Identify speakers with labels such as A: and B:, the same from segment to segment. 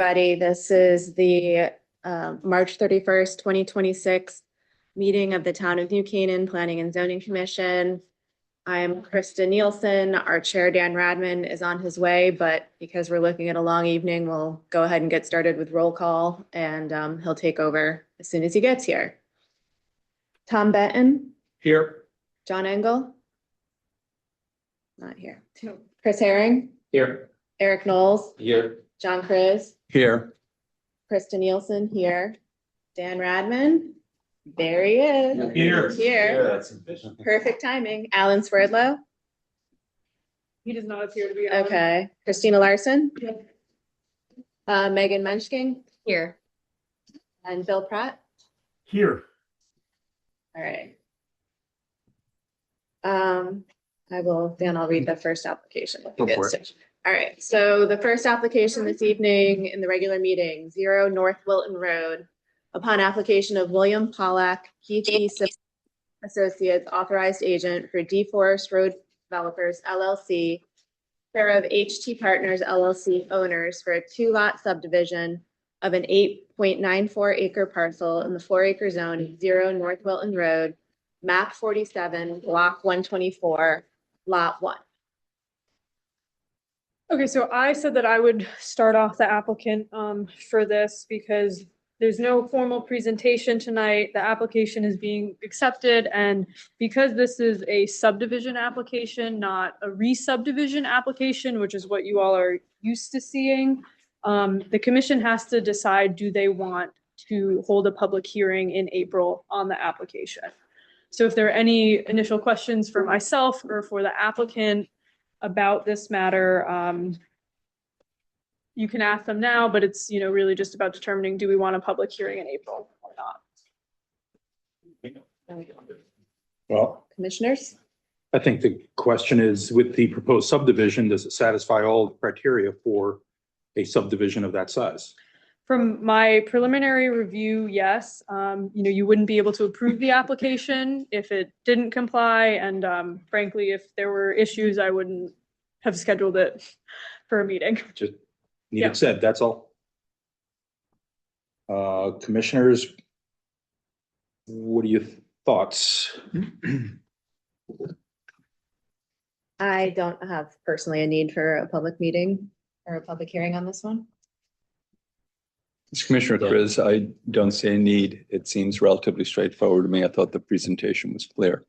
A: Everybody, this is the March 31st, 2026 meeting of the Town of New Canaan Planning and Zoning Commission. I'm Krista Nielsen. Our chair, Dan Radman, is on his way, but because we're looking at a long evening, we'll go ahead and get started with roll call, and he'll take over as soon as he gets here. Tom Benton.
B: Here.
A: John Engel. Not here. Chris Herring.
B: Here.
A: Eric Knowles.
B: Here.
A: John Kriz.
B: Here.
A: Krista Nielsen here. Dan Radman. There he is. Here. Perfect timing. Alan Swerdlow.
C: He does not appear to be on.
A: Okay. Christina Larson. Megan Menschking. Here. And Bill Pratt.
B: Here.
A: All right. I'll read the first application.
B: Go for it.
A: All right, so the first application this evening in the regular meeting, 0 North Wilton Road. Upon application of William Pollack, Keith E. Associates, authorized agent for DeForest Road Developers LLC, care of HT Partners LLC owners for a 2-lot subdivision of an 8.94 acre parcel in the 4-acre zone of 0 North Wilton Road, map 47, block 124, lot 1.
C: Okay, so I said that I would start off the applicant for this because there's no formal presentation tonight. The application is being accepted, and because this is a subdivision application, not a re-subdivision application, which is what you all are used to seeing, the commission has to decide, do they want to hold a public hearing in April on the application? So if there are any initial questions for myself or for the applicant about this matter, you can ask them now, but it's, really just about determining, do we want a public hearing in April or not?
D: Well,
A: Commissioners?
D: I think the question is, with the proposed subdivision, does it satisfy all the criteria for a subdivision of that size?
C: From my preliminary review, yes. You wouldn't be able to approve the application if it didn't comply. And frankly, if there were issues, I wouldn't have scheduled it for a meeting.
D: Just need
C: Yeah.
D: it said, that's all. Commissioners, what are your thoughts?
A: I don't have personally a need for a public meeting or a public hearing on this one.
E: As Commissioner Kriz, I don't see a need. It seems relatively straightforward to me. I thought the presentation was clear.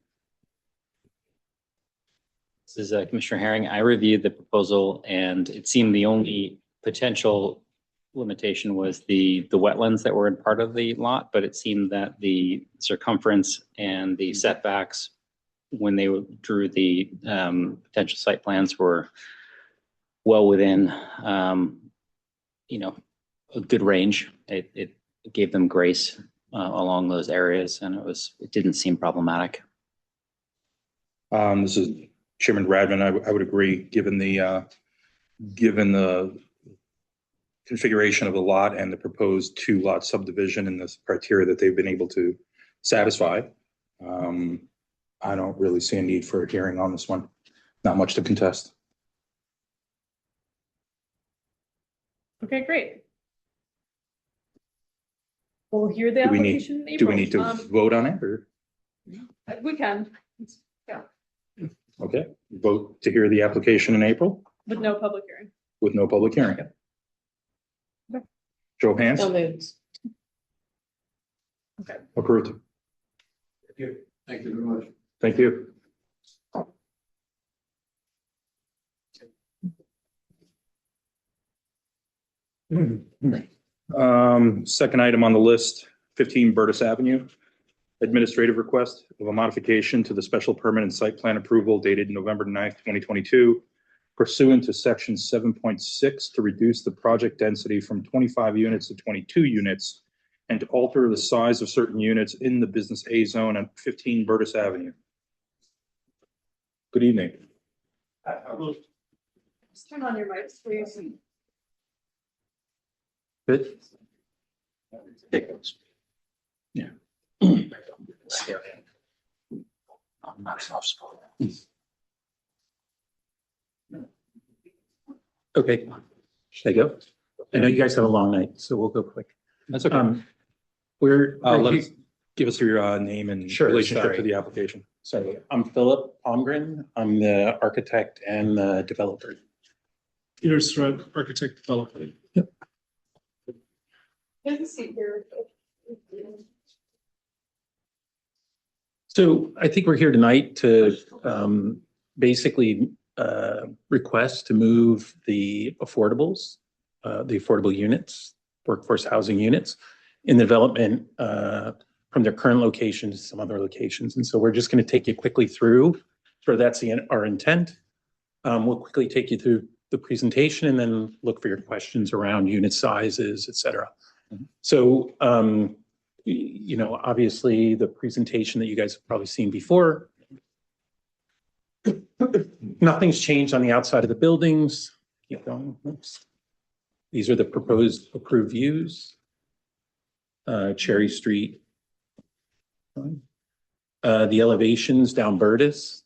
F: This is Commissioner Herring. I reviewed the proposal and it seemed the only potential limitation was the wetlands that were in part of the lot, but it seemed that the circumference and the setbacks when they drew the potential site plans were well within, a good range. It gave them grace along those areas, and it didn't seem problematic.
D: This is Chairman Radman. I would agree, given the configuration of the lot and the proposed 2-lot subdivision and the criteria that they've been able to satisfy. I don't really see a need for a hearing on this one. Not much to contest.
C: Okay, great. We'll hear the
D: Do we
C: application in
D: need
C: April.
D: to vote on it, or?
C: We can, yeah,
D: Okay, vote to hear the application in April
C: with no public hearing.
D: with no public hearing.
C: Okay.
D: Show of hands.
A: So moved.
C: Okay.
D: Approved.
B: Thank you. Thank you very much.
D: Thank you. Second item on the list, 15 Burtis Avenue. Administrative request of a modification to the special permit and site plan approval dated November 9th, 2022, pursuant to section 7.6 to reduce the project density from 25 units to 22 units and to alter the size of certain units in the business A zone at 15 Burtis Avenue. Good evening.
C: Just turn on your mics, please.
D: Good.
E: Yeah.
D: Okay. There you go.
G: I know you guys have a long night, so we'll go quick.
D: That's okay.
G: We're,
D: Give us your name and
G: Sure,
D: relationship
G: sorry.
D: to the application.
G: sorry, I'm Philip Palmgren. I'm the architect and the developer.
B: Peter Surratt, architect developer.
G: So I think we're here tonight to basically request to move the affordables, the affordable units, workforce housing units in the development from their current location to some other locations. And so we're just going to take you quickly through, so that's our intent. We'll quickly take you through the presentation and then look for your questions around unit sizes, et cetera. So, you know, obviously the presentation that you guys have probably seen before, nothing's changed on the outside of the buildings. Keep going. Oops. These are the proposed approved views. Cherry Street. The elevations down Burtis.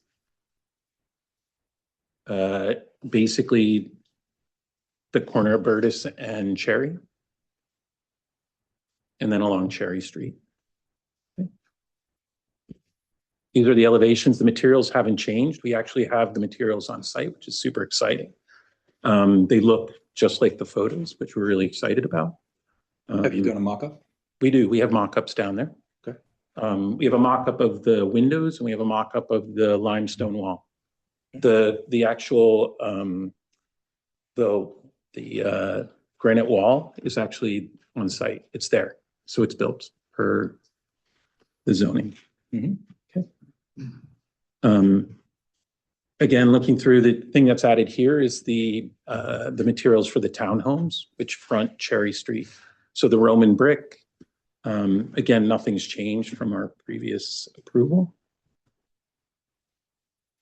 G: Basically the corner of Burtis and Cherry. And then along Cherry Street. Okay. These are the elevations. The materials haven't changed. We actually have the materials on site, which is super exciting. They look just like the photos, which we're really excited about.
D: Have you done a mock-up?
G: We do. We have mock-ups down there.
D: Okay.
G: We have a mock-up of the windows and we have a mock-up of the limestone wall. The actual the granite wall is actually on site. It's there. So it's built per the zoning. Okay. Again, looking through, the thing that's added here is the materials for the townhomes, which front Cherry Street. So the Roman brick, again, nothing's changed from our previous approval.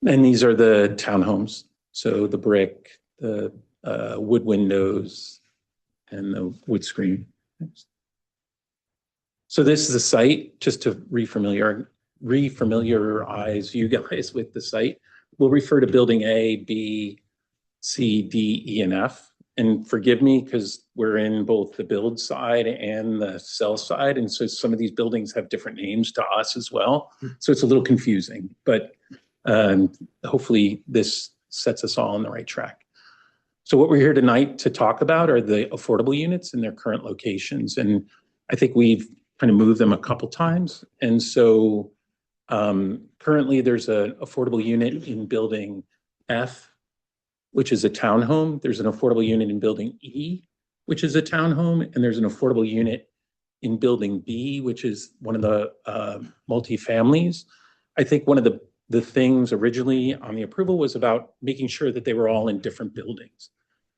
G: And these are the townhomes. So the brick, the wood windows, and the wood screen. So this is the site, just to refamiliarize you guys with the site. We'll refer to building A, B, C, D, E, and F. And forgive me, because we're in both the build side and the sell side. And so some of these buildings have different names to us as well. So it's a little confusing, but hopefully this sets us all on the right track. So what we're here tonight to talk about are the affordable units in their current locations. And I think we've kind of moved them a couple times. And so currently there's an affordable unit in building F, which is a townhome. There's an affordable unit in building E, which is a townhome. And there's an affordable unit in building B, which is one of the multifamilies. I think one of the things originally on the approval was about making sure that they were all in different buildings.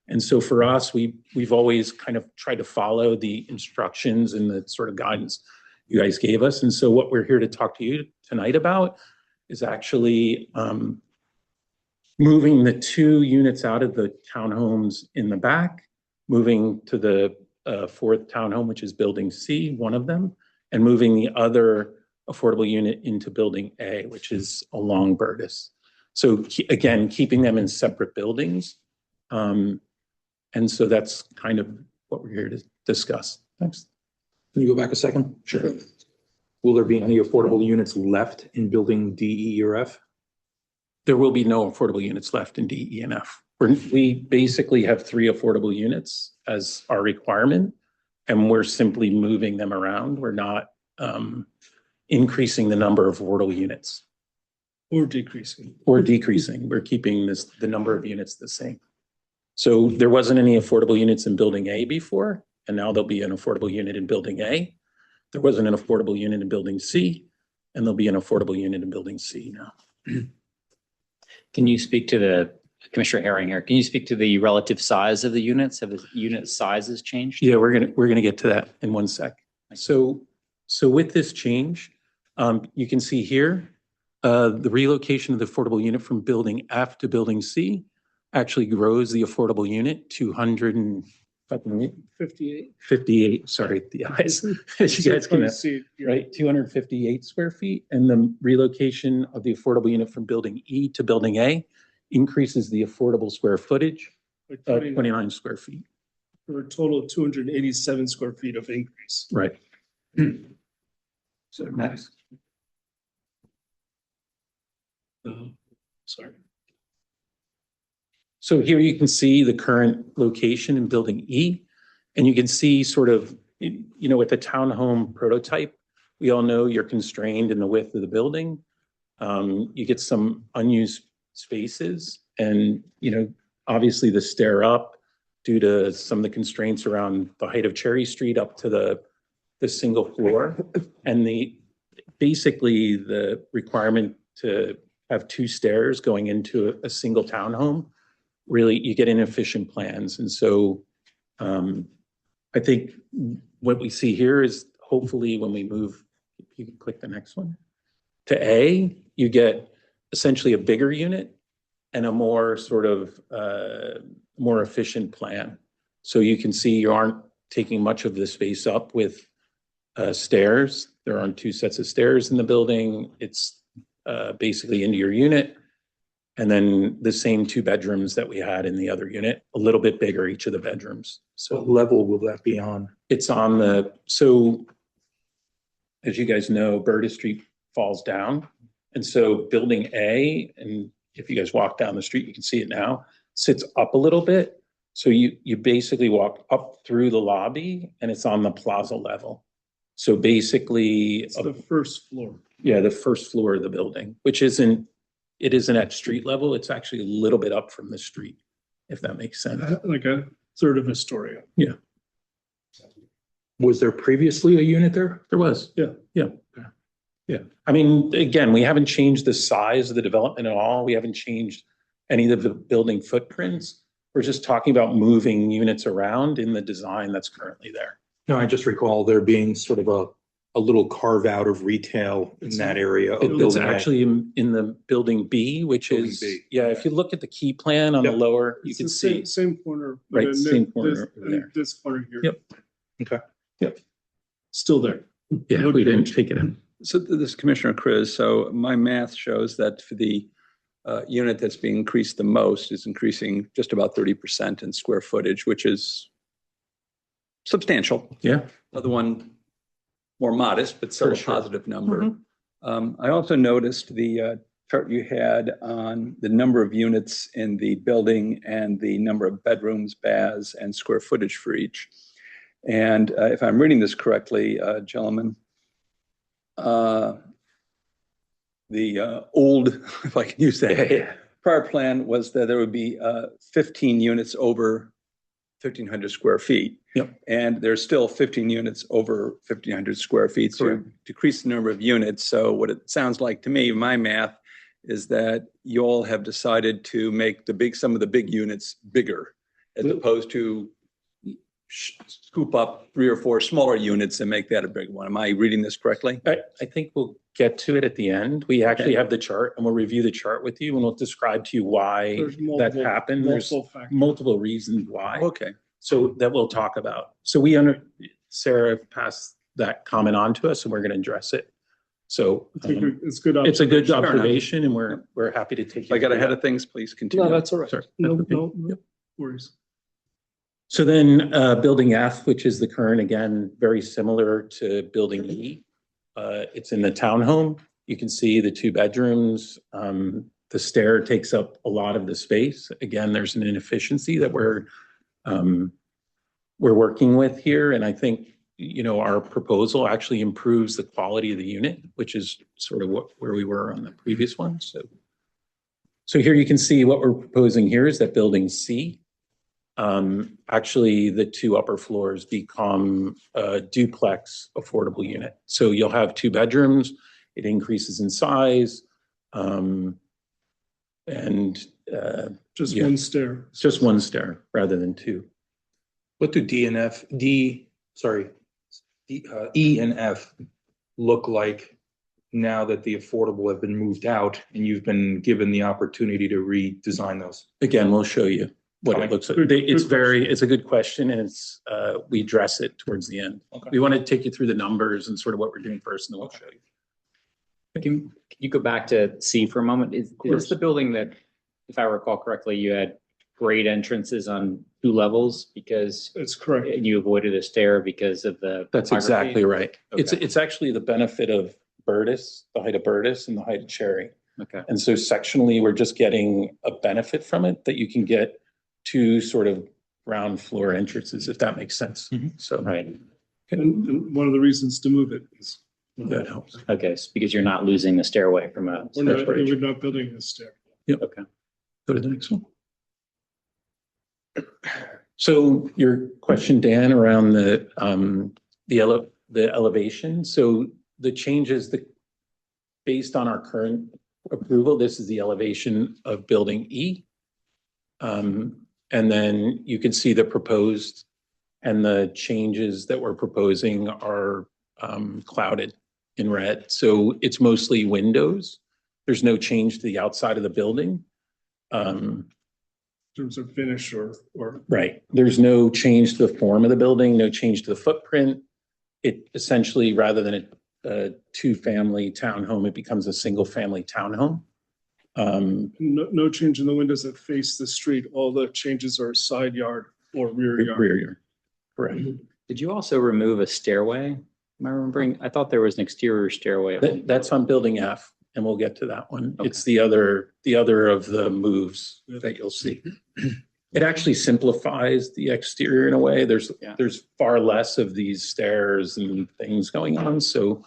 G: And so for us, we've always kind of tried to follow the instructions and the sort of guidance you guys gave us. And so what we're here to talk to you tonight about is actually moving the 2 units out of the townhomes in the back, moving to the 4th townhome, which is building C, one of them, and moving the other affordable unit into building A, which is along Burtis. So again, keeping them in separate buildings. And so that's kind of what we're here to discuss. Thanks.
D: Can you go back a second?
G: Sure.
D: Will there be any affordable units left in building D, E, or F?
G: There will be no affordable units left in D, E, and F. We basically have 3 affordable units as our requirement, and we're simply moving them around. We're not increasing the number of affordable units.
B: Or decreasing.
G: Or decreasing. We're keeping the number of units the same. So there wasn't any affordable units in building A before, and now there'll be an affordable unit in building A. There wasn't an affordable unit in building C, and there'll be an affordable unit in building C now.
F: Can you speak to the, Commissioner Herring here, can you speak to the relative size of the units? Have the unit sizes changed?
G: Yeah, we're gonna get to that in one sec. So with this change, you can see here, the relocation of the affordable unit from building F to building C actually grows the affordable unit to 58, sorry, the eyes. As you guys can
B: see,
G: right, 258 square feet. And the relocation of the affordable unit from building E to building A increases the affordable square footage of 29 square feet.
B: for a total of 287 square feet of increase.
G: Right.
E: So next.
B: Sorry.
G: So here you can see the current location in building E, and you can see sort of, with the townhome prototype, we all know you're constrained in the width of the building. You get some unused spaces and, obviously the stair up due to some of the constraints around the height of Cherry Street up to the single floor. And basically the requirement to have two stairs going into a single townhome, really you get inefficient plans. And so I think what we see here is hopefully when we move, if you can click the next one, to A, you get essentially a bigger unit and a more sort of more efficient plan. So you can see you aren't taking much of the space up with stairs. There aren't two sets of stairs in the building. It's basically into your unit. And then the same two bedrooms that we had in the other unit, a little bit bigger, each of the bedrooms. So
D: What level will that be on?
G: it's on so as you guys know, Burgess Street falls down. And so building A, and if you guys walk down the street, you can see it now, sits up a little bit. So you basically walk up through the lobby and it's on the plaza level. So basically,
B: It's the first floor.
G: yeah, the first floor of the building, which isn't at street level. It's actually a little bit up from the street, if that makes sense.
B: Like a third of Astoria.
D: Was there previously a unit there?
G: There was.
B: Yeah.
G: Yeah. Yeah. I mean, again, we haven't changed the size of the development at all. We haven't changed any of the building footprints. We're just talking about moving units around in the design that's currently there.
D: No, I just recall there being sort of a little carve out of retail in that area of
G: It's
D: building A.
G: actually in the building B, which
D: Building
G: is,
D: B.
G: yeah, if you look at the key plan on the
D: Yep.
G: lower, you
B: It's
G: can
B: the
G: see.
B: same corner. but
G: Right,
B: in
G: same
B: this-
G: corner over
B: in
G: there.
B: This corner here.
G: Yep.
D: Okay.
B: Still there.
G: Yeah, we didn't take it in.
E: So this is Commissioner Chris. So my math shows that for the unit that's being increased the most is increasing just about 30% in square footage, which is substantial.
G: Yeah.
E: Other one more modest, but still
G: For
E: a
G: sure.
E: positive number. I also noticed the chart you had on the number of units in the building and the number of bedrooms, baths, and square footage for each. And if I'm reading this correctly, gentlemen, the old, if I can use that, prior plan was that there would be 15 units over 1,500 square feet.
G: Yep.
E: And there's still 15 units over 1,500 square feet. So
G: Correct.
E: decrease the number of units. So what it sounds like to me, my math, is that you all have decided to make some of the big units bigger as opposed to scoop up 3 or 4 smaller units and make that a big one. Am I reading this correctly?
G: I think we'll get to it at the end. We actually have the chart and we'll review the chart with you and we'll describe to you why
B: There's
G: that
B: multiple-
G: happened. There's
B: multiple factors.
G: multiple reasons why.
E: Okay.
G: So that we'll talk about. So Sarah passed that comment on to us and we're going to address it. So
B: It's good.
G: it's a good
B: observation.
G: observation and we're happy to take.
E: If I got
G: you through
E: ahead
G: that.
E: of things, please continue.
B: No, that's all right.
G: Sorry.
B: No,
G: That's okay.
B: no worries.
G: So then building F, which is the current, again, very similar to building E. It's in the townhome. You can see the 2 bedrooms. The stair takes up a lot of the space. Again, there's an inefficiency that we're working with here. And I think, our proposal actually improves the quality of the unit, which is sort of where we were on the previous one. So here you can see what we're proposing here is that building C. Actually, the 2 upper floors become a duplex affordable unit. So you'll have 2 bedrooms, it increases in size.
B: Just
G: Yeah.
B: one stair.
G: It's just 1 stair rather than 2.
D: What do E and F look like now that the affordable have been moved out and you've been given the opportunity to redesign those?
G: Again, we'll show you what it looks like.
B: Good-
G: It's
B: good
G: it's a good question and we address it towards the end.
D: Okay.
G: We want to take you through the numbers and sort of what we're doing first and then we'll show you.
F: Can you go back to C for a moment? Is
G: course.
F: this the building that, if I recall correctly, you had grade entrances on 2 levels because
B: That's correct.
F: you avoided a stair because of the.
G: That's
F: topography?
G: exactly right. It's,
F: Okay.
G: it's actually the benefit of Burtis, the height of Burtis and the height of Cherry.
F: Okay.
G: And so sectionally, we're just getting a benefit from it that you can get 2 sort of ground floor entrances, if that makes sense. So
F: Right.
B: And one of the reasons to move it is
G: that helps.
F: Okay. So because you're not losing the stairway from a.
B: we're not building a stair.
F: Okay.
G: Go to the next one. So your question, Dan, around the elevation. So the changes that based on our current approval, this is the elevation of building E. And then you can see the proposed and the changes that we're proposing are clouded in red. So it's mostly windows. There's no change to the outside of the building.
B: In terms of finish or
G: Right. There's no change to the form of the building, no change to the footprint. It essentially, rather than a 2-family townhome, it becomes a 1-family townhome.
B: no change in the windows that face the street. All the changes are side yard or rear yard.
G: Rear yard. Correct.
F: Did you also remove a stairway? Am I remembering? I thought there was an exterior stairway.
G: That's on building F, and we'll get to that one.
F: Okay.
G: It's the other of the moves that you'll see. It actually simplifies the exterior in a way. There's far less of these stairs and things going on. So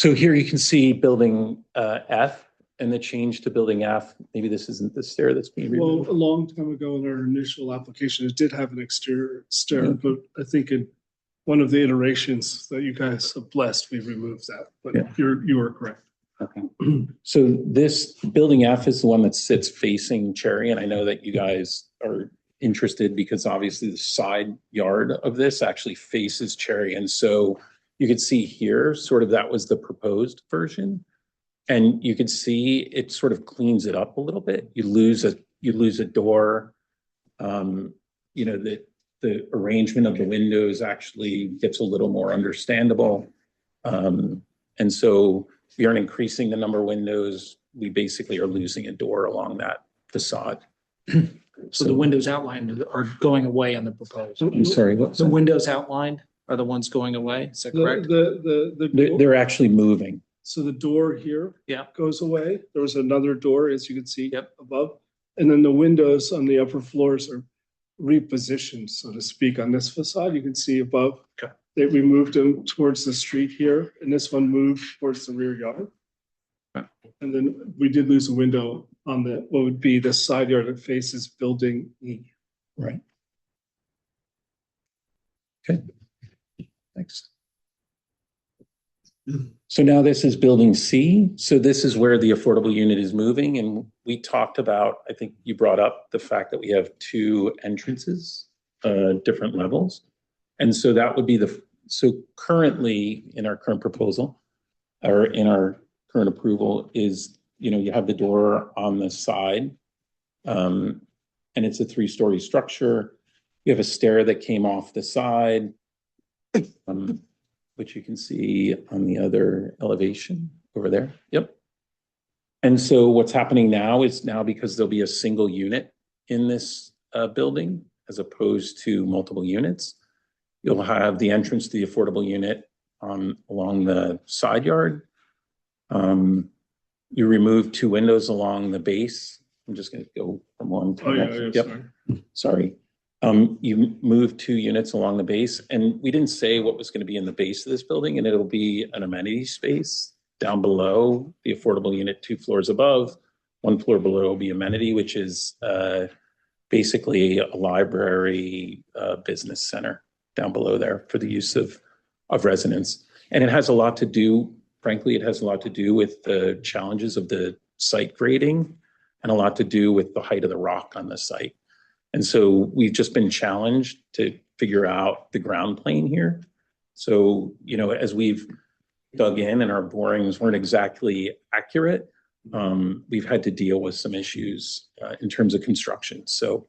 G: here you can see building F and the change to building F. Maybe this isn't the stair that's being
B: Well,
G: removed.
B: a long time ago in our initial application, it did have an exterior stair, but I think in one of the iterations that you guys have blessed, we removed that. But
G: Yeah.
B: you are correct.
F: Okay.
G: So this building F is the one that sits facing Cherry, and I know that you guys are interested because obviously the side yard of this actually faces Cherry. And so you could see here, sort of that was the proposed version. And you could see it sort of cleans it up a little bit. You lose a door. The arrangement of the windows actually gets a little more understandable. And so we aren't increasing the number of windows. We basically are losing a door along that facade.
H: So the windows outlined are going away on the proposal.
G: I'm sorry, what's
H: The
G: that?
H: windows outlined are the ones going away, is that correct?
G: They're actually moving.
B: So the door here
H: Yeah.
B: goes away. There was another door, as you can see
H: Yep.
B: above. And then the windows on the upper floors are repositioned, so to speak, on this facade. You can see above.
H: Okay.
B: We moved them towards the street here, and this one moved towards the rear yard.
H: Okay.
B: And then we did lose a window on what would be the side yard that faces building E.
G: Right. Okay. Next. So now this is building C. So this is where the affordable unit is moving. And we talked about, I think you brought up the fact that we have 2 entrances, different levels. And so that would be so currently in our current proposal or in our current approval is, you have the door on the side. And it's a 3-story structure. You have a stair that came off the side. Which you can see on the other elevation over there. Yep. And so what's happening now is because there'll be a single unit in this building as opposed to multiple units. You'll have the entrance to the affordable unit along the side yard. You remove 2 windows along the base. I'm just going to go from one to the next. Yep. Sorry. You move 2 units along the base, and we didn't say what was going to be in the base of this building, and it'll be an amenity space down below the affordable unit, 2 floors above. 1 floor below will be amenity, which is basically a library, business center down below there for the use of residents. And it has a lot to do, frankly, it has a lot to do with the challenges of the site grading and a lot to do with the height of the rock on the site. And so we've just been challenged to figure out the ground plane here. So, as we've dug in and our borings weren't exactly accurate, we've had to deal with some issues in terms of construction. So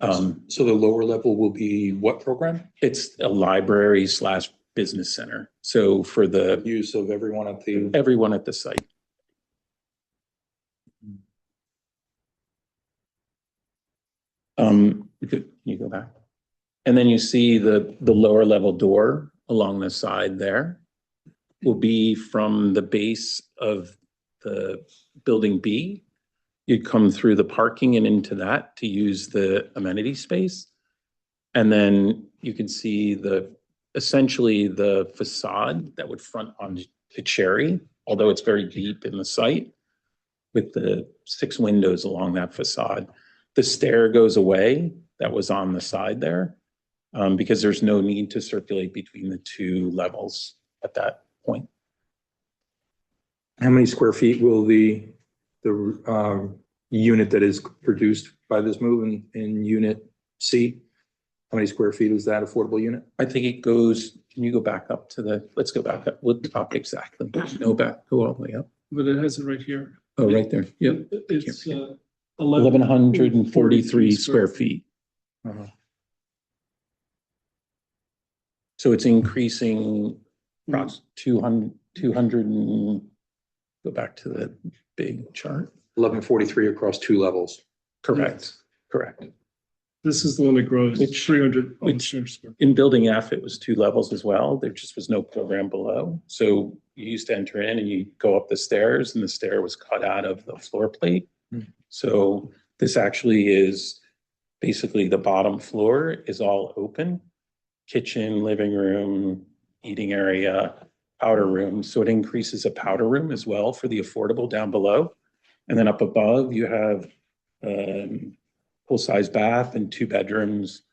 E: So the lower level will be what program?
G: it's a library/business center. So for the
E: Use of everyone at the.
G: everyone at the site. Can you go back? And then you see the lower level door along the side there will be from the base of the building B. You'd come through the parking and into that to use the amenity space. And then you can see essentially the facade that would front on to Cherry, although it's very deep in the site with the 6 windows along that facade. The stair goes away that was on the side there because there's no need to circulate between the 2 levels at that point.
D: How many square feet will the unit that is produced by this move in unit C? How many square feet is that affordable unit?
G: I think it goes, can you go back up to let's go back up. We'll talk exactly. Go all the way up.
B: But it has it right here.
G: Oh, right there. Yep.
B: It's
G: 1,143 square feet.
D: Uh-huh.
G: So it's increasing approximately 200 and go back to the big chart.
D: 1143 across 2 levels.
G: Correct. Correct.
B: This is the one that grows
G: Which-
B: 300.
G: which- In building F, it was 2 levels as well. There just was no program below. So you used to enter in and you go up the stairs and the stair was cut out of the floor plate. So this actually is basically the bottom floor is all open. Kitchen, living room, eating area, powder room. So it increases a powder room as well for the affordable down below. And then up above, you have full-size bath and 2 bedrooms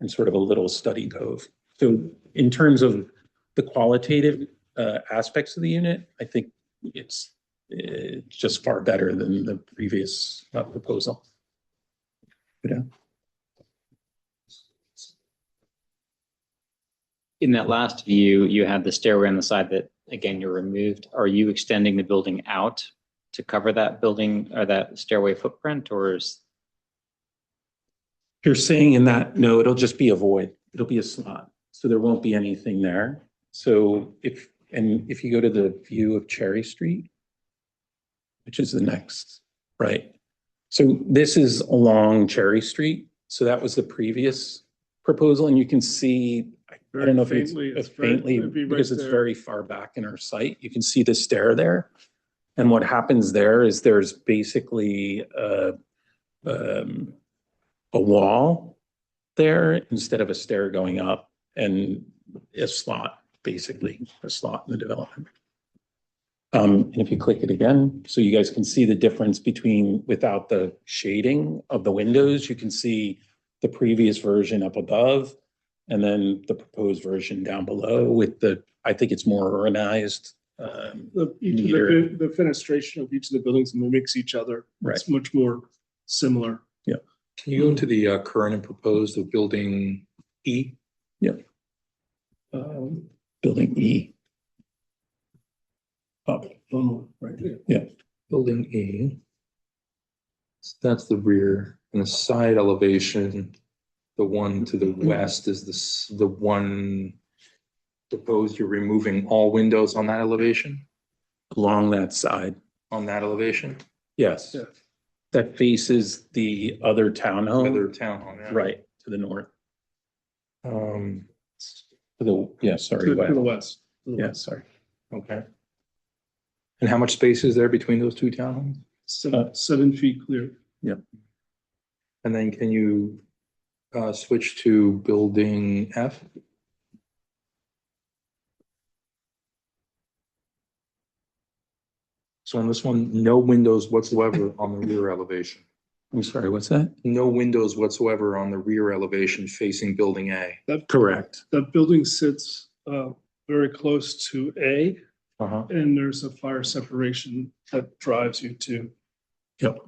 G: and sort of a little study cove. So in terms of the qualitative aspects of the unit, I think it's just far better than the previous proposal. Yeah.
F: In that last view, you had the stairway on the side that, again, you're removed. Are you extending the building out to cover that building or that stairway footprint, or is?
G: You're saying in that, no, it'll just be a void. It'll be a slot. So there won't be anything there. So if you go to the view of Cherry Street, which is the next, right? So this is along Cherry Street. So that was the previous proposal. And you can see, I don't know if it's faintly because it's very far back in our site. You can see the stair there. And what happens there is there's basically a wall there instead of a stair going up and a slot, basically a slot in the development. And if you click it again, so you guys can see the difference between without the shading of the windows, you can see the previous version up above and then the proposed version down below with I think it's more organized.
B: The fenestration of each of the buildings mimics each other.
G: Right.
B: It's much more similar.
D: Can you go into the current and proposed of building E?
G: Building E. Up.
B: Right.
G: Yeah.
D: Building E. So that's the rear and the side elevation. The one to the west is the one proposed. You're removing all windows on that elevation?
G: Along that side.
D: On that elevation?
G: Yes.
B: Yeah.
G: That faces the other townhome.
D: Other townhome, yeah.
G: Right, to the north.
D: Um,
G: Sorry,
B: To
G: west.
B: the west.
G: Yeah, sorry.
D: okay. And how much space is there between those 2 townhomes?
B: 7 feet clear.
D: And then can you switch to building F? So on this one, no windows whatsoever on the rear elevation.
G: I'm sorry, what's that?
D: No windows whatsoever on the rear elevation facing building A.
G: Correct.
B: That building sits very close to A,
D: Uh-huh.
B: and there's a fire separation that drives you to.
G: Yep.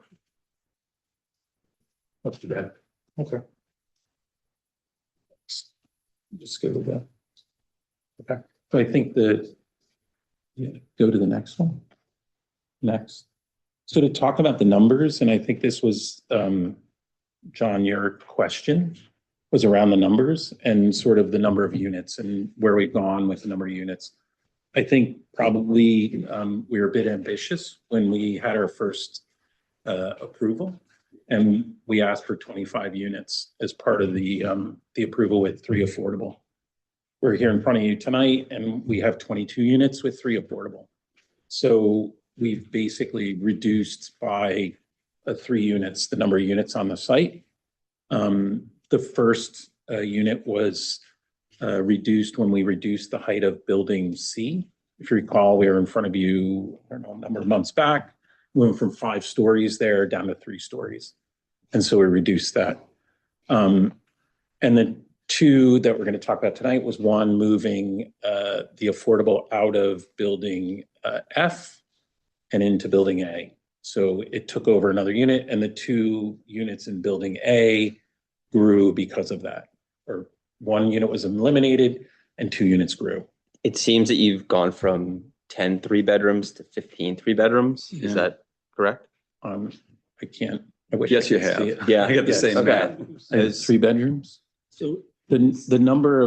D: That's too bad. Okay.
G: Just go to that. Okay. So I think go to the next one. Next. So to talk about the numbers, and I think this was, John, your question was around the numbers and sort of the number of units and where we've gone with the number of units. I think probably we were a bit ambitious when we had our first approval. And we asked for 25 units as part of the approval with 3 affordable. We're here in front of you tonight and we have 22 units with 3 affordable. So we've basically reduced by 3 units, the number of units on the site. The first unit was reduced when we reduced the height of building C. If you recall, we were in front of you, I don't know, a number of months back. We went from 5 stories there down to 3 stories. And so we reduced that. And the 2 that we're going to talk about tonight was 1, moving the affordable out of building F and into building A. So it took over another unit, and the 2 units in building A grew because of that. Or 1 unit was eliminated and 2 units grew.
I: It seems that you've gone from 10 3-bedrooms to 15 3-bedrooms.
G: Yeah.
I: Is that correct?
G: I can't. I wish
E: Yes,
G: I
E: you
G: could see
E: have.
G: it.
I: Yeah.
E: I got the same
I: Okay.
E: math.
G: I have
I: Is-
G: 3 bedrooms.
B: So
G: The number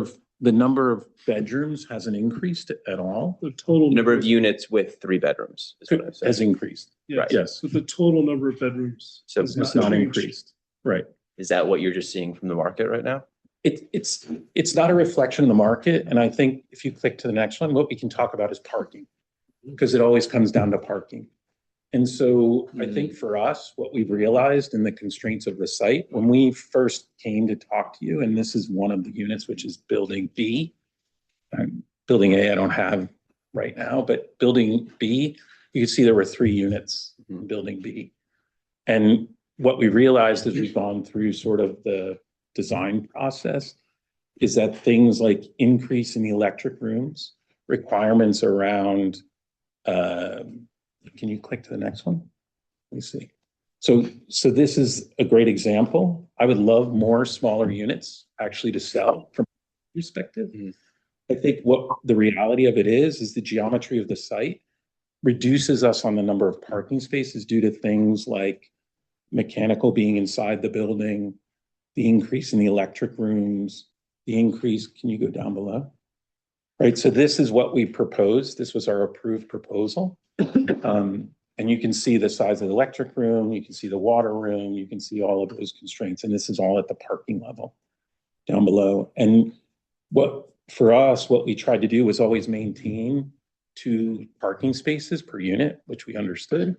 G: of bedrooms hasn't increased at all.
B: the total
I: Number of units with 3 bedrooms is what I said.
G: Has increased.
B: Yes.
G: Yes.
B: So the total number of bedrooms.
I: So
B: has
G: It's not
B: changed.
G: increased. Right.
I: Is that what you're just seeing from the market right now?
G: It's not a reflection of the market. And I think if you click to the next one, what we can talk about is parking. Because it always comes down to parking. And so I think for us, what we've realized in the constraints of the site, when we first came to talk to you, and this is one of the units, which is building B. Building A, I don't have right now, but building B, you can see there were 3 units in building B. And what we realized as we've gone through sort of the design process is that things like increase in the electric rooms, requirements around, can you click to the next one? Let me see. So this is a great example. I would love more smaller units actually to sell from perspective. I think what the reality of it is the geometry of the site reduces us on the number of parking spaces due to things like mechanical being inside the building, the increase in the electric rooms, the increase, can you go down below? Right, so this is what we proposed. This was our approved proposal. And you can see the size of the electric room, you can see the water room, you can see all of those constraints. And this is all at the parking level down below. And for us, what we tried to do was always maintain 2 parking spaces per unit, which we understood.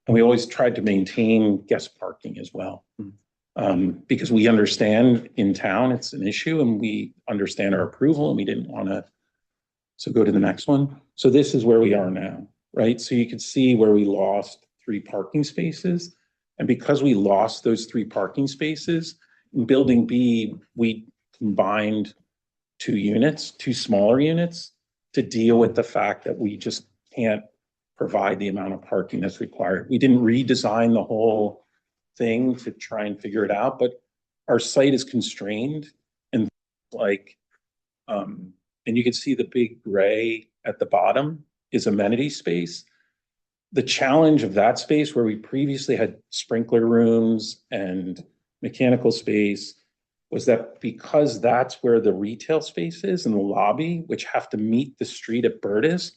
G: And we always tried to maintain guest parking as well. Because we understand in town it's an issue and we understand our approval and we didn't want to. So go to the next one. So this is where we are now, right? So you can see where we lost 3 parking spaces. And because we lost those 3 parking spaces, in building B, we combined 2 units, 2 smaller units to deal with the fact that we just can't provide the amount of parking that's required. We didn't redesign the whole thing to try and figure it out, but our site is constrained and and you can see the big gray at the bottom is amenity space. The challenge of that space where we previously had sprinkler rooms and mechanical space was that because that's where the retail space is in the lobby, which have to meet the street at Burtis,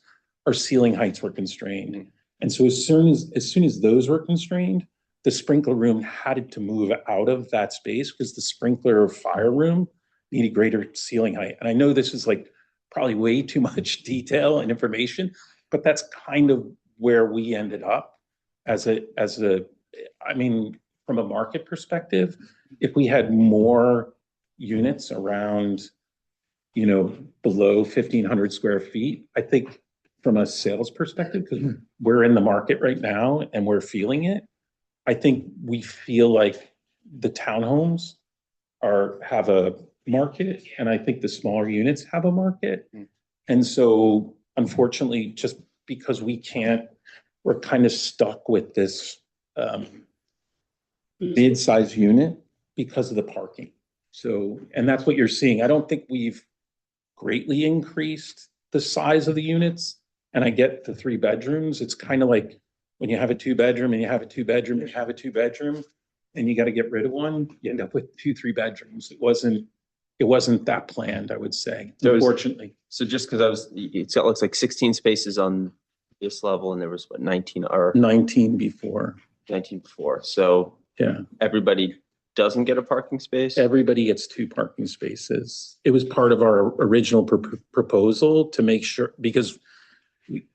G: our ceiling heights were constrained. And so as soon as those were constrained, the sprinkler room had to move out of that space because the sprinkler fire room needed greater ceiling height. And I know this is like probably way too much detail and information, but that's kind of where we ended up I mean, from a market perspective, if we had more units around, below 1,500 square feet, I think from a sales perspective, because we're in the market right now and we're feeling it, I think we feel like the townhomes have a market, and I think the smaller units have a market. And so unfortunately, just because we're kind of stuck with this mid-size unit because of the parking. So, and that's what you're seeing. I don't think we've greatly increased the size of the units. And I get the 3 bedrooms. It's kind of like when you have a 2-bedroom and you have a 2-bedroom, you have a 2-bedroom, and you got to get rid of one, you end up with 2 3-bedrooms. It wasn't that planned, I would say, unfortunately.
I: So just because it looks like 16 spaces on this level and there was 19 or
G: 19 before.
I: 19 before. So
G: Yeah.
I: everybody doesn't get a parking space?
G: Everybody gets 2 parking spaces. It was part of our original proposal to make sure, because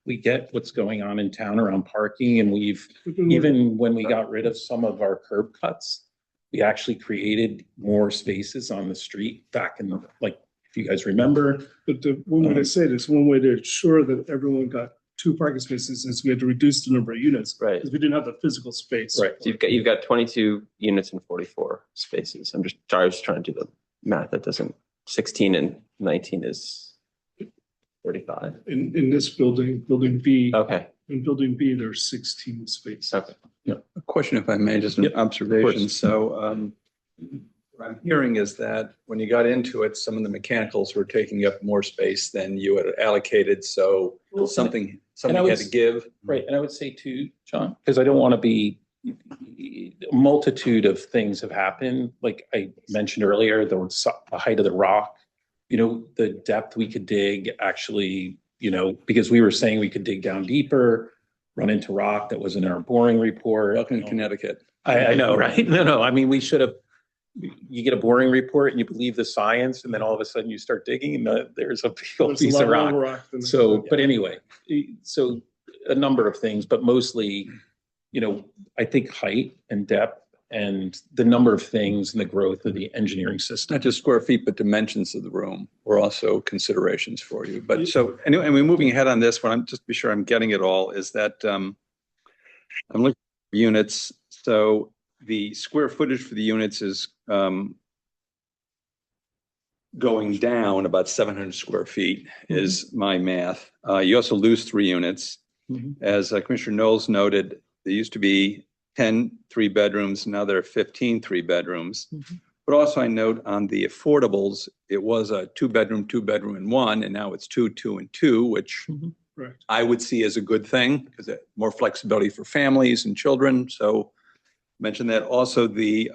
G: we get what's going on in town around parking, and even when we got rid of some of our curb cuts, we actually created more spaces on the street back in like, if you guys remember.
B: But one way to say this, one way to ensure that everyone got 2 parking spaces is we had to reduce the number of units.
I: Right.
B: Because we didn't have the physical space.
G: Right.
I: So you've got 22 units and 44 spaces. I was trying to do the math. That doesn't, 16 and 19 is 35.
B: In this building, building B,
I: Okay,
B: in building B, there's 16 spaces.
I: okay.
E: A question, if I may, just an
G: Yep,
E: observation.
G: course.
E: So what I'm hearing is that when you got into it, some of the mechanicals were taking up more space than you had allocated. So
G: Well,
E: something
G: and I
E: had
G: would
E: to give.
G: Right, and I would say too, John, because I don't want to be, a multitude of things have happened. Like I mentioned earlier, the height of the rock, the depth we could dig actually, because we were saying we could dig down deeper, run into rock that was in our boring report.
E: Welcome to Connecticut.
G: I know, right? No, I mean, we should have, you get a boring report and you believe the science, and then all of a sudden you start digging and there's a big old
B: There's a
G: piece
B: lot
G: of rock.
B: more rock than
G: So, but anyway, so a number of things, but mostly, I think height and depth and the number of things and the growth of the engineering system.
E: Not just square feet, but dimensions of the room were also considerations for you. But so anyway, moving ahead on this one, I'm just be sure I'm getting it all, is that I'm looking at units. So the square footage for the units is going down about 700 square feet is my math. You also lose 3 units.
G: Mhm.
E: As Commissioner Knowles noted, there used to be 10 3-bedrooms. Now there are 15 3-bedrooms.
G: Mhm.
E: But also I note on the affordables, it was a 2-bedroom, 2-bedroom and 1, and now it's 2, 2 and 2, which
B: Right.
E: I would see as a good thing because more flexibility for families and children. So mention that. Also the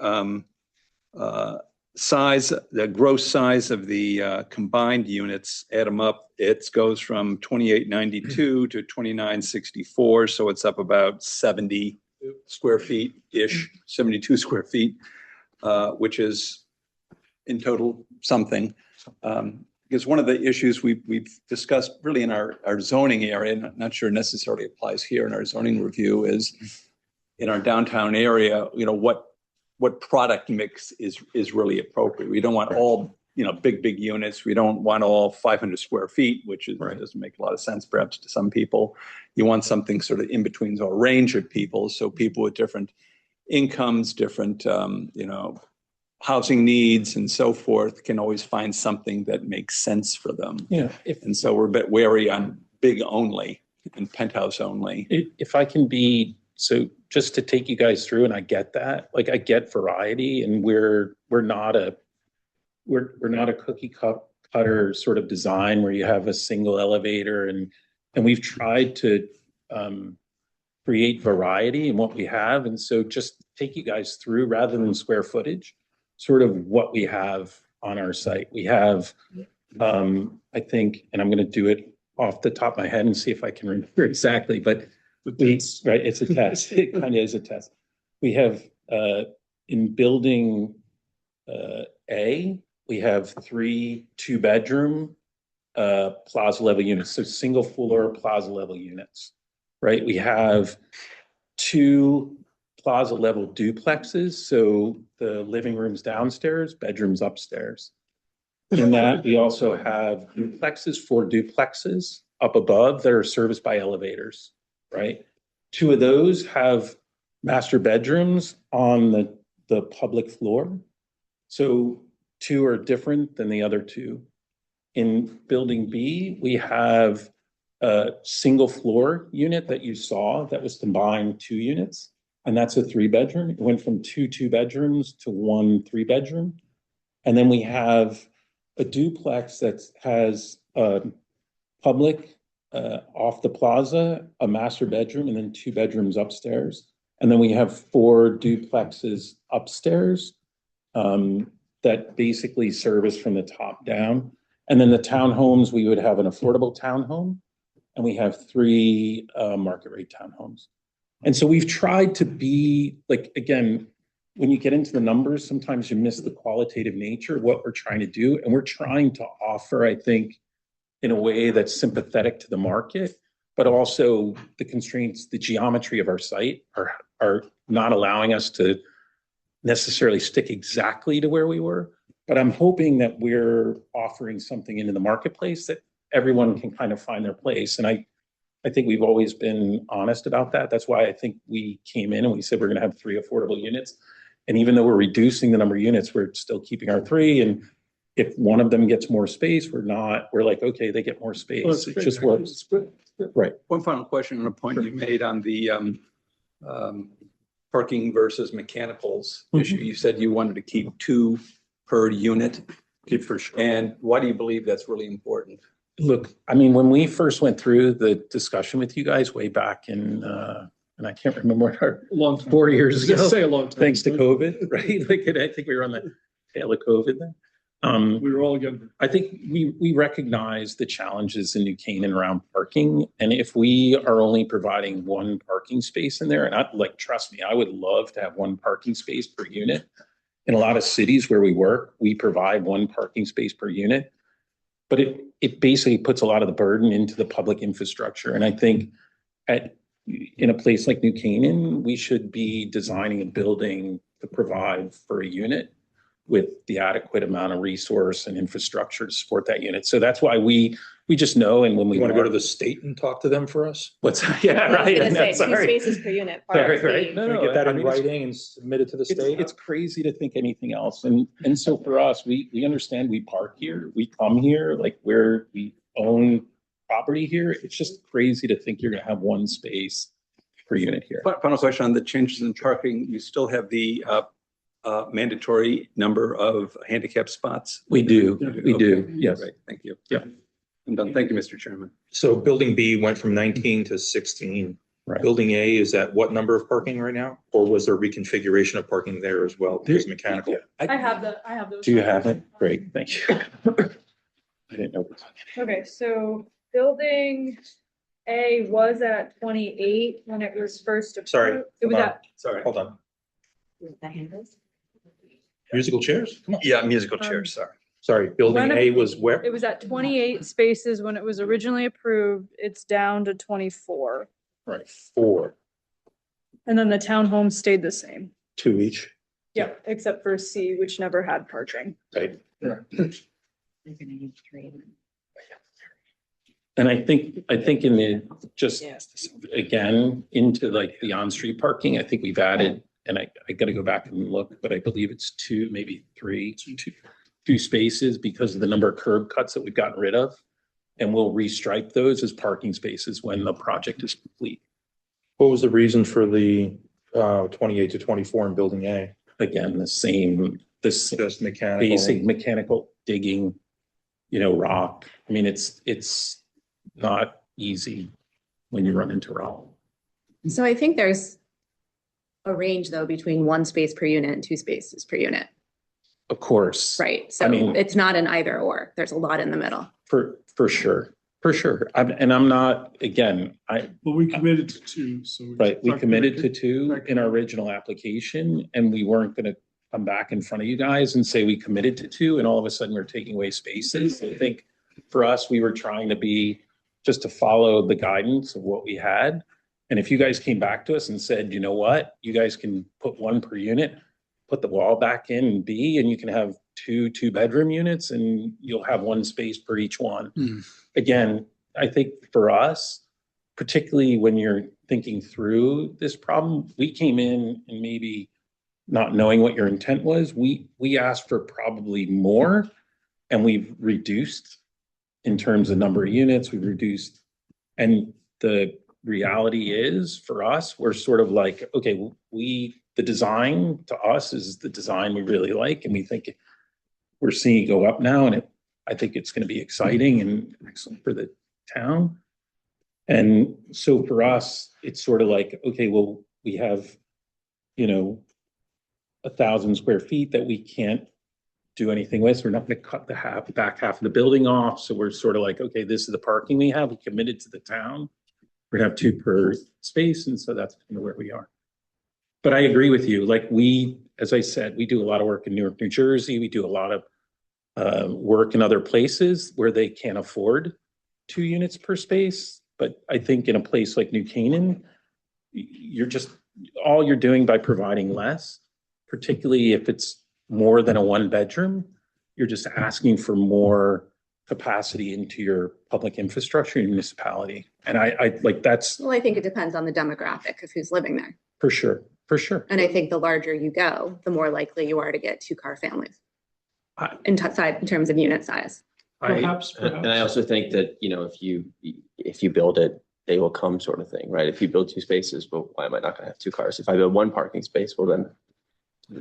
E: size, the gross size of the combined units, add them up, it goes from 2892 to 2964. So it's up about 70 square feet-ish, 72 square feet, which is in total something. Because one of the issues we've discussed really in our zoning area, not sure necessarily applies here in our zoning review, is in our downtown area, what product mix is really appropriate. We don't want all, big units. We don't want all 500 square feet, which doesn't make a lot of sense perhaps to some people. You want something sort of in between, or a range of people. So people with different incomes, different, housing needs and so forth can always find something that makes sense for them.
G: Yeah.
E: And so we're a bit wary on big only and penthouse only.
G: If I can be, so just to take you guys through, and I get that, like I get variety, and we're not a cookie cutter sort of design where you have a single elevator, and we've tried to create variety in what we have. And so just take you guys through, rather than square footage, sort of what we have on our site. We have, I think, and I'm going to do it off the top of my head and see if I can remember exactly, but it's a test. It kind of is a test. We have, in building A, we have 3 2-bedroom plaza level units. So single floor plaza level units, right? We have 2 plaza level duplexes. So the living rooms downstairs, bedrooms upstairs. In that, we also have duplexes, 4 duplexes up above that are serviced by elevators, right? 2 of those have master bedrooms on the public floor. So 2 are different than the other 2. In building B, we have a single floor unit that you saw that was combined 2 units. And that's a 3-bedroom. It went from 2 2-bedrooms to 1 3-bedroom. And then we have a duplex that has public off the plaza, a master bedroom, and then 2 bedrooms upstairs. And then we have 4 duplexes upstairs that basically service from the top down. And then the townhomes, we would have an affordable townhome, and we have 3 market rate townhomes. And so we've tried to be, like, again, when you get into the numbers, sometimes you miss the qualitative nature of what we're trying to do. And we're trying to offer, I think, in a way that's sympathetic to the market, but also the constraints, the geometry of our site are not allowing us to necessarily stick exactly to where we were. But I'm hoping that we're offering something into the marketplace that everyone can kind of find their place. And I think we've always been honest about that. That's why I think we came in and we said we're going to have 3 affordable units. And even though we're reducing the number of units, we're still keeping our 3. And if one of them gets more space, we're like, okay, they get more space. It just works. Right.
E: One final question on a point you made on the parking versus mechanicals issue. You said you wanted to keep 2 per unit.
D: For sure.
E: And why do you believe that's really important?
G: Look, I mean, when we first went through the discussion with you guys way back in, and I can't remember what our
B: Long time.
G: 4 years
B: I was gonna
G: ago,
B: say a long time.
G: thanks to COVID, right? Like, I think we were on the tail of COVID then.
B: We were all younger.
G: I think we recognize the challenges in New Canaan around parking. And if we are only providing 1 parking space in there, and trust me, I would love to have 1 parking space per unit. In a lot of cities where we work, we provide 1 parking space per unit. But it basically puts a lot of the burden into the public infrastructure. And I think in a place like New Canaan, we should be designing a building to provide for a unit with the adequate amount of resource and infrastructure to support that unit. So that's why we just know. And when we
D: You want to go to the state and talk to them for us?
G: what's, yeah, right.
A: I was gonna say, 2
G: Sorry.
A: spaces per unit.
G: Sorry,
A: RFP.
G: right.
D: Can we get that
G: I
D: in
G: mean, it's-
D: writing and submit it to the
G: It's
D: state?
G: crazy to think anything else. And so for us, we understand we park here, we come here, like we own property here. It's just crazy to think you're gonna have 1 space per unit here.
E: Final question on the changes in parking. You still have the mandatory number of handicap spots?
G: We do,
E: Okay.
G: yes.
E: Right, thank you.
G: Yeah.
E: I'm done. Thank you, Mr. Chairman.
D: So building B went from 19 to 16.
G: Right.
D: Building A is at what number of parking right now? Or was there reconfiguration of parking there as well? Because mechanical.
C: I have those.
G: Do you have it? Great, thank you. I didn't know.
C: Okay, so building A was at 28 when it was first approved.
D: Sorry,
C: It was
D: hold on.
C: at,
E: Sorry.
D: Hold on. Musical chairs? Come on.
E: Yeah, musical
C: chairs,
E: sorry.
D: Sorry, building
C: When
D: A was where?
C: it was at 28 spaces when it was originally approved. It's down to 24.
D: Right, 4,
C: And then the townhome stayed the same.
D: 2 each.
C: Yep, except for C, which never had parking.
D: Right.
G: And I think in the, just again, into like the on-street parking, I think we've added, and I gotta go back and look, but I believe it's 2, maybe 3, 2 spaces because of the number of curb cuts that we've gotten rid of. And we'll restripe those as parking spaces when the project is complete.
D: What was the reason for the 28 to 24 in building A?
G: Again, this
D: Just mechanical.
G: basic mechanical digging, rock. I mean, it's not easy when you run into rock.
A: So I think there's a range though between 1 space per unit and 2 spaces per unit,
G: Of course.
A: right? So
G: I mean-
A: it's not an either or. There's a lot in the middle.
G: For sure. I'm not, again,
B: But we committed to 2, so.
G: we committed to 2 in our original application and we weren't gonna come back in front of you guys and say we committed to 2 and all of a sudden we're taking away spaces. I think for us, we were trying to follow the guidance of what we had. And if you guys came back to us and said, you know what, you guys can put 1 per unit, put the wall back in B and you can have 2 2-bedroom units and you'll have 1 space per each one. Again, I think for us, particularly when you're thinking through this problem, we came in and maybe not knowing what your intent was, we asked for probably more and we've reduced in terms of number of units, we've reduced. And the reality is for us, we're sort of like, okay, the design to us is the design we really like. And we think we're seeing it go up now. And I think it's going to be exciting and excellent for the town. And so for us, it's sort of like, okay, well, we have, 1,000 square feet that we can't do anything with. So we're not going to cut the back half of the building off. So we're sort of like, okay, this is the parking we have. We committed to the town. We're gonna have 2 per space. And so that's kind of where we are. But I agree with you. Like as I said, we do a lot of work in Newark, New Jersey. We do a lot of work in other places where they can't afford 2 units per space. But I think in a place like New Canaan, all you're doing by providing less, particularly if it's more than a 1-bedroom, you're just asking for more capacity into your public infrastructure and municipality. And I like that's
A: Well, I think it depends on the demographic of who's living there.
G: for sure, for sure.
A: And I think the larger you go, the more likely you are to get 2-car families in terms of unit size.
H: Perhaps.
I: And I also think that, you know, if you build it, they will come sort of thing, right? If you build 2 spaces, well, why am I not going to have 2 cars? If I build 1 parking space, well then,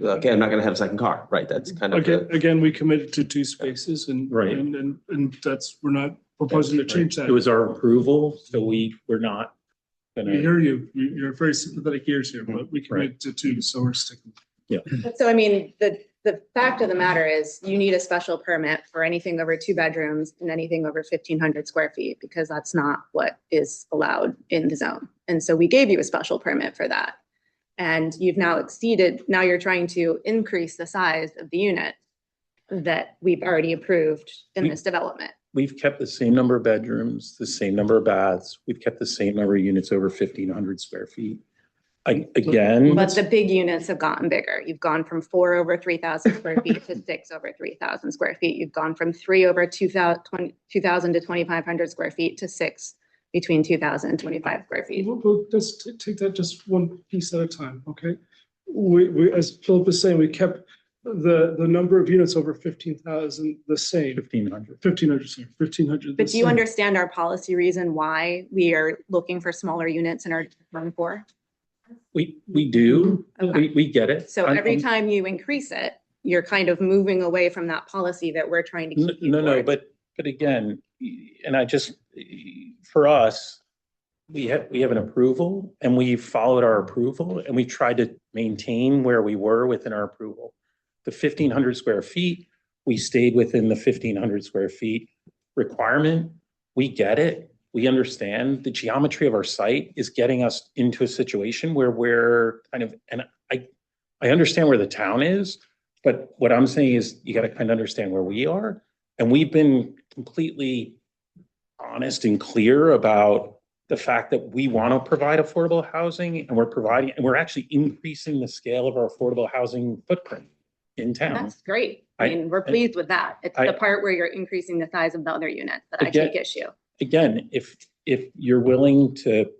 I: okay, I'm not going to have a second car, right? That's kind of
B: Again, we committed to 2 spaces and,
G: Right.
B: and that's, we're not proposing to change that.
G: It was our approval, so we're not
B: We
G: gonna,
B: hear you. You're very sympathetic ears here, but we committed to 2, so we're sticking.
A: So I mean, the fact of the matter is you need a special permit for anything over 2 bedrooms and anything over 1,500 square feet, because that's not what is allowed in the zone. And so we gave you a special permit for that. And you've now now you're trying to increase the size of the unit that we've already approved in this development.
G: we've kept the same number of bedrooms, the same number of baths. We've kept the same number of units over 1,500 square feet. Again,
A: But the big units have gotten bigger. You've gone from 4 over 3,000 square feet to 6 over 3,000 square feet. You've gone from 3 over 2,000 to 2,500 square feet to 6 between 2,000 and 25 square feet.
B: We'll just take that just one piece at a time, okay? We, as Philip is saying, we kept the number of units over 15,000 the same.
G: 1,500.
B: 1,500, sorry, 1,500.
A: But do you understand our policy reason why we are looking for smaller units in our Zone 4?
G: We do,
A: Okay.
G: we get it.
A: So every time you increase it, you're kind of moving away from that policy that we're trying to keep you
G: No,
A: towards.
G: but again, and I just, for us, we have an approval and we followed our approval and we tried to maintain where we were within our approval. The 1,500 square feet, we stayed within the 1,500 square feet requirement. We get it. We understand the geometry of our site is getting us into a situation where we're kind of, and I understand where the town is, but what I'm saying is you got to kind of understand where we are. And we've been completely honest and clear about the fact that we want to provide affordable housing and we're actually increasing the scale of our affordable housing footprint in town.
A: That's great. I mean, we're pleased with that. It's the part where you're increasing the size of the other units that I
G: Again-
A: take issue.
G: Again, if you're willing to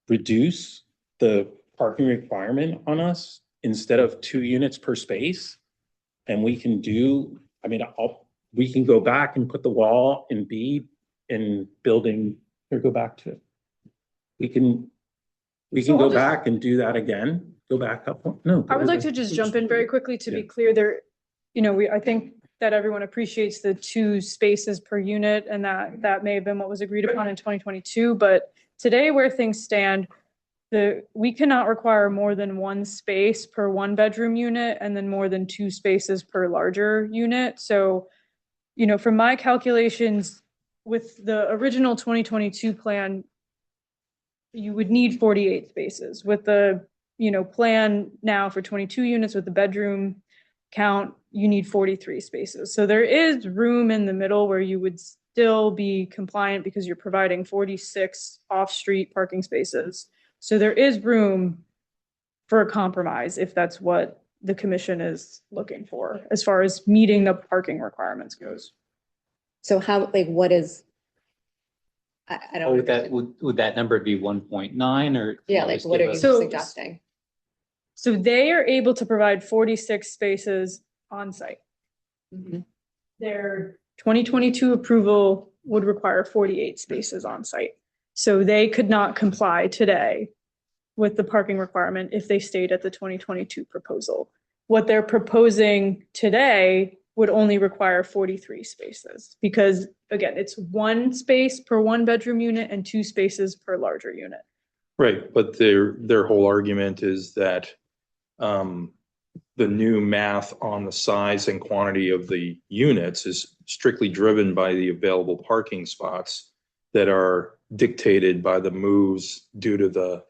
G: reduce the parking requirement on us instead of 2 units per space, and we can do, I mean, we can go back and put the wall in B in building, or go back to, we can
C: So I'll
G: go
C: just-
G: back and do that again, go back up. No.
C: I would like to just jump in very quickly to be
G: Yeah.
C: clear there, I think that everyone appreciates the 2 spaces per unit and that may have been what was agreed upon in 2022, but today where things stand, we cannot require more than 1 space per 1-bedroom unit and then more than 2 spaces per larger unit. So, from my calculations, with the original 2022 plan, you would need 48 spaces. With the, plan now for 22 units with the bedroom count, you need 43 spaces. So there is room in the middle where you would still be compliant because you're providing 46 off-street parking spaces. So there is room for a compromise if that's what the commission is looking for, as far as meeting the parking requirements goes.
A: So how, what is, I don't.
F: Would that number be 1.9 or?
A: Yeah,
F: just
A: what
F: give
A: are you
F: us-
C: So-
A: suggesting?
C: So they are able to provide 46 spaces on site.
A: Mhm.
C: Their 2022 approval would require 48 spaces on site. So they could not comply today with the parking requirement if they stayed at the 2022 proposal. What they're proposing today would only require 43 spaces because, again, it's 1 space per 1-bedroom unit and 2 spaces per larger unit.
D: Right, but their whole argument is that the new math on the size and quantity of the units is strictly driven by the available parking spots that are dictated by the moves due to the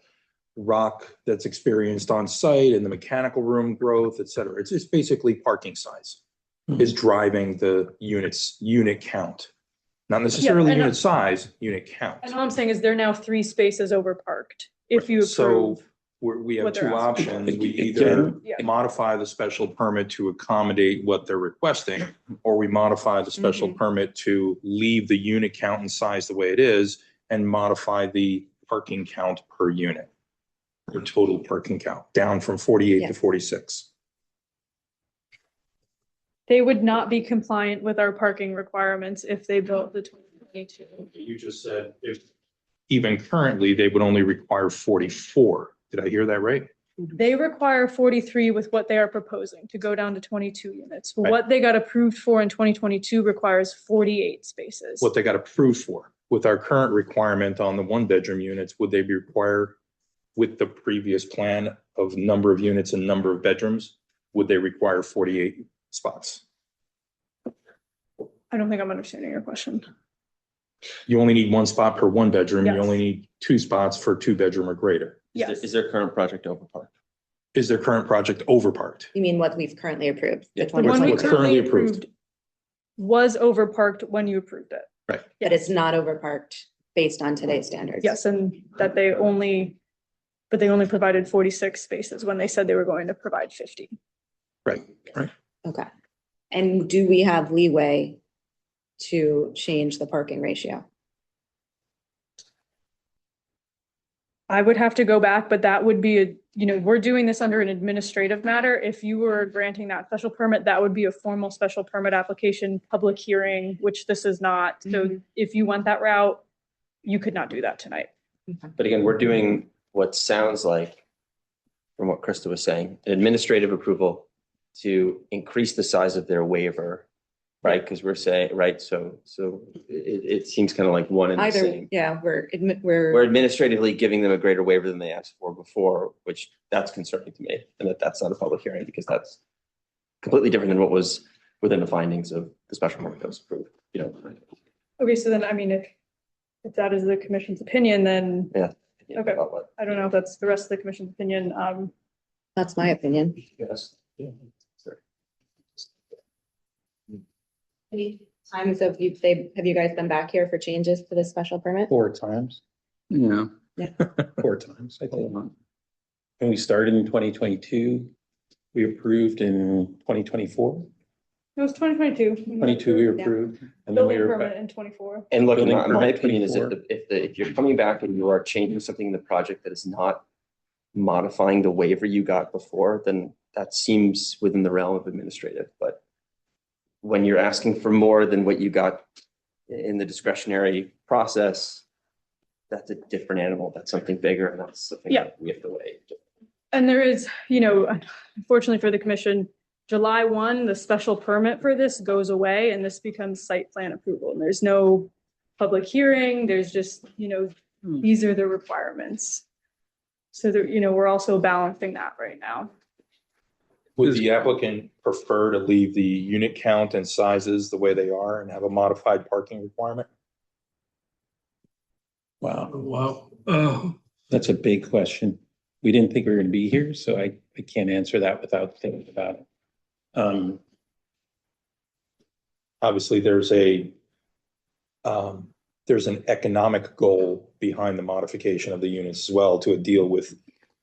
D: rock that's experienced on site and the mechanical room growth, et cetera. It's just basically parking size is driving the unit count. Not necessarily
C: and-
D: unit size, unit count.
C: And all I'm saying is they're now 3 spaces over parked, if you
D: So
C: approve.
D: we have
C: what they're
D: two
C: asking.
D: options. We either
C: Yeah.
D: modify the special permit to accommodate what they're requesting, or we modify the special permit to leave the unit count and size the way it is and modify the parking count per unit. Or total parking count, down from 48
A: Yeah.
D: to 46.
C: They would not be compliant with our parking requirements if they built the 2022.
D: You just said if even currently, they would only require 44. Did I hear that right?
C: They require 43 with what they are proposing to go down to 22 units.
D: Right.
C: What they got approved for in 2022 requires 48 spaces.
D: What they got approved for. With our current requirement on the one-bedroom units, would they be required with the previous plan of number of units and number of bedrooms? Would they require 48 spots?
C: I don't think I'm understanding your question.
D: You only need one spot per one bedroom. You
C: Yes.
D: only need 2 spots for 2-bedroom or greater.
C: Yes.
I: Is their current project overparked?
D: Is their current project overparked?
A: You mean what we've currently approved?
I: Yeah.
A: The
C: The one we
D: what's
A: 2022,
D: currently
C: currently
D: approved.
C: approved was overparked when you approved it.
D: Right.
A: but it's not overparked based on today's standards.
C: Yes, and that they only provided 46 spaces when they said they were going to provide 50.
D: Right, right.
A: Okay. And do we have leeway to change the parking ratio?
C: I would have to go back, but that would be we're doing this under an administrative matter. If you were granting that special permit, that would be a formal special permit application, public hearing, which this is not. So if you went that route, you could not do that tonight.
I: But again, we're doing what sounds like, from what Krista was saying, an administrative approval to increase the size of their waiver, right? Because we're saying, right, so it seems kind of like one and the
A: Either,
I: same.
A: yeah,
I: We're
A: we're,
I: administratively giving them a greater waiver than they asked for before, which that's concerning to me, and that's not a public hearing, because that's completely different than what was within the findings of the special permit that was approved,
C: Okay, so then, I mean, if that is the commission's opinion, then Okay.
I: about what-
C: I don't know if that's the rest of the commission's opinion.
A: that's my opinion.
E: Yes.
A: Any times have you guys been back here for changes to this special permit?
G: 4 times.
E: Yeah.
G: 4 times, I think. When we started in 2022, we approved in 2024.
C: It was 2022.
G: 22, we
A: Yeah.
G: approved. And then
C: Building
G: we were
C: permit
G: back.
C: in 24.
I: And look,
G: Building
I: my
G: permit
I: opinion is that
G: 24.
I: if you're coming back and you are changing something in the project that is not modifying the waiver you got before, then that seems within the realm of administrative. But when you're asking for more than what you got in the discretionary process, that's a different animal. That's something bigger, and that's something
C: Yeah.
I: that we have to weigh.
C: And there is, unfortunately for the commission, July 1, the special permit for this goes away and this becomes site plan approval. And there's no public hearing. There's just, these are the requirements. So that, we're also balancing that right now.
D: Would the applicant prefer to leave the unit count and sizes the way they are and have a modified parking requirement?
G: Wow,
B: Wow.
G: that's a big question. We didn't think we were going to be here, so I can't answer that without thinking about it.
D: Obviously, there's an economic goal behind the modification of the units as well to deal with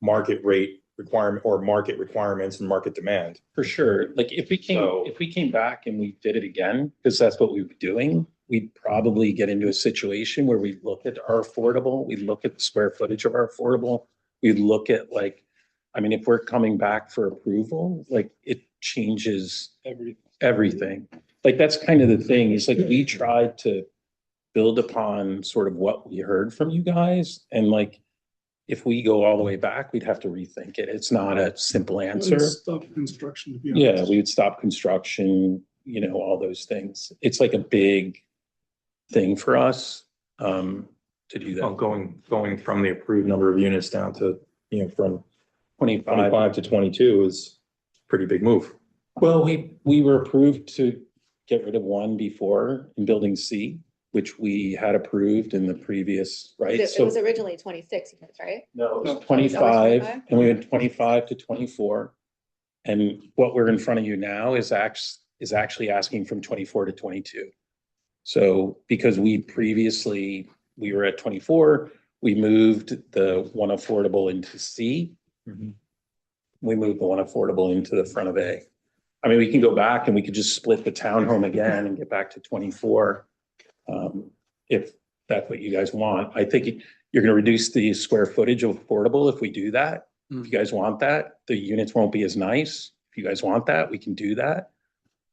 D: market rate requirement or market requirements and market demand.
G: For sure, like if we came back and we did it again, because that's what we were doing, we'd probably get into a situation where we look at our affordable, we look at the square footage of our affordable, we look at if we're coming back for approval, it changes everything. Like, that's kind of the thing, is we tried to build upon sort of what we heard from you guys, and if we go all the way back, we'd have to rethink it. It's not a simple answer.
B: Stop construction, to be honest.
G: Yeah, we would stop construction, all those things. It's like a big thing for us to do
D: Well,
G: that.
D: going from the approved number of units down to, from
G: 25.
D: 25 to 22 is a pretty big move.
G: Well, we were approved to get rid of 1 before in building C, which we had approved in the previous, right?
A: It
G: So
A: was originally 26 units, right?
G: no, it was
A: Oh, it's
G: 25
A: 25?
G: and we went 25 to 24. And what we're in front of you now is actually asking from 24 to 22. So because we previously, we were at 24, we moved the one affordable into C. We moved the one affordable into the front of A. I mean, we can go back and we could just split the townhome again and get back to 24. If that's what you guys want. I think you're going to reduce the square footage of affordable if we do that. If you guys want that, the units won't be as nice. If you guys want that, we can do that.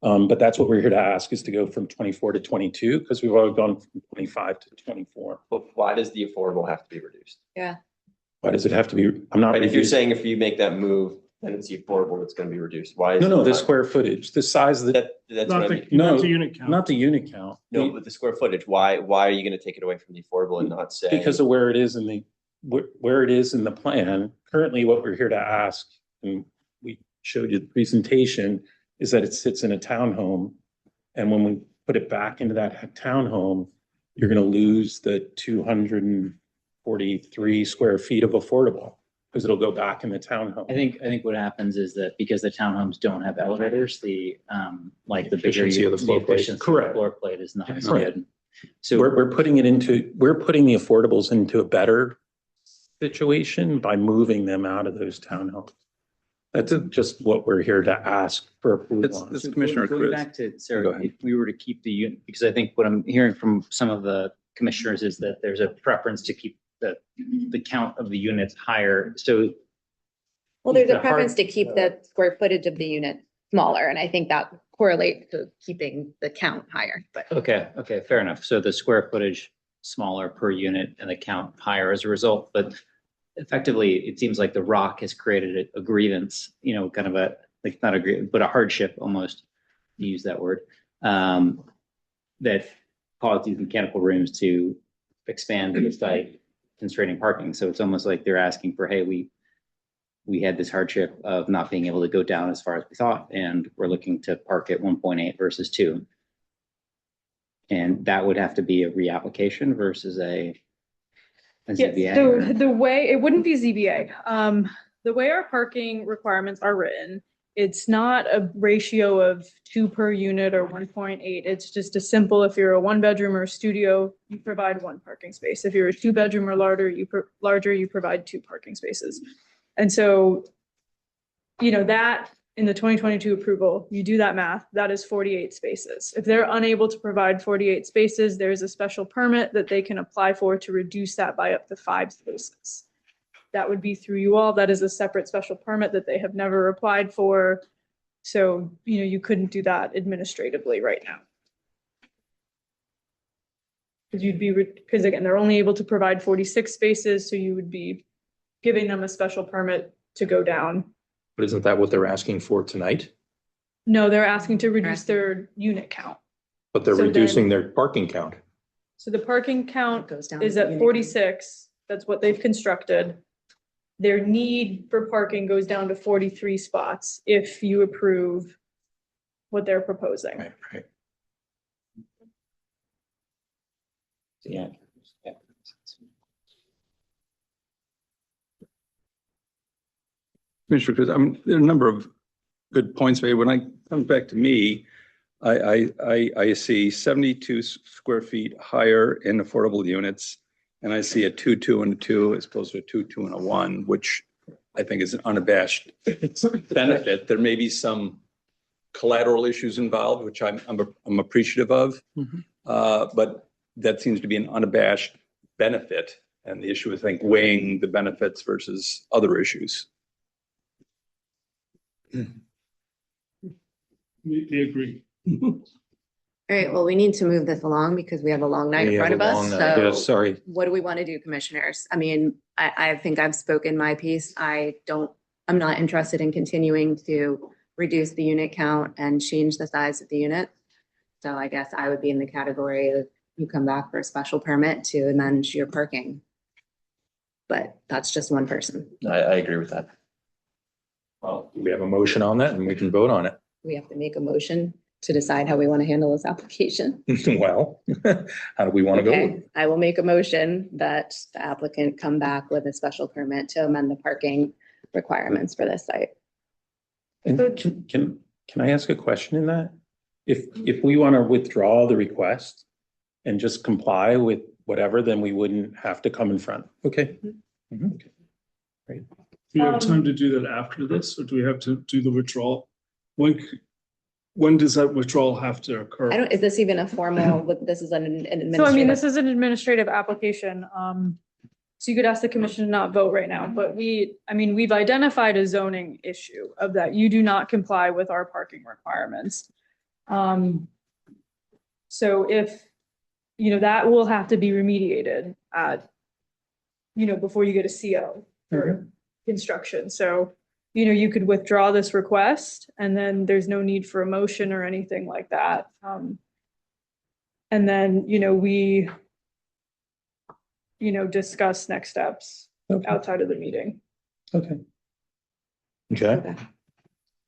G: But that's what we're here to ask, is to go from 24 to 22, because we've already gone from 25 to 24.
I: But why does the affordable have to be reduced?
A: Yeah.
G: Why does it have to be? I'm not.
I: Right, if you're saying if you make that move, then it's the affordable that's going to be reduced. Why?
G: No, the
I: not?
G: square footage, the size of the,
I: That's what I mean.
G: No,
B: the unit count.
G: not the unit count.
I: No, but the square footage, why are you going to take it away from the affordable and not say?
G: Because of where it is in the, where it is in the plan. Currently, what we're here to ask, and we showed you the presentation, is that it sits in a townhome. And when we put it back into that townhome, you're going to lose the 243 square feet of affordable, because it'll go back in the townhome.
F: I think what happens is that because the townhomes don't have elevators, the, like the bigger.
D: Efficiency of the floor plate.
F: efficiency of the
G: Correct.
F: Floor plate is not as
G: Correct.
F: good. So
G: We're putting the affordables into a better situation by moving them out of those townhomes. That's just what we're here to ask for approval on.
E: This Commissioner
F: Going
E: Chris.
F: back to
E: Go
F: Sarah,
E: ahead.
F: if we were to keep the unit, because I think what I'm hearing from some of the commissioners is that there's a preference to keep the count of the units higher. So
A: Well, there's
F: The
A: a preference
F: hard-
A: to keep the square footage of the unit smaller, and I think that correlates to keeping the count higher, but.
F: okay, fair enough. So the square footage smaller per unit and the count higher as a result, but effectively, it seems like the rock has created a grievance, kind of a, like, not a grievance, but a hardship almost, to use that word, that caused these mechanical rooms to expand the site, constraining parking. So it's almost like they're asking for, hey, we had this hardship of not being able to go down as far as we thought, and we're looking to park at 1.8 versus 2. And that would have to be a reapplication versus a
C: Yes,
F: ZBA,
C: so
F: or-
C: the way, it wouldn't be ZBA. The way our parking requirements are written, it's not a ratio of 2 per unit or 1.8. It's just a simple, if you're a 1-bedroom or a studio, you provide 1 parking space. If you're a 2-bedroom or larger, you provide 2 parking spaces. And so, that in the 2022 approval, you do that math, that is 48 spaces. If they're unable to provide 48 spaces, there's a special permit that they can apply for to reduce that by up to 5 spaces. That would be through you all. That is a separate special permit that they have never applied for. So, you couldn't do that administratively right now. Because again, they're only able to provide 46 spaces, so you would be giving them a special permit to go down.
D: But isn't that what they're asking for tonight?
C: No, they're asking to reduce their unit count.
D: But they're
C: So then-
D: reducing their parking count.
C: So the parking count
A: Goes down.
C: is at 46. That's what they've constructed. Their need for parking goes down to 43 spots if you approve what they're proposing.
D: Right.
F: Yeah.
E: Commissioner Chris, there are a number of good points made. When I come back to me, I see 72 square feet higher in affordable units. And I see a 2, 2, and a 2 as opposed to a 2, 2, and a 1, which I think is an unabashed benefit. There may be some collateral issues involved, which I'm appreciative of. But that seems to be an unabashed benefit. And the issue is, I think, weighing the benefits versus other issues.
B: We agree.
A: All right, well, we need to move this along because we have a long night in
D: We have
A: front of
D: a
A: us,
D: long night. Yeah,
A: so
D: sorry.
A: what do we want to do, commissioners? I mean, I think I've spoken my piece. I'm not interested in continuing to reduce the unit count and change the size of the unit. So I guess I would be in the category of you come back for a special permit to amend your parking. But that's just one person.
I: I agree with that.
D: Well, we have a motion on that and we can vote on it.
A: We have to make a motion to decide how we want to handle this application.
D: Well, how do we want to go?
A: Okay, I will make a motion that the applicant come back with a special permit to amend the parking requirements for this site.
G: And can I ask a question in that? If we want to withdraw the request and just comply with whatever, then we wouldn't have to come in front. Okay. Mhm.
B: Do we have time to do that after this, or do we have to do the withdrawal? When does that withdrawal have to occur?
A: Is this even a formal, this is an administrative?
C: So I mean, this is an administrative application. So you could ask the commission to not vote right now, but we've identified a zoning issue of that you do not comply with our parking requirements. So if, that will have to be remediated before you get a CO for construction. So, you could withdraw this request and then there's no need for a motion or anything like that. And then, we discuss next steps outside of the meeting.
G: Okay.
D: Okay.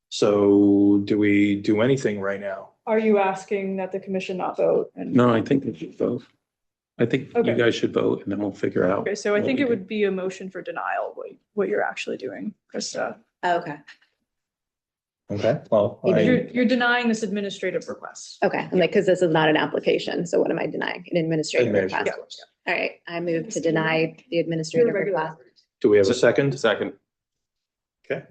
D: So do we do anything right now?
C: Are you asking that the commission not vote?
G: No, I think we should vote. I think you
C: Okay.
G: guys should vote and then we'll figure out.
C: Okay, so I
G: what
C: think
G: we
C: it
G: do.
C: would be a motion for denial, what you're actually doing, Krista.
A: Okay,
D: Okay, well,
C: You're denying this administrative request.
A: okay, I'm like, because this is not an application, so what am I denying? An administrative
D: Administrative
A: request? All right, I move to deny the administrative request.
D: do we have a second?
I: Second.
D: Okay.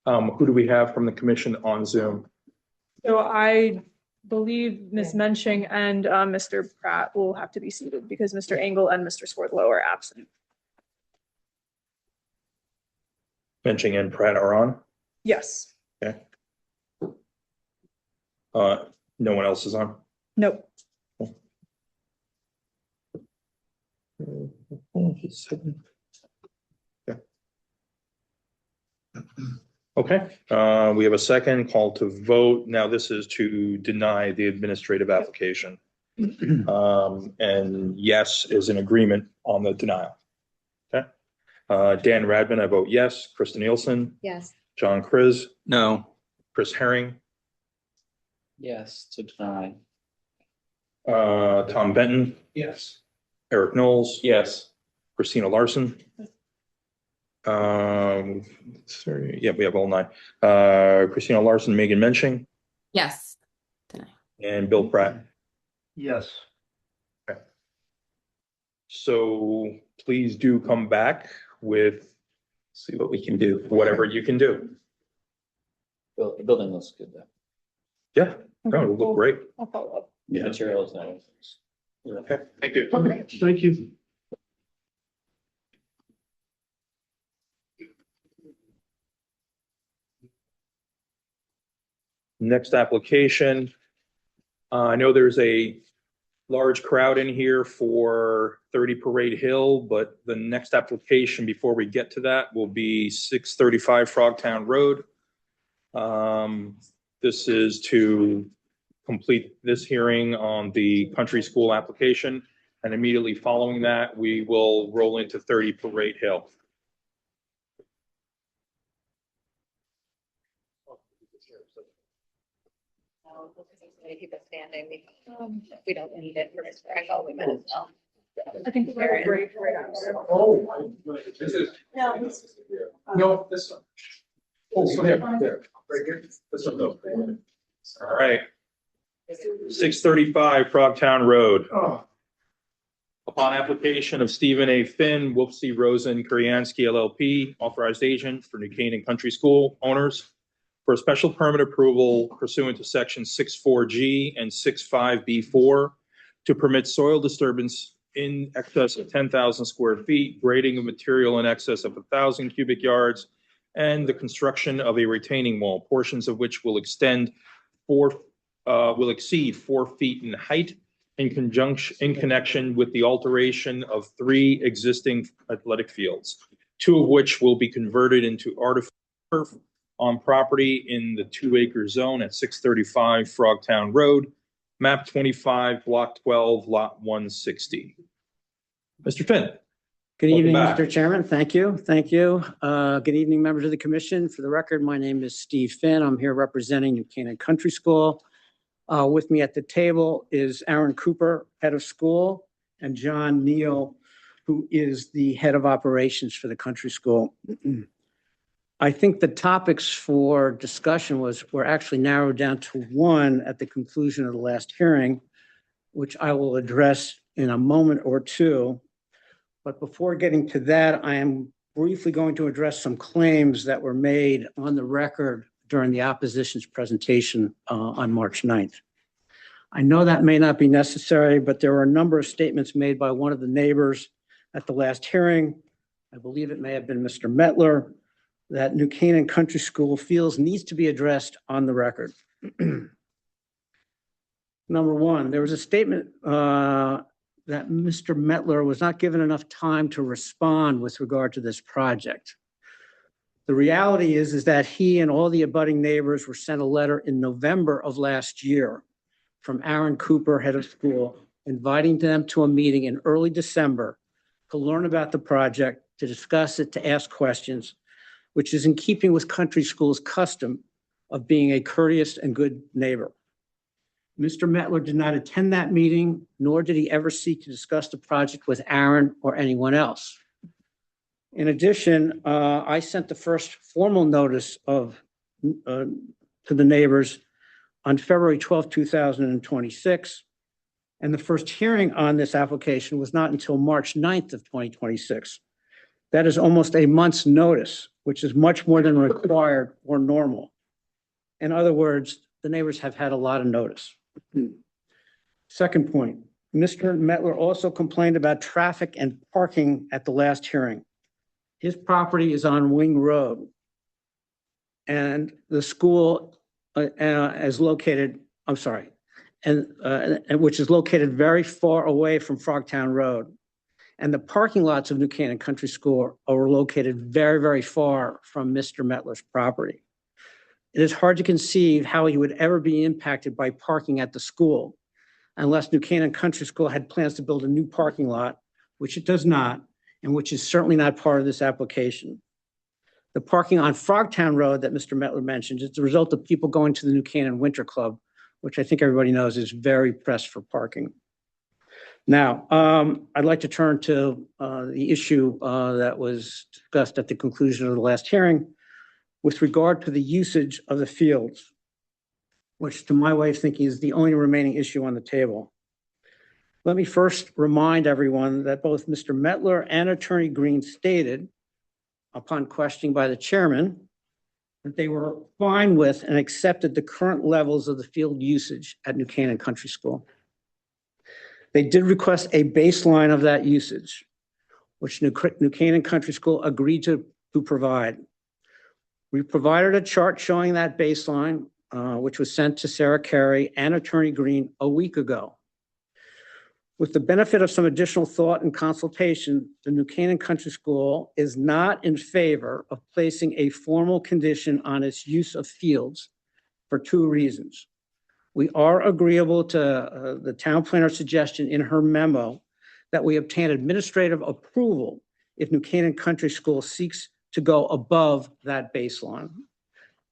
D: Who do we have from the commission on Zoom?
C: So I believe Ms. Menching and Mr. Pratt will have to be seated because Mr. Engel and Mr. Swordlow are absent.
D: Menching and Pratt are on.
C: Yes,
D: Okay. No one else is on.
C: nope.
D: Okay, we have a second call to vote. Now this is to deny the administrative application. And yes is in agreement on the denial. Okay. Dan Radman, I vote yes. Krista Nielsen,
A: Yes,
D: John Kriz,
E: No.
D: Chris Herring,
F: Yes, to deny.
D: Tom Benton,
B: Yes.
D: Eric Knowles,
I: Yes.
D: Christina Larson. Sorry, yeah, we have all nine. Christina Larson, Megan Menching,
J: Yes.
D: and Bill Pratt.
B: Yes.
D: So please do come back with
G: See what we can do.
D: whatever you can do.
F: The building looks good though.
D: Yeah, no, it'll look great.
C: I'll follow up.
G: Yeah.
F: Materials now.
D: Okay, thank you.
B: Thank you.
D: Next application. I know there's a large crowd in here for 30 Parade Hill, but the next application before we get to that will be 635 Frogtown Road. This is to complete this hearing on the country school application. And immediately following that, we will roll into 30 Parade Hill.
A: keep it standing. If we don't need it for Mr. Engel, we might as well.
C: I think we're great right now.
B: Oh, this is. No, this one. Oh, there. Very good. This one though.
D: All right. 635 Frogtown Road.
B: Oh,
D: Upon application of Stephen A. Finn, Wolfsey Rosen Kuryansky LLP, authorized agent for New Canaan Country School owners, for a special permit approval pursuant to section 64G and 65B4 to permit soil disturbance in excess of 10,000 square feet, grading of material in excess of 1,000 cubic yards, and the construction of a retaining wall, portions of which will exceed 4 feet in height, in connection with the alteration of 3 existing athletic fields, 2 of which will be converted into artificial turf on property in the 2-acre zone at 635 Frogtown Road, map 25, block 12, lot 160. Mr. Finn.
K: Good
D: Welcome
K: evening,
D: back.
K: Mr. Chairman. Thank you. Thank you. Good evening, members of the commission. For the record, my name is Steve Finn. I'm here representing New Canaan Country School. With me at the table is Aaron Cooper, head of school, and John Neal, who is the head of operations for the country school. I think the topics for discussion were actually narrowed down to one at the conclusion of the last hearing, which I will address in a moment or two. But before getting to that, I am briefly going to address some claims that were made on the record during the opposition's presentation on March 9th. I know that may not be necessary, but there were a number of statements made by one of the neighbors at the last hearing. I believe it may have been Mr. Metler, that New Canaan Country School feels needs to be addressed on the record. Number one, there was a statement that Mr. Metler was not given enough time to respond with regard to this project. The reality is that he and all the abutting neighbors were sent a letter in November of last year from Aaron Cooper, head of school, inviting them to a meeting in early December to learn about the project, to discuss it, to ask questions, which is in keeping with country school's custom of being a courteous and good neighbor. Mr. Metler did not attend that meeting, nor did he ever seek to discuss the project with Aaron or anyone else. In addition, I sent the first formal notice to the neighbors on February 12, 2026, and the first hearing on this application was not until March 9th of 2026. That is almost a month's notice, which is much more than required or normal. In other words, the neighbors have had a lot of notice. Second point, Mr. Metler also complained about traffic and parking at the last hearing. His property is on Wing Road, and the school is located, which is located very far away from Frogtown Road. And the parking lots of New Canaan Country School are located very, very far from Mr. Metler's property. It is hard to conceive how he would ever be impacted by parking at the school unless New Canaan Country School had plans to build a new parking lot, which it does not, and which is certainly not part of this application. The parking on Frogtown Road that Mr. Metler mentioned is the result of people going to the New Canaan Winter Club, which I think everybody knows is very pressed for parking. Now, I'd like to turn to the issue that was discussed at the conclusion of the last hearing with regard to the usage of the fields, which to my way of thinking is the only remaining issue on the table. Let me first remind everyone that both Mr. Metler and Attorney Green stated, upon questioning by the chairman, that they were fine with and accepted the current levels of the field usage at New Canaan Country School. They did request a baseline of that usage, which New Canaan Country School agreed to provide. We provided a chart showing that baseline, which was sent to Sarah Carey and Attorney Green a week ago. With the benefit of some additional thought and consultation, the New Canaan Country School is not in favor of placing a formal condition on its use of fields for two reasons. We are agreeable to the town planner's suggestion in her memo that we obtain administrative approval if New Canaan Country School seeks to go above that baseline.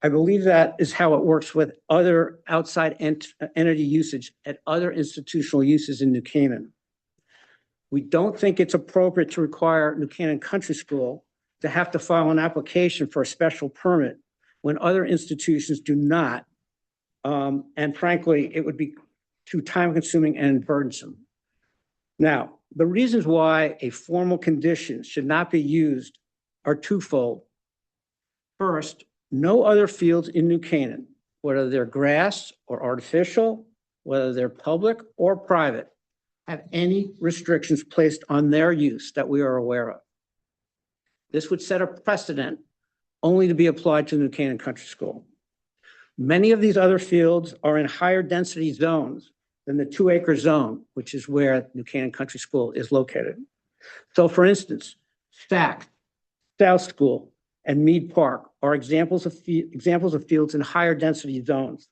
K: I believe that is how it works with other outside entity usage at other institutional uses in New Canaan. We don't think it's appropriate to require New Canaan Country School to have to file an application for a special permit when other institutions do not. And frankly, it would be too time-consuming and burdensome. Now, the reasons why a formal condition should not be used are twofold. First, no other fields in New Canaan, whether they're grass or artificial, whether they're public or private, have any restrictions placed on their use that we are aware of. This would set a precedent only to be applied to New Canaan Country School. Many of these other fields are in higher density zones than the 2-acre zone, which is where New Canaan Country School is located. So for instance, Stack, South School, and Mead Park are examples of fields in higher density zones.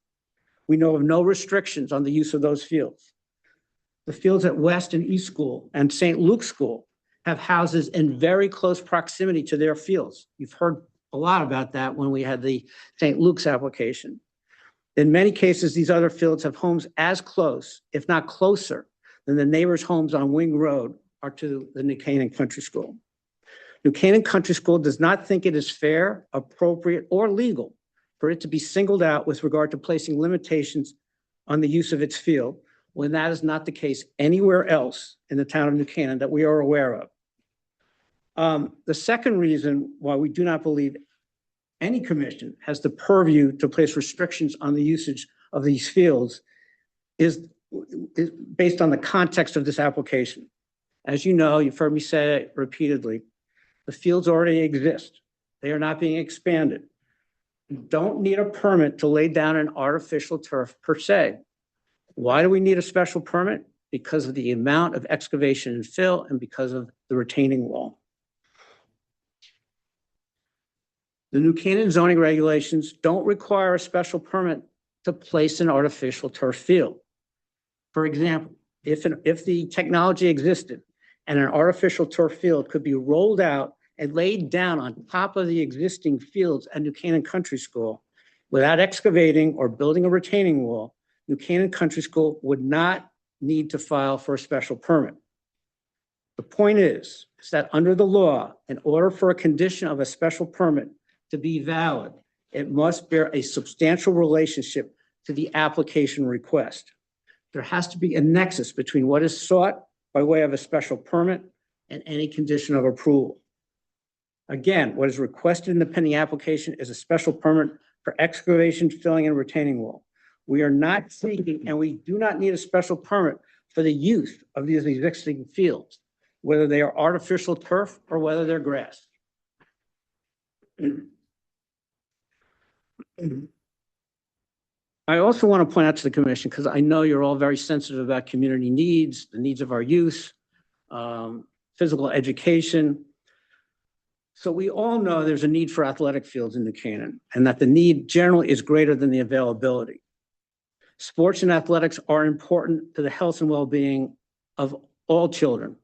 K: We know of no restrictions on the use of those fields. The fields at West and East School and St. Luke's School have houses in very close proximity to their fields. You've heard a lot about that when we had the St. Luke's application. In many cases, these other fields have homes as close, if not closer, than the neighbors' homes on Wing Road are to the New Canaan Country School. New Canaan Country School does not think it is fair, appropriate, or legal for it to be singled out with regard to placing limitations on the use of its field, when that is not the case anywhere else in the town of New Canaan that we are aware of. The second reason why we do not believe any commission has the purview to place restrictions on the usage of these fields is based on the context of this application. As you know, you've heard me say it repeatedly, the fields already exist. They are not being expanded. You don't need a permit to lay down an artificial turf per se. Why do we need a special permit? Because of the amount of excavation and fill and because of the retaining wall. The New Canaan zoning regulations don't require a special permit to place an artificial turf field. For example, if the technology existed and an artificial turf field could be rolled out and laid down on top of the existing fields at New Canaan Country School without excavating or building a retaining wall, New Canaan Country School would not need to file for a special permit. The point is that under the law, in order for a condition of a special permit to be valid, it must bear a substantial relationship to the application request. There has to be a nexus between what is sought by way of a special permit and any condition of approval. Again, what is requested in the pending application is a special permit for excavation, filling, and retaining wall. We are not seeking, and we do not need a special permit for the use of these existing fields, whether they are artificial turf or whether they're grass. I also want to point out to the commission, because I know you're all very sensitive about community needs, the needs of our youth, physical education. So we all know there's a need for athletic fields in New Canaan, and that the need generally is greater than the availability. Sports and athletics are important to the health and well-being of all children.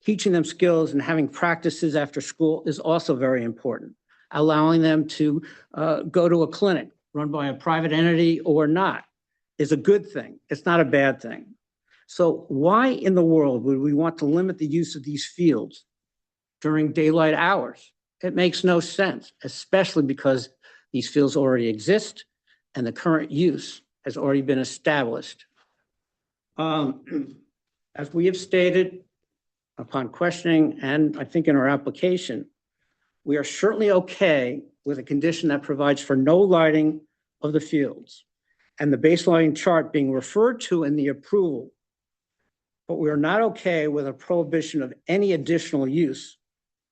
K: Teaching them skills and having practices after school is also very important. Allowing them to go to a clinic run by a private entity or not is a good thing. It's not a bad thing. So why in the world would we want to limit the use of these fields during daylight hours? It makes no sense, especially because these fields already exist and the current use has already been established. As we have stated upon questioning, and I think in our application, we are certainly okay with a condition that provides for no lighting of the fields and the baseline chart being referred to in the approval. But we are not okay with a prohibition of any additional use,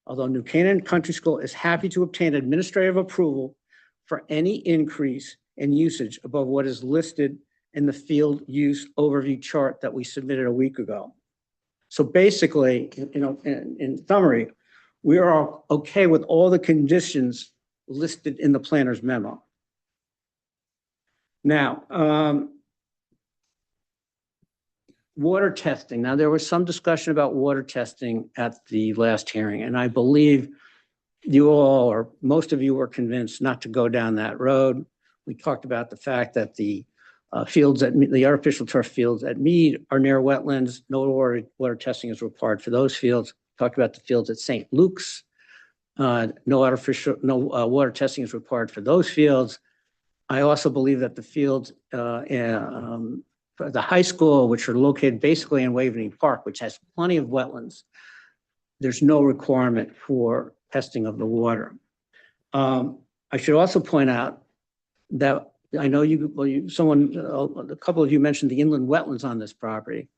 K: although New Canaan Country School is happy to obtain administrative approval for any increase in usage above what is listed in the field use overview chart that we submitted a week ago. So basically, in summary, we are okay with all the conditions listed in the planner's memo. Now, water testing. Now, there was some discussion about water testing at the last hearing, and I believe you all, or most of you, were convinced not to go down that road. We talked about the fact that the fields at the artificial turf fields at Mead are near wetlands. No water testing is required for those fields. Talked about the fields at St. Luke's. No water testing is required for those fields. I also believe that the fields for the high school, which are located basically in Waveney Park, which has plenty of wetlands, there's no requirement for testing of the water. I should also point out that I know a couple of you mentioned the inland wetlands on this property.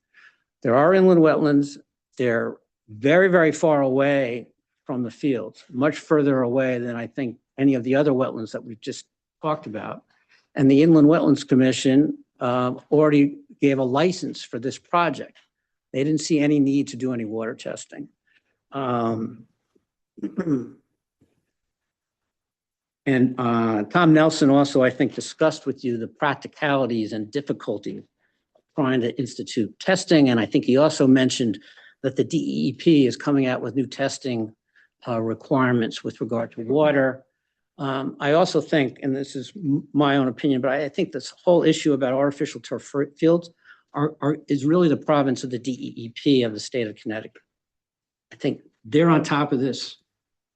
K: There are inland wetlands. They're very, very far away from the fields, much further away than I think any of the other wetlands that we've just talked about. And the Inland Wetlands Commission already gave a license for this project. They didn't see any need to do any water testing. And Tom Nelson also, I think, discussed with you the practicalities and difficulty of trying to institute testing. And I think he also mentioned that the DEEP is coming out with new testing requirements with regard to water. I also think, and this is my own opinion, but I think this whole issue about artificial turf fields is really the province of the DEEP of the state of Connecticut. I think they're on top of this.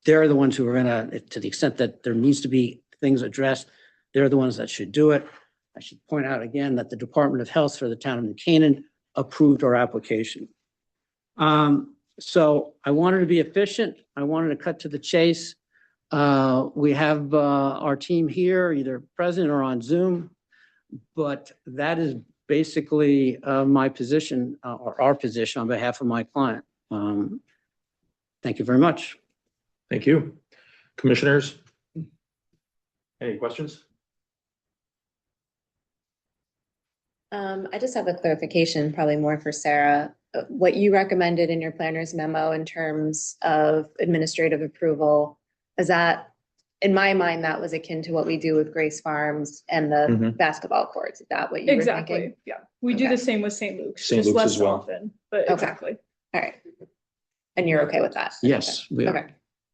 K: They're the ones who are gonna, to the extent that there needs to be things addressed, they're the ones that should do it. I should point out again that the Department of Health for the town of New Canaan approved our application. So I wanted to be efficient. I wanted to cut to the chase. We have our team here, either present or on Zoom, but that is basically my position or our position on behalf of my client. Thank you very much.
D: Thank you. Commissioners? Any questions?
A: I just have a clarification, probably more for Sarah. What you recommended in your planner's memo in terms of administrative approval, is that, in my mind, that was akin to what we do with Grace Farms and the
D: Mhm.
A: basketball courts. Is that what you were
C: Exactly,
A: thinking?
C: yeah. We do
A: Okay.
C: the same with St. Luke's,
D: St.
C: just
D: Luke's
C: less
D: as well.
C: often, but
A: Okay.
C: exactly.
A: All right. And you're okay with that?
K: Yes, we are.
A: Okay,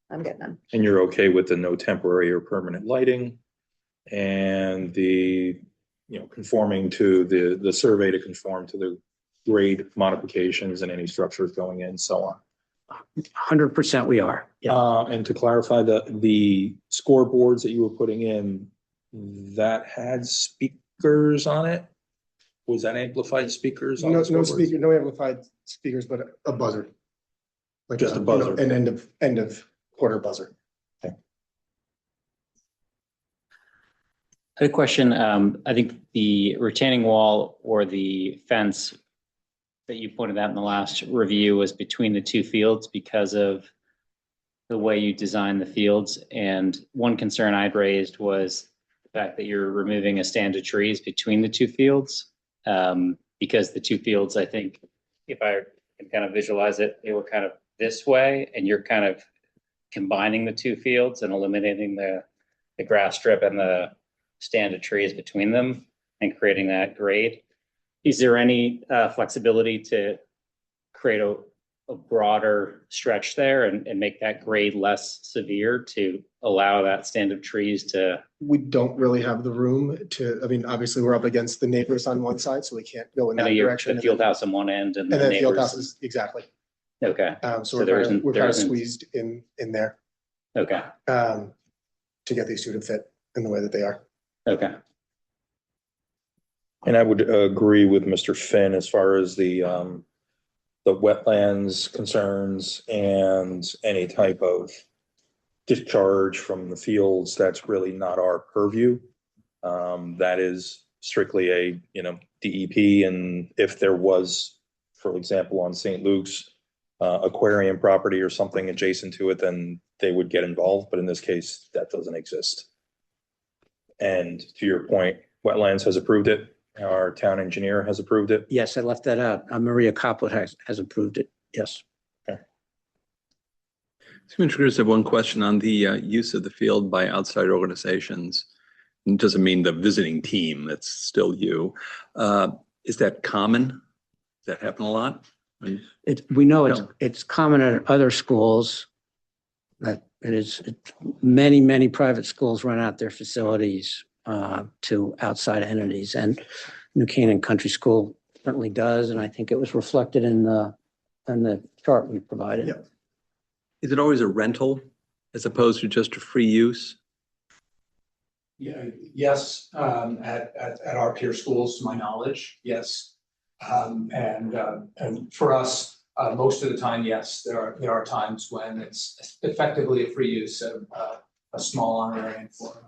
A: I'm good then.
D: And you're okay with the no temporary or permanent lighting and the, conforming to the survey to conform to the grade modifications and any structures going in, so on.
K: 100% we are. Yeah.
D: And to clarify, the scoreboards that you were putting in, that had speakers on it? Was that amplified speakers on
J: No,
D: the
J: no
D: scoreboards?
J: speaker, no amplified speakers, but a buzzer. Like
D: Just a buzzer.
J: An end of quarter buzzer.
F: I had a question. I think the retaining wall or the fence that you pointed out in the last review was between the two fields because of the way you designed the fields. And one concern I'd raised was the fact that you're removing a stand of trees between the two fields. Because the two fields, I think, if I can kind of visualize it, they were kind of this way, and you're kind of combining the two fields and eliminating the grass strip and the stand of trees between them and creating that grade. Is there any flexibility to create a broader stretch there and make that grade less severe to allow that stand of trees to?
J: We don't really have the room to, obviously we're up against the neighbors on one side, so we can't go in that direction.
F: The field house on one end and
J: And
F: the
J: then field
F: neighbors.
J: houses, exactly.
F: Okay.
J: So
F: there
J: we're
F: isn't-
J: kind
F: there
J: of
F: isn't-
J: squeezed in there
F: Okay.
J: to get these two to fit in the way that they are.
F: Okay.
D: And I would agree with Mr. Finn as far as the wetlands concerns and any type of discharge from the fields. That's really not our purview. That is strictly a, DEP. And if there was, for example, on St. Luke's, aquarium property or something adjacent to it, then they would get involved. But in this case, that doesn't exist. And to your point, wetlands has approved it. Our town engineer has approved it.
K: Yes, I left that out. Maria Coppola has approved it. Yes.
E: Commissioners, I have one question on the use of the field by outside organizations. It doesn't mean the visiting team, that's still you. Is that common? Does that happen a lot?
K: We know
E: No.
K: it's common at other schools. That many private schools rent out their facilities to outside entities, and New Canaan Country School certainly does, and I think it was reflected in the chart we provided.
J: Yep.
E: Is it always a rental as opposed to just a free use?
H: Yeah, yes, at our peer schools, to my knowledge, yes. And for us, most of the time, yes, there are times when it's effectively a free use of a small honorarium for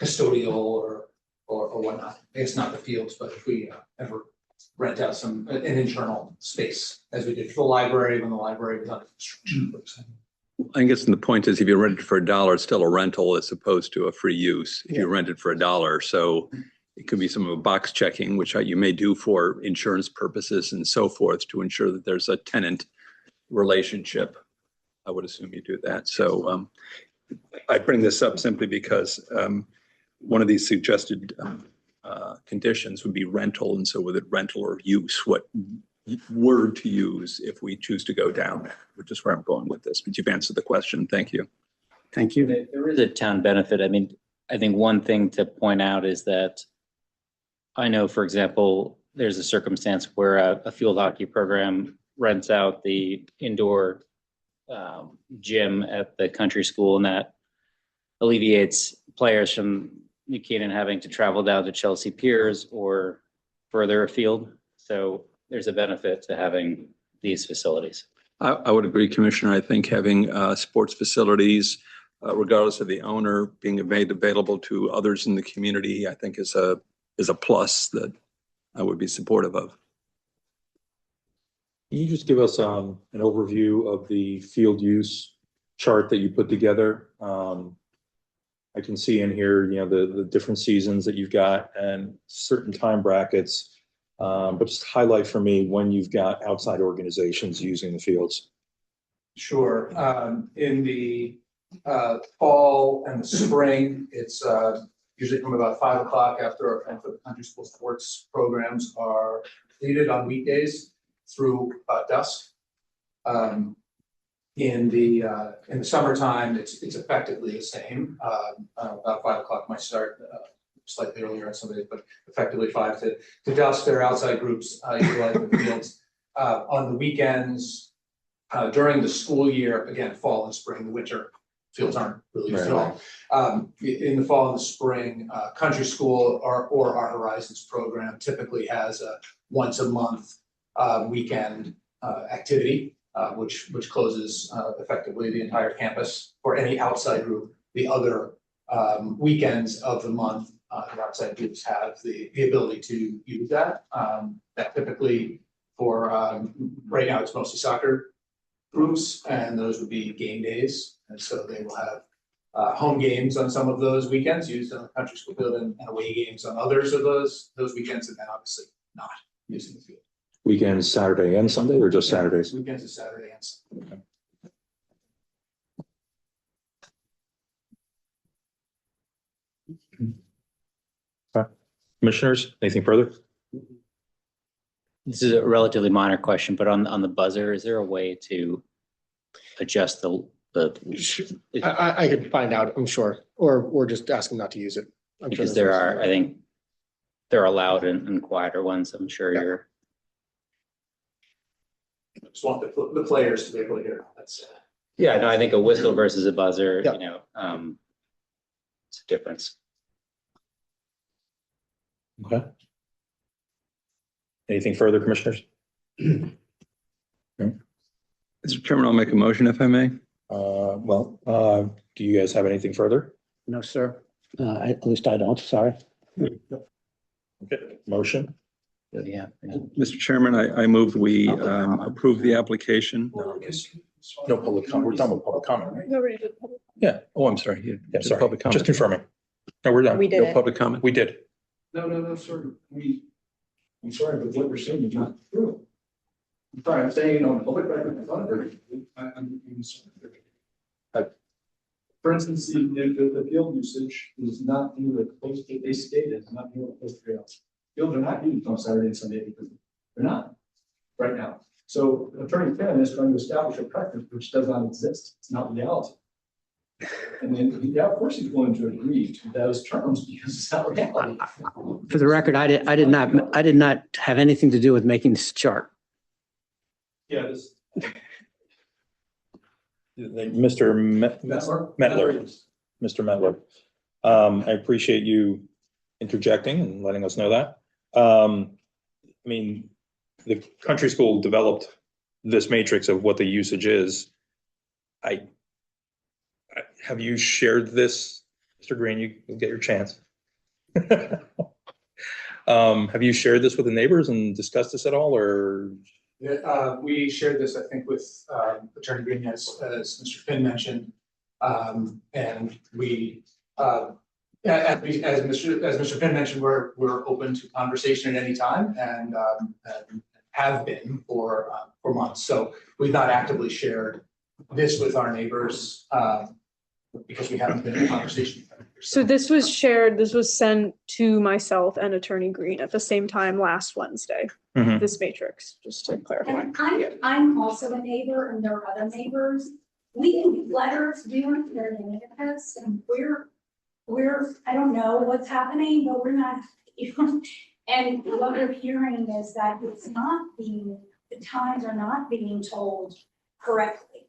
H: custodial or whatnot. I guess not the fields, but if we ever rent out an internal space, as we did for the library when the library was under construction, for example.
E: I guess the point is if you rent it for $1, it's still a rental as opposed to a free use. If you rent it for $1, so it could be some of a box checking, which you may do for insurance purposes and so forth to ensure that there's a tenant relationship. I would assume you do that. So I bring this up simply because one of these suggested conditions would be rental. And so with it rental or use, what word to use if we choose to go down there, which is where I'm going with this, but you've answered the question. Thank you.
K: Thank you.
F: There is a town benefit. I mean, I think one thing to point out is that I know, for example, there's a circumstance where a field hockey program rents out the indoor gym at the country school, and that alleviates players from New Canaan having to travel down to Chelsea Piers or further afield. So there's a benefit to having these facilities.
E: I would agree, Commissioner. I think having sports facilities, regardless of the owner, being made available to others in the community, I think is a plus that I would be supportive of.
D: Can you just give us an overview of the field use chart that you put together? I can see in here, the different seasons that you've got and certain time brackets. But just highlight for me when you've got outside organizations using the fields.
H: Sure. In the fall and the spring, it's usually from about 5 o'clock after the country school sports programs are completed on weekdays through dusk. In the summertime, it's effectively the same. About 5 o'clock might start slightly earlier on some days, but effectively 5 to dusk. There are outside groups utilizing the fields. On the weekends, during the school year, again, fall and spring, the winter fields aren't really used at all. In the fall and the spring, country school or our Horizons program typically has a once a month weekend activity, which closes effectively the entire campus for any outside group. The other weekends of the month, the outside groups have the ability to use that. That typically for right now it's mostly soccer groups, and those would be game days, and so they will have home games on some of those weekends used on the country school field, and away games on others of those weekends, and then obviously not using the field.
D: Weekends, Saturday and Sunday, or just Saturdays?
H: Weekends is Saturday and Sunday.
D: Okay. Commissioners, anything further?
F: This is a relatively minor question, but on the buzzer, is there a way to adjust the?
J: I could find out, I'm sure, or just ask them not to use it. I'm sure
F: Because
J: there's
F: there
J: ways to
F: are,
J: do
F: I
J: it.
F: think, there are loud and quieter ones. I'm sure
J: Yeah.
F: you're.
H: Just want the players to be able to hear. That's
F: Yeah, no, I think a whistle versus a buzzer,
J: Yeah.
F: it's a difference.
D: Okay. Anything further, commissioners?
E: Mr. Chairman, I'll make a motion if I may.
D: Do you guys have anything further?
K: No, sir. At least I don't, sorry.
D: Okay, motion.
F: Yeah.
E: Mr. Chairman, I move we approve the application.
D: No public comment. We're done with public comment, right?
C: Nobody did public.
E: Yeah. Oh, I'm sorry. You
D: Yeah,
E: did
D: sorry.
E: public comment.
D: Just confirming. No, we're done.
A: We did
E: No
A: it.
E: public comment.
D: We did.
L: No, sir. I'm sorry, but what you're saying is not true. I'm sorry, I'm saying on public record, it's not very, I'm sorry. For instance, the field usage is not nearly close to, they stated, it's not nearly close to else. Fields are not used on Saturday and Sunday because they're not right now. So Attorney Finn is trying to establish a practice which does not exist. It's not reality. And then, yeah, of course he's going to agree to those terms because it's not reality.
K: For the record, I did not have anything to do with making this chart.
L: Yeah, this.
D: Mr. Metler. Mr. Metler. I appreciate you interjecting and letting us know that. I mean, the country school developed this matrix of what the usage is. Have you shared this, Mr. Green? You get your chance. Have you shared this with the neighbors and discussed this at all, or?
H: we shared this, I think, with Attorney Green, as Mr. Finn mentioned, and we. As Mr. Finn mentioned, we're open to conversation at any time, and have been for months. So we've not actively shared this with our neighbors because we haven't been in conversation.
C: So this was shared, this was sent to myself and Attorney Green at the same time last Wednesday,
D: Mhm.
C: this matrix, just to clarify.
M: And I'm also a neighbor and there are other neighbors. we can get letters, we weren't there to any of this, and we're, I don't know what's happening, but we're not, and what we're hearing is that it's not being, the times are not being told correctly.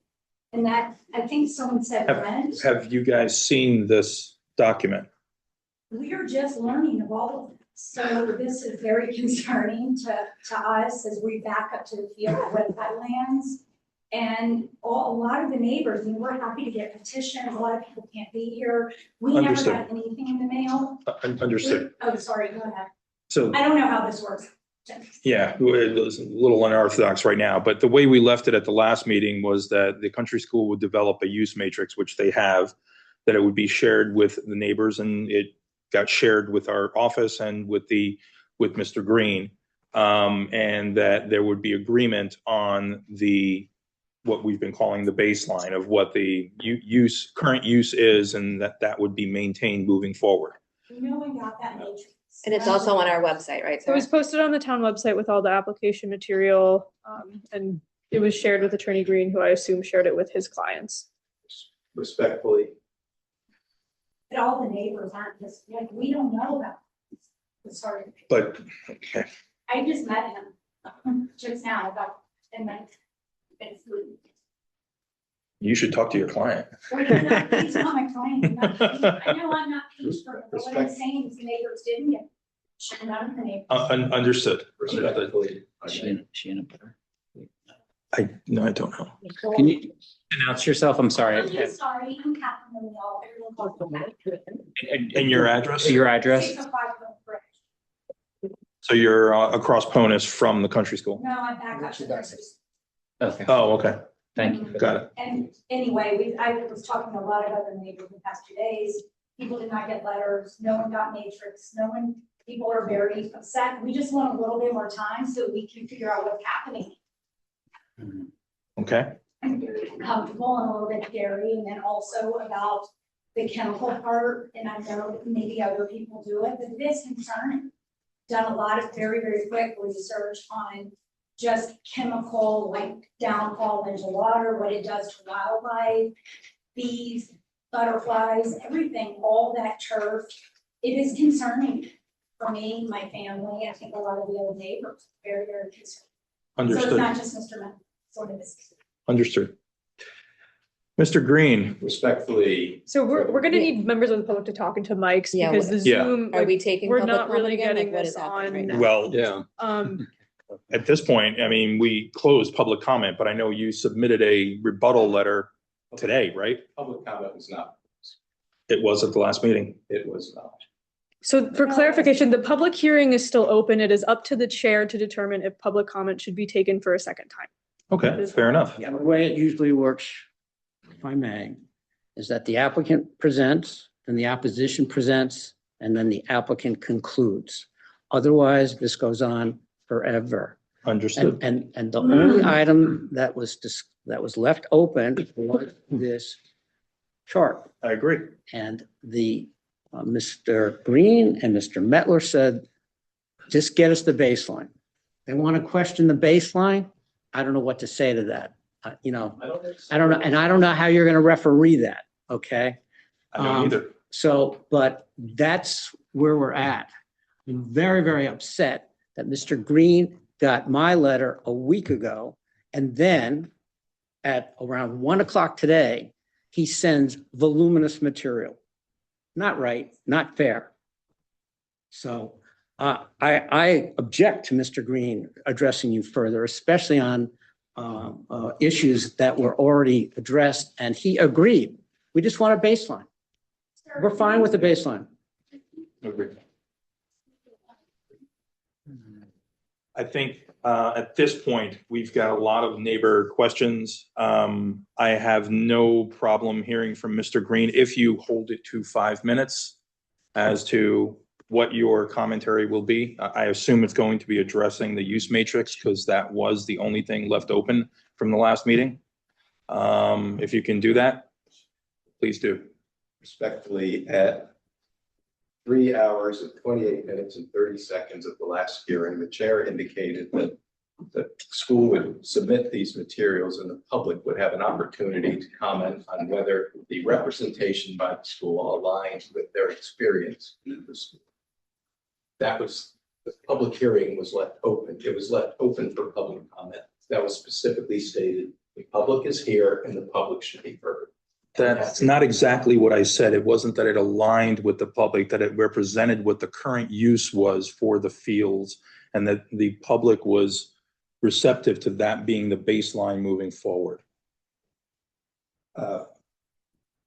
M: And that, I think someone said rent,
D: Have you guys seen this document?
M: we are just learning of all of this. So this is very concerning to us as we back up to the field of wetlands. And a lot of the neighbors, and we're happy to get petitions, a lot of people can't be here. We never
D: Understood.
M: got anything in the mail.
D: Understood.
M: Oh, sorry, go ahead.
D: So,
M: I don't know how this works.
D: yeah, it's a little unorthodox right now, but the way we left it at the last meeting was that the country school would develop a use matrix, which they have, that it would be shared with the neighbors, and it got shared with our office and with Mr. Green. And that there would be agreement on what we've been calling the baseline of what the current use is, and that would be maintained moving forward.
M: No one got that matrix.
A: And it's also on our website, right?
C: It was posted on the town website with all the application material, and it was shared with Attorney Green, who I assume shared it with his clients.
L: Respectfully,
M: But all the neighbors aren't just, like, we don't know about this. Sorry.
D: But, okay.
M: I just met him just now about, and then it's.
D: You should talk to your client.
M: He's not my client. I know I'm not paid for it, but what I'm saying is the neighbors didn't get, should not have been able.
D: Understood.
L: respectfully,
F: She in a better.
D: No, I don't know.
F: Can you announce yourself? I'm sorry.
M: I'm sorry, I'm Catherine O'Neill. Everyone calls me Catherine.
D: And your address?
F: Your address?
M: 605 Hill Bridge.
D: So you're across Ponus from the country school?
M: No, I'm back up to this.
F: Okay,
D: Oh, okay.
F: thank you.
D: Got it.
M: And anyway, I was talking to a lot of other neighbors the past 2 days. People did not get letters. No one got matrix. People are very upset. We just want a little bit more time so we can figure out what's happening.
D: Okay.
M: I'm very uncomfortable and a little bit scary. And then also about the chemical part. And I know that maybe other people do it, but it is concerning. Done a lot of very, very quick research on just chemical, like downfall into water, what it does to wildlife, bees, butterflies, everything, all that turf. It is concerning for me, my family, I think a lot of the other neighbors, very, very concerned. So
D: Understood.
M: it's not just Mr. Mann, sort of this.
D: Understood. Mr. Green,
L: respectfully.
C: So we're gonna need members of the public to talk into mics
A: Yeah,
C: because the
D: Yeah.
C: Zoom,
A: Are
C: like,
A: we taking
C: we're
A: public
C: not really
A: comment again?
C: getting
A: Like, what
C: this
A: is happening right
C: on.
A: now?
D: well,
E: Yeah.
D: at this point, I mean, we closed public comment, but I know you submitted a rebuttal letter today, right?
L: Public comment was not,
D: It was at the last meeting.
L: it was not.
C: So for clarification, the public hearing is still open. It is up to the chair to determine if public comment should be taken for a second time.
D: Okay, fair enough.
K: Yeah, the way it usually works, if I may, is that the applicant presents, then the opposition presents, and then the applicant concludes. Otherwise, this goes on forever.
D: Understood.
K: And the only item that was left open was this chart.
D: I agree.
K: And the Mr. Green and Mr. Metler said, just get us the baseline. They want to question the baseline. I don't know what to say to that. I don't know. And I don't know how you're going to referee that. Okay.
D: I don't either.
K: So, but that's where we're at. I'm very, very upset that Mr. Green got my letter a week ago. And then at around 1 o'clock today, he sends voluminous material. Not right, not fair. So I object to Mr. Green addressing you further, especially on issues that were already addressed, and he agreed. We just want a baseline. We're fine with the baseline.
D: Agreed. I think at this point, we've got a lot of neighbor questions. I have no problem hearing from Mr. Green if you hold it to 5 minutes as to what your commentary will be. I assume it's going to be addressing the use matrix because that was the only thing left open from the last meeting. If you can do that, please do.
N: Respectfully, at 3 hours and 28 minutes and 30 seconds of the last hearing, the chair indicated that the school would submit these materials and the public would have an opportunity to comment on whether the representation by the school aligns with their experience in the school. That was, the public hearing was left open. It was left open for public comment. That was specifically stated. The public is here and the public should be heard.
D: That's not exactly what I said. It wasn't that it aligned with the public, that it represented what the current use was for the fields, and that the public was receptive to that being the baseline moving forward.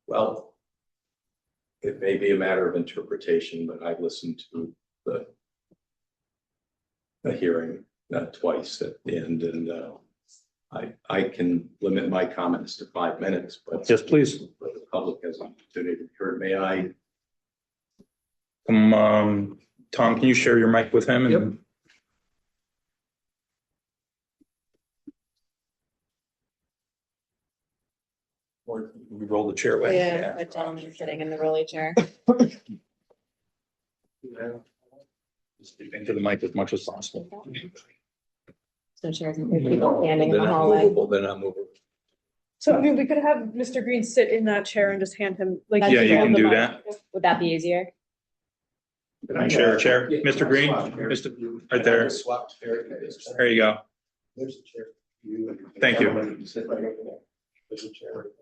N: Well, it may be a matter of interpretation, but I listened to the hearing twice at the end, and I can limit my comments to 5 minutes, but
D: Yes, please.
N: but the public has an opportunity to hear. May I?
D: Tom, can you share your mic with him?
B: Yep.
D: Or we roll the chair away?
A: Yeah, the gentleman sitting in the rolly chair.
D: Just speak into the mic as much as possible.
A: So chairs and people standing in
N: They're
A: the
N: not
A: hallway.
N: movable, they're not movable.
C: So, I mean, we could have Mr. Green sit in that chair and just hand him, like.
A: That's
D: Yeah, you
A: hold
D: can
A: the
D: do
A: mic.
D: that.
A: Would that be easier?
D: Share a chair. Mr. Green, right there.
N: Swapped chairs.
D: There you go.
N: There's a chair.
D: Thank you.
N: Sit right over there. There's a chair right there.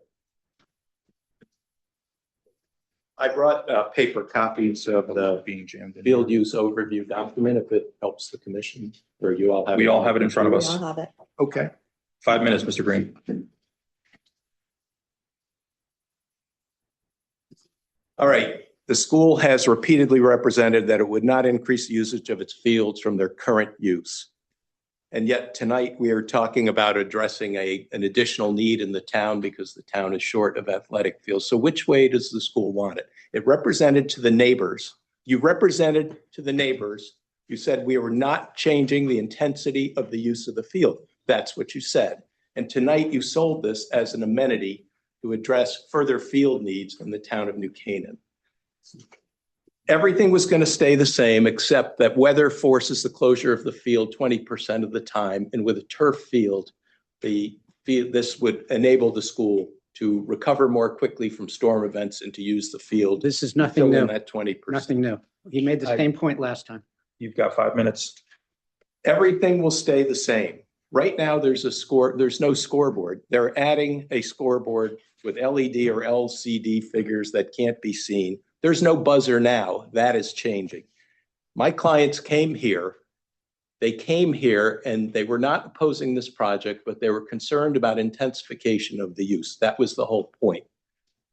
N: I brought paper copies of the
D: Being jammed in.
N: field use overview document if it helps the commission, or you all have.
D: We all have it in front of
A: We
D: us.
A: all have it.
N: Okay.
D: 5 minutes, Mr. Green.
N: All right. The school has repeatedly represented that it would not increase the usage of its fields from their current use. And yet tonight we are talking about addressing an additional need in the town because the town is short of athletic fields. So which way does the school want it? It represented to the neighbors. You represented to the neighbors. You said we were not changing the intensity of the use of the field. That's what you said. And tonight you sold this as an amenity to address further field needs in the town of New Canaan. Everything was going to stay the same, except that weather forces the closure of the field 20% of the time. And with a turf field, this would enable the school to recover more quickly from storm events and to use the field.
K: This is nothing
N: Fill in
K: new,
N: that 20%.
K: nothing new. He made the same point last time.
D: You've got 5 minutes.
N: Everything will stay the same. Right now, there's no scoreboard. They're adding a scoreboard with LED or LCD figures that can't be seen. There's no buzzer now. That is changing. My clients came here. They came here and they were not opposing this project, but they were concerned about intensification of the use. That was the whole point.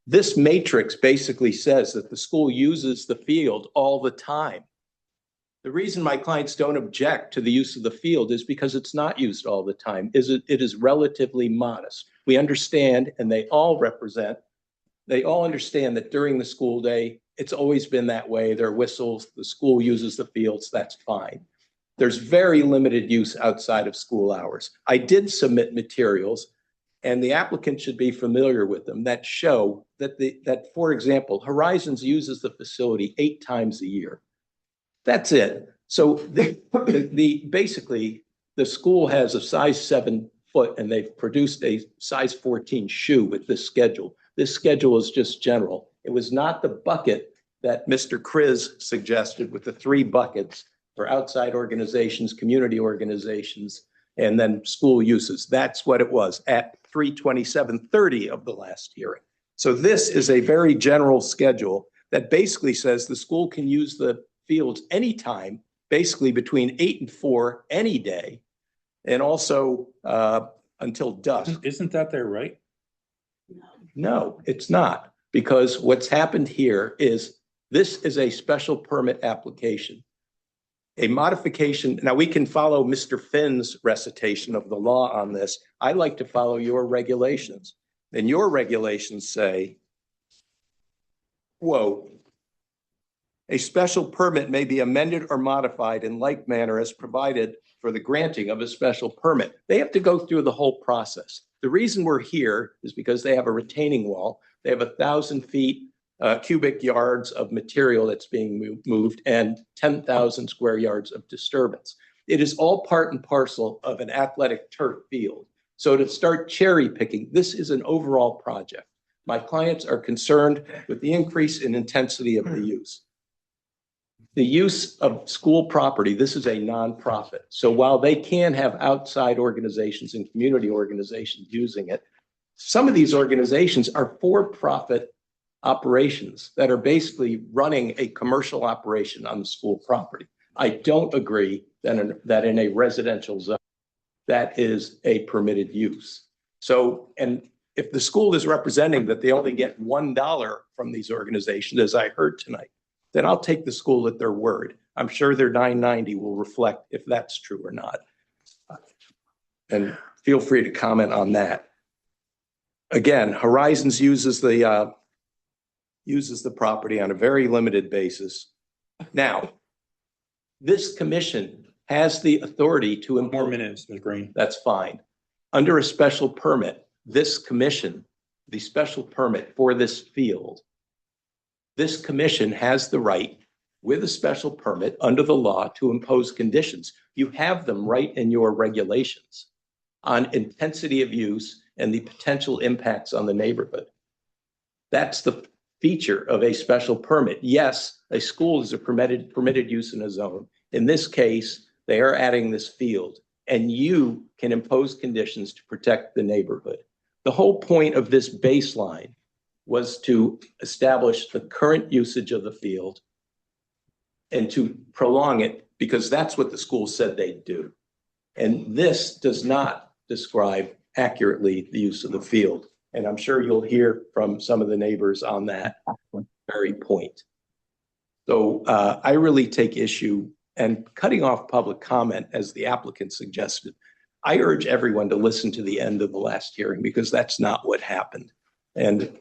N: This matrix basically says that the school uses the field all the time. The reason my clients don't object to the use of the field is because it's not used all the time. It is relatively modest. We understand, and they all understand that during the school day, it's always been that way. There are whistles, the school uses the fields, that's fine. There's very limited use outside of school hours. I did submit materials, and the applicant should be familiar with them, that show that, for example, Horizons uses the facility 8 times a year. That's it. So basically, the school has a size 7 foot and they've produced a size 14 shoe with this schedule. This schedule is just general. It was not the bucket that Mr. Kriz suggested with the 3 buckets for outside organizations, community organizations, and then school uses. That's what it was at 3/27/30 of the last hearing. So this is a very general schedule that basically says the school can use the fields anytime, basically between 8 and 4 any day, and also until dusk.
D: Isn't that their right?
N: No, it's not, because what's happened here is this is a special permit application. A modification, now we can follow Mr. Finn's recitation of the law on this. I like to follow your regulations. And your regulations say, whoa, a special permit may be amended or modified in like manner as provided for the granting of a special permit. They have to go through the whole process. The reason we're here is because they have a retaining wall. They have 1,000 cubic yards of material that's being moved and 10,000 square yards of disturbance. It is all part and parcel of an athletic turf field. So to start cherry picking, this is an overall project. My clients are concerned with the increase in intensity of the use. The use of school property, this is a nonprofit. So while they can have outside organizations and community organizations using it, some of these organizations are for-profit operations that are basically running a commercial operation on the school property. I don't agree that in a residential zone, that is a permitted use. So, and if the school is representing that they only get $1 from these organizations, as I heard tonight, then I'll take the school at their word. I'm sure their $9.90 will reflect if that's true or not. And feel free to comment on that. Again, Horizons uses the property on a very limited basis. Now, this commission has the authority to impose.
D: 4 minutes, Ms. Green.
N: That's fine. Under a special permit, this commission, the special permit for this field, this commission has the right with a special permit under the law to impose conditions. You have them right in your regulations on intensity of use and the potential impacts on the neighborhood. That's the feature of a special permit. Yes, a school is a permitted use in a zone. In this case, they are adding this field, and you can impose conditions to protect the neighborhood. The whole point of this baseline was to establish the current usage of the field and to prolong it, because that's what the school said they'd do. And this does not describe accurately the use of the field. And I'm sure you'll hear from some of the neighbors on that very point. So I really take issue, and cutting off public comment, as the applicant suggested, I urge everyone to listen to the end of the last hearing, because that's not what happened. And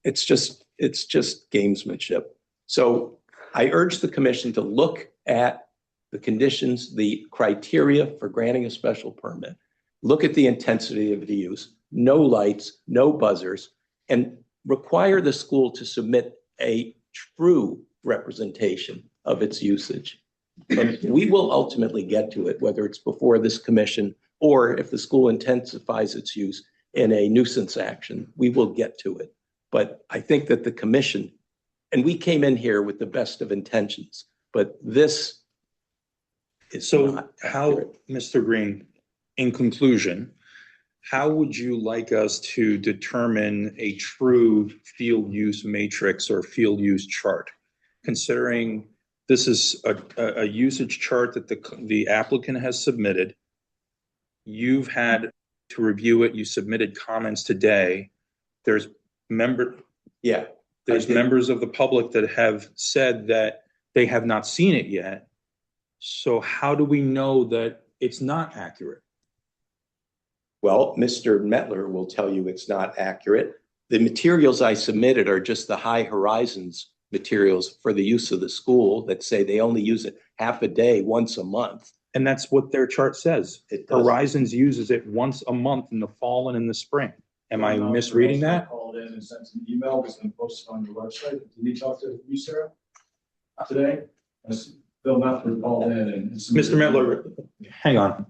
N: it's just gamesmanship. So I urge the commission to look at the conditions, the criteria for granting a special permit, look at the intensity of the use, no lights, no buzzers, and require the school to submit a true representation of its usage. And we will ultimately get to it, whether it's before this commission or if the school intensifies its use in a nuisance action, we will get to it. But I think that the commission, and we came in here with the best of intentions, but this is
D: So
N: not
D: how,
N: accurate.
D: Mr. Green, in conclusion, how would you like us to determine a true field use matrix or field use chart? Considering this is a usage chart that the applicant has submitted, you've had to review it, you submitted comments today. There's members of the public that have said that they have not seen it yet. So how do we know that it's not accurate?
N: Well, Mr. Metler will tell you it's not accurate. The materials I submitted are just the High Horizons materials for the use of the school that say they only use it half a day, once a month.
D: And that's what their chart says.
N: It doesn't.
D: Horizons uses it once a month in the fall and in the spring. Am I misreading that?
L: Called in and sent an email, was going to post it on your website. Did you talk to you, Sarah, today? As Bill Metler called in and.
D: Mr. Metler, hang on.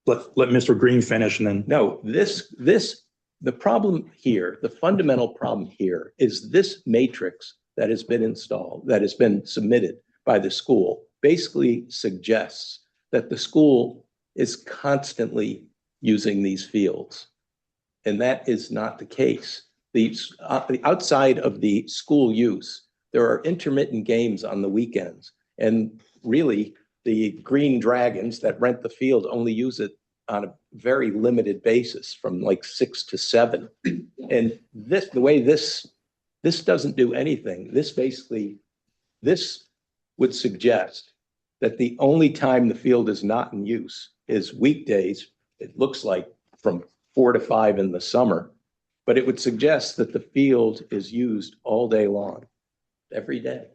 D: Let Mr. Green finish and then.
N: No, the problem here, the fundamental problem here is this matrix that has been installed, that has been submitted by the school, basically suggests that the school is constantly using these fields. And that is not the case. Outside of the school use, there are intermittent games on the weekends. And really, the Green Dragons that rent the field only use it on a very limited basis from like 6 to 7. And the way this doesn't do anything. This would suggest that the only time the field is not in use is weekdays. It looks like from 4 to 5 in the summer, but it would suggest that the field is used all day long, every day,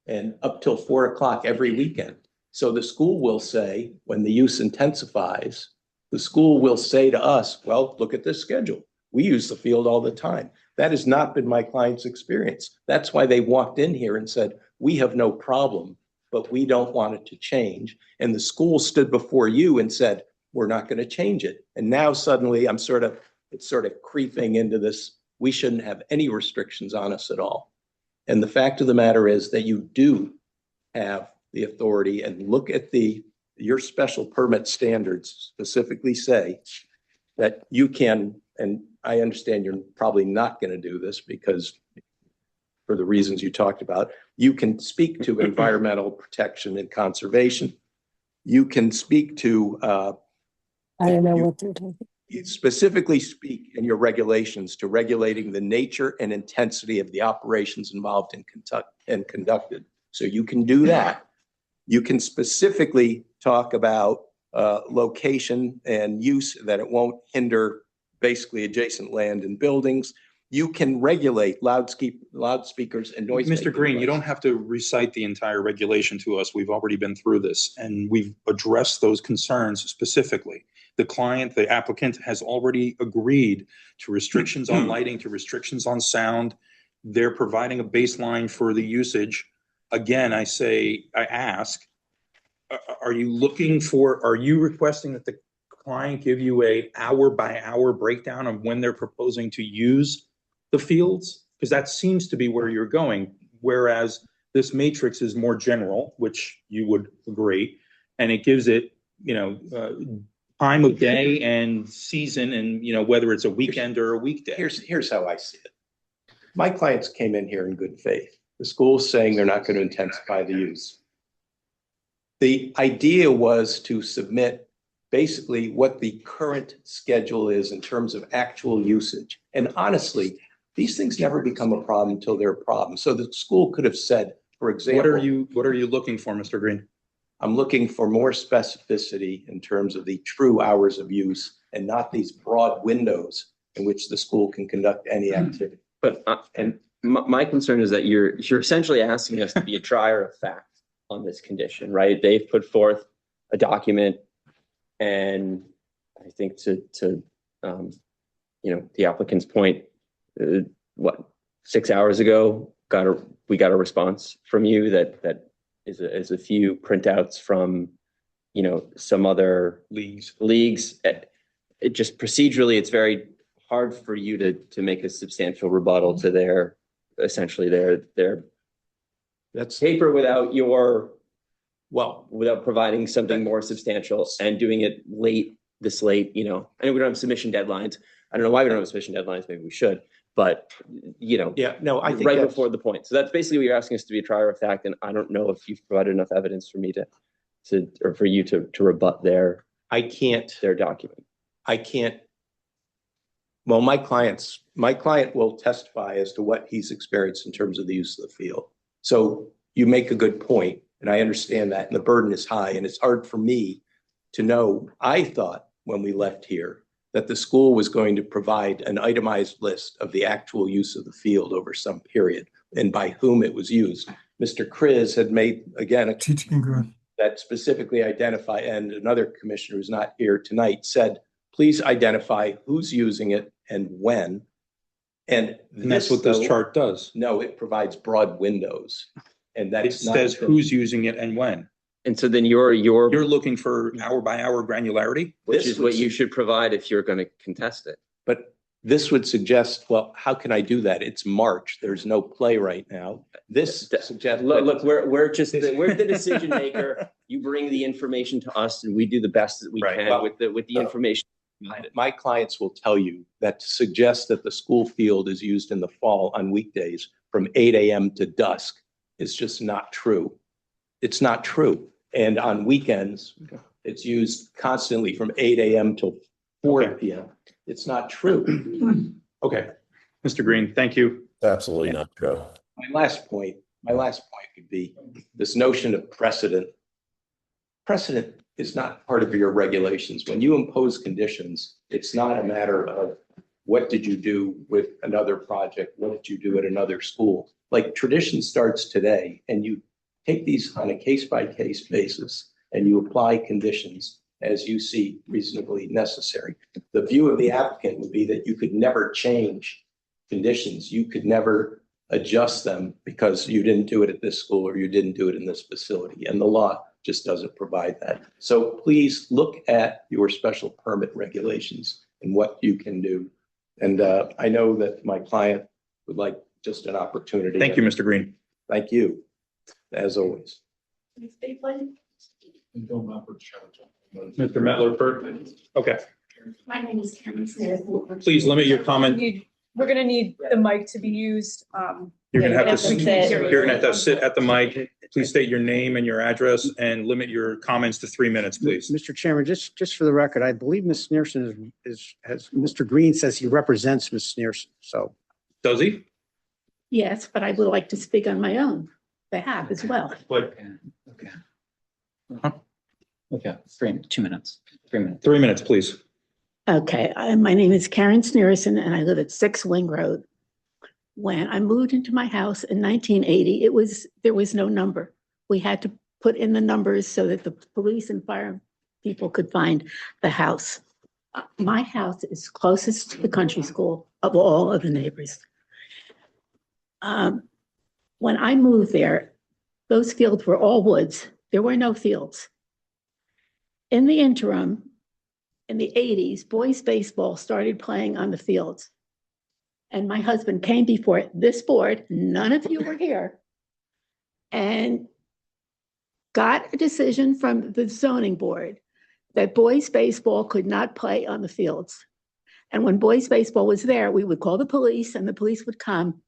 N: and up till 4 o'clock every weekend. So the school will say, when the use intensifies, the school will say to us, well, look at this schedule. We use the field all the time. That has not been my client's experience. That's why they walked in here and said, we have no problem but we don't want it to change. And the school stood before you and said, we're not going to change it. And now suddenly it's sort of creeping into this, we shouldn't have any restrictions on us at all. And the fact of the matter is that you do have the authority, and look at your special permit standards specifically say that you can, and I understand you're probably not going to do this because for the reasons you talked about, you can speak to environmental protection and conservation. You can speak to,
O: I don't know what they're talking.
N: you specifically speak in your regulations to regulating the nature and intensity of the operations involved and conducted. So you can do that. You can specifically talk about location and use, that it won't hinder basically adjacent land and buildings. You can regulate loudspeakers and noise.
D: Mr. Green, you don't have to recite the entire regulation to us. We've already been through this and we've addressed those concerns specifically. The applicant has already agreed to restrictions on lighting, to restrictions on sound. They're providing a baseline for the usage. Again, I ask, are you requesting that the client give you a hour by hour breakdown of when they're proposing to use the fields? Because that seems to be where you're going. Whereas this matrix is more general, which you would agree, and it gives it, time of day and season and, whether it's a weekend or a weekday.
N: Here's how I see it. My clients came in here in good faith. The school's saying they're not going to intensify the use. The idea was to submit basically what the current schedule is in terms of actual usage. And honestly, these things never become a problem until they're a problem. So the school could have said, for example.
D: What are you looking for, Mr. Green?
N: I'm looking for more specificity in terms of the true hours of use and not these broad windows in which the school can conduct any activity.
I: But, and my concern is that you're essentially asking us to be a trier of fact on this condition, right? They've put forth a document, and I think to the applicant's point, 6 hours ago, we got a response from you that is a few printouts from, some other leagues. It just procedurally, it's very hard for you to make a substantial rebuttal to their that's paper without without providing something more substantial and doing it this late, I know we don't have submission deadlines. I don't know why we don't have submission deadlines. Maybe we should, but
N: I think
I: right before the point. So that's basically what you're asking us to be a trier of fact. And I don't know if you've provided enough evidence for me or for you to rebut their document.
N: I can't. Well, my client will testify as to what he's experienced in terms of the use of the field. So you make a good point, and I understand that, and the burden is high, and it's hard for me to know. I thought when we left here that the school was going to provide an itemized list of the actual use of the field over some period and by whom it was used. Mr. Kriz had made, again, that specifically identify, and another commissioner who's not here tonight said, please identify who's using it and when. And
D: that's what this chart does.
N: No, it provides broad windows. And that
D: it says who's using it and when.
I: And so then you're
D: looking for hour by hour granularity,
I: which is what you should provide if you're going to contest it.
N: But this would suggest, well, how can I do that? It's March. There's no play right now. This suggests.
I: Look, we're the decision maker. You bring the information to us, and we do the best that we can with the information.
N: My clients will tell you that to suggest that the school field is used in the fall on weekdays from 8 a.m. to dusk is just not true. It's not true. And on weekends, it's used constantly from 8 a.m. till 4 p.m. It's not true.
D: Okay. Mr. Green, thank you.
P: Absolutely not true.
N: My last point would be this notion of precedent. Precedent is not part of your regulations. When you impose conditions, it's not a matter of what did you do with another project? What did you do at another school? Like tradition starts today, and you take these on a case-by-case basis and you apply conditions as you see reasonably necessary. The view of the applicant would be that you could never change conditions. You could never adjust them because you didn't do it at this school or you didn't do it in this facility. And the law just doesn't provide that. So please look at your special permit regulations and what you can do. And I know that my client would like just an opportunity.
D: Thank you, Mr. Green.
N: Thank you, as always.
D: Mr. Mettler, okay.
M: My name is Karen Smith.
D: Please limit your comment.
C: We're gonna need the mic to be used.
D: You're gonna have to,
C: sit.
D: you're gonna have to sit at the mic. Please state your name and your address and limit your comments to 3 minutes, please.
K: Mr. Chairman, just for the record, I believe Ms. Sneerson has, Mr. Green says he represents Ms. Sneerson, so.
D: Does he?
O: Yes, but I would like to speak on my own behalf as well.
D: What?
F: Okay. Okay, 2 minutes, 3 minutes.
D: 3 minutes, please.
O: Okay, my name is Karen Sneerson and I live at 6 Wing Road. When I moved into my house in 1980, there was no number. We had to put in the numbers so that the police and fire people could find the house. My house is closest to the country school of all of the neighbors. When I moved there, those fields were all woods. There were no fields. In the interim, in the 80s, boys baseball started playing on the fields. And my husband came before this board, none of you were here, and got a decision from the zoning board that boys baseball could not play on the fields. And when boys baseball was there, we would call the police and the police would come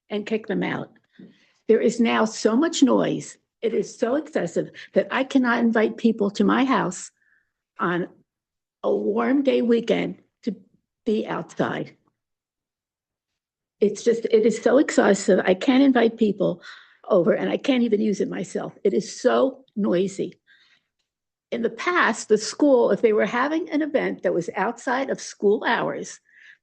O: and kick them out. There is now so much noise. It is so excessive that I cannot invite people to my house on a warm day weekend to be outside. It is so excessive. I can't invite people over and I can't even use it myself. It is so noisy. In the past, the school, if they were having an event that was outside of school hours,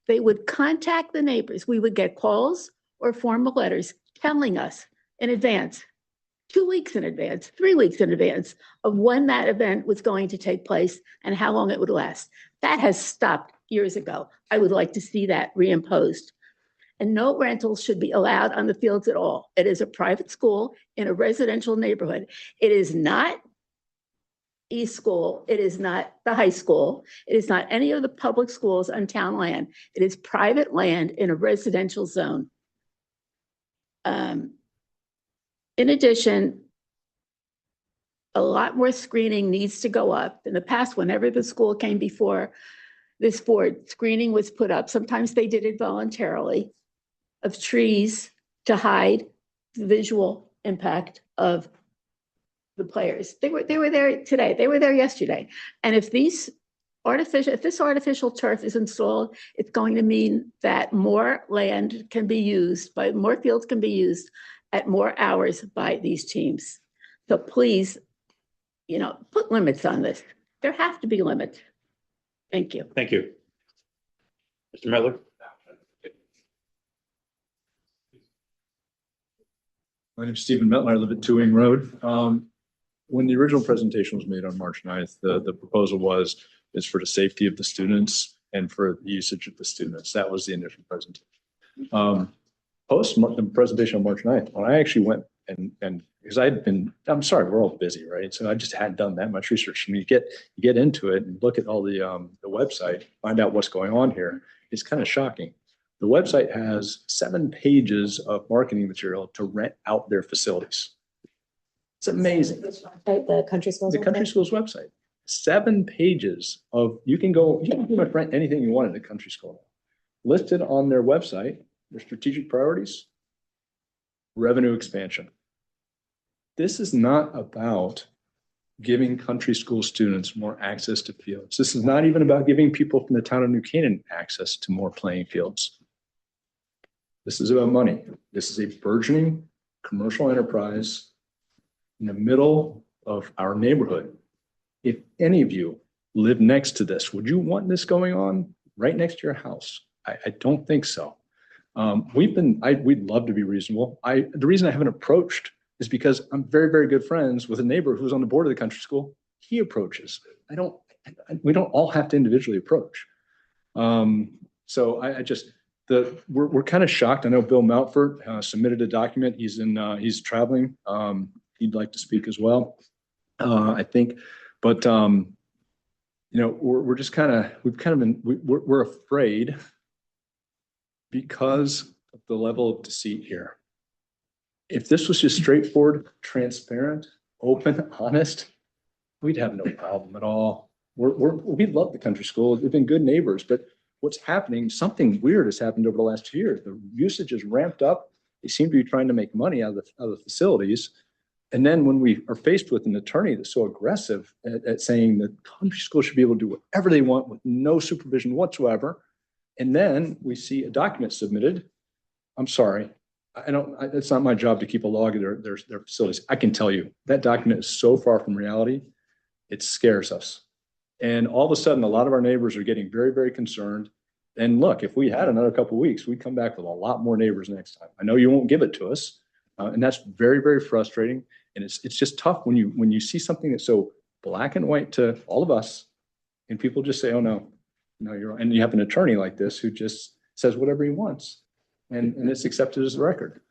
O: they would contact the neighbors. We would get calls or formal letters telling us in advance, 2 weeks in advance, 3 weeks in advance of when that event was going to take place and how long it would last. That has stopped years ago. I would like to see that reimposed. And no rentals should be allowed on the fields at all. It is a private school in a residential neighborhood. It is not East School. It is not the high school. It is not any of the public schools on town land. It is private land in a residential zone. In addition, a lot more screening needs to go up. In the past, whenever the school came before this board, screening was put up. Sometimes they did it voluntarily, of trees to hide the visual impact of the players. They were there today. They were there yesterday. And if this artificial turf is installed, it's going to mean that more land can be used, more fields can be used at more hours by these teams. So please, put limits on this. There have to be limits. Thank you.
D: Thank you. Mr. Mettler?
L: My name is Stephen Mettler. I live at 2 Wing Road. When the original presentation was made on March 9th, the proposal is for the safety of the students and for the usage of the students. That was the initial presentation. Post the presentation on March 9th, when I actually went and because I'm sorry, we're all busy, right? So I just hadn't done that much research. And you get into it and look at all the website, find out what's going on here. It's kind of shocking. The website has 7 pages of marketing material to rent out their facilities. It's amazing.
O: The country schools.
L: The country schools website, 7 pages of, you can pretty much rent anything you want at the country school. Listed on their website, their strategic priorities, revenue expansion. This is not about giving country school students more access to fields. This is not even about giving people from the town of New Canaan access to more playing fields. This is about money. This is a burgeoning commercial enterprise in the middle of our neighborhood. If any of you live next to this, would you want this going on right next to your house? I don't think so. We'd love to be reasonable. The reason I haven't approached is because I'm very, very good friends with a neighbor who's on the board of the country school. He approaches. We don't all have to individually approach. So we're kind of shocked. I know Bill Mountford submitted a document. He's traveling. He'd like to speak as well, I think. But, we're just we're afraid because of the level of deceit here. If this was just straightforward, transparent, open, honest, we'd have no problem at all. We love the country school. We've been good neighbors, but what's happening, something weird has happened over the last 2 years. The usage is ramped up. They seem to be trying to make money out of the facilities. And then when we are faced with an attorney that's so aggressive at saying that country schools should be able to do whatever they want with no supervision whatsoever, and then we see a document submitted, I'm sorry, it's not my job to keep a log of their facilities. I can tell you that document is so far from reality, it scares us. And all of a sudden, a lot of our neighbors are getting very, very concerned. And look, if we had another couple of weeks, we'd come back with a lot more neighbors next time. I know you won't give it to us. And that's very, very frustrating. And it's just tough when you see something that's so black and white to all of us, and people just say, oh, no, you're wrong. And you have an attorney like this who just says whatever he wants. And it's accepted as a record.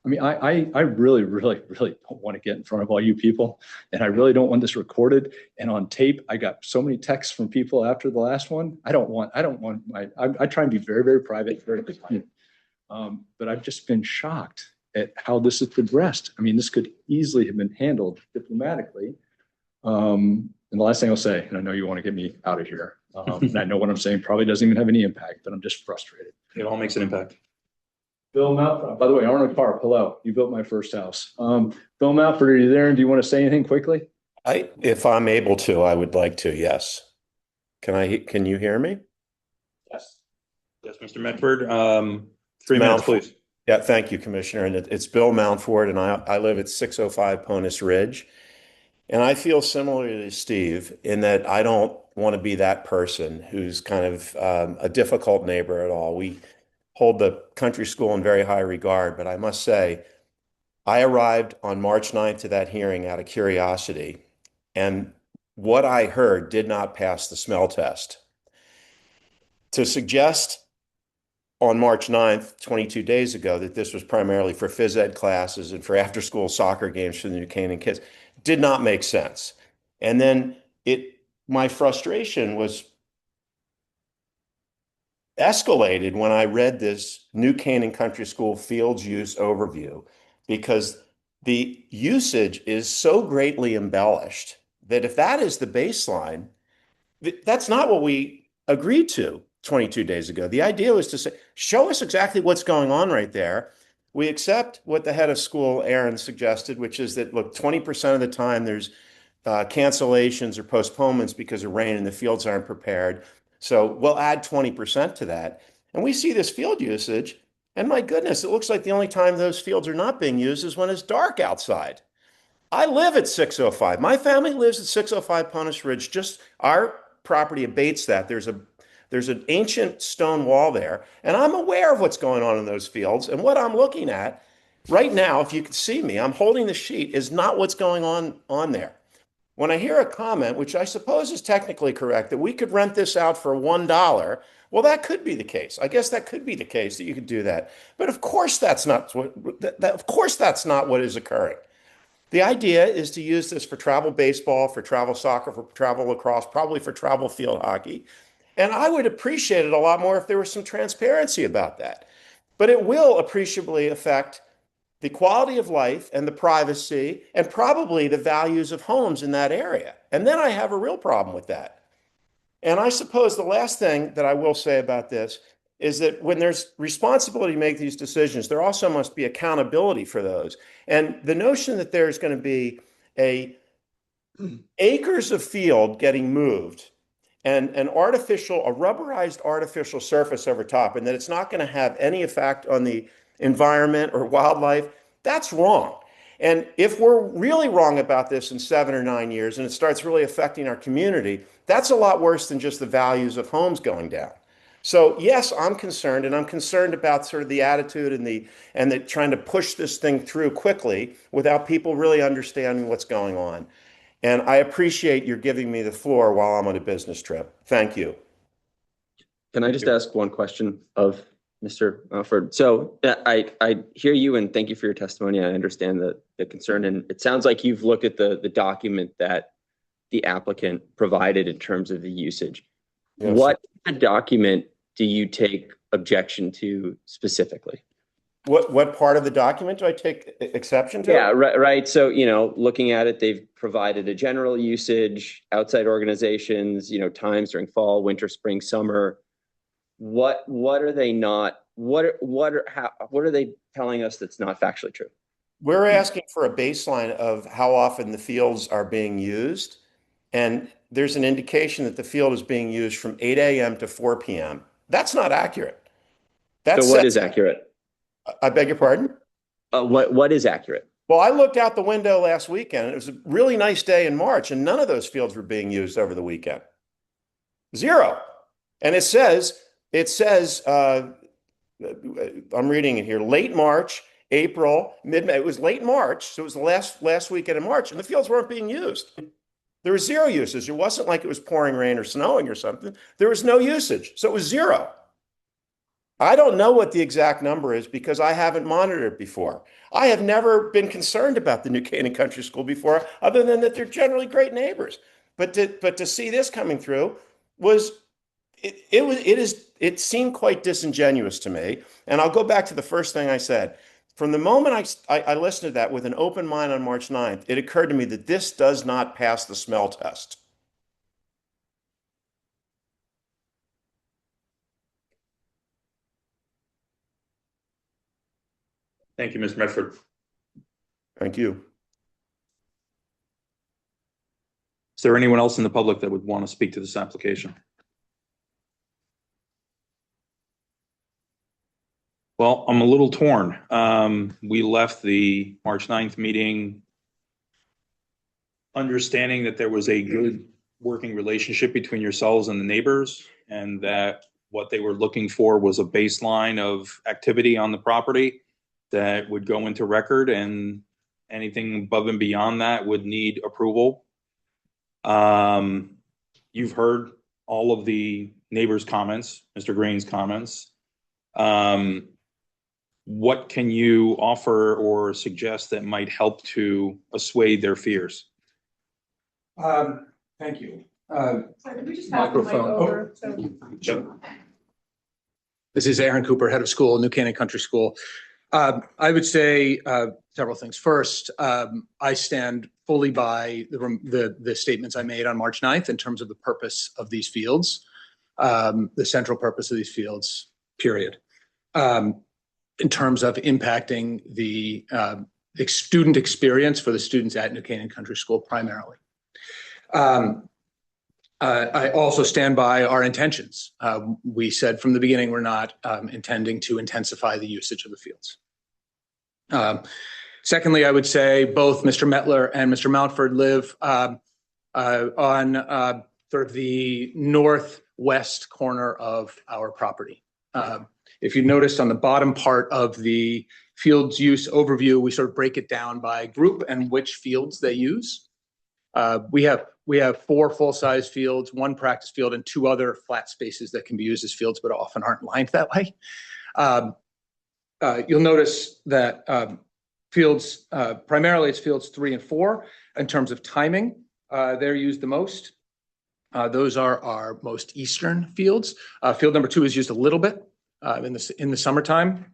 L: I mean, I really, really, really don't want to get in front of all you people. And I really don't want this recorded and on tape. I got so many texts from people after the last one. I try and be very, very private, very quiet. But I've just been shocked at how this has progressed. I mean, this could easily have been handled diplomatically. And the last thing I'll say, and I know you want to get me out of here, and I know what I'm saying probably doesn't even have any impact, but I'm just frustrated.
D: It all makes an impact.
L: Bill Mountford, by the way, Arnold Carp, hello. You built my first house. Bill Mountford, are you there? And do you want to say anything quickly?
P: If I'm able to, I would like to, yes. Can you hear me?
D: Yes. Yes, Mr. Medford. 3 minutes, please.
P: Yeah, thank you, Commissioner. And it's Bill Mountford, and I live at 605 Ponus Ridge. And I feel similarly to Steve in that I don't want to be that person who's kind of a difficult neighbor at all. We hold the country school in very high regard, but I must say, I arrived on March 9th to that hearing out of curiosity, and what I heard did not pass the smell test. To suggest on March 9th, 22 days ago, that this was primarily for phys ed classes and for after-school soccer games for the New Canaan kids did not make sense. And then my frustration was escalated when I read this New Canaan Country School fields use overview, because the usage is so greatly embellished that if that is the baseline, that's not what we agreed to 22 days ago. The idea was to say, show us exactly what's going on right there. We accept what the head of school, Aaron, suggested, which is that, look, 20% of the time there's cancellations or postponements because of rain and the fields aren't prepared. So we'll add 20% to that. And we see this field usage, and my goodness, it looks like the only time those fields are not being used is when it's dark outside. I live at 605. My family lives at 605 Ponus Ridge. Just our property abates that. There's an ancient stone wall there, and I'm aware of what's going on in those fields. And what I'm looking at right now, if you can see me, I'm holding the sheet, is not what's going on there. When I hear a comment, which I suppose is technically correct, that we could rent this out for $1, well, that could be the case. I guess that could be the case that you could do that. But of course, that's not what is occurring. The idea is to use this for travel baseball, for travel soccer, for travel lacrosse, probably for travel field hockey. And I would appreciate it a lot more if there was some transparency about that. But it will appreciably affect the quality of life and the privacy and probably the values of homes in that area. And then I have a real problem with that. And I suppose the last thing that I will say about this is that when there's responsibility to make these decisions, there also must be accountability for those. And the notion that there's going to be acres of field getting moved and a rubberized artificial surface over top, and that it's not going to have any effect on the environment or wildlife, that's wrong. And if we're really wrong about this in 7 or 9 years and it starts really affecting our community, that's a lot worse than just the values of homes going down. So yes, I'm concerned, and I'm concerned about sort of the attitude and the trying to push this thing through quickly without people really understanding what's going on. And I appreciate your giving me the floor while I'm on a business trip. Thank you.
I: Can I just ask one question of Mr. Alford. So I hear you and thank you for your testimony. I understand the concern, and it sounds like you've looked at the document that the applicant provided in terms of the usage.
P: Yes.
I: What document do you take objection to specifically?
P: What part of the document do I take exception to?
I: Yeah, right. So, looking at it, they've provided a general usage, outside organizations, times during fall, winter, spring, summer. What are they not? What are they telling us that's not factually true?
P: We're asking for a baseline of how often the fields are being used. And there's an indication that the field is being used from 8 a.m. to 4 p.m. That's not accurate.
I: So what is accurate?
P: I beg your pardon?
I: What is accurate?
P: Well, I looked out the window last weekend, and it was a really nice day in March, and none of those fields were being used over the weekend. Zero. And it says, I'm reading it here, late March, April, mid-May. It was late March, so it was the last weekend in March, and the fields weren't being used. There was zero usage. It wasn't like it was pouring rain or snowing or something. There was no usage, so it was zero. I don't know what the exact number is because I haven't monitored it before. I have never been concerned about the New Canaan Country School before, other than that they're generally great neighbors. But to see this coming through it seemed quite disingenuous to me. And I'll go back to the first thing I said. From the moment I listened to that with an open mind on March 9th, it occurred to me that this does not pass the smell test.
D: Thank you, Mr. Medford.
P: Thank you.
D: Is there anyone else in the public that would want to speak to this application? Well, I'm a little torn. We left the March 9th meeting understanding that there was a good working relationship between yourselves and the neighbors, and that what they were looking for was a baseline of activity on the property that would go into record, and anything above and beyond that would need approval. You've heard all of the neighbors' comments, Mr. Green's comments. What can you offer or suggest that might help to assuage their fears?
L: Thank you.
C: Sorry, could we just pass the mic
L: Microphone.
C: over?
D: Yep.
Q: This is Aaron Cooper, head of school, New Canaan Country School. I would say several things. First, I stand fully by the statements I made on March 9th in terms of the purpose of these fields, the central purpose of these fields, period. In terms of impacting the student experience for the students at New Canaan Country School primarily. I also stand by our intentions. We said from the beginning we're not intending to intensify the usage of the fields. Secondly, I would say both Mr. Metler and Mr. Mountford live on sort of the northwest corner of our property. If you noticed on the bottom part of the fields use overview, we sort of break it down by group and which fields they use. We have 4 full-size fields, 1 practice field, and 2 other flat spaces that can be used as fields, but often aren't lined that way. You'll notice that fields, primarily it's fields 3 and 4. In terms of timing, they're used the most. Those are our most eastern fields. Field number 2 is used a little bit in the summertime,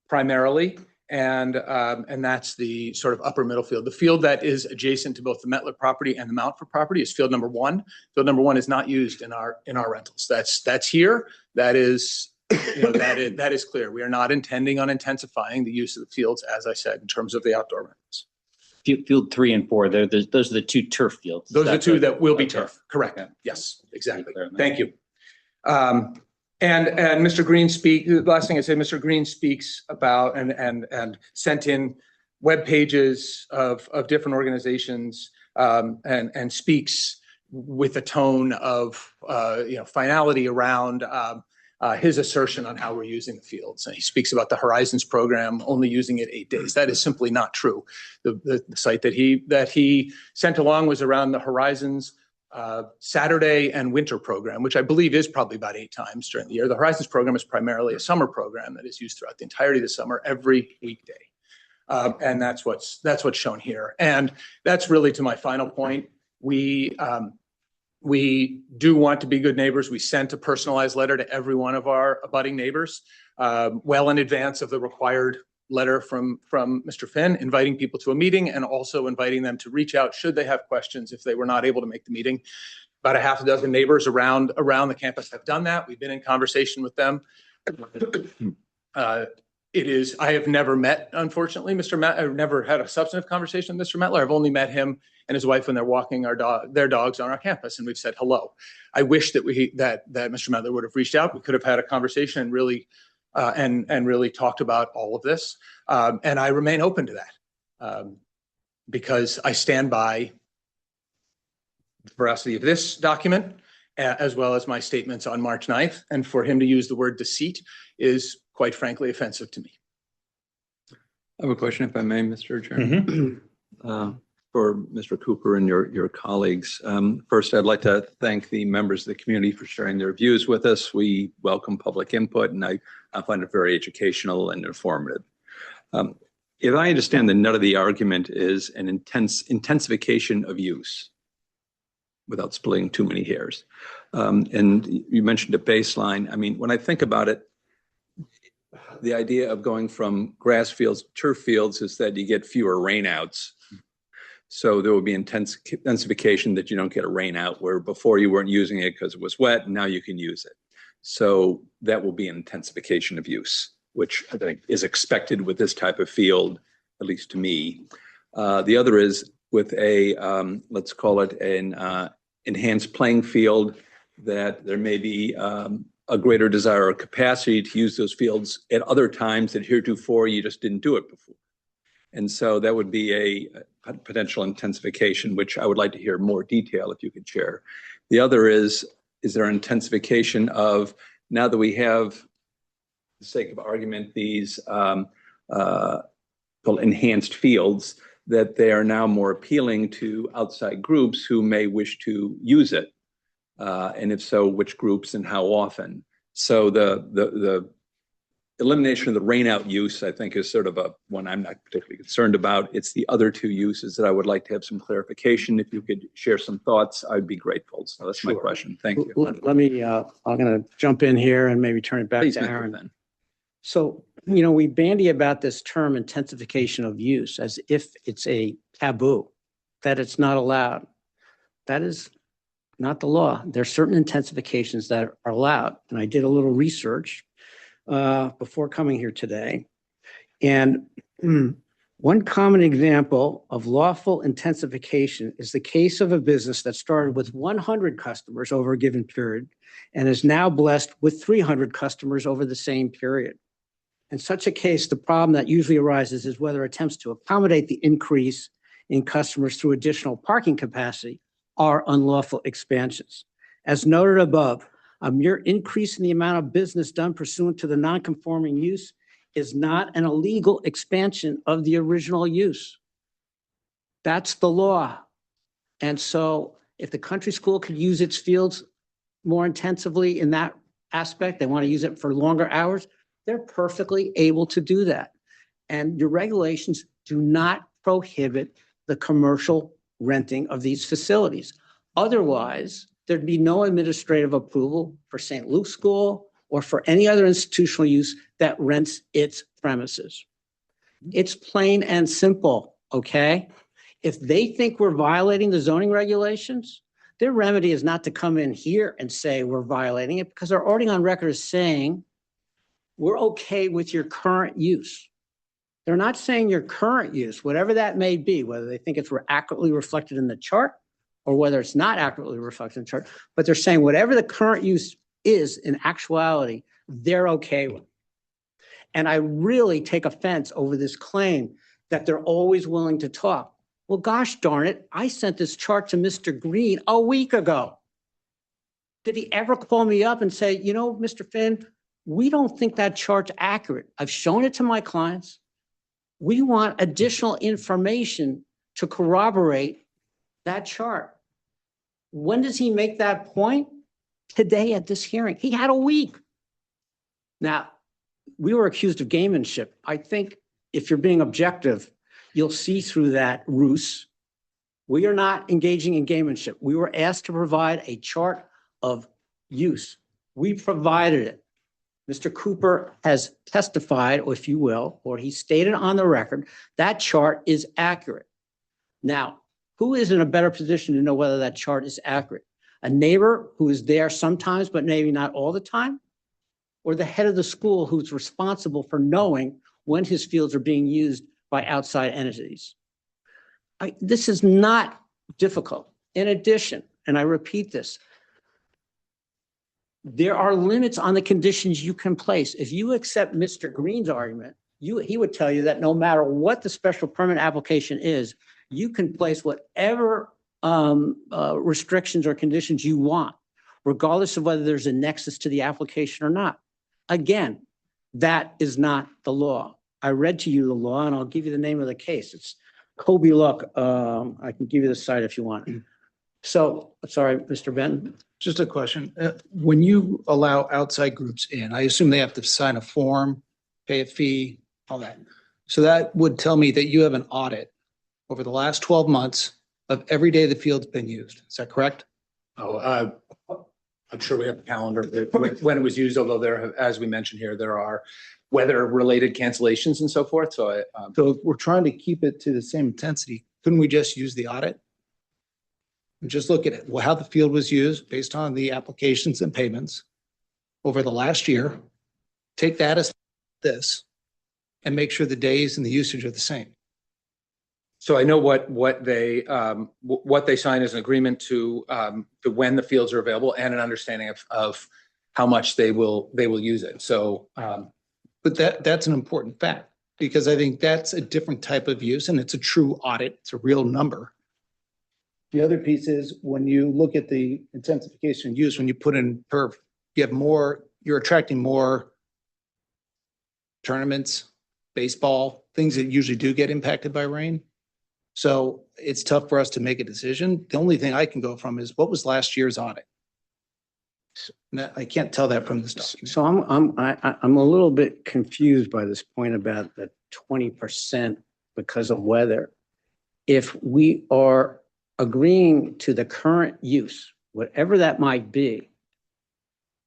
Q: primarily. And that's the sort of upper middle field. The field that is adjacent to both the Metler property and the Mountford property is field number 1. Field number 1 is not used in our rentals. That's here. That is, that is clear. We are not intending on intensifying the use of the fields, as I said, in terms of the outdoor rentals.
F: Field 3 and 4, those are the 2 turf fields.
Q: Those are the 2 that will be turf. Correct.
F: Okay.
Q: Yes, exactly. Thank you. And Mr. Green the last thing I say, Mr. Green speaks about and sent in web pages of different organizations and speaks with a tone of finality around his assertion on how we're using the fields. And he speaks about the Horizons program only using it 8 days. That is simply not true. The site that he sent along was around the Horizons Saturday and winter program, which I believe is probably about 8 times during the year. The Horizons program is primarily a summer program that is used throughout the entirety of the summer, every weekday. And that's what's shown here. And that's really to my final point. We do want to be good neighbors. We sent a personalized letter to every one of our abutting neighbors well in advance of the required letter from Mr. Finn, inviting people to a meeting and also inviting them to reach out should they have questions if they were not able to make the meeting. About a half a dozen neighbors around the campus have done that. We've been in conversation with them. I have never met, unfortunately, Mr. Met. I've never had a substantive conversation with Mr. Metler. I've only met him and his wife when they're walking their dogs on our campus, and we've said hello. I wish that that Mr. Metler would have reached out. We could have had a conversation and really really talked about all of this. And I remain open to that because I stand by the veracity of this document as well as my statements on March 9th. And for him to use the word deceit is quite frankly offensive to me.
E: I have a question, if I may, Mr. Chairman. For Mr. Cooper and your colleagues. First, I'd like to thank the members of the community for sharing their views with us. We welcome public input, and I find it very educational and informative. If I understand the nut of the argument is an intensification of use, without splitting too many hairs. And you mentioned a baseline. I mean, when I think about it, the idea of going from grass fields to turf fields is that you get fewer rainouts. So there will be intensification that you don't get a rain out where before you weren't using it because it was wet and now you can use it. So that will be an intensification of use, which I think is expected with this type of field, at least to me. The other is with a, let's call it an enhanced playing field, that there may be a greater desire or capacity to use those fields at other times that heretofore you just didn't do it before. And so that would be a potential intensification, which I would like to hear more detail if you could share. The other is there intensification of, now that we have, for the sake of argument, these called enhanced fields, that they are now more appealing to outside groups who may wish to use it? And if so, which groups and how often? So the elimination of the rainout use, I think, is sort of one I'm not particularly concerned about. It's the other two uses that I would like to have some clarification. If you could share some thoughts, I'd be grateful. So that's my question. Thank you.
K: Let me, I'm going to jump in here and maybe turn it back
E: Please,
K: to
E: Mr.
K: Aaron.
E: Finn.
K: So, you know, we bandy about this term intensification of use as if it's a taboo, that it's not allowed. That is not the law. There are certain intensifications that are allowed. And I did a little research before coming here today. And one common example of lawful intensification is the case of a business that started with 100 customers over a given period and is now blessed with 300 customers over the same period. In such a case, the problem that usually arises is whether attempts to accommodate the increase in customers through additional parking capacity are unlawful expansions. As noted above, a mere increase in the amount of business done pursuant to the non-conforming use is not an illegal expansion of the original use. That's the law. And so if the country school could use its fields more intensively in that aspect, they want to use it for longer hours, they're perfectly able to do that. And your regulations do not prohibit the commercial renting of these facilities. Otherwise, there'd be no administrative approval for St. Luke's School or for any other institutional use that rents its premises. It's plain and simple, okay? If they think we're violating the zoning regulations, their remedy is not to come in here and say we're violating it, because they're already on record as saying we're okay with your current use. They're not saying your current use, whatever that may be, whether they think it's accurately reflected in the chart or whether it's not accurately reflected in the chart, but they're saying whatever the current use is in actuality, they're okay with. And I really take offense over this claim that they're always willing to talk. Well, gosh darn it, I sent this chart to Mr. Green a week ago. Did he ever call me up and say, you know, Mr. Finn, we don't think that chart's accurate. I've shown it to my clients. We want additional information to corroborate that chart. When does he make that point? Today at this hearing. He had a week. Now, we were accused of gamemanship. I think if you're being objective, you'll see through that ruse. We are not engaging in gamemanship. We were asked to provide a chart of use. We provided it. Mr. Cooper has testified, or if you will, or he stated on the record, that chart is accurate. Now, who is in a better position to know whether that chart is accurate? A neighbor who is there sometimes, but maybe not all the time? Or the head of the school who's responsible for knowing when his fields are being used by outside entities? This is not difficult. In addition, and I repeat this, there are limits on the conditions you can place. If you accept Mr. Green's argument, he would tell you that no matter what the special permit application is, you can place whatever restrictions or conditions you want, regardless of whether there's a nexus to the application or not. Again, that is not the law. I read to you the law, and I'll give you the name of the case. It's Kobe Luck. I can give you the site if you want. So, sorry, Mr. Benton.
Q: Just a question. When you allow outside groups in, I assume they have to sign a form, pay a fee, all that. So that would tell me that you have an audit over the last 12 months of every day the field's been used. Is that correct?
H: Oh, I'm sure we have a calendar when it was used, although there, as we mentioned here, there are weather-related cancellations and so forth. So
Q: So if we're trying to keep it to the same intensity, couldn't we just use the audit? And just look at it, how the field was used based on the applications and payments over the last year. Take that as this and make sure the days and the usage are the same. So I know what they sign as an agreement to when the fields are available and an understanding of how much they will use it. So, but that's an important fact, because I think that's a different type of use and it's a true audit. It's a real number. The other piece is when you look at the intensification use, when you put in perf, you have more, you're attracting more tournaments, baseball, things that usually do get impacted by rain. So it's tough for us to make a decision. The only thing I can go from is what was last year's audit? I can't tell that from this document.
K: So I'm a little bit confused by this point about the 20% because of weather. If we are agreeing to the current use, whatever that might be,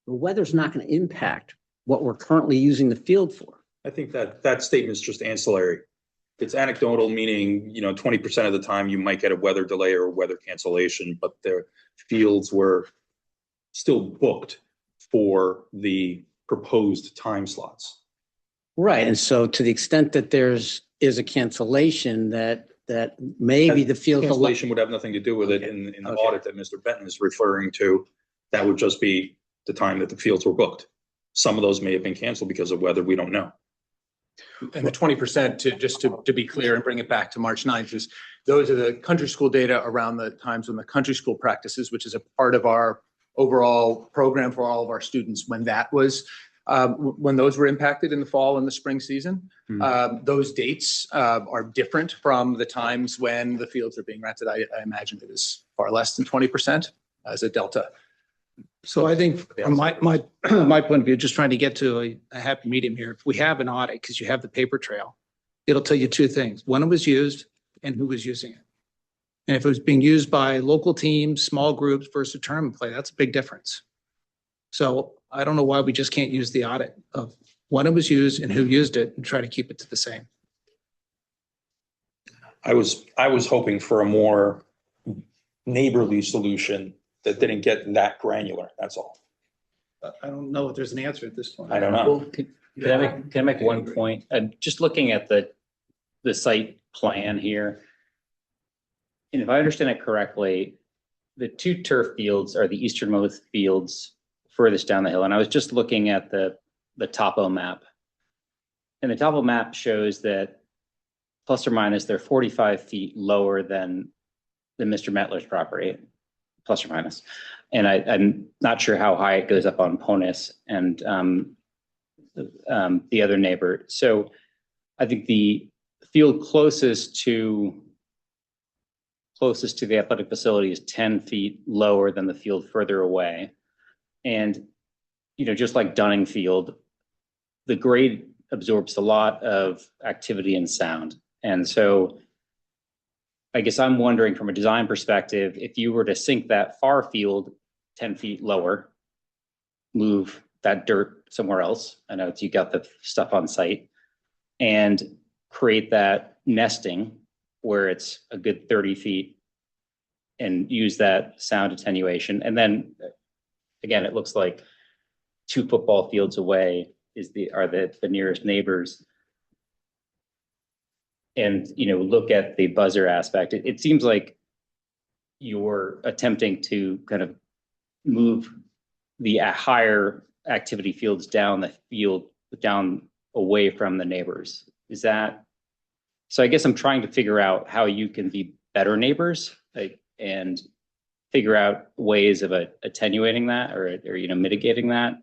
K: the weather's not going to impact what we're currently using the field for.
D: I think that statement is just ancillary. It's anecdotal, meaning, 20% of the time you might get a weather delay or a weather cancellation, but their fields were still booked for the proposed time slots.
K: Right. And so to the extent that is a cancellation that maybe the field.
D: Cancellation would have nothing to do with it in the audit that Mr. Benton is referring to. That would just be the time that the fields were booked. Some of those may have been canceled because of weather. We don't know.
H: And the 20%, to be clear and bring it back to March 9th, is those are the country school data around the times when the country school practices, which is a part of our overall program for all of our students, when that was, when those were impacted in the fall and the spring season. Those dates are different from the times when the fields are being rented. I imagine it is far less than 20% as a delta.
Q: So I think from my point of view, just trying to get to a happy medium here, if we have an audit, because you have the paper trail, it'll tell you two things: when it was used and who was using it. And if it was being used by local teams, small groups versus a tournament play, that's a big difference. So I don't know why we just can't use the audit of when it was used and who used it and try to keep it to the same.
D: I was hoping for a more neighborly solution that didn't get that granular. That's all.
Q: I don't know if there's an answer at this point.
D: I don't know.
F: Can I make one point? Just looking at the site plan here, and if I understand it correctly, the two turf fields are the easternmost fields furthest down the hill. And I was just looking at the topo map, and the topo map shows that plus or minus they're 45 feet lower than Mr. Metler's property, plus or minus. And I'm not sure how high it goes up on Ponus and the other neighbor. So I think the field closest to closest to the athletic facility is 10 feet lower than the field further away. And, just like Dunning Field, the grade absorbs a lot of activity and sound. And so I guess I'm wondering from a design perspective, if you were to sink that far field 10 feet lower, move that dirt somewhere else. I know you got the stuff on site, and create that nesting where it's a good 30 feet and use that sound attenuation. And then again, it looks like 2 football fields away are the nearest neighbors. And, look at the buzzer aspect. It seems like you're attempting to kind of move the higher activity fields down the field, down away from the neighbors. Is that, so I guess I'm trying to figure out how you can be better neighbors, and figure out ways of attenuating that or mitigating that.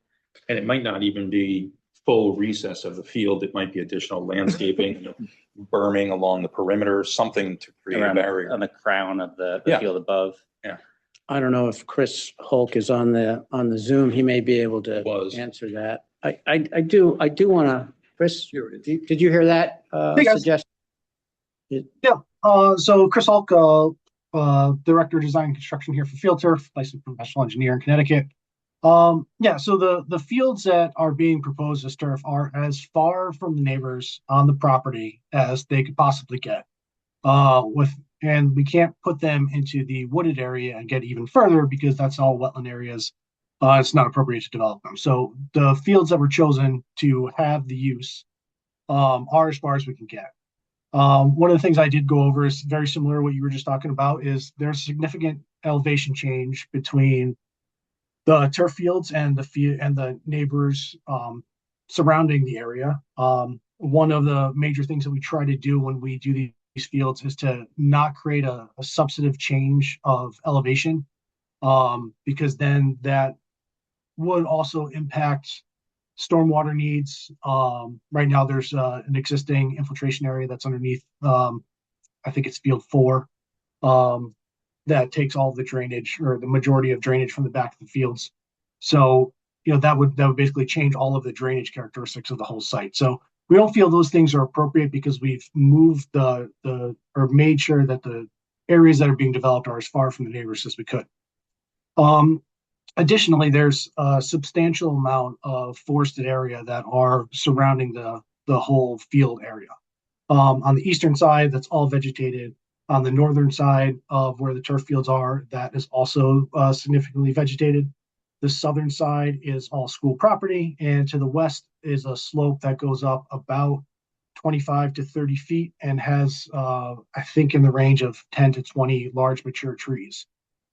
D: And it might not even be full recess of the field. It might be additional landscaping, berming along the perimeter, something to create a barrier.
F: On the crown of the
D: Yeah.
F: field above.
D: Yeah.
K: I don't know if Chris Hulk is on the Zoom. He may be able to
D: Was.
K: answer that. I do want to, Chris, did you hear that
R: Hey, guys.
K: suggestion?
R: So Chris Hulk, Director of Design and Construction here for Field Turf, licensed professional engineer in Connecticut. So the fields that are being proposed as turf are as far from the neighbors on the property as they could possibly get. And we can't put them into the wooded area and get even further because that's all wetland areas. It's not appropriate to develop them. So the fields that were chosen to have the use are as far as we can get. One of the things I did go over is very similar to what you were just talking about, is there's significant elevation change between the turf fields and the neighbors surrounding the area. One of the major things that we try to do when we do these fields is to not create a substantive change of elevation, because then that would also impact stormwater needs. Right now there's an existing infiltration area that's underneath, I think it's field 4, that takes all of the drainage, or the majority of drainage, from the back of the fields. So, that would basically change all of the drainage characteristics of the whole site. So we don't feel those things are appropriate because we've moved or made sure that the areas that are being developed are as far from the neighbors as we could. Additionally, there's a substantial amount of forested area that are surrounding the whole field area. On the eastern side, that's all vegetated. On the northern side of where the turf fields are, that is also significantly vegetated. The southern side is all school property, and to the west is a slope that goes up about 25 to 30 feet and has, I think, in the range of 10 to 20 large mature trees.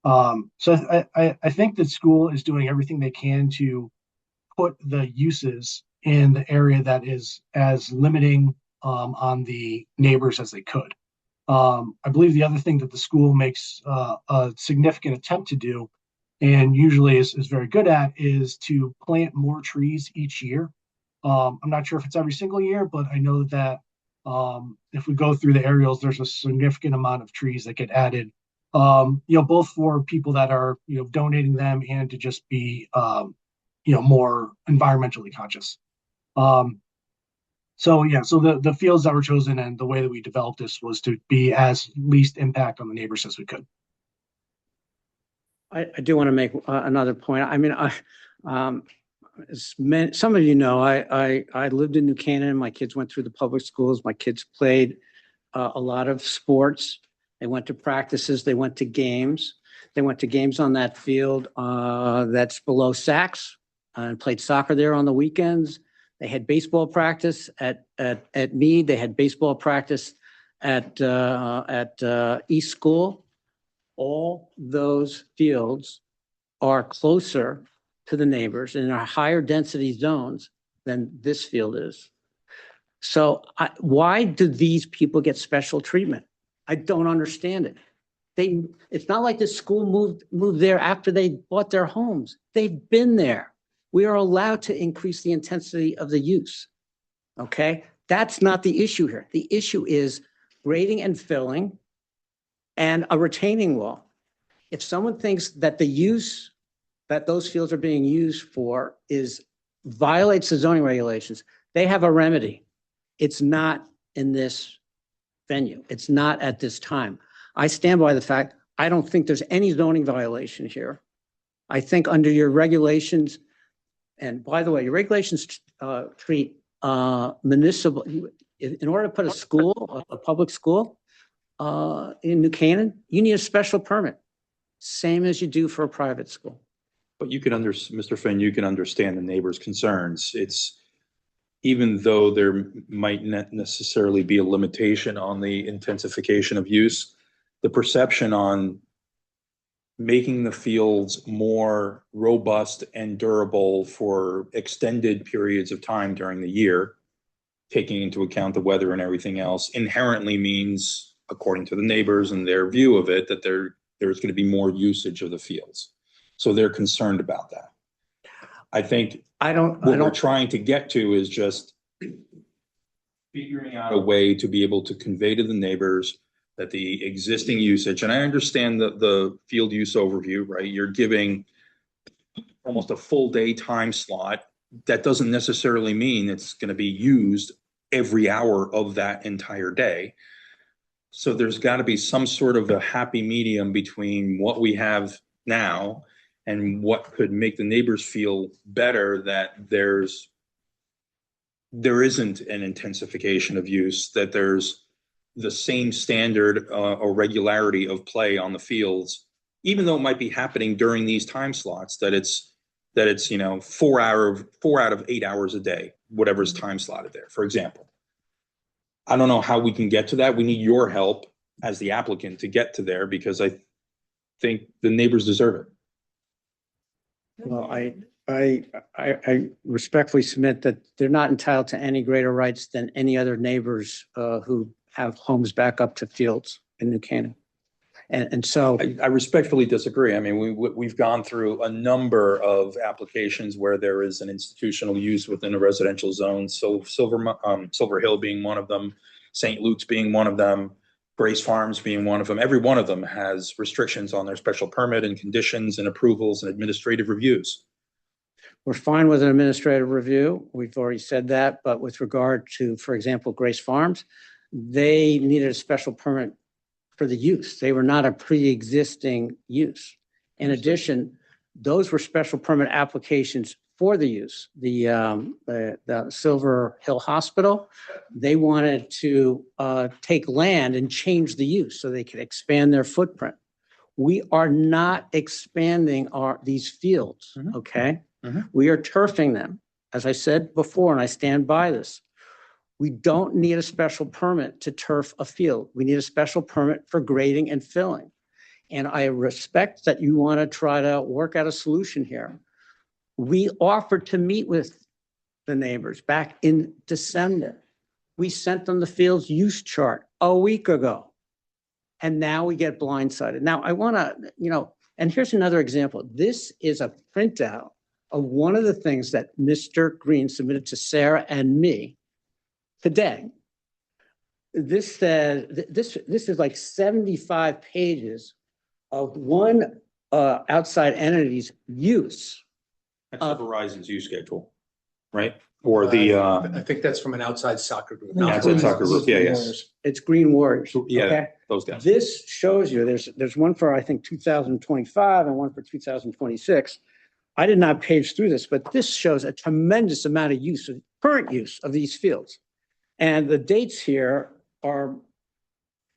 R: So I think that school is doing everything they can to put the uses in the area that is as limiting on the neighbors as they could. I believe the other thing that the school makes a significant attempt to do, and usually is very good at, is to plant more trees each year. I'm not sure if it's every single year, but I know that if we go through the aerials, there's a significant amount of trees that get added, both for people that are, donating them, and to just be, more environmentally conscious. So the fields that were chosen and the way that we developed this was to be as least impact on the neighbors as we could.
K: I do want to make another point. I mean, some of you know, I lived in New Canaan. My kids went through the public schools. My kids played a lot of sports. They went to practices. They went to games. They went to games on that field that's below Saks, and played soccer there on the weekends. They had baseball practice at Mead. They had baseball practice at East School. All those fields are closer to the neighbors and are higher density zones than this field is. So why do these people get special treatment? I don't understand it. It's not like the school moved there after they bought their homes. They've been there. We are allowed to increase the intensity of the use. Okay? That's not the issue here. The issue is grading and filling and a retaining wall. If someone thinks that the use that those fields are being used for violates the zoning regulations, they have a remedy. It's not in this venue. It's not at this time. I stand by the fact, I don't think there's any zoning violation here. I think under your regulations, and by the way, your regulations treat municipal, in order to put a school, a public school in New Canaan, you need a special permit, same as you do for a private school.
D: But you can Mr. Finn, you can understand the neighbor's concerns. It's, even though there might not necessarily be a limitation on the intensification of use, the perception on making the fields more robust and durable for extended periods of time during the year, taking into account the weather and everything else, inherently means, according to the neighbors and their view of it, that there's going to be more usage of the fields. So they're concerned about that. I think what we're trying to get to is just figuring out a way to be able to convey to the neighbors that the existing usage, and I understand the field use overview, right? You're giving almost a full day time slot. That doesn't necessarily mean it's going to be used every hour of that entire day. So there's got to be some sort of a happy medium between what we have now and what could make the neighbors feel better, that there isn't an intensification of use, that there's the same standard or regularity of play on the fields, even though it might be happening during these time slots, that it's 4 out of 8 hours a day, whatever's time slotted there, for example. I don't know how we can get to that. We need your help as the applicant to get to there, because I think the neighbors deserve it.
K: Well, I respectfully submit that they're not entitled to any greater rights than any other neighbors who have homes back up to fields in New Canaan. And so
D: I respectfully disagree. I mean, we've gone through a number of applications where there is an institutional use within a residential zone. So Silver Hill being one of them, St. Luke's being one of them, Grace Farms being one of them. Every one of them has restrictions on their special permit and conditions and approvals and administrative reviews.
K: we're fine with an administrative review. We've already said that. But with regard to, for example, Grace Farms, they needed a special permit for the use. They were not a pre-existing use. In addition, those were special permit applications for the use. The Silver Hill Hospital, they wanted to take land and change the use so they could expand their footprint. We are not expanding these fields, okay? We are turfing them. As I said before, and I stand by this, we don't need a special permit to turf a field. We need a special permit for grading and filling. And I respect that you want to try to work out a solution here. We offered to meet with the neighbors back in December. We sent them the field's use chart a week ago. And now we get blindsided. Now I want to, and here's another example. This is a printout of one of the things that Mr. Green submitted to Sarah and me today. This says, this is like 75 pages of one outside entity's use.
D: That's Verizon's use schedule, right? Or the
Q: I think that's from an outside soccer group.
D: outside soccer group. Yeah, yes.
K: It's Green Warriors.
D: Yeah,
K: okay?
D: those guys.
K: This shows you there's one for, I think, 2025 and one for 2026. I did not page through this, but this shows a tremendous amount of use, of current use of these fields. And the dates here are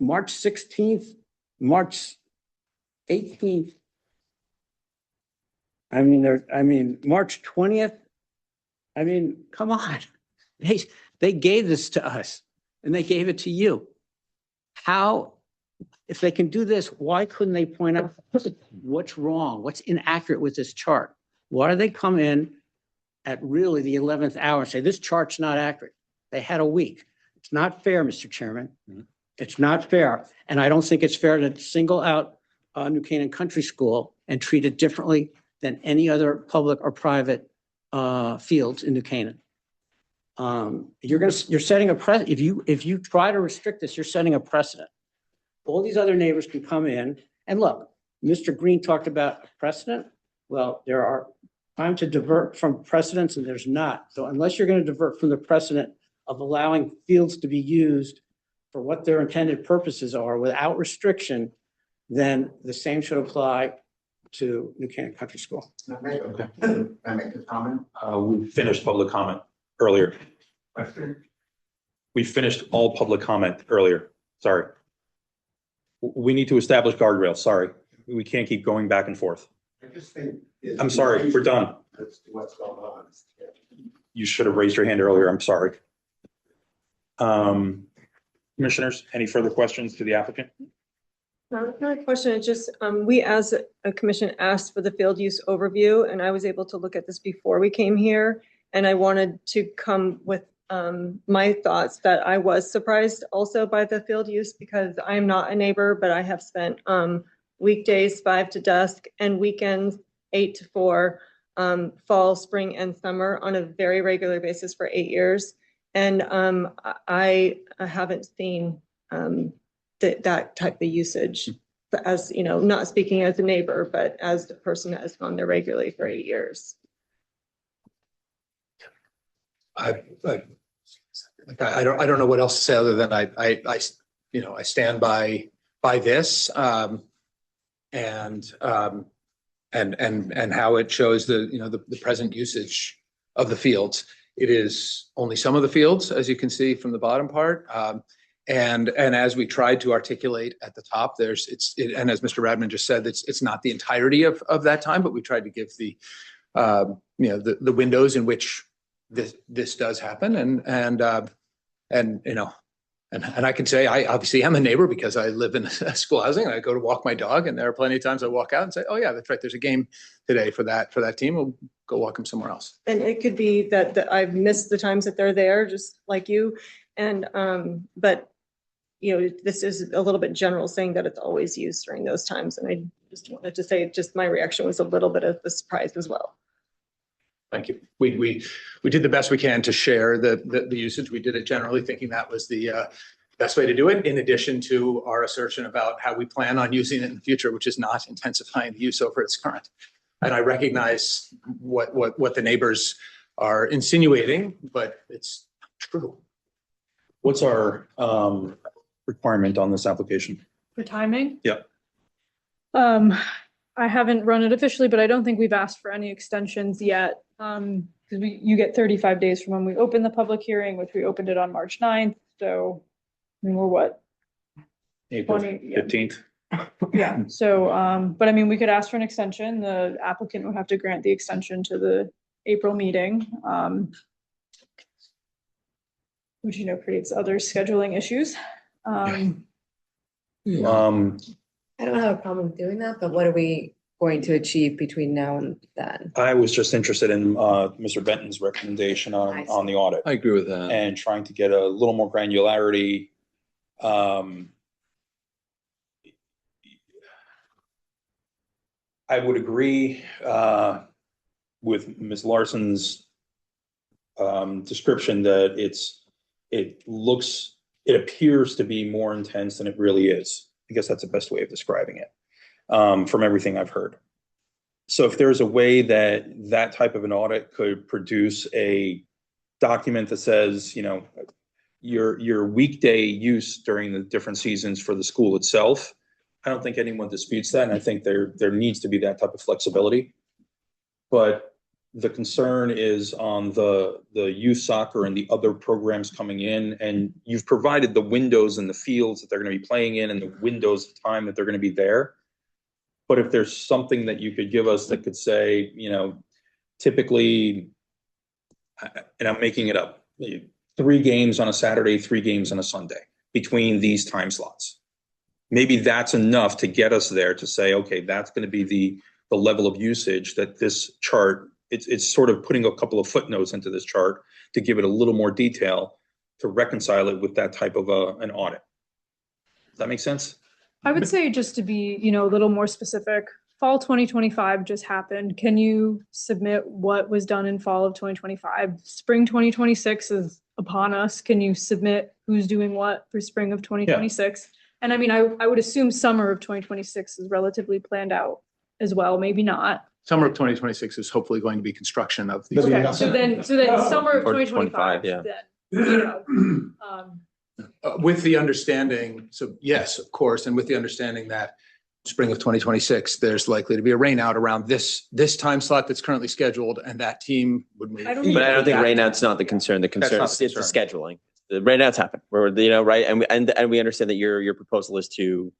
K: March 16th, March 18th. March 20th. Come on. They gave this to us and they gave it to you. How, if they can do this, why couldn't they point out what's wrong, what's inaccurate with this chart? Why do they come in at really the 11th hour and say, this chart's not accurate? They had a week. It's not fair, Mr. Chairman. It's not fair. And I don't think it's fair to single out New Canaan Country School and treat it differently than any other public or private fields in New Canaan. You're setting a precedent. If you try to restrict this, you're setting a precedent. all these other neighbors can come in and look, Mr. Green talked about a precedent. Well, there are times to divert from precedents and there's not. So unless you're going to divert from the precedent of allowing fields to be used for what their intended purposes are without restriction, then the same should apply to New Canaan Country School.
D: Okay.
L: Can I make a comment?
D: We finished public comment earlier. We finished all public comment earlier. Sorry. We need to establish guardrails. Sorry. We can't keep going back and forth.
L: I just think.
D: I'm sorry, we're done.
L: That's what's going on.
D: You should have raised your hand earlier. I'm sorry. Commissioners, any further questions to the applicant?
S: Not a question, it's just, we as a commission asked for the field use overview, and I was able to look at this before we came here. And I wanted to come with my thoughts that I was surprised also by the field use, because I'm not a neighbor, but I have spent weekdays 5 to dusk and weekends 8 to 4, fall, spring, and summer on a very regular basis for 8 years. And I haven't seen that type of usage, but as you know, not speaking as a neighbor, but as the person that has gone there regularly for 8 years.
Q: I don't know what else to say other than I stand by this, and how it shows the present usage of the fields. It is only some of the fields, as you can see from the bottom part. And as we tried to articulate at the top, and as Mr. Radman just said, it's not the entirety of that time, but we tried to give the windows in which this does happen. And I can say, I obviously am a neighbor because I live in school housing and I go to walk my dog, and there are plenty of times I walk out and say, oh yeah, that's right, there's a game today for that team. We'll go walk them somewhere else.
S: And it could be that I've missed the times that they're there, just like you. And, but this is a little bit general, saying that it's always used during those times. And I just wanted to say, just my reaction was a little bit of a surprise as well.
Q: Thank you. We did the best we can to share the usage. We did it generally thinking that was the best way to do it, in addition to our assertion about how we plan on using it in the future, which is not intensifying the use over its current. And I recognize what the neighbors are insinuating, but it's true.
D: What's our requirement on this application?
C: For timing?
D: Yep.
C: I haven't run it officially, but I don't think we've asked for any extensions yet. Because you get 35 days from when we open the public hearing, which we opened it on March 9th. So I mean, we're what?
D: April
C: 20,
D: 15th.
C: Yeah. So, but I mean, we could ask for an extension. The applicant would have to grant the extension to the April meeting. Which, creates other scheduling issues.
A: I don't have a problem doing that, but what are we going to achieve between now and then?
D: I was just interested in Mr. Benton's recommendation on the audit.
E: I agree with that.
D: And trying to get a little more granularity. I would agree with Ms. Larson's description that it appears to be more intense than it really is. I guess that's the best way of describing it, from everything I've heard. So if there's a way that type of an audit could produce a document that says, your weekday use during the different seasons for the school itself, I don't think anyone disputes that. And I think there needs to be that type of flexibility. But the concern is on the youth soccer and the other programs coming in, and you've provided the windows and the fields that they're going to be playing in and the windows of time that they're going to be there. But if there's something that you could give us that could say, typically, and I'm making it up, 3 games on a Saturday, 3 games on a Sunday between these time slots. Maybe that's enough to get us there to say, okay, that's going to be the level of usage that this chart, it's sort of putting a couple of footnotes into this chart to give it a little more detail to reconcile it with that type of an audit. Does that make sense?
C: I would say, just to be, a little more specific, fall 2025 just happened. Can you submit what was done in fall of 2025? Spring 2026 is upon us. Can you submit who's doing what for spring of 2026? Yeah. And I mean, I would assume summer of 2026 is relatively planned out as well, maybe not.
Q: Summer of 2026 is hopefully going to be construction of these.
C: Okay, so then summer of
I: Or
C: 2025,
I: 25, yeah.
C: then, you know,
Q: With the understanding, so yes, of course, and with the understanding that spring of 2026, there's likely to be a rain out around this time slot that's currently scheduled, and that team would move.
C: I don't
I: But I don't think
Q: that-
I: rain out's not the concern. The concern
Q: not
I: is
Q: the
I: it's the
Q: concern.
I: scheduling. The rain outs happen. Right? And we understand that your proposal is to,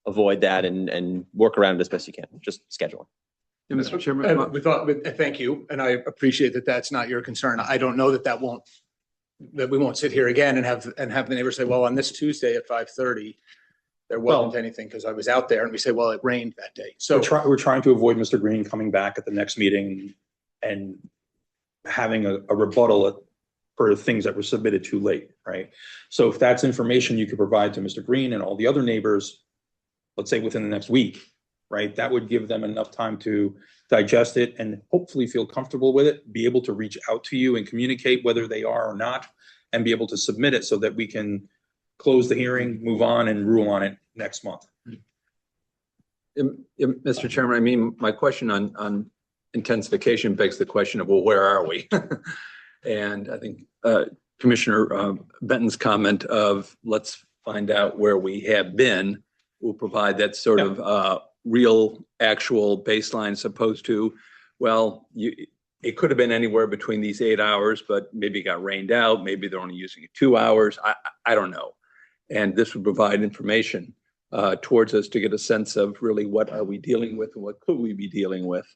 I: avoid that and work around it as best you can, just scheduling.
Q: Mr. Chairman. Thank you, and I appreciate that that's not your concern. I don't know that we won't sit here again and have the neighbors say, well, on this Tuesday at 5:30, there wasn't anything because I was out there, and we say, well, it rained that day. So
D: We're trying to avoid Mr. Green coming back at the next meeting and having a rebuttal for things that were submitted too late, right? So if that's information you could provide to Mr. Green and all the other neighbors, let's say within the next week, right? That would give them enough time to digest it and hopefully feel comfortable with it, be able to reach out to you and communicate whether they are or not, and be able to submit it so that we can close the hearing, move on, and rule on it next month.
E: Mr. Chairman, I mean, my question on intensification begs the question of, well, where are we? And I think Commissioner Benton's comment of let's find out where we have been will provide that sort of real, actual baseline as opposed to, well, it could have been anywhere between these 8 hours, but maybe it got rained out. Maybe they're only using it 2 hours. I don't know. And this would provide information towards us to get a sense of really what are we dealing with and what could we be dealing with.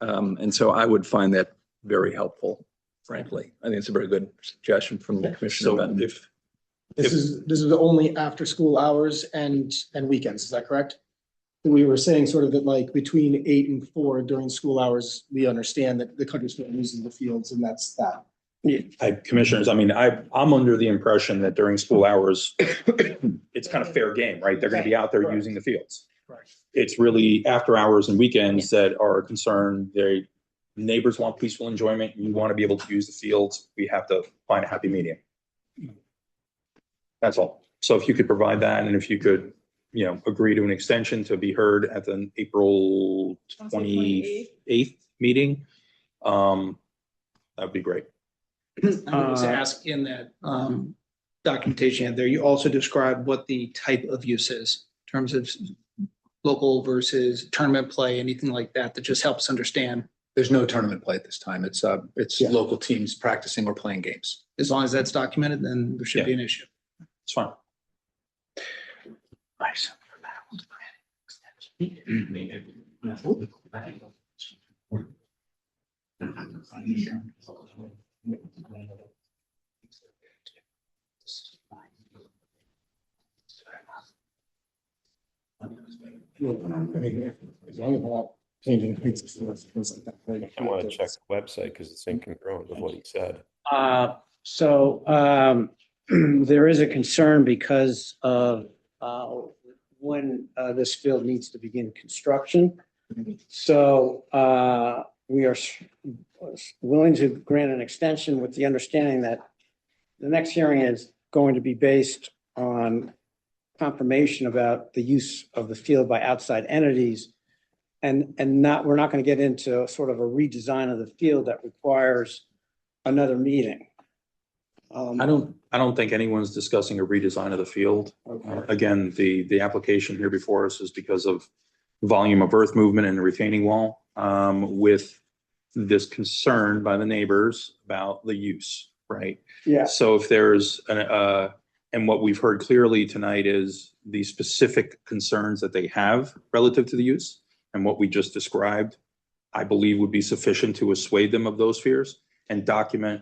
E: And so I would find that very helpful, frankly. I think it's a very good suggestion from the Commissioner
D: So
E: Benton.
D: if
J: This is only after school hours and weekends, is that correct? We were saying sort of that like between 8 and 4 during school hours, we understand that the country still uses the fields and that's that.
D: Commissioners, I mean, I'm under the impression that during school hours, it's kind of fair game, right? They're going to be out there using the fields. It's really after hours and weekends that are a concern. Neighbors want peaceful enjoyment. You want to be able to use the fields. We have to find a happy medium. That's all. So if you could provide that, and if you could, agree to an extension to be heard at the April 28th meeting, that'd be great.
T: I would just ask in that documentation you had there, you also described what the type of use is in terms of local versus tournament play, anything like that, that just helps understand.
Q: There's no tournament play at this time. It's local teams practicing or playing games.
T: As long as that's documented, then there should be an issue.
D: It's fine.
T: Nice.
J: As long as we're not changing things like that.
P: I want to check the website because it's incongruent with what he said.
K: There is a concern because of when this field needs to begin construction. So we are willing to grant an extension with the understanding that the next hearing is going to be based on confirmation about the use of the field by outside entities. And we're not going to get into sort of a redesign of the field that requires another meeting.
D: I don't think anyone's discussing a redesign of the field. Again, the application here before us is because of volume of earth movement in the retaining wall, with this concern by the neighbors about the use, right?
K: Yeah.
D: So if there's and what we've heard clearly tonight is the specific concerns that they have relative to the use, and what we just described, I believe would be sufficient to assuade them of those fears and document.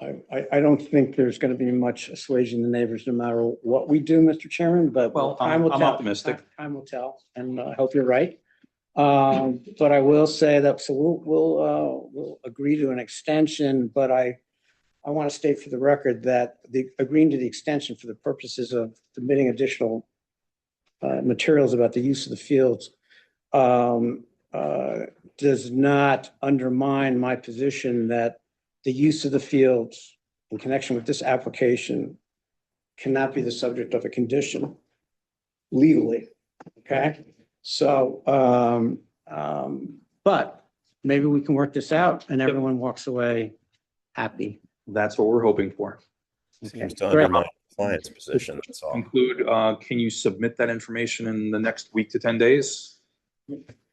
K: I don't think there's going to be much assuaging the neighbors no matter what we do, Mr. Chairman, but time will
D: I'm
K: tell.
D: optimistic.
K: Time will tell, and I hope you're right. But I will say that, so we'll agree to an extension, but I want to state for the record that agreeing to the extension for the purposes of submitting additional materials about the use of the fields does not undermine my position that the use of the fields in connection with this application cannot be the subject of a condition legally, okay? So, but maybe we can work this out and everyone walks away happy.
D: That's what we're hoping for.
P: Seems to
K: Great.
P: undermine the client's position, that's all.
D: Include, can you submit that information in the next week to 10 days?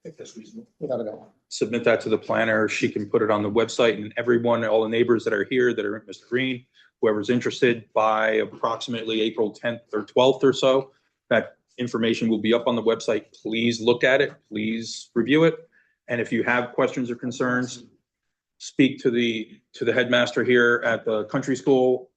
J: If that's reasonable, without a doubt.
D: Submit that to the planner. She can put it on the website, and everyone, all the neighbors that are here that are Mr. Green, whoever's interested, by approximately April 10th or 12th or so, that information will be up on the website. Please look at it. Please review it. And if you have questions or concerns, speak to the headmaster here at the country school,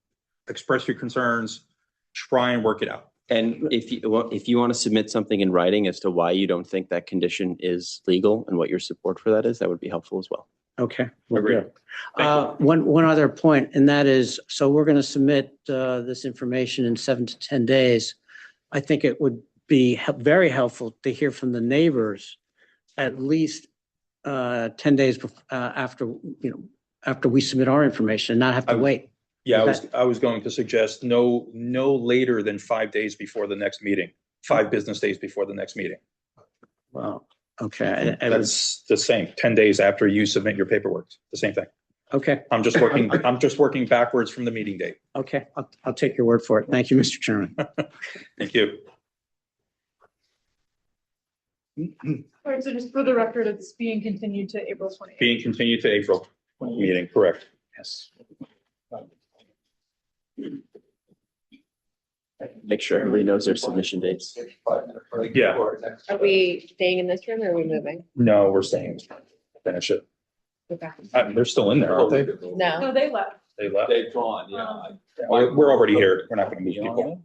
D: express your concerns, try and work it out.
I: And if you want to submit something in writing as to why you don't think that condition is legal and what your support for that is, that would be helpful as well.
K: Okay.
D: Agreed.
K: One other point, and that is, so we're going to submit this information in 7 to 10 days. I think it would be very helpful to hear from the neighbors at least 10 days after, after we submit our information and not have to wait.
D: Yeah, I was going to suggest no later than 5 days before the next meeting, 5 business days before the next meeting.
K: Well, okay.
D: That's the same, 10 days after you submit your paperwork, the same thing.
K: Okay.
D: I'm just working backwards from the meeting date.
K: Okay, I'll take your word for it. Thank you, Mr. Chairman.
D: Thank you.
C: All right, so just for the record, it's being continued to April 28th.
D: Being continued to April meeting, correct?
K: Yes.
I: Make sure everybody knows their submission dates.
D: Yeah.
A: Are we staying in this room or are we moving?
D: No, we're staying. Finish it.
A: Okay.
D: They're still in there, aren't they?
A: No.
C: No, they left.
D: They left.
H: They've gone, yeah.
D: We're already here. We're not going to move people.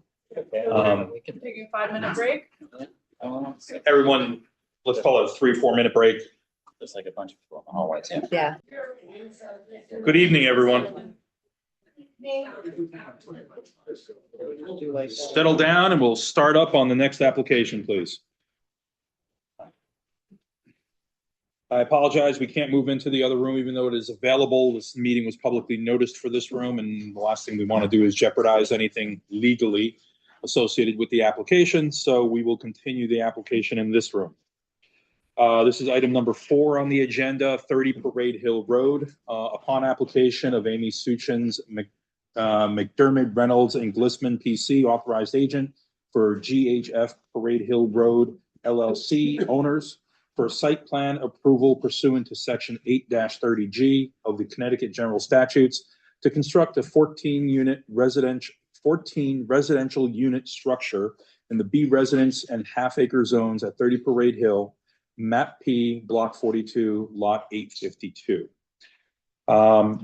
C: Taking a 5-minute break.
D: Everyone, let's call it a 3-4 minute break.
F: There's like a bunch of people in the hallways.
A: Yeah.
D: Good evening, everyone. Settle down and we'll start up on the next application, please. I apologize, we can't move into the other room even though it is available. This meeting was publicly noticed for this room, and the last thing we want to do is jeopardize anything legally associated with the application, so we will continue the application in this room. This is item number 4 on the agenda, 30 Parade Hill Road. Upon application of Amy Suchins, McDermott, Reynolds, and Glissman PC, authorized agent for GHF Parade Hill Road LLC owners, for site plan approval pursuant to section 8-30G of the Connecticut General Statutes to construct a 14 residential unit structure in the B residence and half-acre zones at 30 Parade Hill, map P, block 42, lot 852.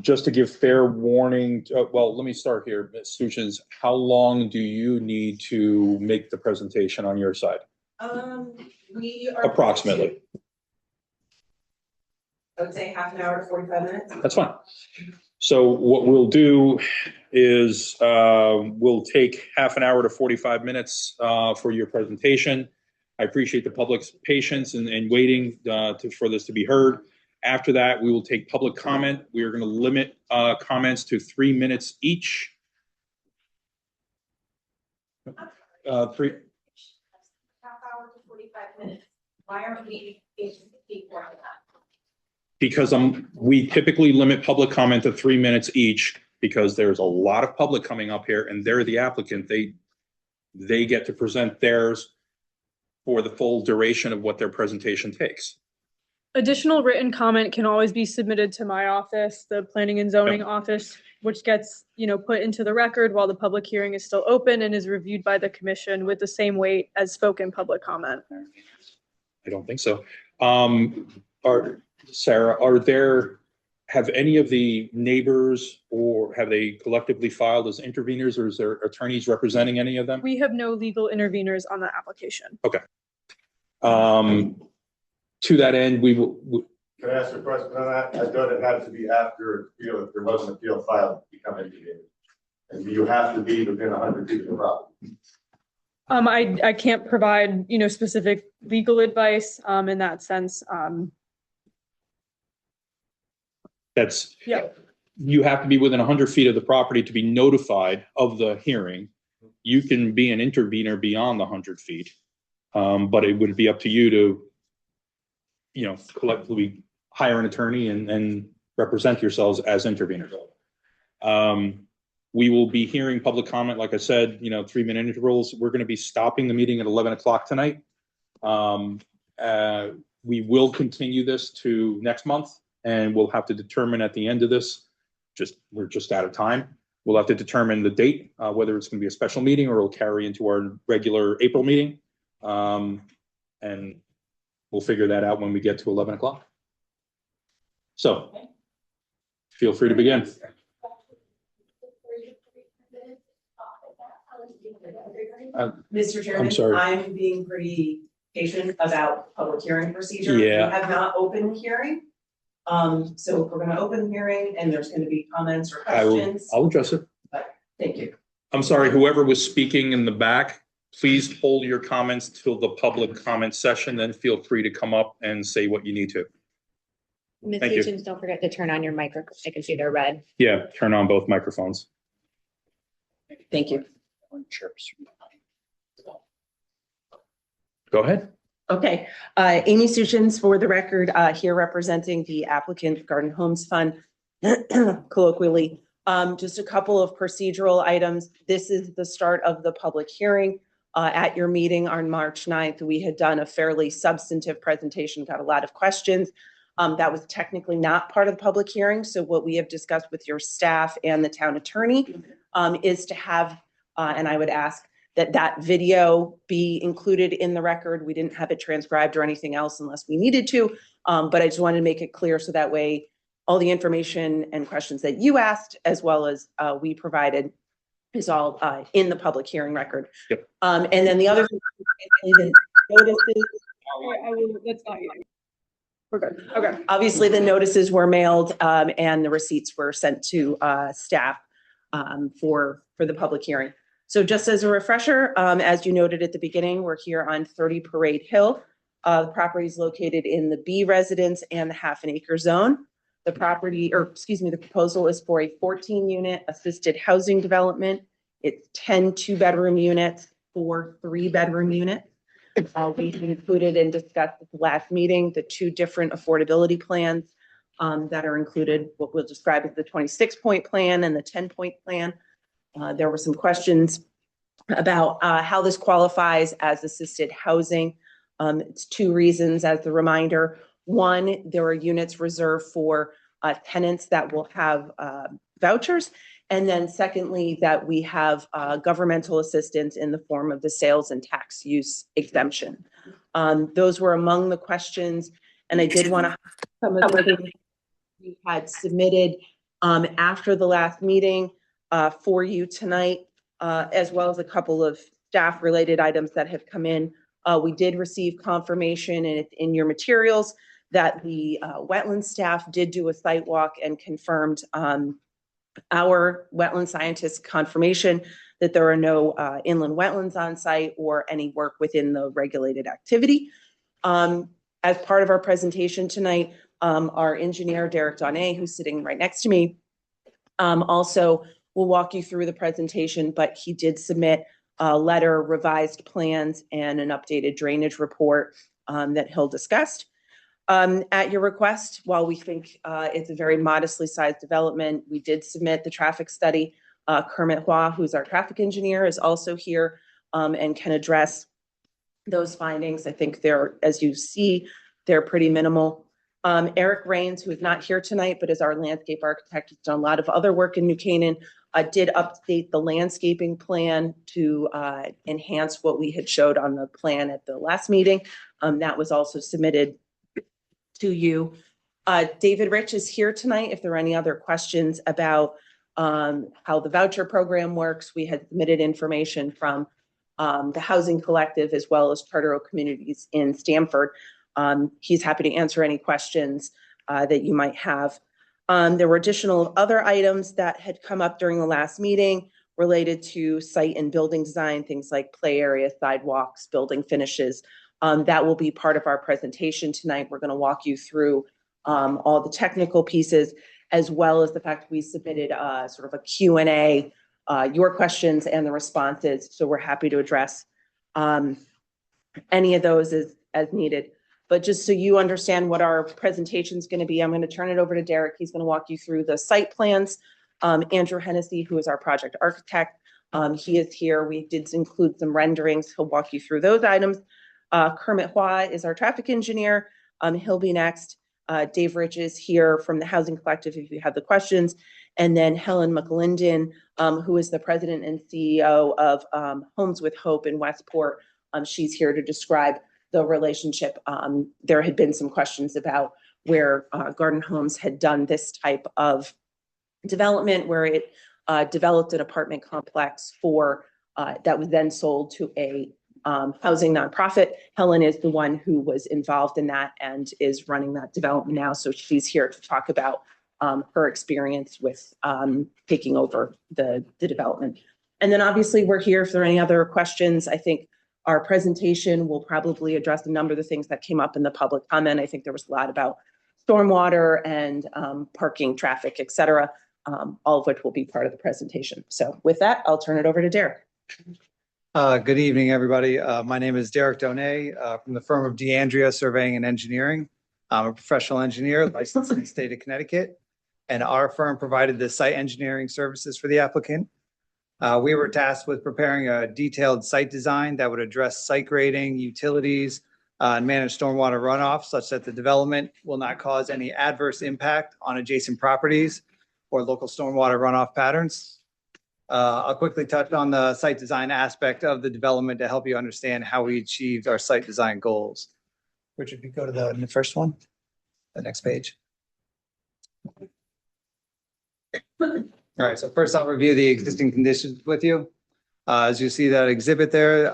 D: Just to give fair warning, well, let me start here. Ms. Suchins, how long do you need to make the presentation on your side?
U: We are.
D: Approximately.
U: I would say half an hour to 45 minutes.
D: That's fine. So what we'll do is we'll take half an hour to 45 minutes for your presentation. I appreciate the public's patience and waiting for this to be heard. After that, we will take public comment. We are going to limit comments to 3 minutes each. 3.
U: Half hour to 45 minutes. Why aren't we able to speak more than that?
D: Because we typically limit public comment to 3 minutes each because there's a lot of public coming up here and they're the applicant. They get to present theirs for the full duration of what their presentation takes.
C: Additional written comment can always be submitted to my office, the Planning and Zoning office, which gets, put into the record while the public hearing is still open and is reviewed by the commission with the same weight as spoken public comment.
D: I don't think so. Sarah, have any of the neighbors or have they collectively filed as interveners, or is there attorneys representing any of them?
C: We have no legal interveners on the application.
D: Okay. To that end, we will.
V: Can I ask a question on that? I thought it had to be after, if there wasn't a field filed to become intervener. And you have to be within 100 feet of the property.
C: I can't provide, specific legal advice in that sense.
D: You have to be within 100 feet of the property to be notified of the hearing. you can be an intervener beyond the 100 feet. But it would be up to you to, collectively hire an attorney and represent yourselves as interveners. We will be hearing public comment, like I said, 3-minute intervals. We're going to be stopping the meeting at 11 o'clock tonight. We will continue this to next month, and we'll have to determine at the end of this, we're just out of time. We'll have to determine the date, whether it's going to be a special meeting or it'll carry into our regular April meeting. And we'll figure that out when we get to 11 o'clock. So feel free to begin.
B: Mr. Chairman,
D: I'm sorry.
B: I'm being pretty patient about public hearing procedure.
D: Yeah.
B: We have not opened the hearing. So we're going to open the hearing and there's going to be comments or questions.
D: I'll address it.
B: Thank you.
D: I'm sorry, whoever was speaking in the back, please hold your comments till the public comment session, then feel free to come up and say what you need to.
A: Ms.
D: Thank you.
A: Hitchens, don't forget to turn on your microphone. I can see they're red.
D: Yeah, turn on both microphones.
B: Thank you.
D: Go ahead.
B: Okay, Amy Suchins for the record, here representing the applicant Garden Homes Fund, colloquially. Just a couple of procedural items. This is the start of the public hearing. At your meeting on March 9th, we had done a fairly substantive presentation, got a lot of questions. That was technically not part of the public hearing. So what we have discussed with your staff and the town attorney is to have, and I would ask that video be included in the record. We didn't have it transcribed or anything else unless we needed to, but I just wanted to make it clear so that way all the information and questions that you asked, as well as we provided, is all in the public hearing record.
D: Yep.
B: And then the other thing, the notices.
C: That's not you. We're good. Okay.
B: Obviously, the notices were mailed and the receipts were sent to staff for the public hearing. So just as a refresher, as you noted at the beginning, we're here on 30 Parade Hill. The property is located in the B residence and the half an acre zone. The proposal is for a 14-unit assisted housing development. It's 10 2-bedroom units, 4 3-bedroom units. We included and discussed at the last meeting the 2 different affordability plans that are included, what we'll describe as the 26-point plan and the 10-point plan. There were some questions about how this qualifies as assisted housing. It's 2 reasons as the reminder. One, there are units reserved for tenants that will have vouchers. And then secondly, that we have governmental assistance in the form of the sales and tax use exemption. Those were among the questions. And I did want to some of the things we had submitted after the last meeting for you tonight, as well as a couple of staff related items that have come in. We did receive confirmation, and it's in your materials, that the wetland staff did do a site walk and confirmed our wetland scientist confirmation that there are no inland wetlands on site or any work within the regulated activity. As part of our presentation tonight, our engineer, Derek Donnet, who's sitting right next to me, also will walk you through the presentation, but he did submit a letter, revised plans, and an updated drainage report that he'll discuss. At your request, while we think it's a very modestly sized development, we did submit the traffic study. Kermit Hua, who's our traffic engineer, is also here and can address those findings. I think they're, as you see, they're pretty minimal. Eric Rains, who is not here tonight, but is our landscape architect, has done a lot of other work in New Canaan, did update the landscaping plan to enhance what we had showed on the plan at the last meeting. That was also submitted to you. David Rich is here tonight. If there are any other questions about how the voucher program works, we had submitted information from the Housing Collective as well as Charter Oak Communities in Stamford. He's happy to answer any questions that you might have. There were additional other items that had come up during the last meeting related to site and building design, things like play areas, sidewalks, building finishes. That will be part of our presentation tonight. We're going to walk you through all the technical pieces, as well as the fact we submitted sort of a Q&A your questions and the responses. So we're happy to address any of those as needed. But just so you understand what our presentation is going to be, I'm going to turn it over to Derek. He's going to walk you through the site plans. Andrew Hennessy, who is our project architect, he is here. We did include some renderings. He'll walk you through those items. Kermit Hua is our traffic engineer. He'll be next. Dave Rich is here from the Housing Collective if you have the questions. And then Helen McLinden, who is the president and CEO of Homes with Hope in Westport. She's here to describe the relationship. There had been some questions about where Garden Homes had done this type of development, where it developed an apartment complex for that was then sold to a housing nonprofit. Helen is the one who was involved in that and is running that development now. So she's here to talk about her experience with taking over the development. And then obviously we're here if there are any other questions. I think our presentation will probably address a number of the things that came up in the public comment. I think there was a lot about stormwater and parking, traffic, et cetera, all of which will be part of the presentation. So with that, I'll turn it over to Derek.
G: Good evening, everybody. My name is Derek Donay from the firm of DeAndrea Surveying and Engineering. I'm a professional engineer licensed in the state of Connecticut, and our firm provided the site engineering services for the applicant. We were tasked with preparing a detailed site design that would address site grading, utilities, and manage stormwater runoff such that the development will not cause any adverse impact on adjacent properties or local stormwater runoff patterns. I'll quickly touch on the site design aspect of the development to help you understand how we achieved our site design goals. Richard, if you go to the first one, the next page. All right, so first I'll review the existing conditions with you. As you see that exhibit there,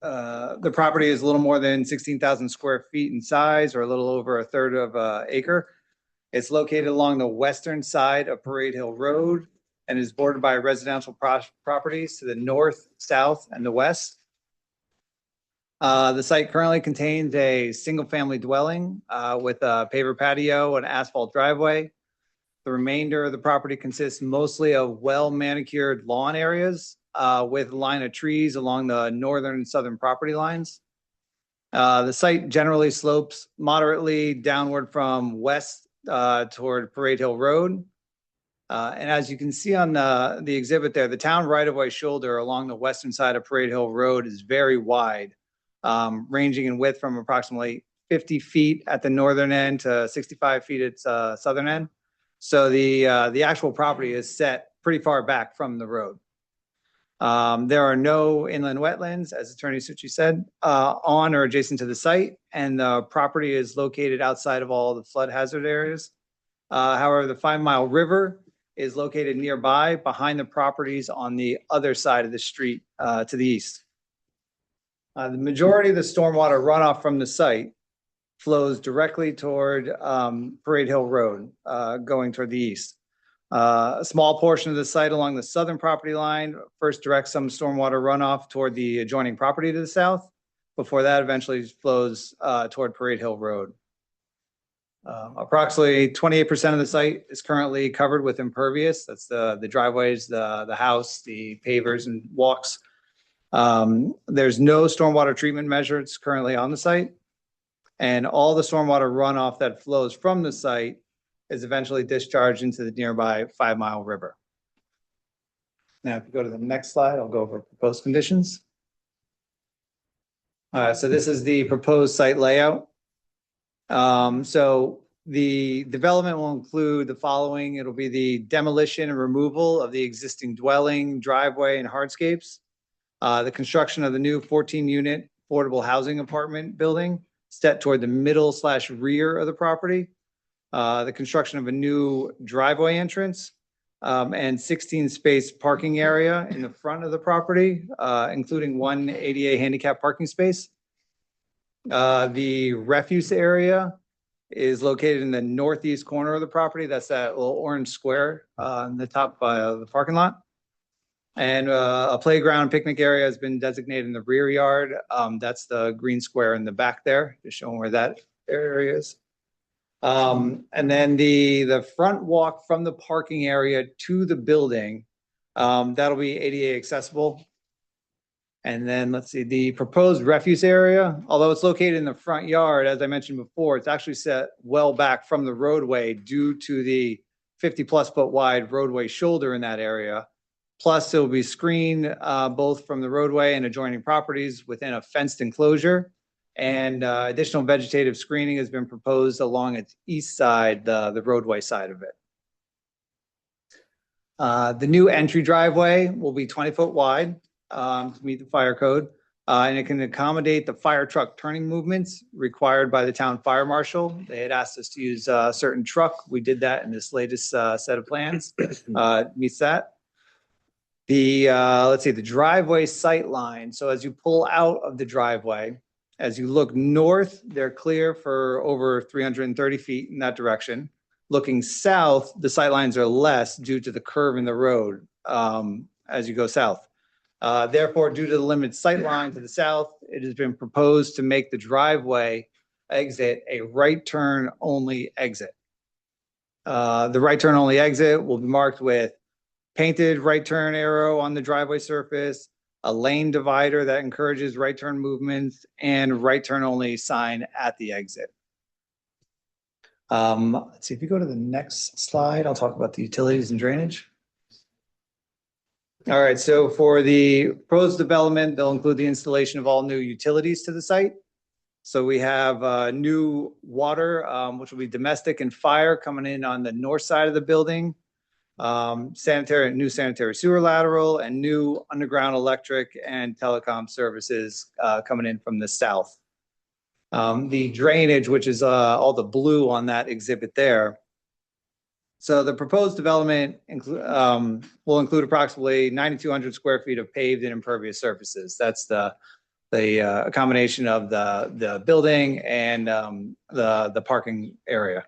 G: the property is a little more than 16,000 square feet in size, or a little over a third of an acre. It's located along the western side of Parade Hill Road and is bordered by residential properties to the north, south, and the west. The site currently contains a single-family dwelling with a paver patio and asphalt driveway. The remainder of the property consists mostly of well-manicured lawn areas with a line of trees along the northern and southern property lines. The site generally slopes moderately downward from west toward Parade Hill Road. And as you can see on the exhibit there, the town right-of-way shoulder along the western side of Parade Hill Road is very wide, ranging in width from approximately 50 feet at the northern end to 65 feet at southern end. So the actual property is set pretty far back from the road. There are no inland wetlands, as Attorney Suchi said, on or adjacent to the site, and the property is located outside of all the flood hazard areas. However, the 5 Mile River is located nearby behind the properties on the other side of the street to the east. The majority of the stormwater runoff from the site flows directly toward Parade Hill Road, going toward the east. A small portion of the site along the southern property line first directs some stormwater runoff toward the adjoining property to the south, before that eventually flows toward Parade Hill Road. Approximately 28% of the site is currently covered with impervious. That's the driveways, the house, the pavers and walks. There's no stormwater treatment measures currently on the site. And all the stormwater runoff that flows from the site is eventually discharged into the nearby 5 Mile River. Now, if you go to the next slide, I'll go over proposed conditions. So this is the proposed site layout. So the development will include the following. It'll be the demolition and removal of the existing dwelling, driveway, and hardscapes. The construction of the new 14-unit affordable housing apartment building set toward the middle/rear of the property. The construction of a new driveway entrance and 16-space parking area in the front of the property, including one ADA handicap parking space. The refuse area is located in the northeast corner of the property. That's that little orange square on the top of the parking lot. And a playground picnic area has been designated in the rear yard. That's the green square in the back there, just showing where that area is. And then the front walk from the parking area to the building That'll be ADA accessible. And then let's see, the proposed refuse area, although it's located in the front yard, as I mentioned before, it's actually set well back from the roadway due to the 50+ foot wide roadway shoulder in that area. Plus, it will be screened both from the roadway and adjoining properties within a fenced enclosure. And additional vegetative screening has been proposed along its east side, the roadway side of it. The new entry driveway will be 20 foot wide to meet the fire code. And it can accommodate the fire truck turning movements required by the town fire marshal. They had asked us to use a certain truck. We did that in this latest set of plans. Meets that. Let's see, the driveway sight line. So as you pull out of the driveway, as you look north, they're clear for over 330 feet in that direction. Looking south, the sight lines are less due to the curve in the road as you go south. Therefore, due to the limited sight line to the south, it has been proposed to make the driveway exit a right turn only exit. The right turn only exit will be marked with painted right turn arrow on the driveway surface, a lane divider that encourages right turn movements, and right turn only sign at the exit. Let's see, if you go to the next slide, I'll talk about the utilities and drainage. All right, so for the proposed development, they'll include the installation of all new utilities to the site. So we have new water, which will be domestic and fire coming in on the north side of the building. New sanitary sewer lateral, and new underground electric and telecom services coming in from the south. The drainage, which is all the blue on that exhibit there. So the proposed development will include approximately 9,200 square feet of paved and impervious surfaces. That's the combination of the building and the parking area.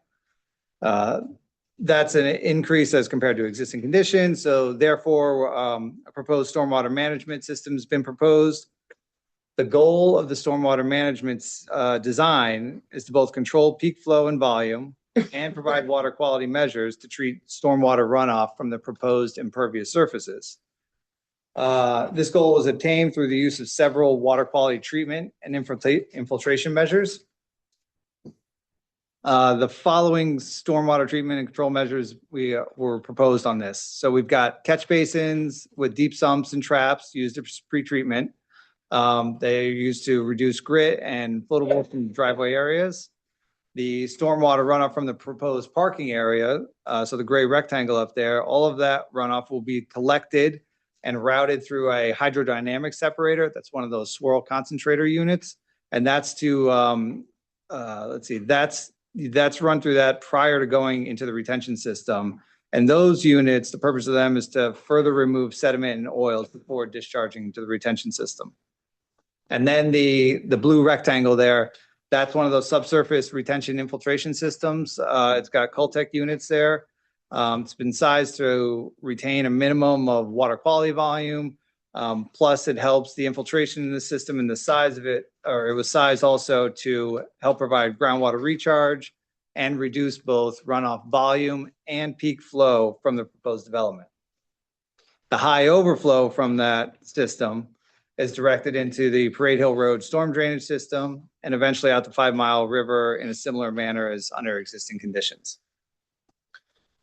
G: That's an increase as compared to existing conditions. So therefore, a proposed stormwater management system has been proposed. The goal of the stormwater management design is to both control peak flow and volume and provide water quality measures to treat stormwater runoff from the proposed impervious surfaces. This goal was obtained through the use of several water quality treatment and infiltration measures. The following stormwater treatment and control measures were proposed on this. So we've got catch basins with deep sumps and traps used as pre-treatment. They are used to reduce grit and floatable from driveway areas. The stormwater runoff from the proposed parking area, so the gray rectangle up there, all of that runoff will be collected and routed through a hydrodynamic separator. That's one of those swirl concentrator units. And that's to, let's see, that's run through that prior to going into the retention system. And those units, the purpose of them is to further remove sediment and oils before discharging to the retention system. And then the blue rectangle there, that's one of those subsurface retention infiltration systems. It's got Cultec units there. It's been sized to retain a minimum of water quality volume. Plus it helps the infiltration in the system, and the size of it, or it was sized also to help provide groundwater recharge and reduce both runoff volume and peak flow from the proposed development. The high overflow from that system is directed into the Parade Hill Road storm drainage system and eventually out the 5 Mile River in a similar manner as under existing conditions.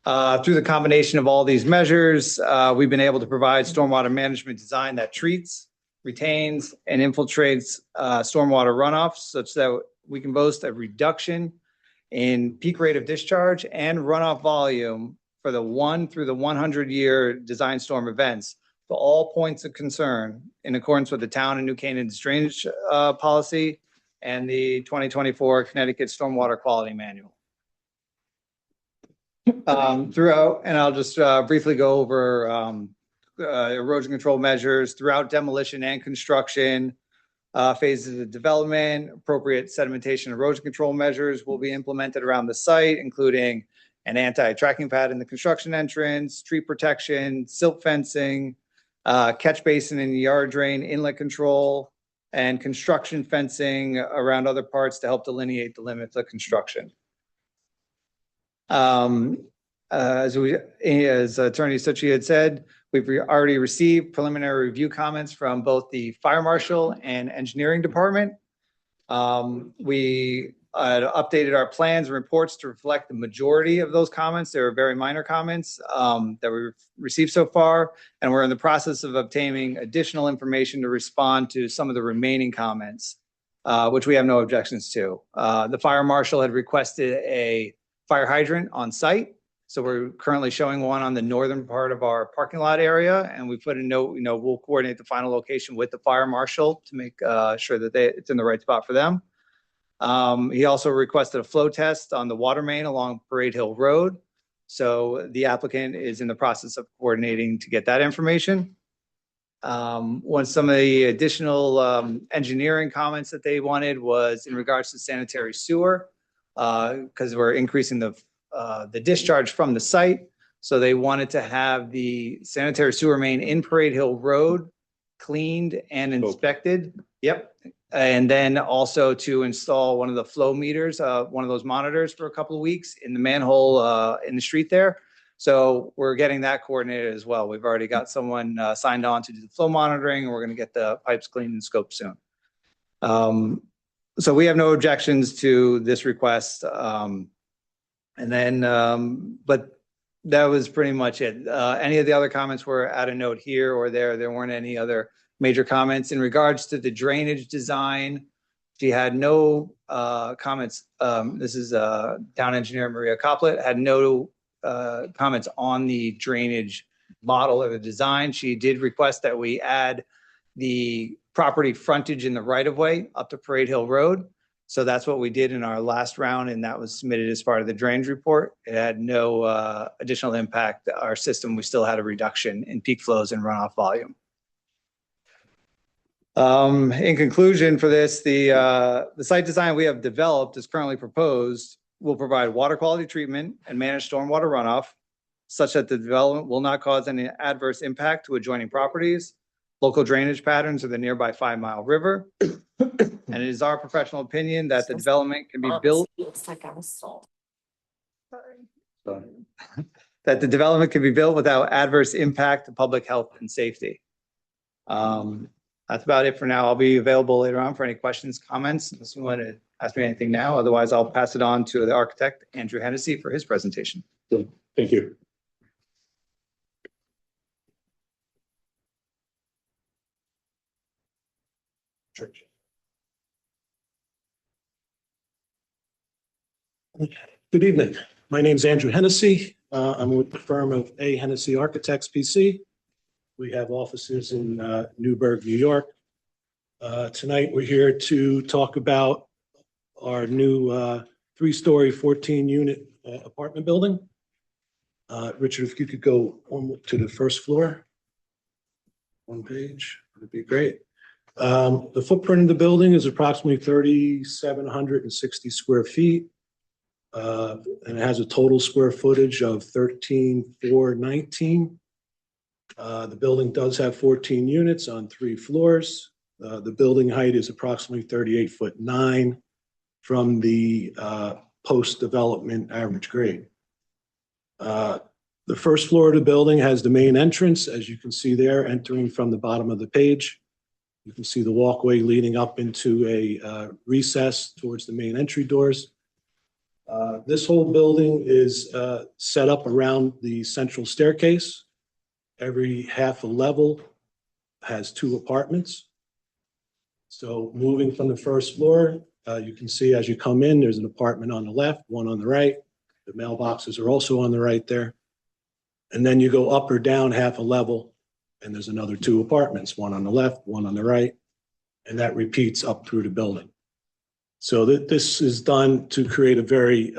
G: Through the combination of all these measures, we've been able to provide stormwater management design that treats, retains, and infiltrates stormwater runoff such that we can boast a reduction in peak rate of discharge and runoff volume for the 1 through the 100-year design storm events for all points of concern in accordance with the town of New Canaan's drainage policy and the 2024 Connecticut Stormwater Quality Manual. Throughout, and I'll just briefly go over erosion control measures throughout demolition and construction phases of development. Appropriate sedimentation erosion control measures will be implemented around the site, including an anti-tracking pad in the construction entrance, tree protection, silt fencing, catch basin and yard drain inlet control, and construction fencing around other parts to help delineate the limits of construction. As Attorney Suchi had said, we've already received preliminary review comments from both the fire marshal and engineering department. We updated our plans and reports to reflect the majority of those comments. They were very minor comments that we received so far, and we're in the process of obtaining additional information to respond to some of the remaining comments, which we have no objections to. The fire marshal had requested a fire hydrant on site. So we're currently showing one on the northern part of our parking lot area, and we put a note, we'll coordinate the final location with the fire marshal to make sure that it's in the right spot for them. He also requested a flow test on the water main along Parade Hill Road. So the applicant is in the process of coordinating to get that information. One, some of the additional engineering comments that they wanted was in regards to sanitary sewer, because we're increasing the discharge from the site. So they wanted to have the sanitary sewer main in Parade Hill Road cleaned and inspected. Yep. And then also to install one of the flow meters, one of those monitors for a couple of weeks in the manhole in the street there. So we're getting that coordinated as well. We've already got someone signed on to do the flow monitoring, and we're going to get the pipes cleaned and scoped soon. So we have no objections to this request. But that was pretty much it. Any of the other comments were at a note here or there. There weren't any other major comments. In regards to the drainage design, she had no comments. This is town engineer Maria Coplet, had no comments on the drainage model or the design. She did request that we add the property frontage in the right-of-way up to Parade Hill Road. So that's what we did in our last round, and that was submitted as part of the drainage report. It had no additional impact. Our system, we still had a reduction in peak flows and runoff volume. In conclusion for this, the site design we have developed is currently proposed will provide water quality treatment and manage stormwater runoff such that the development will not cause any adverse impact to adjoining properties, local drainage patterns of the nearby 5 Mile River. And it is our professional opinion that the development can be built. That the development can be built without adverse impact to public health and safety. That's about it for now. I'll be available later on for any questions, comments, unless you want to ask me anything now. Otherwise, I'll pass it on to the architect, Andrew Hennessy, for his presentation.
D: Thank you.
J: Good evening. My name is Andrew Hennessy. I'm with the firm of A. Hennessy Architects, PC. We have offices in Newburgh, New York. Tonight, we're here to talk about our new 3-story, 14-unit apartment building. Richard, if you could go on to the first floor. One page, that'd be great. The footprint of the building is approximately 3,760 square feet. And it has a total square footage of 13,419. The building does have 14 units on 3 floors. The building height is approximately 38'9" from the post-development average grade. The first floor of the building has the main entrance, as you can see there, entering from the bottom of the page. You can see the walkway leading up into a recess towards the main entry doors. This whole building is set up around the central staircase. Every half a level has 2 apartments. So moving from the first floor, you can see as you come in, there's an apartment on the left, one on the right. The mailboxes are also on the right there. And then you go up or down half a level, and there's another 2 apartments, one on the left, one on the right, and that repeats up through the building. So this is done to create a very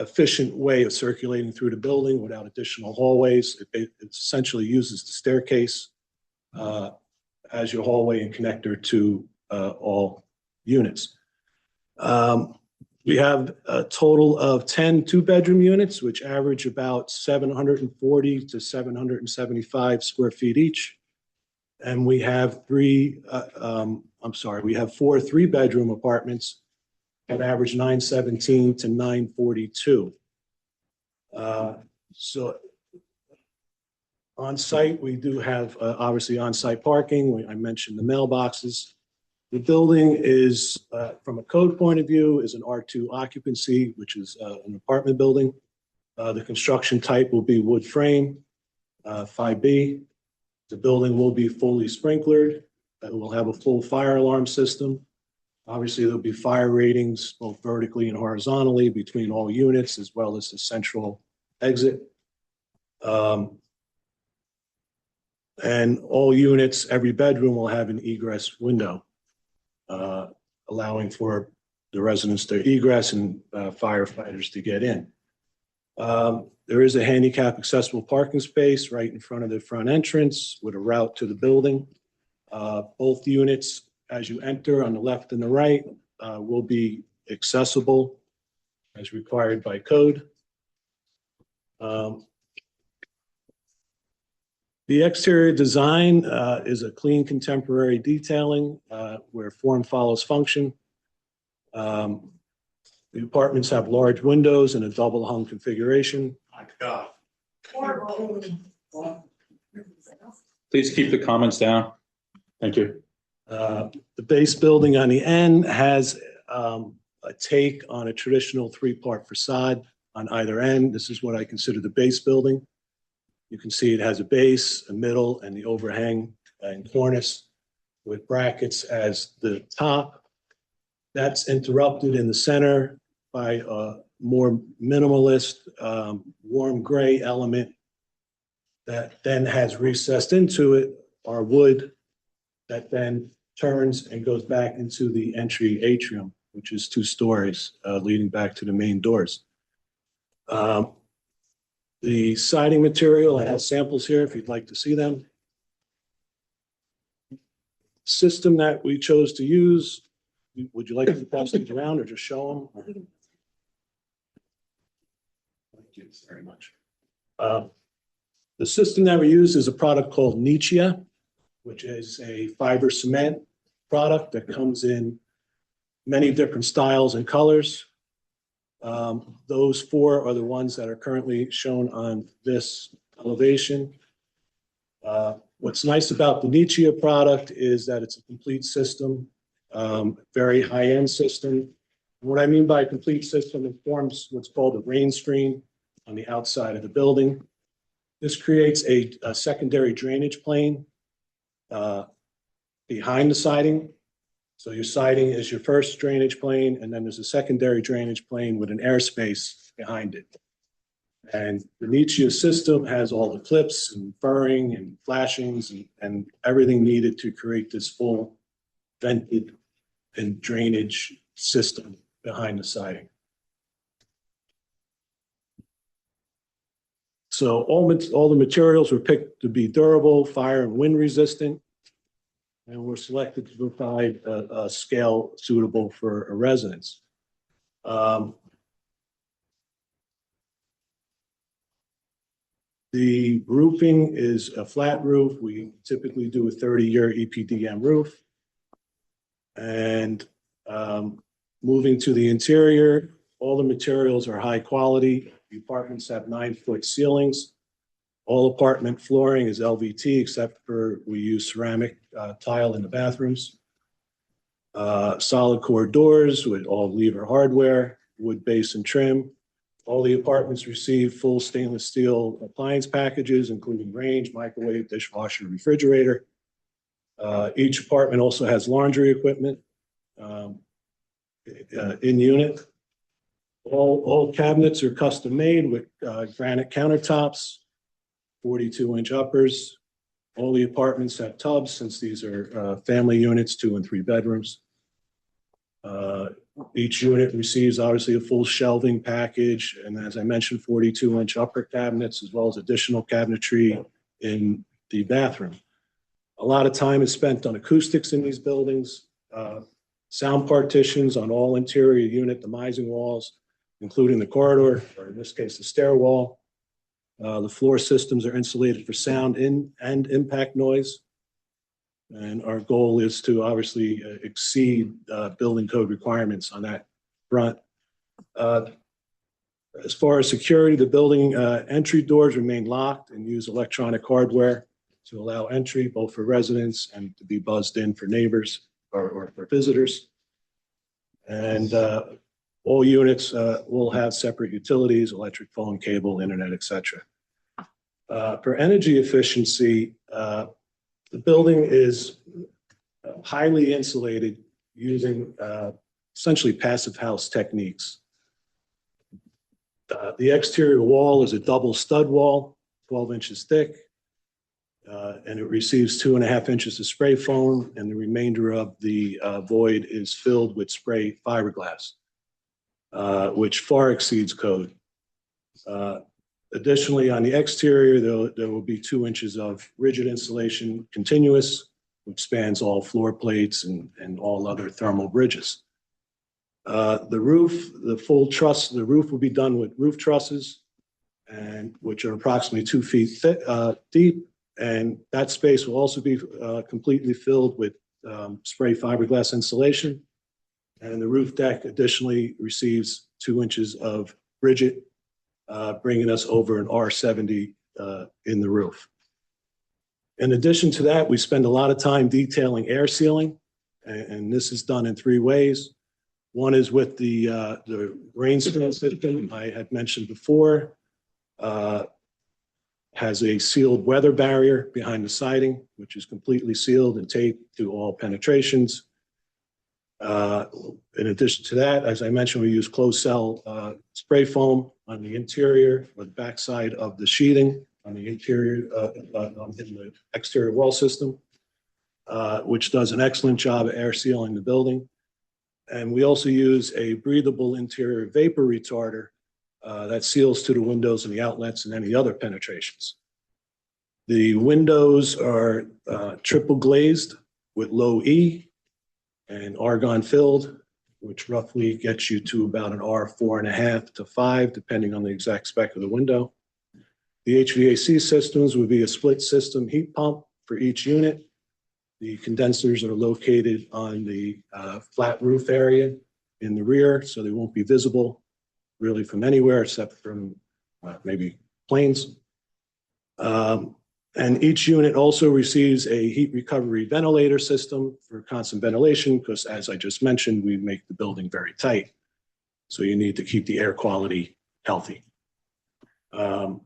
J: efficient way of circulating through the building without additional hallways. It essentially uses the staircase as your hallway and connector to all units. We have a total of 10 2-bedroom units, which average about 740 to 775 square feet each. And we have 4 3-bedroom apartments that average 917 to 942.
M: So on site, we do have obviously on-site parking. I mentioned the mailboxes. The building is, from a code point of view, is an R2 occupancy, which is an apartment building. The construction type will be wood frame, 5B. The building will be fully sprinklered. It will have a full fire alarm system. Obviously, there'll be fire ratings both vertically and horizontally between all units, as well as the central exit. And all units, every bedroom will have an egress window, allowing for the residents to egress and firefighters to get in. There is a handicap accessible parking space right in front of the front entrance with a route to the building. Both units, as you enter on the left and the right, will be accessible as required by code. The exterior design is a clean contemporary detailing where form follows function. The apartments have large windows and a double hung configuration.
D: Please keep the comments down. Thank you.
M: The base building on the end has a take on a traditional three-part facade on either end. This is what I consider the base building. You can see it has a base, a middle, and the overhang and cornice with brackets as the top. That's interrupted in the center by a more minimalist, warm gray element that then has recessed into it are wood that then turns and goes back into the entry atrium, which is 2 stories leading back to the main doors. The siding material, I have samples here if you'd like to see them. System that we chose to use, would you like to pass these around or just show them? Thank you very much. The system that we use is a product called Nichia, which is a fiber cement product that comes in many different styles and colors. Those 4 are the ones that are currently shown on this elevation. What's nice about the Nichia product is that it's a complete system, very high-end system. What I mean by a complete system, it forms what's called a rain screen on the outside of the building. This creates a secondary drainage plane behind the siding. So your siding is your first drainage plane, and then there's a secondary drainage plane with an airspace behind it. And the Nichia system has all the clips and furring and flashings and everything needed to create this full vented and drainage system behind the siding. So all the materials were picked to be durable, fire and wind resistant, and were selected to provide a scale suitable for a residence. The roofing is a flat roof. We typically do a 30-year EPDM roof. And moving to the interior, all the materials are high quality. The apartments have 9-foot ceilings. All apartment flooring is LVT, except for we use ceramic tile in the bathrooms. Solid core doors with all lever hardware, wood base and trim. All the apartments receive full stainless steel appliance packages, including range, microwave, dishwasher, refrigerator. Each apartment also has laundry equipment in unit. All cabinets are custom made with granite countertops, 42-inch uppers. All the apartments have tubs since these are family units, 2 and 3 bedrooms. Each unit receives obviously a full shelving package. And as I mentioned, 42-inch upper cabinets, as well as additional cabinetry in the bathroom. A lot of time is spent on acoustics in these buildings, sound partitions on all interior unit demising walls, including the corridor, or in this case, the stairwall. The floor systems are insulated for sound and impact noise. And our goal is to obviously exceed building code requirements on that front. As far as security, the building entry doors remain locked and use electronic hardware to allow entry both for residents and to be buzzed in for neighbors or for visitors. And all units will have separate utilities, electric, phone, cable, internet, etc. For energy efficiency, the building is highly insulated using essentially passive house techniques. The exterior wall is a double stud wall, 12 inches thick, and it receives 2.5 inches of spray foam, and the remainder of the void is filled with spray fiberglass, which far exceeds code. Additionally, on the exterior, there will be 2 inches of rigid insulation, continuous, which spans all floor plates and all other thermal bridges. The roof, the full truss, the roof will be done with roof trusses, and which are approximately 2 feet deep, and that space will also be completely filled with spray fiberglass insulation. And the roof deck additionally receives 2 inches of rigid, bringing us over an R70 in the roof. In addition to that, we spend a lot of time detailing air sealing, and this is done in 3 ways. One is with the rainstorm system I had mentioned before. Has a sealed weather barrier behind the siding, which is completely sealed and taped to all penetrations. In addition to that, as I mentioned, we use closed cell spray foam on the interior or the backside of the sheeting on the interior, in the exterior wall system, which does an excellent job of air sealing the building. And we also use a breathable interior vapor retarder that seals to the windows and the outlets and any other penetrations. The windows are triple glazed with low E and argon filled, which roughly gets you to about an R4.5 to 5, depending on the exact spec of the window. The HVAC systems would be a split system heat pump for each unit. The condensers are located on the flat roof area in the rear, so they won't be visible really from anywhere except from maybe planes. And each unit also receives a heat recovery ventilator system for constant ventilation, because as I just mentioned, we make the building very tight. So you need to keep the air quality healthy. All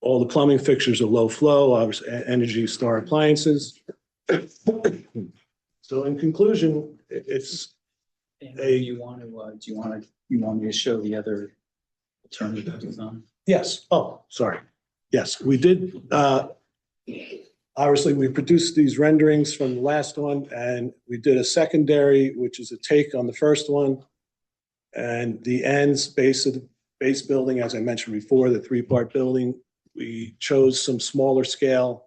M: the plumbing fixtures are low flow, obviously Energy Star appliances. So in conclusion, it's
F: You want me to show the other alternative design?
M: Yes. Oh, sorry. Yes, we did. Obviously, we produced these renderings from the last one, and we did a secondary, which is a take on the first one. And the ends base of the base building, as I mentioned before, the 3-part building, we chose some smaller scale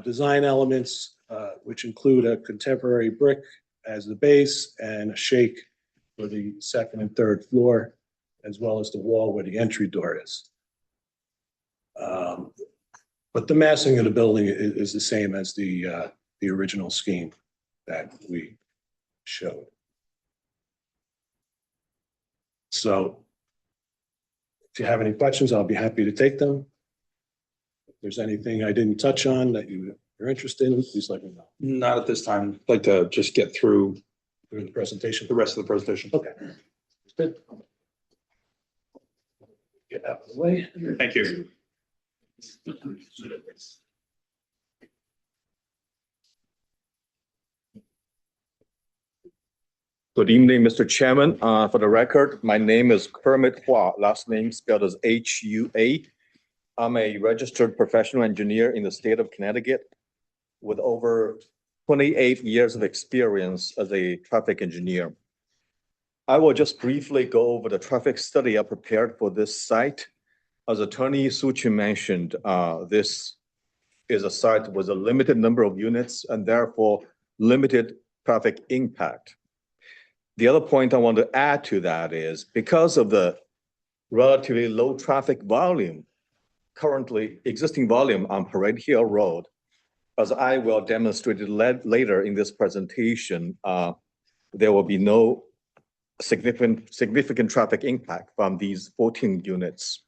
M: design elements, which include a contemporary brick as the base and a shake for the 2nd and 3rd floor, as well as the wall where the entry door is. But the massing of the building is the same as the original scheme that we showed. So if you have any questions, I'll be happy to take them. If there's anything I didn't touch on that you're interested in, please let me know.
D: Not at this time. I'd like to just get through
M: the presentation.
D: The rest of the presentation.
M: Okay. Good. Get out of the way.
D: Thank you.
N: Good evening, Mr. Chairman. For the record, my name is Kermit Hua, last name spelled as H-U-A. I'm a registered professional engineer in the state of Connecticut with over 28 years of experience as a traffic engineer. I will just briefly go over the traffic study I prepared for this site. As Attorney Suchi mentioned, this is a site with a limited number of units and therefore limited traffic impact. The other point I want to add to that is because of the relatively low traffic volume, currently existing volume on Parade Hill Road, as I will demonstrate later in this presentation, there will be no significant traffic impact from these 14 units.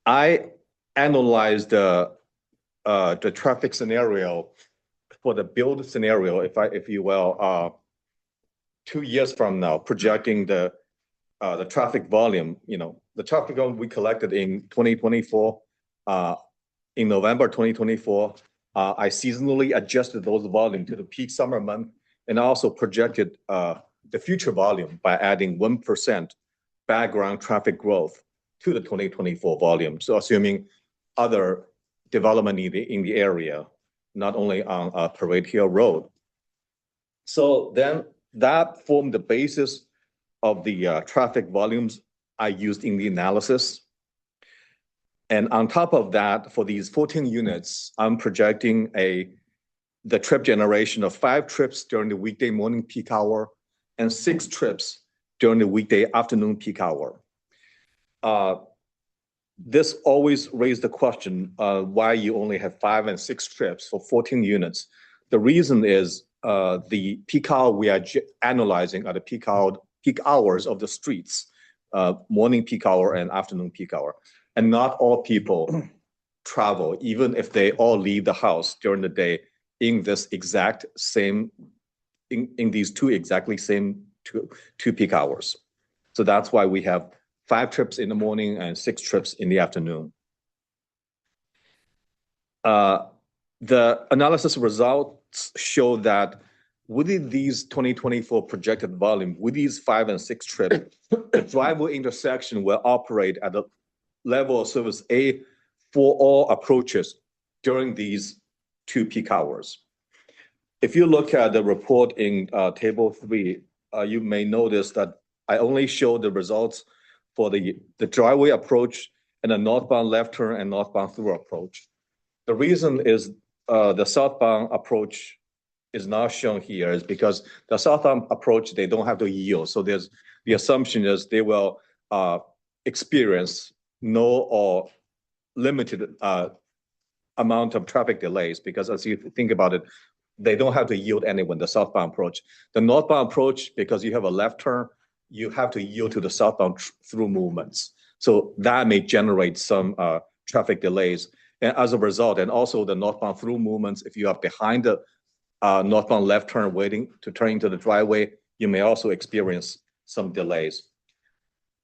N: I analyzed the traffic scenario for the build scenario, if you will, 2 years from now, projecting the traffic volume. The traffic volume we collected in 2024, in November 2024, I seasonally adjusted those volume to the peak summer month, and also projected the future volume by adding 1% background traffic growth to the 2024 volume. So assuming other development in the area, not only on Parade Hill Road. So then that formed the basis of the traffic volumes I used in the analysis. And on top of that, for these 14 units, I'm projecting the trip generation of 5 trips during the weekday morning peak hour and 6 trips during the weekday afternoon peak hour. This always raised the question, why you only have 5 and 6 trips for 14 units. The reason is the peak hour we are analyzing are the peak hours of the streets, morning peak hour and afternoon peak hour. And not all people travel, even if they all leave the house during the day in this exact same, in these two exactly same two peak hours. So that's why we have 5 trips in the morning and 6 trips in the afternoon. The analysis results show that within these 2024 projected volume, with these 5 and 6 trips, the driveway intersection will operate at a level of service A for all approaches during these 2 peak hours. If you look at the report in table 3, you may notice that I only show the results for the driveway approach and the northbound left turn and northbound through approach. The reason is the southbound approach is not shown here is because the southbound approach, they don't have to yield. So there's the assumption is they will experience no or limited amount of traffic delays, because as you think about it, they don't have to yield anywhere, the southbound approach. The northbound approach, because you have a left turn, you have to yield to the southbound through movements. So that may generate some traffic delays. And as a result, and also the northbound through movements, if you are behind the northbound left turn waiting to turn into the driveway, you may also experience some delays.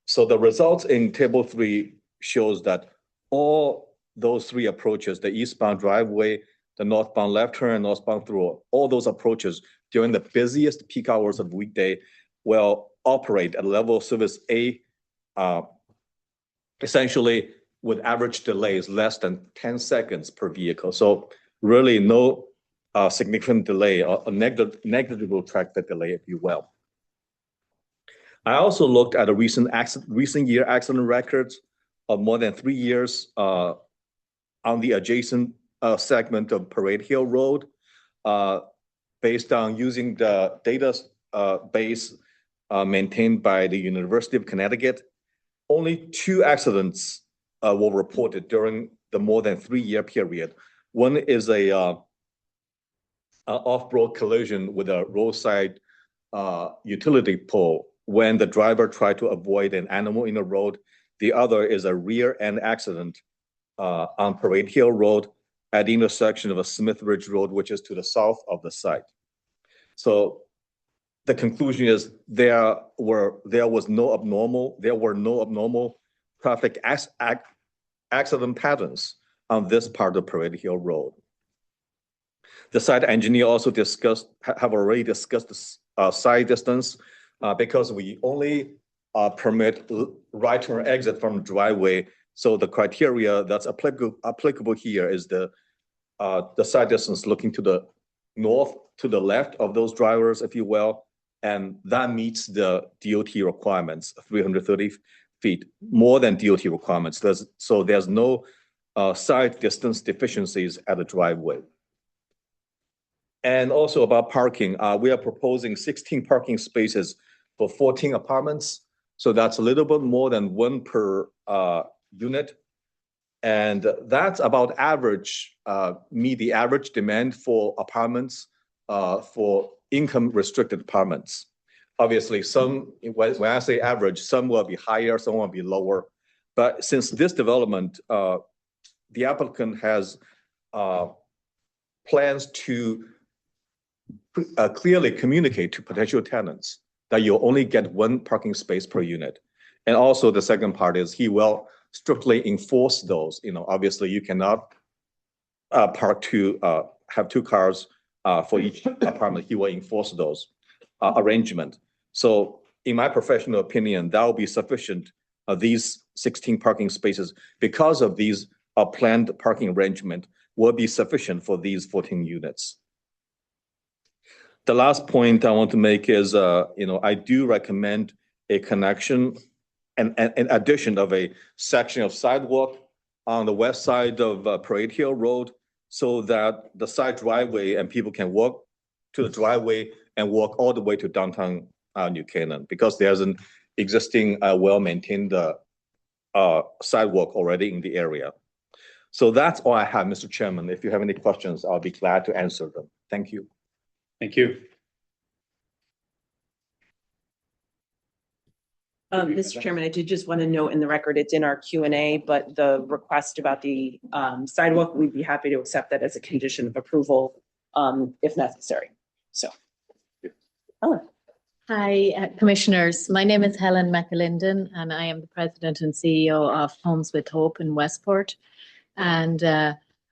N: So the results in table 3 shows that all those 3 approaches, the eastbound driveway, the northbound left turn, and northbound through, all those approaches during the busiest peak hours of weekday will operate at level of service A, essentially with average delays less than 10 seconds per vehicle. So really no significant delay or a negligible traffic delay, if you will. I also looked at a recent year accident records of more than 3 years on the adjacent segment of Parade Hill Road, based on using the data base maintained by the University of Connecticut. Only 2 accidents were reported during the more than 3-year period. One is a off-road collision with a roadside utility pole when the driver tried to avoid an animal in the road. The other is a rear-end accident on Parade Hill Road at the intersection of a Smith Ridge Road, which is to the south of the site. So the conclusion is there were no abnormal traffic accident patterns on this part of Parade Hill Road. The site engineer also have already discussed the side distance because we only permit right turn exit from the driveway. So the criteria that's applicable here is the side distance looking to the north, to the left of those drivers, if you will, and that meets the DOT requirements, 330 feet, more than DOT requirements. There's no side distance deficiencies at the driveway. And also about parking, we are proposing 16 parking spaces for 14 apartments. So that's a little bit more than 1 per unit. And that's about average, meet the average demand for apartments, for income restricted apartments. Obviously, some, when I say average, some will be higher, some will be lower. But since this development, the applicant has plans to clearly communicate to potential tenants that you'll only get one parking space per unit. And also the second part is he will strictly enforce those. Obviously you cannot have two cars for each apartment. He will enforce those arrangement. So in my professional opinion, that will be sufficient. These 16 parking spaces, because of these planned parking arrangement, will be sufficient for these 14 units. The last point I want to make is, I do recommend a connection and an addition of a section of sidewalk on the west side of Parade Hill Road, so that the side driveway and people can walk to the driveway and walk all the way to downtown New Canaan, because there's an existing well-maintained sidewalk already in the area. So that's all I have, Mr. Chairman. If you have any questions, I'll be glad to answer them. Thank you.
D: Thank you.
B: Mr. Chairman, I did just want to note in the record, it's in our Q&A, but the request about the sidewalk, we'd be happy to accept that as a condition of approval if necessary. So, Helen.
O: Hi, Commissioners. My name is Helen McAlinden, and I am the President and CEO of Homes with Hope in Westport. And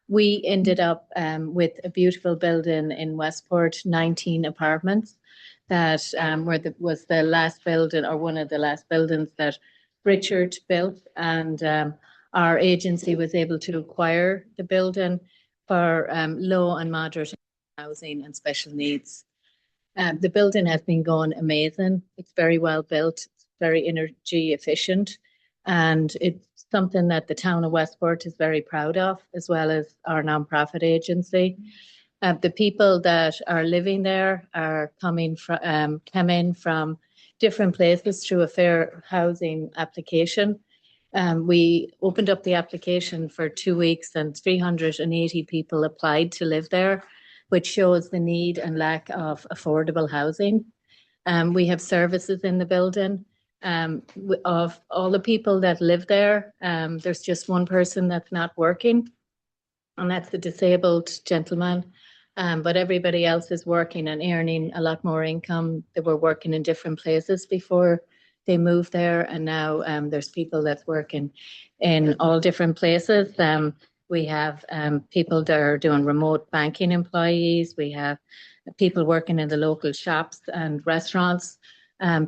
O: we ended up with a beautiful building in Westport, 19 apartments that was the last building, or one of the last buildings that Richard built. And our agency was able to acquire the building for low and moderate housing and special needs. The building has been going amazing. It's very well built, very energy efficient, and it's something that the town of Westport is very proud of, as well as our nonprofit agency. The people that are living there are come in from different places through a fair housing application. We opened up the application for 2 weeks and 380 people applied to live there, which shows the need and lack of affordable housing. We have services in the building. Of all the people that live there, there's just one person that's not working, and that's the disabled gentleman. But everybody else is working and earning a lot more income. They were working in different places before they moved there, and now there's people that's working in all different places. We have people that are doing remote banking employees. We have people working in the local shops and restaurants,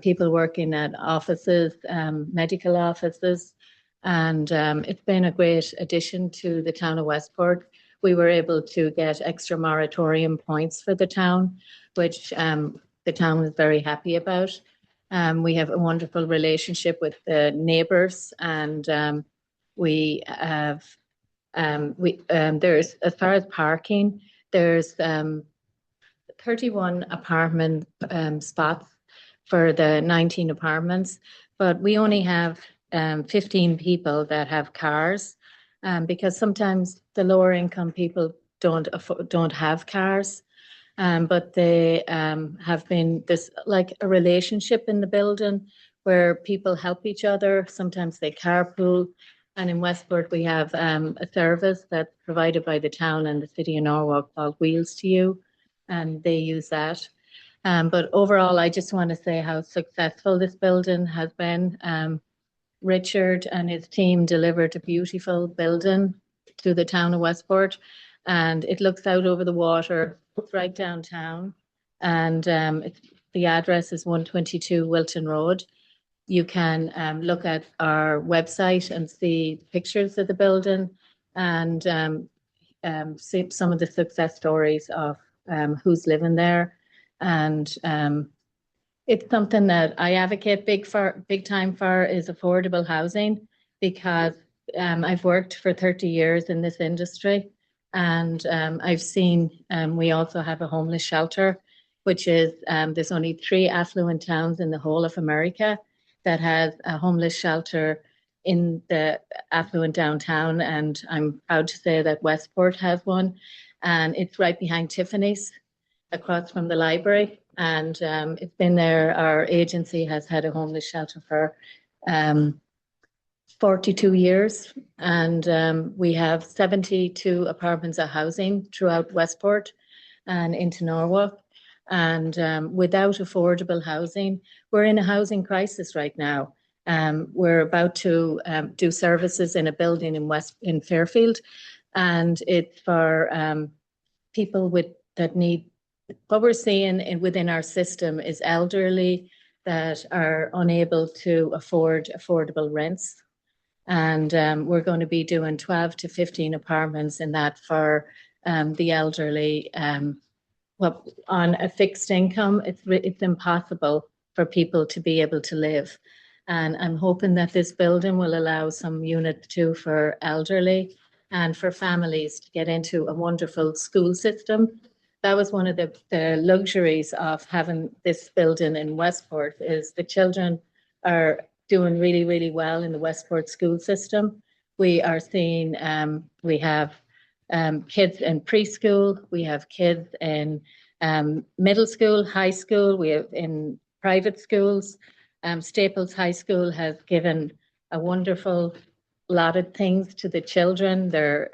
O: people working at offices, medical offices. And it's been a great addition to the town of Westport. We were able to get extra moratorium points for the town, which the town was very happy about. We have a wonderful relationship with the neighbours, and we have there's, as far as parking, there's 31 apartment spots for the 19 apartments, but we only have 15 people that have cars, because sometimes the lower income people don't have cars, but they have been this like a relationship in the building where people help each other. Sometimes they carpool. And in Westport, we have a service that's provided by the town and the city of Norwalk called Wheels to You, and they use that. But overall, I just want to say how successful this building has been. Richard and his team delivered a beautiful building to the town of Westport, and it looks out over the water. It's right downtown, and the address is 122 Wilton Road. You can look at our website and see pictures of the building and see some of the success stories of who's living there. And it's something that I advocate big time for is affordable housing, because I've worked for 30 years in this industry, and I've seen we also have a homeless shelter, which is there's only 3 affluent towns in the whole of America that has a homeless shelter in the affluent downtown, and I'm proud to say that Westport has one, and it's right behind Tiffany's, across from the library. And it's been there, our agency has had a homeless shelter for 42 years. And we have 72 apartments of housing throughout Westport and into Norwalk. And without affordable housing, we're in a housing crisis right now. We're about to do services in a building in Fairfield, and it's for people that need. What we're seeing within our system is elderly that are unable to afford affordable rents, and we're going to be doing 12 to 15 apartments in that for the elderly. Well, on a fixed income, it's impossible for people to be able to live. And I'm hoping that this building will allow some unit 2 for elderly and for families to get into a wonderful school system. That was one of the luxuries of having this building in Westport, is the children are doing really, really well in the Westport school system. We are seeing, we have kids in preschool, we have kids in middle school, high school, we have in private schools. Staples High School has given a wonderful lot of things to the children. They're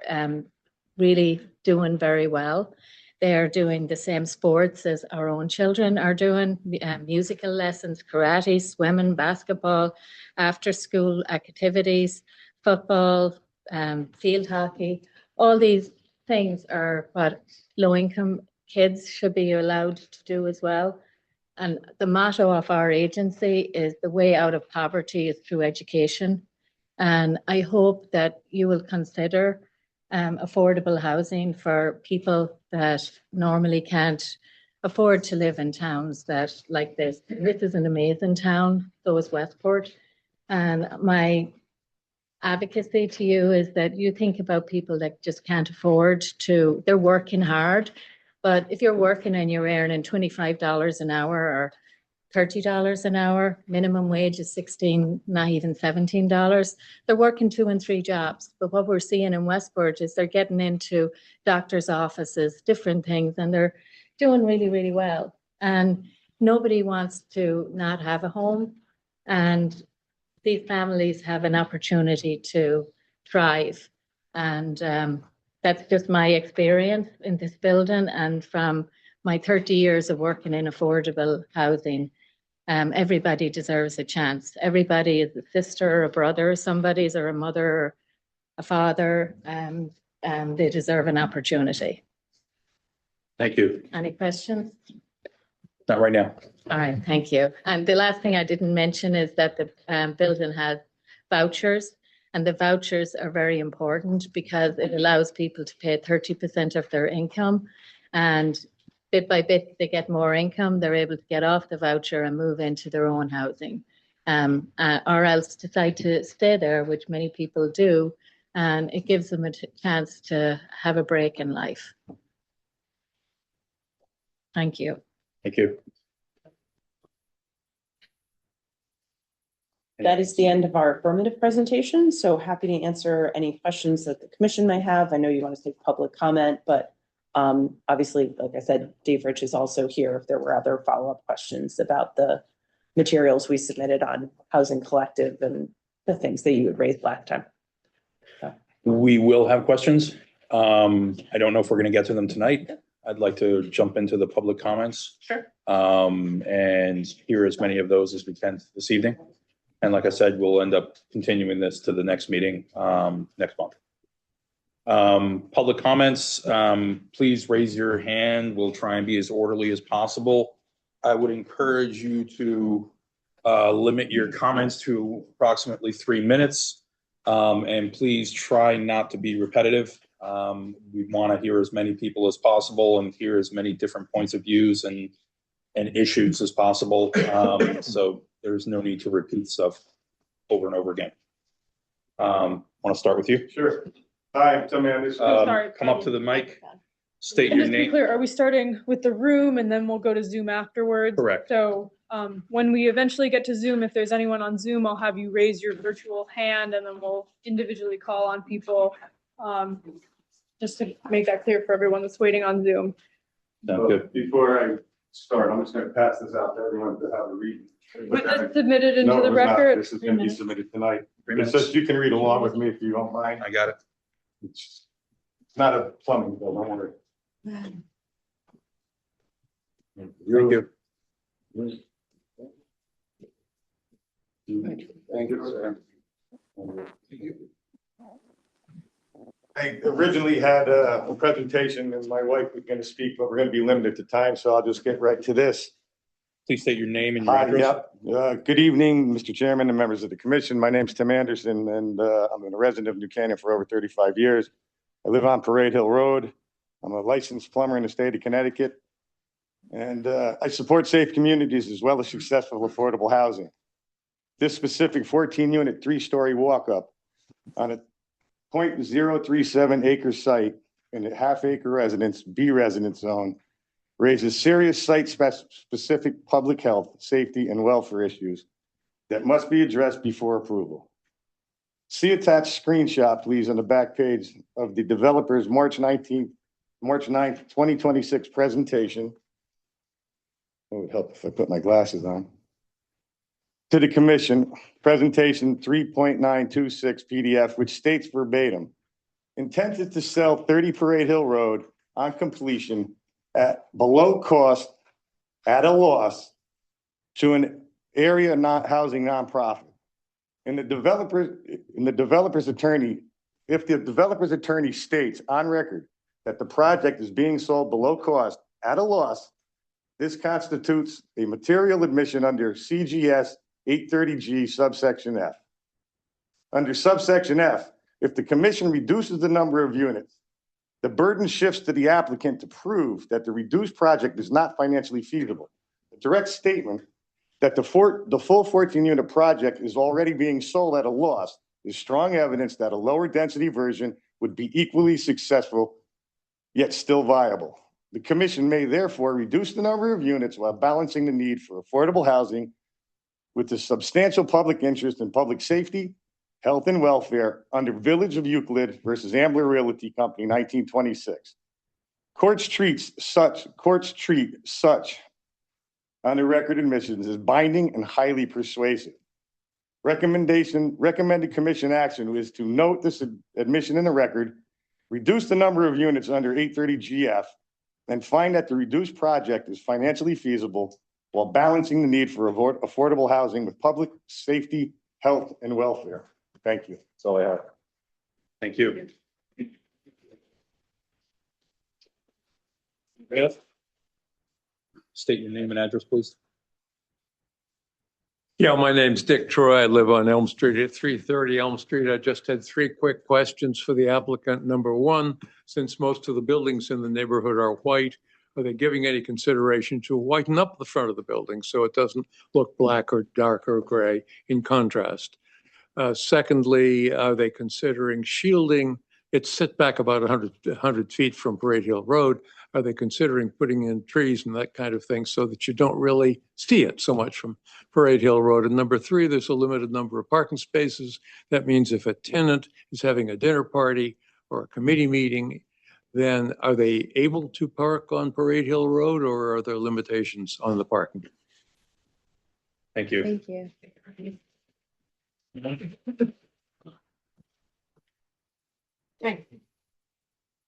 O: really doing very well. They are doing the same sports as our own children are doing, musical lessons, karate, swimming, basketball, after school activities, football, field hockey. All these things are what low income kids should be allowed to do as well. And the motto of our agency is the way out of poverty is through education. And I hope that you will consider affordable housing for people that normally can't afford to live in towns that like this. This is an amazing town, so is Westport. And my advocacy to you is that you think about people that just can't afford to, they're working hard. But if you're working and you're earning $25 an hour or $30 an hour, minimum wage is $16, not even $17. They're working 2 and 3 jobs. But what we're seeing in Westport is they're getting into doctors' offices, different things, and they're doing really, really well. And nobody wants to not have a home. And these families have an opportunity to thrive. And that's just my experience in this building, and from my 30 years of working in affordable housing. Everybody deserves a chance. Everybody is a sister or a brother, somebody's or a mother or a father, and they deserve an opportunity.
D: Thank you.
O: Any questions?
D: Not right now.
O: All right, thank you. And the last thing I didn't mention is that the building has vouchers, and the vouchers are very important because it allows people to pay 30% of their income, and bit by bit, they get more income, they're able to get off the voucher and move into their own housing, or else decide to stay there, which many people do, and it gives them a chance to have a break in life. Thank you.
D: Thank you.
B: That is the end of our affirmative presentation. So happy to answer any questions that the commission may have. I know you want to take public comment, but obviously, like I said, Dave Rich is also here if there were other follow-up questions about the materials we submitted on Housing Collective and the things that you had raised last time. So.
D: We will have questions. I don't know if we're going to get to them tonight. I'd like to jump into the public comments.
B: Sure.
D: And hear as many of those as we can this evening. And like I said, we'll end up continuing this to the next meeting next month. Public comments, please raise your hand. We'll try and be as orderly as possible. I would encourage you to limit your comments to approximately 3 minutes. And please try not to be repetitive. We want to hear as many people as possible and hear as many different points of views and issues as possible. So there's no need to repeat stuff over and over again. Want to start with you?
V: Sure. Hi, Tim Anderson.
C: Sorry.
D: Come up to the mic, state
C: And
D: your
C: just to be
D: name.
C: clear, are we starting with the room and then we'll go to Zoom afterwards?
D: Correct.
C: So when we eventually get to Zoom, if there's anyone on Zoom, I'll have you raise your virtual hand and then we'll individually call on people. Just to make that clear for everyone that's waiting on Zoom.
D: Sounds good.
V: Before I start. I'm just gonna pass this out to everyone to have a read.
C: Was this submitted into
V: No,
C: the
V: it was not.
C: record?
V: This is gonna be submitted tonight. It says you can read along with me if you don't mind.
D: I got it.
V: It's not a plumbing bill, don't worry.
D: Thank you.
V: Thank you, sir. I originally had a presentation and my wife was gonna speak, but we're gonna be limited to time, so I'll just get right to this.
D: Please state your name and your
V: Hi,
D: address.
V: yep. Good evening, Mr. Chairman and members of the commission. My name's Tim Anderson and I'm a resident of New Canaan for over 35 years. I live on Parade Hill Road. I'm a licensed plumber in the state of Connecticut. And I support safe communities as well as successful affordable housing. This specific 14-unit, 3-story walk-up on a 0.037 acre site in a half-acre residence, B residence zone, raises serious site-specific public health, safety, and welfare issues that must be addressed before approval. See attached screenshot, please, on the back page of the developer's March 9th, 2026 presentation. It would help if I put my glasses on. To the commission, presentation 3.926 PDF, which states verbatim, intended to sell 30 Parade Hill Road on completion at below cost, at a loss, to an area not housing nonprofit. And the developer's attorney, if the developer's attorney states on record that the project is being sold below cost at a loss, this constitutes a material admission under CGS 830G subsection F. Under subsection F, if the commission reduces the number of units, the burden shifts to the applicant to prove that the reduced project is not financially feasible. A direct statement that the full 14-unit project is already being sold at a loss is strong evidence that a lower density version would be equally successful, yet still viable. The commission may therefore reduce the number of units while balancing the need for affordable housing with the substantial public interest in public safety, health and welfare under Village of Euclid versus Ambler Realty Company, 1926. Courts treat such on the record admissions as binding and highly persuasive. Recommended commission action is to note this admission in the record, reduce the number of units under 830 GF, and find that the reduced project is financially feasible while balancing the need for affordable housing with public safety, health, and welfare. Thank you. That's all I have.
D: Thank you. Beth? State your name and address, please.
L: Yeah, my name's Dick Troy. I live on Elm Street at 330 Elm Street. I just had 3 quick questions for the applicant. Number one, since most of the buildings in the neighborhood are white, are they giving any consideration to whiten up the front of the building so it doesn't look black or dark or gray in contrast? Secondly, are they considering shielding? It's set back about 100 feet from Parade Hill Road. Are they considering putting in trees and that kind of thing so that you don't really see it so much from Parade Hill Road? And number 3, there's a limited number of parking spaces. That means if a tenant is having a dinner party or a committee meeting, then are they able to park on Parade Hill Road or are there limitations on the parking?
D: Thank you.
O: Thank you.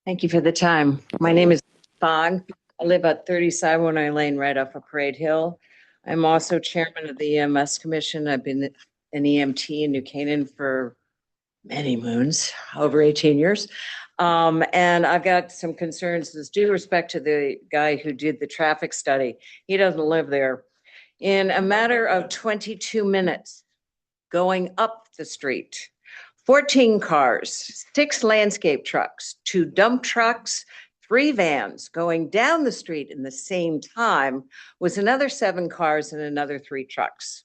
R: Thank you for the time. My name is Fogg. I live at 30 Sidewalk Lane right off of Parade Hill. I'm also chairman of the EMS Commission. I've been an EMT in New Canaan for many moons, over 18 years. And I've got some concerns with due respect to the guy who did the traffic study. He doesn't live there. In a matter of 22 minutes, going up the street, 14 cars, 6 landscape trucks, 2 dump trucks, 3 vans going down the street in the same time was another 7 cars and another 3 trucks.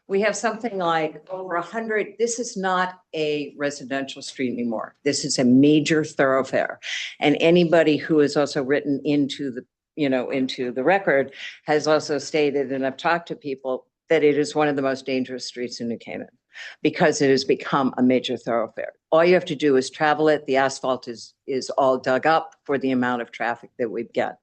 R: We have something like over 100. This is not a residential street anymore. This is a major thoroughfare. And anybody who has also written into the, into the record has also stated, and I've talked to people, that it is one of the most dangerous streets in New Canaan because it has become a major thoroughfare. All you have to do is travel it. The asphalt is all dug up for the amount of traffic that we get.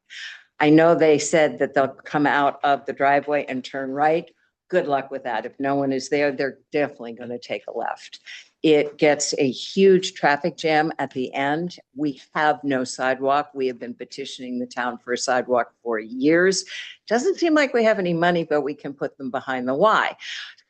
R: I know they said that they'll come out of the driveway and turn right. Good luck with that. If no one is there, they're definitely going to take a left. It gets a huge traffic jam at the end. We have no sidewalk. We have been petitioning the town for a sidewalk for years. Doesn't seem like we have any money, but we can put them behind the Y.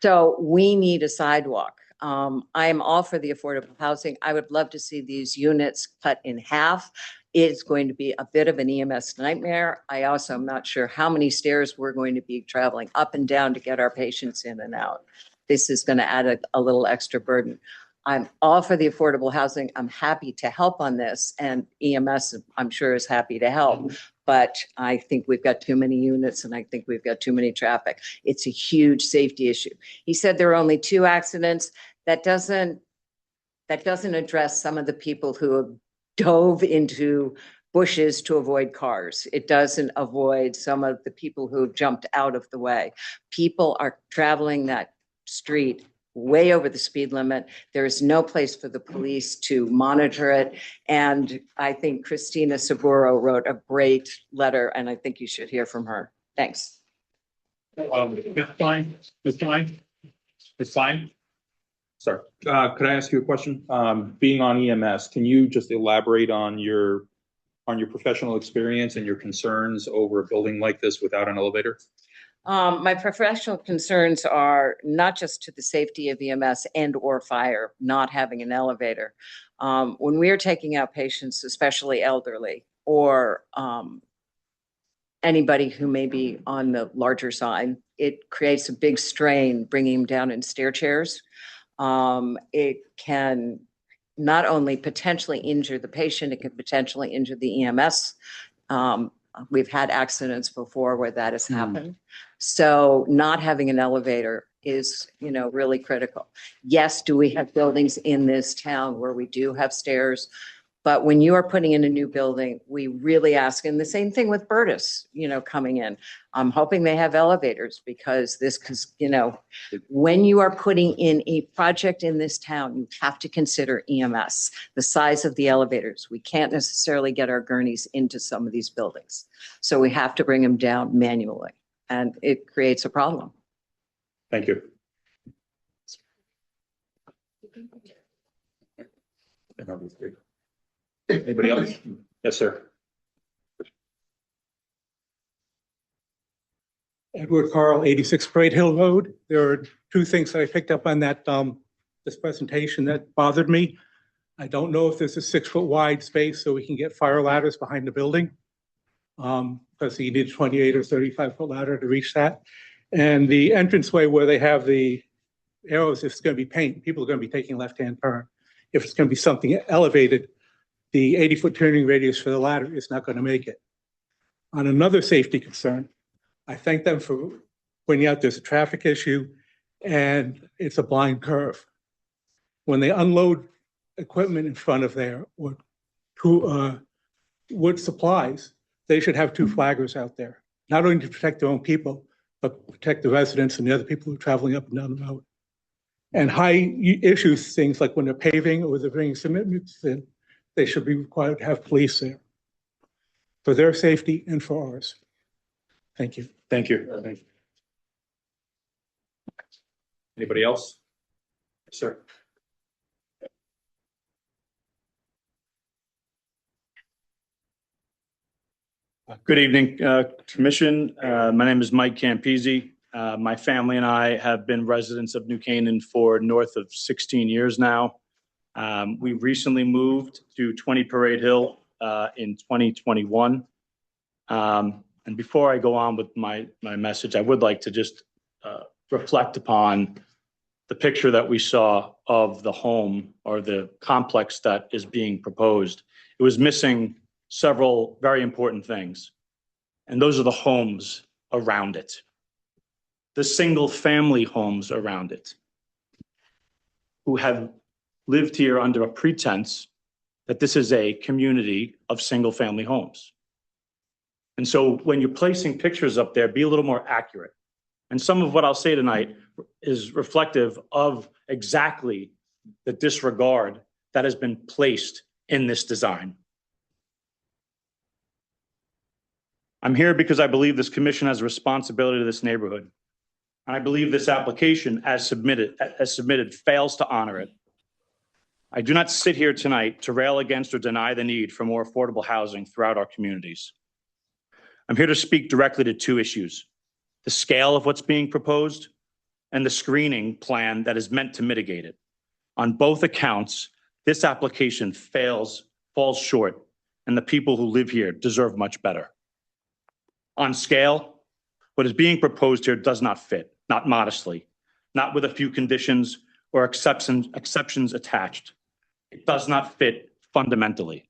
R: So we need a sidewalk. I am all for the affordable housing. I would love to see these units cut in half. It's going to be a bit of an EMS nightmare. I also am not sure how many stairs we're going to be traveling up and down to get our patients in and out. This is going to add a little extra burden. I'm all for the affordable housing. I'm happy to help on this, and EMS, I'm sure, is happy to help. But I think we've got too many units, and I think we've got too many traffic. It's a huge safety issue. He said there are only 2 accidents. That doesn't address some of the people who have dove into bushes to avoid cars. It doesn't avoid some of the people who have jumped out of the way. People are traveling that street way over the speed limit. There is no place for the police to monitor it. And I think Christina Saburo wrote a great letter, and I think you should hear from her. Thanks.
D: It's fine. It's fine. It's fine. Sorry, could I ask you a question? Being on EMS, can you just elaborate on your professional experience and your concerns over a building like this without an elevator?
R: My professional concerns are not just to the safety of EMS and or fire, not having an elevator. When we are taking out patients, especially elderly or anybody who may be on the larger side, it creates a big strain bringing them down in stair chairs. It can not only potentially injure the patient, it can potentially injure the EMS. We've had accidents before where that has happened. So not having an elevator is, really critical. Yes, do we have buildings in this town where we do have stairs? But when you are putting in a new building, we really ask, and the same thing with Burtis, coming in. I'm hoping they have elevators because when you are putting in a project in this town, you have to consider EMS, the size of the elevators. We can't necessarily get our gurneys into some of these buildings. So we have to bring them down manually, and it creates a problem.
D: Thank you. Anybody else? Yes, sir.
E: Edward Carl, 86 Parade Hill Road. There are 2 things that I picked up on that, this presentation that bothered me. I don't know if there's a 6-foot wide space so we can get fire ladders behind the building. Because you need a 28 or 35-foot ladder to reach that. And the entranceway where they have the arrows, if it's going to be paint, people are going to be taking left-hand turn. If it's going to be something elevated, the 80-foot turning radius for the ladder is not going to make it. On another safety concern, I thank them for pointing out there's a traffic issue and it's a blind curve. When they unload equipment in front of there or wood supplies, they should have 2 flaggers out there, not only to protect their own people, but protect the residents and the other people who are traveling up and down the road. And high issues, things like when they're paving or they're bringing cements in, they should be required to have police there for their safety and for ours. Thank you.
D: Thank you. Thank you. Anybody else? Yes, sir.
S: Good evening, Commission. My name is Mike Campisi. My family and I have been residents of New Canaan for north of 16 years now. We recently moved to 20 Parade Hill in 2021. And before I go on with my message, I would like to just reflect upon the picture that we saw of the home or the complex that is being proposed. It was missing several very important things, and those are the homes around it, the single family homes around it, who have lived here under a pretense that this is a community of single family homes. And so when you're placing pictures up there, be a little more accurate. And some of what I'll say tonight is reflective of exactly the disregard that has been placed in this design.
D: I'm here because I believe this commission has a responsibility to this neighborhood. And I believe this application as submitted fails to honor it. I do not sit here tonight to rail against or deny the need for more affordable housing throughout our communities. I'm here to speak directly to two issues: the scale of what's being proposed and the screening plan that is meant to mitigate it. On both accounts, this application falls short, and the people who live here deserve much better. On scale, what is being proposed here does not fit, not modestly, not with a few conditions or exceptions attached. It does not fit fundamentally.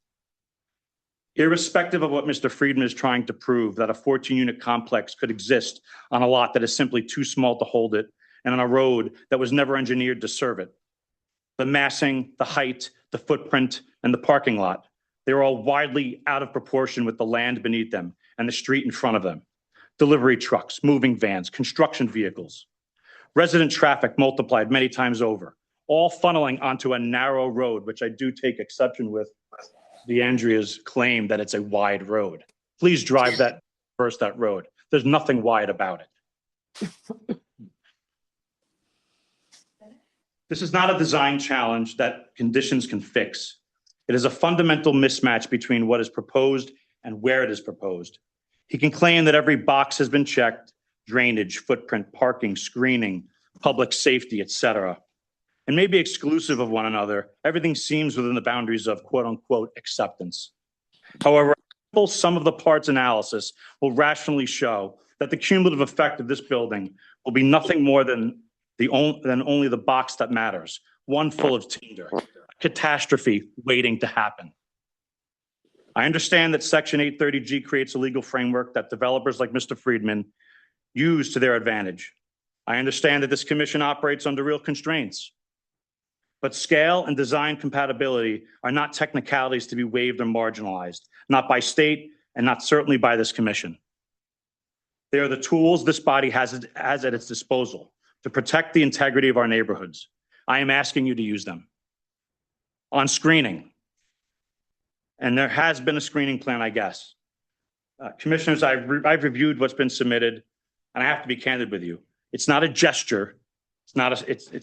D: Irrespective of what Mr. Friedman is trying to prove, that a 14-unit complex could exist on a lot that is simply too small to hold it and on a road that was never engineered to serve it. The massing, the height, the footprint, and the parking lot, they're all widely out of proportion with the land beneath them and the street in front of them. Delivery trucks, moving vans, construction vehicles, resident traffic multiplied many times over, all funneling onto a narrow road, which I do take exception with DeAndrea's claim that it's a wide road. Please drive that road. There's nothing wide about it. This is not a design challenge that conditions can fix. It is a fundamental mismatch between what is proposed and where it is proposed. He can claim that every box has been checked: drainage, footprint, parking, screening, public safety, etc. And may be exclusive of one another. Everything seems within the boundaries of quote unquote acceptance. However, some of the parts analysis will rationally show that the cumulative effect of this building will be nothing more than only the box that matters, one full of tinder, a catastrophe waiting to happen. I understand that Section 830G creates a legal framework that developers like Mr. Friedman use to their advantage. I understand that this commission operates under real constraints. But scale and design compatibility are not technicalities to be waived or marginalized, not by state and not certainly by this commission. They are the tools this body has at its disposal to protect the integrity of our neighborhoods. I am asking you to use them. On screening, and there has been a screening plan, I guess. Commissioners, I've reviewed what's been submitted, and I have to be candid with you. It's not a gesture. It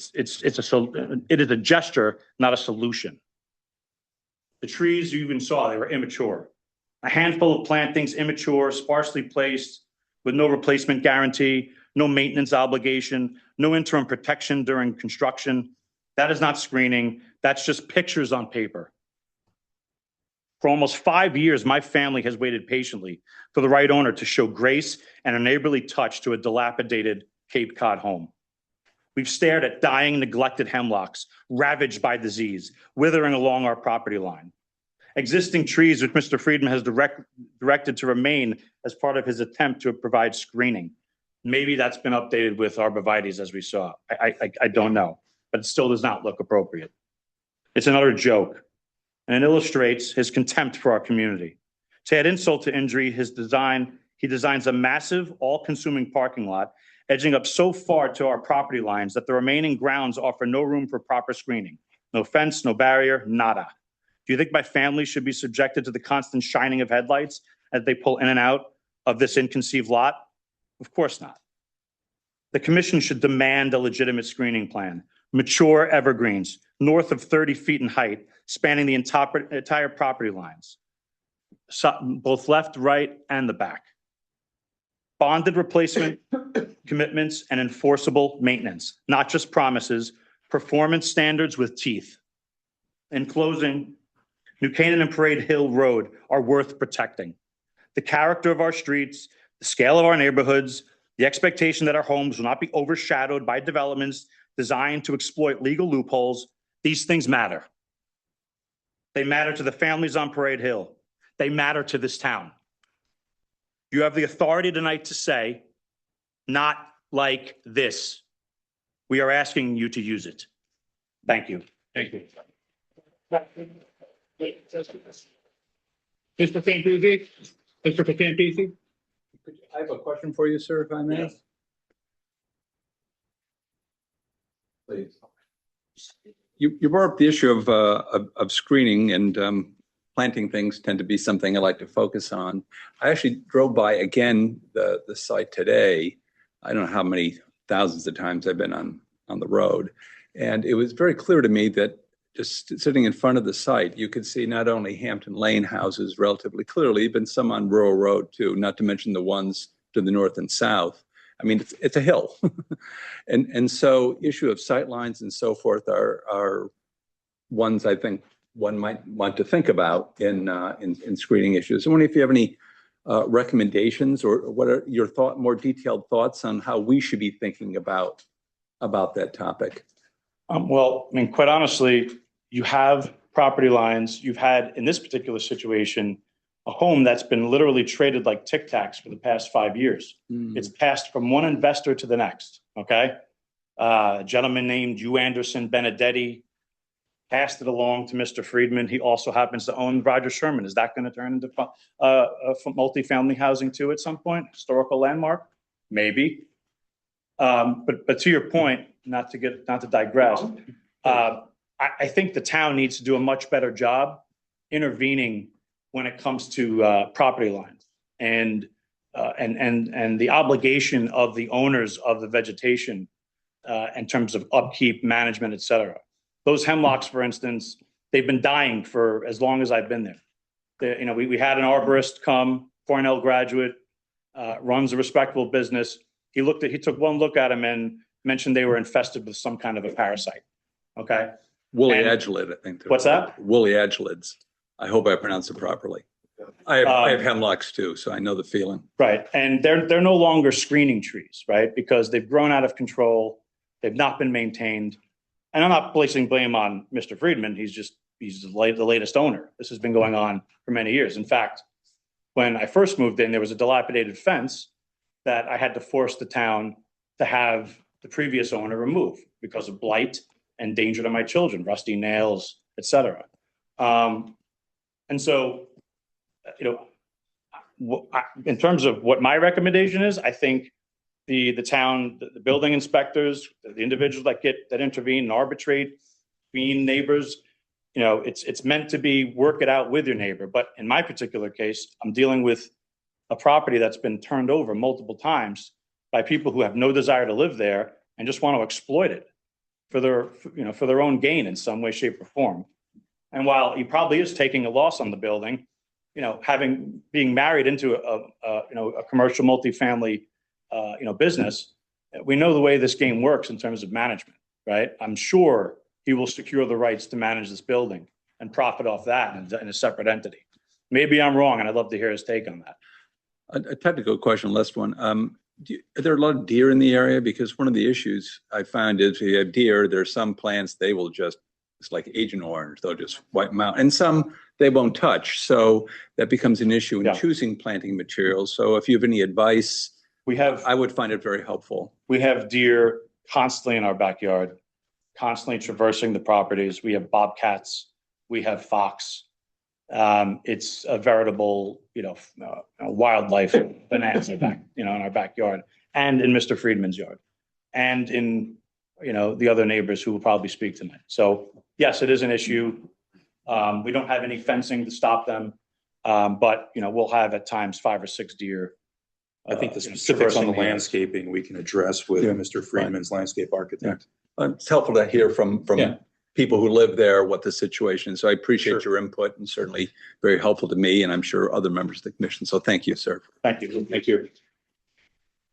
D: is a gesture, not a solution. The trees you even saw, they were immature. A handful of plantings, immature, sparsely placed, with no replacement guarantee, no maintenance obligation, no interim protection during construction. That is not screening. That's just pictures on paper. For almost 5 years, my family has waited patiently for the right owner to show grace and a neighborly touch to a dilapidated Cape Cod home. We've stared at dying, neglected hemlocks, ravaged by disease, withering along our property line. Existing trees, which Mr. Friedman has directed to remain as part of his attempt to provide screening. Maybe that's been updated with arborvitaes, as we saw. I don't know, but it still does not look appropriate. It's another joke, and it illustrates his contempt for our community. To add insult to injury, he designs a massive, all-consuming parking lot edging up so far to our property lines that the remaining grounds offer no room for proper screening. No fence, no barrier, nada. Do you think my family should be subjected to the constant shining of headlights as they pull in and out of this inconceived lot? Of course not. The commission should demand a legitimate screening plan. Mature evergreens, north of 30 feet in height, spanning the entire property lines, both left, right, and the back. Bonded replacement commitments and enforceable maintenance, not just promises, performance standards with teeth. In closing, New Canaan and Parade Hill Road are worth protecting. The character of our streets, the scale of our neighborhoods, the expectation that our homes will not be overshadowed by developments designed to exploit legal loopholes, these things matter. They matter to the families on Parade Hill. They matter to this town. You have the authority tonight to say, not like this. We are asking you to use it. Thank you. Thank you.
Q: Mr. Campisi? Mr. Campisi?
T: I have a question for you, sir, if I may.
Q: Yes.
T: Please. You brought up the issue of screening, and
K: planting things tend to be something I like to focus on. I actually drove by again the site today. I don't know how many thousands of times I've been on the road. And it was very clear to me that just sitting in front of the site, you could see not only Hampton Lane houses relatively clearly, but some on Rural Road too, not to mention the ones to the north and south. I mean, it's a hill. And so issue of sight lines and so forth are ones I think one might want to think about in screening issues. I wonder if you have any recommendations or what are your more detailed thoughts on how we should be thinking about that topic?
S: Well, I mean, quite honestly, you have property lines. You've had, in this particular situation, a home that's been literally traded like Tic Tacs for the past 5 years. It's passed from one investor to the next, okay? A gentleman named Hugh Anderson Benedetti passed it along to Mr. Friedman. He also happens to own Roger Sherman. Is that going to turn into multifamily housing too at some point? Historical landmark? Maybe. But to your point, not to digress, I think the town needs to do a much better job intervening when it comes to property lines and the obligation of the owners of the vegetation in terms of upkeep, management, et cetera. Those hemlocks, for instance, they've been dying for as long as I've been there. We had an arborist come, Cornell graduate, runs a respectable business. He took one look at them and mentioned they were infested with some kind of a parasite. Okay.
K: Woolly agelid, I think.
S: What's that?
K: Woolly agelids. I hope I pronounced it properly. I have hemlocks too, so I know the feeling.
S: Right. And they're no longer screening trees, right? Because they've grown out of control. They've not been maintained. And I'm not placing blame on Mr. Friedman. He's the latest owner. This has been going on for many years. In fact, when I first moved in, there was a dilapidated fence that I had to force the town to have the previous owner remove because of blight and danger to my children, rusty nails, et cetera. And so, in terms of what my recommendation is, I think the town, the building inspectors, the individuals that intervene and arbitrate between neighbors, it's meant to be work it out with your neighbor. But in my particular case, I'm dealing with a property that's been turned over multiple times by people who have no desire to live there and just want to exploit it for their own gain in some way, shape, or form. And while he probably is taking a loss on the building, being married into a commercial multifamily business, we know the way this game works in terms of management, right? I'm sure he will secure the rights to manage this building and profit off that in a separate entity. Maybe I'm wrong, and I'd love to hear his take on that.
K: A technical question, last one. Are there a lot of deer in the area? Because one of the issues I found is if you have deer, there are some plants they will just, it's like Agent Orange, they'll just wipe them out. And some they won't touch. So that becomes an issue in choosing planting materials. So if you have any advice, I would find it very helpful.
S: We have deer constantly in our backyard, constantly traversing the properties. We have bobcats, we have fox. It's a veritable, wildlife bonanza in our backyard and in Mr. Friedman's yard and in, the other neighbors who will probably speak tonight. So yes, it is an issue. We don't have any fencing to stop them. But, we'll have at times 5 or 6 deer.
D: I think the specifics on the landscaping we can address with Mr. Friedman's landscape architect.
K: It's helpful to hear from people who live there what the situation is. So I appreciate your input and certainly very helpful to me and I'm sure other members of the commission. So thank you, sir.
S: Thank you.
D: Thank you.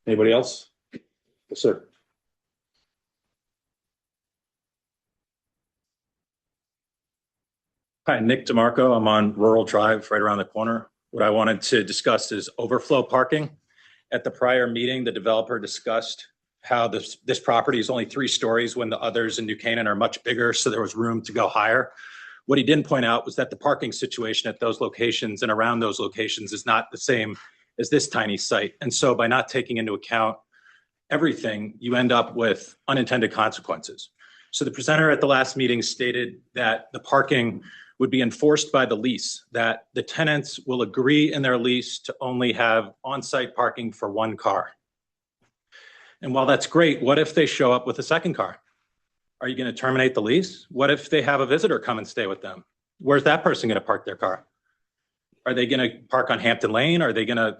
D: Anybody else? Yes, sir.
P: Hi, Nick DeMarco. I'm on Rural Drive right around the corner. What I wanted to discuss is overflow parking. At the prior meeting, the developer discussed how this property is only 3 stories when the others in New Canaan are much bigger, so there was room to go higher. What he didn't point out was that the parking situation at those locations and around those locations is not the same as this tiny site. And so by not taking into account everything, you end up with unintended consequences. So the presenter at the last meeting stated that the parking would be enforced by the lease, that the tenants will agree in their lease to only have on-site parking for 1 car. And while that's great, what if they show up with a second car? Are you going to terminate the lease? What if they have a visitor come and stay with them? Where's that person going to park their car? Are they going to park on Hampton Lane? Are they going to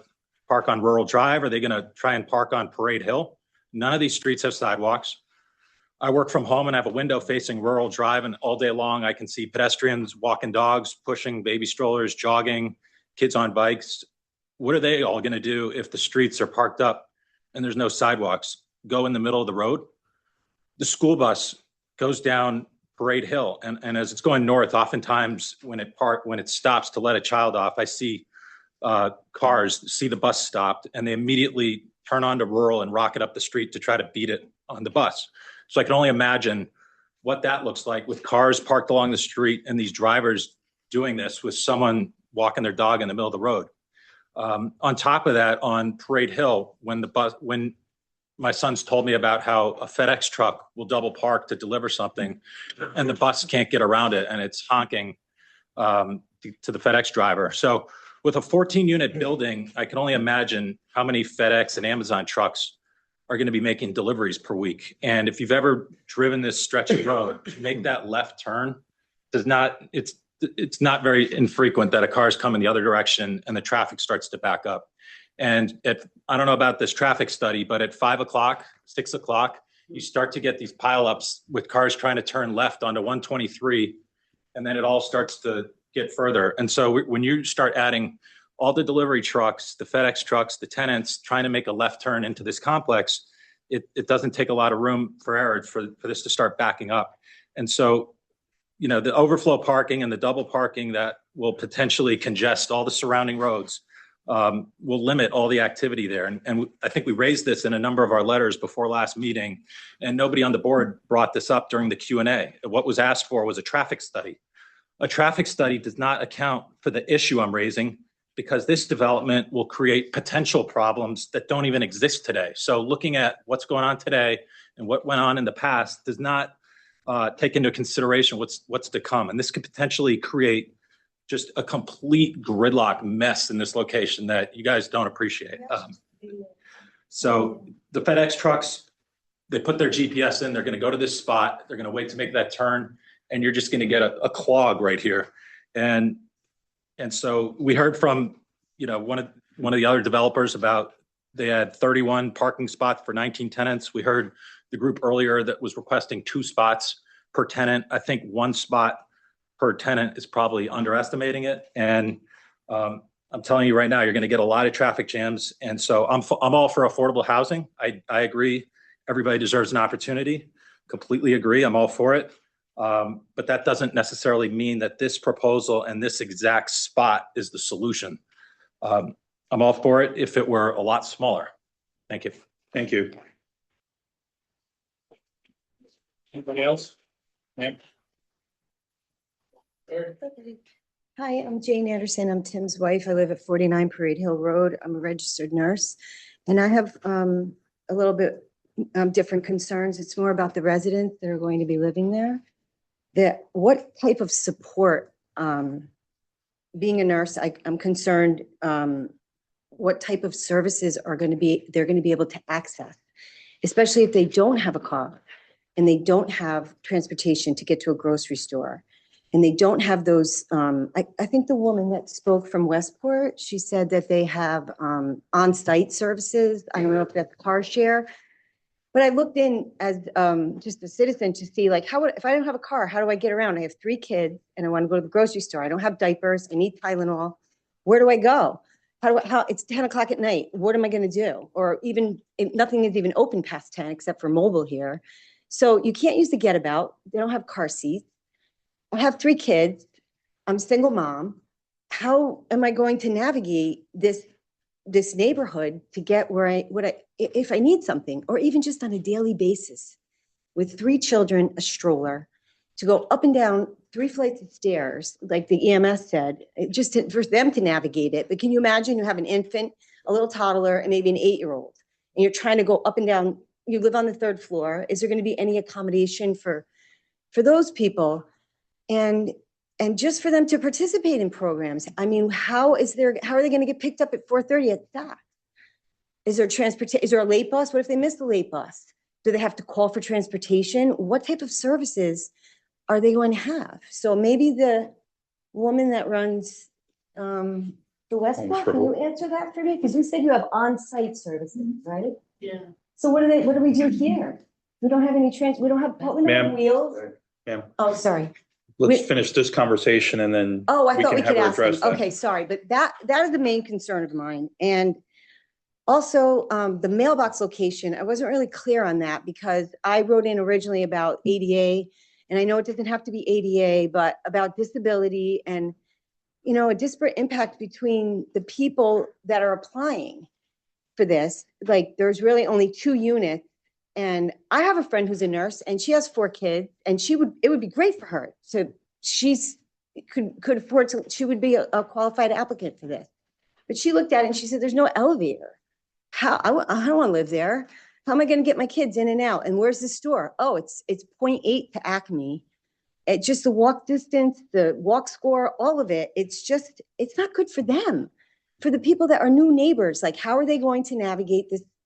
P: park on Rural Drive? Are they going to try and park on Parade Hill? None of these streets have sidewalks. I work from home and have a window facing Rural Drive, and all day long I can see pedestrians walking dogs, pushing baby strollers, jogging, kids on bikes. What are they all going to do if the streets are parked up and there's no sidewalks? Go in the middle of the road? The school bus goes down Parade Hill, and as it's going north, oftentimes when it stops to let a child off, I see cars see the bus stopped, and they immediately turn onto Rural and rocket up the street to try to beat it on the bus. So I can only imagine what that looks like with cars parked along the street and these drivers doing this with someone walking their dog in the middle of the road. On top of that, on Parade Hill, when my son's told me about how a FedEx truck will double park to deliver something and the bus can't get around it and it's honking to the FedEx driver. So with a 14-unit building, I can only imagine how many FedEx and Amazon trucks are going to be making deliveries per week. And if you've ever driven this stretch of road, to make that left turn it's not very infrequent that a car is coming the other direction and the traffic starts to back up. And I don't know about this traffic study, but at 5 o'clock, 6 o'clock, you start to get these pileups with cars trying to turn left onto 123, and then it all starts to get further. And so when you start adding all the delivery trucks, the FedEx trucks, the tenants trying to make a left turn into this complex, it doesn't take a lot of room for error for this to start backing up. And so, the overflow parking and the double parking that will potentially congest all the surrounding roads will limit all the activity there. And I think we raised this in a number of our letters before last meeting, and nobody on the board brought this up during the Q&A. What was asked for was a traffic study. A traffic study does not account for the issue I'm raising, because this development will create potential problems that don't even exist today. So looking at what's going on today and what went on in the past does not take into consideration what's to come. And this could potentially create just a complete gridlock mess in this location that you guys don't appreciate. So the FedEx trucks, they put their GPS in, they're going to go to this spot, they're going to wait to make that turn, and you're just going to get a clog right here. And so we heard from, one of the other developers about they had 31 parking spots for 19 tenants. We heard the group earlier that was requesting 2 spots per tenant. I think 1 spot per tenant is probably underestimating it. And I'm telling you right now, you're going to get a lot of traffic jams. And so I'm all for affordable housing. I agree. Everybody deserves an opportunity. Completely agree. I'm all for it. But that doesn't necessarily mean that this proposal and this exact spot is the solution. I'm all for it if it were a lot smaller. Thank you.
D: Thank you. Anybody else? Ma'am?
H: Hi, I'm Jane Anderson. I'm Tim's wife. I live at 49 Parade Hill Road. I'm a registered nurse. And I have a little bit different concerns. It's more about the residents that are going to be living there. What type of support, being a nurse, I'm concerned what type of services they're going to be able to access, especially if they don't have a car and they don't have transportation to get to a grocery store. And they don't have those, I think the woman that spoke from Westport, she said that they have on-site services. I don't know if that's car share. But I looked in as just a citizen to see, like, if I don't have a car, how do I get around? I have 3 kids and I want to go to the grocery store. I don't have diapers. I need Tylenol. Where do I go? It's 10 o'clock at night. What am I going to do? Or even, nothing is even open past 10 except for mobile here. So you can't use the Get About. They don't have car seats. I have 3 kids. I'm a single mom. How am I going to navigate this neighborhood to get where if I need something, or even just on a daily basis with 3 children, a stroller, to go up and down 3 flights of stairs, like the EMS said, for them to navigate it. But can you imagine you have an infant, a little toddler, and maybe an 8-year-old, and you're trying to go up and down, you live on the 3rd floor. Is there going to be any accommodation for those people? And just for them to participate in programs. I mean, how are they going to get picked up at 4:30 at that? Is there transportation? Is there a late bus? What if they miss the late bus? Do they have to call for transportation? What type of services are they going to have? So maybe the woman that runs The West Block, can you answer that for me? Because you said you have on-site services, right? Yeah. So what do we do here? We don't have any we don't have
D: Ma'am.
H: wheels?
D: Ma'am,
H: Oh, sorry.
D: let's finish this conversation and then
H: Oh, I thought we
D: have
H: could
D: her
H: ask
D: address
H: them.
D: that.
H: Okay, sorry, but that is the main concern of mine. And also, the mailbox location, I wasn't really clear on that because I wrote in originally about ADA, and I know it doesn't have to be ADA, but about disability and, you know, a disparate impact between the people that are applying for this. Like, there's really only 2 units. And I have a friend who's a nurse and she has 4 kids, and it would be great for her. So could afford to, she would be a qualified applicant for this. But she looked at it and she said, there's no elevator. I don't want to live there. How am I going to get my kids in and out? And where's the store? Oh, it's 0.8 to Acme. It's just the walk distance, the walk score, all of it. It's not good for them. For the people that are new neighbors, like how are they going to navigate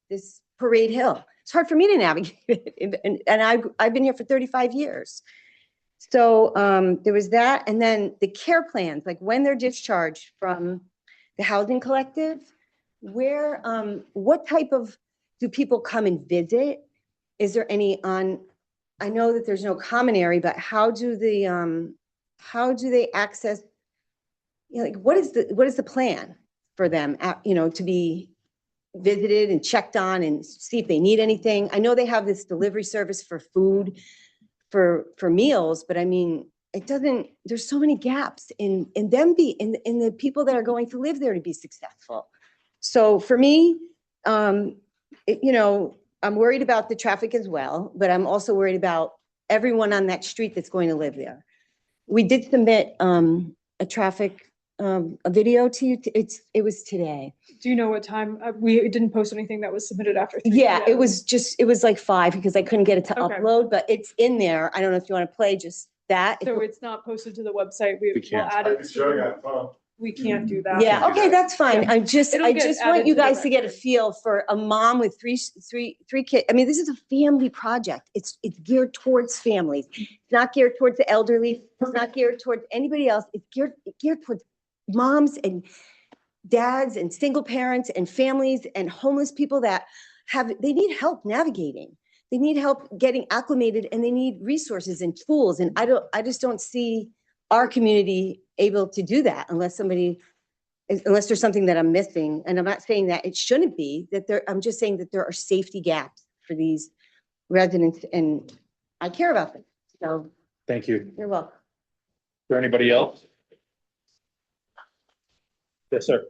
H: this Parade Hill? It's hard for me to navigate it. And I've been here for 35 years. So there was that. And then the care plans, like when they're discharged from the housing collective, what type of, do people come and visit? Is there any I know that there's no common area, but how do they access, you know, like what is the plan for them, to be visited and checked on and see if they need anything? I know they have this delivery service for food, for meals, but I mean, there's so many gaps in the people that are going to live there to be successful. So for me, I'm worried about the traffic as well, but I'm also worried about everyone on that street that's going to live there. We did submit a traffic, a video to you. It was today.
C: Do you know what time? We didn't post anything that was submitted after. 3
H: Yeah,
C: p.m.
H: it was like 5 because I couldn't get it to
C: Okay.
H: upload, but it's in there. I don't know if you want to play just that.
C: So it's not posted to the website. We'll
D: can't.
C: add it. We can't do that.
H: Yeah, okay, that's fine.
C: Yeah.
H: I just
C: It'll get
H: want
C: added
H: you
C: to the
H: guys to get a
C: record.
H: feel for a mom with three kids. I mean, this is a family project. It's geared towards families. It's not geared towards the elderly. It's not geared towards anybody else. It's geared towards moms and dads and single parents and families and homeless people that they need help navigating. They need help getting acclimated, and they need resources and tools. And I just don't see our community able to do that unless there's something that I'm missing. And I'm not saying that it shouldn't be I'm just saying that there are safety gaps for these residents, and I care about them. So
D: Thank you. Is
H: you're welcome.
D: there anybody else? Yes, sir.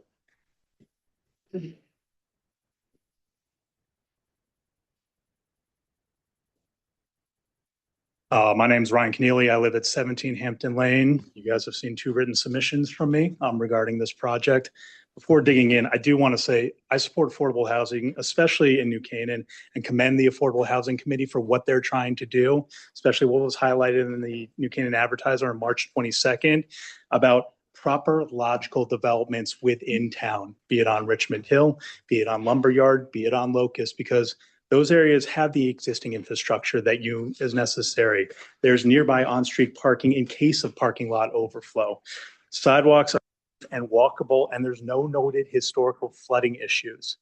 I: My name's Ryan Keneally. I live at 17 Hampton Lane. You guys have seen 2 written submissions from me regarding this project. Before digging in, I do want to say I support affordable housing, especially in New Canaan, and commend the Affordable Housing Committee for what they're trying to do, especially what was highlighted in the New Canaan Advertiser on March 22nd about proper logical developments within town, be it on Richmond Hill, be it on Lumberyard, be it on Locust, because those areas have the existing infrastructure that is necessary. There's nearby on-street parking in case of parking lot overflow. Sidewalks are and walkable, and there's no noted historical flooding issues.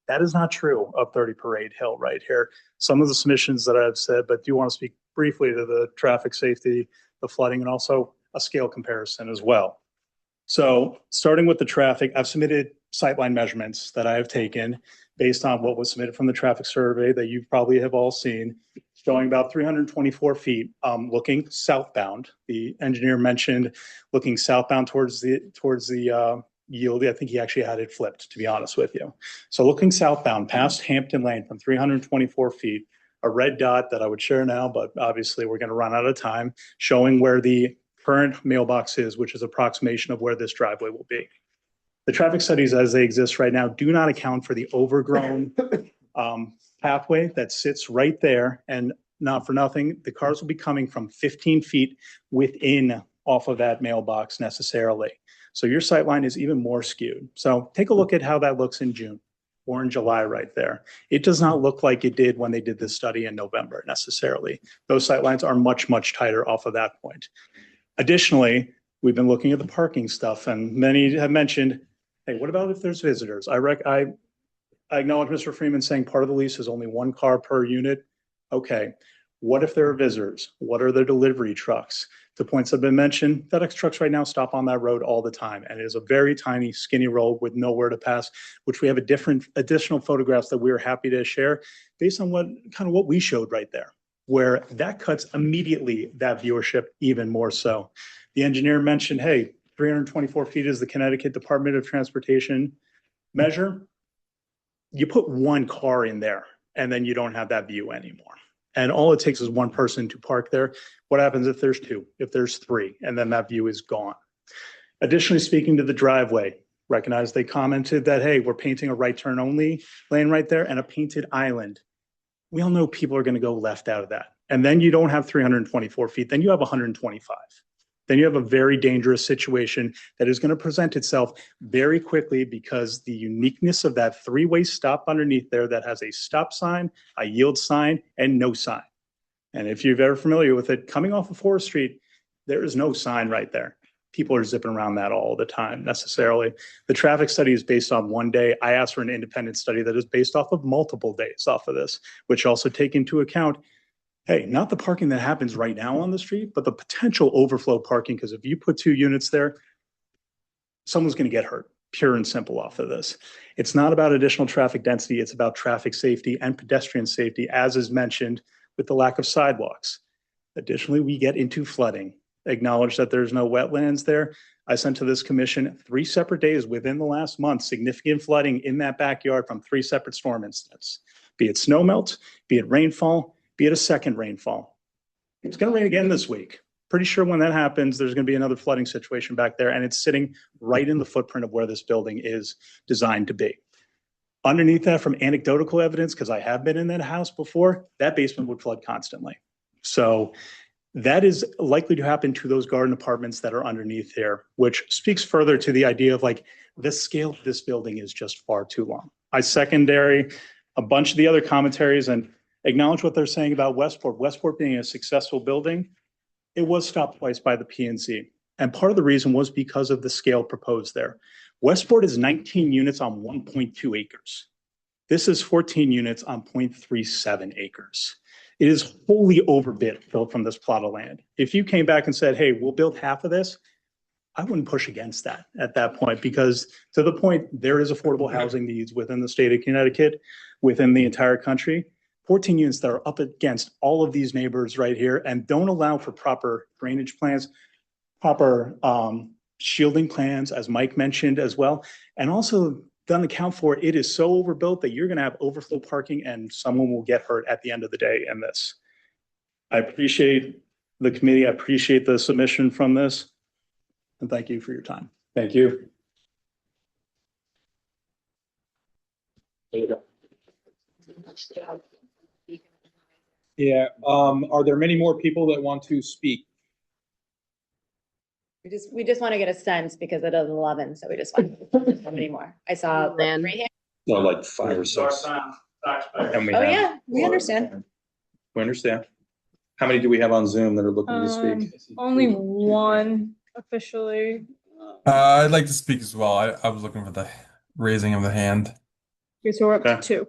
I: That is not true of 30 Parade Hill right here. Some of the submissions that I've said, but do want to speak briefly to the traffic safety, the flooding, and also a scale comparison as well. So starting with the traffic, I've submitted sightline measurements that I have taken based on what was submitted from the traffic survey that you probably have all seen, showing about 324 feet looking southbound. The engineer mentioned looking southbound towards the yield. I think he actually had it flipped, to be honest with you. So looking southbound past Hampton Lane from 324 feet, a red dot that I would share now, but obviously we're going to run out of time, showing where the current mailbox is, which is approximation of where this driveway will be. The traffic studies as they exist right now do not account for the overgrown pathway that sits right there. And not for nothing, the cars will be coming from 15 feet within off of that mailbox necessarily. So your sight line is even more skewed. So take a look at how that looks in June or in July right there. It does not look like it did when they did this study in November necessarily. Those sight lines are much, much tighter off of that point. Additionally, We've been looking at the parking stuff, and many have mentioned, hey, what about if there's visitors? I acknowledge Mr. Freeman saying part of the lease is only one car per unit. Okay, what if there are visitors? What are the delivery trucks? The points have been mentioned, FedEx trucks right now stop on that road all the time, and it is a very tiny, skinny road with nowhere to pass, which we have additional photographs that we're happy to share based on what we showed right there, where that cuts immediately that viewership even more so. The engineer mentioned, hey, 324 feet is the Connecticut Department of Transportation measure. You put one car in there, and then you don't have that view anymore. And all it takes is one person to park there. What happens if there's two, if there's three, and then that view is gone? Additionally, speaking to the driveway, recognize they commented that, hey, we're painting a right turn only lane right there and a painted island. We all know people are going to go left out of that. And then you don't have 324 feet, then you have 125. Then you have a very dangerous situation that is going to present itself very quickly because the uniqueness of that three-way stop underneath there that has a stop sign, a yield sign, and no sign. And if you're very familiar with it, coming off of Forest Street, there is no sign right there. People are zipping around that all the time necessarily. The traffic study is based on one day. I asked for an independent study that is based off of multiple days off of this, which also take into account, hey, not the parking that happens right now on the street, but the potential overflow parking, because if you put two units there, someone's going to get hurt, pure and simple off of this. It's not about additional traffic density. It's about traffic safety and pedestrian safety, as is mentioned with the lack of sidewalks. Additionally, we get into flooding. Acknowledge that there's no wetlands there. I sent to this commission 3 separate days within the last month, significant flooding in that backyard from 3 separate storm incidents, be it snow melt, be it rainfall, be it a second rainfall. It's going to rain again this week. Pretty sure when that happens, there's going to be another flooding situation back there, and it's sitting right in the footprint of where this building is designed to be. Underneath that, from anecdotal evidence, because I have been in that house before, that basement would flood constantly. So that is likely to happen to those garden apartments that are underneath there, which speaks further to the idea of like the scale of this building is just far too long. I secondary a bunch of the other commentaries and acknowledge what they're saying about Westport. Westport being a successful building, it was stopped twice by the PNC. And part of the reason was because of the scale proposed there. Westport is 19 units on 1.2 acres. This is 14 units on 0.37 acres. It is wholly overbid built from this plot of land. If you came back and said, hey, we'll build half of this, I wouldn't push against that at that point, because to the point, there is affordable housing needs within the state of Connecticut, within the entire country. 14 units that are up against all of these neighbors right here and don't allow for proper drainage plans, proper shielding plans, as Mike mentioned as well. And also doesn't account for it is so overbuilt that you're going to have overflow parking and someone will get hurt at the end of the day in this. I appreciate the committee. I appreciate the submission from this. And thank you for your time.
D: Thank you. Yeah, are there many more people that want to speak?
A: We just want to get a sense because it is 11, so we just want how many more. I saw right here.
D: No, like 5 or 6. And we
A: Oh
D: have-
A: yeah, we understand.
D: We understand. How many do we have on Zoom that are looking to speak?
C: Only one officially.
U: I'd like to speak as well. I was looking for the raising of the hand.
C: Okay, so we're up to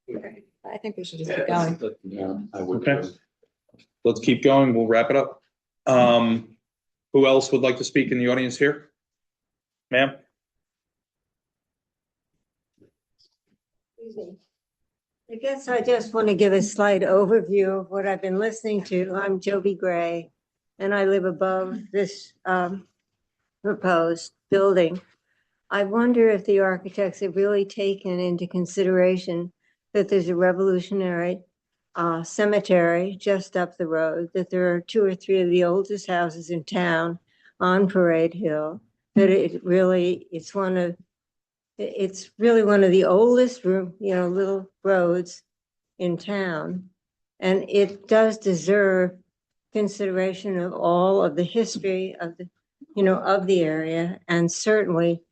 C: 2.
A: Okay. I think we should just keep going.
D: Okay. Let's keep going. We'll wrap it up. Who else would like to speak in the audience here? Ma'am?
W: I guess I just want to give a slight overview of what I've been listening to. I'm Joby Gray, and I live above this proposed building. I wonder if the architects have really taken into consideration that there's a Revolutionary cemetery just up the road, that there are 2 or 3 of the oldest houses in town on Parade Hill, that it's really one of the oldest little roads in town. And it does deserve consideration of all of the history of the area, and certainly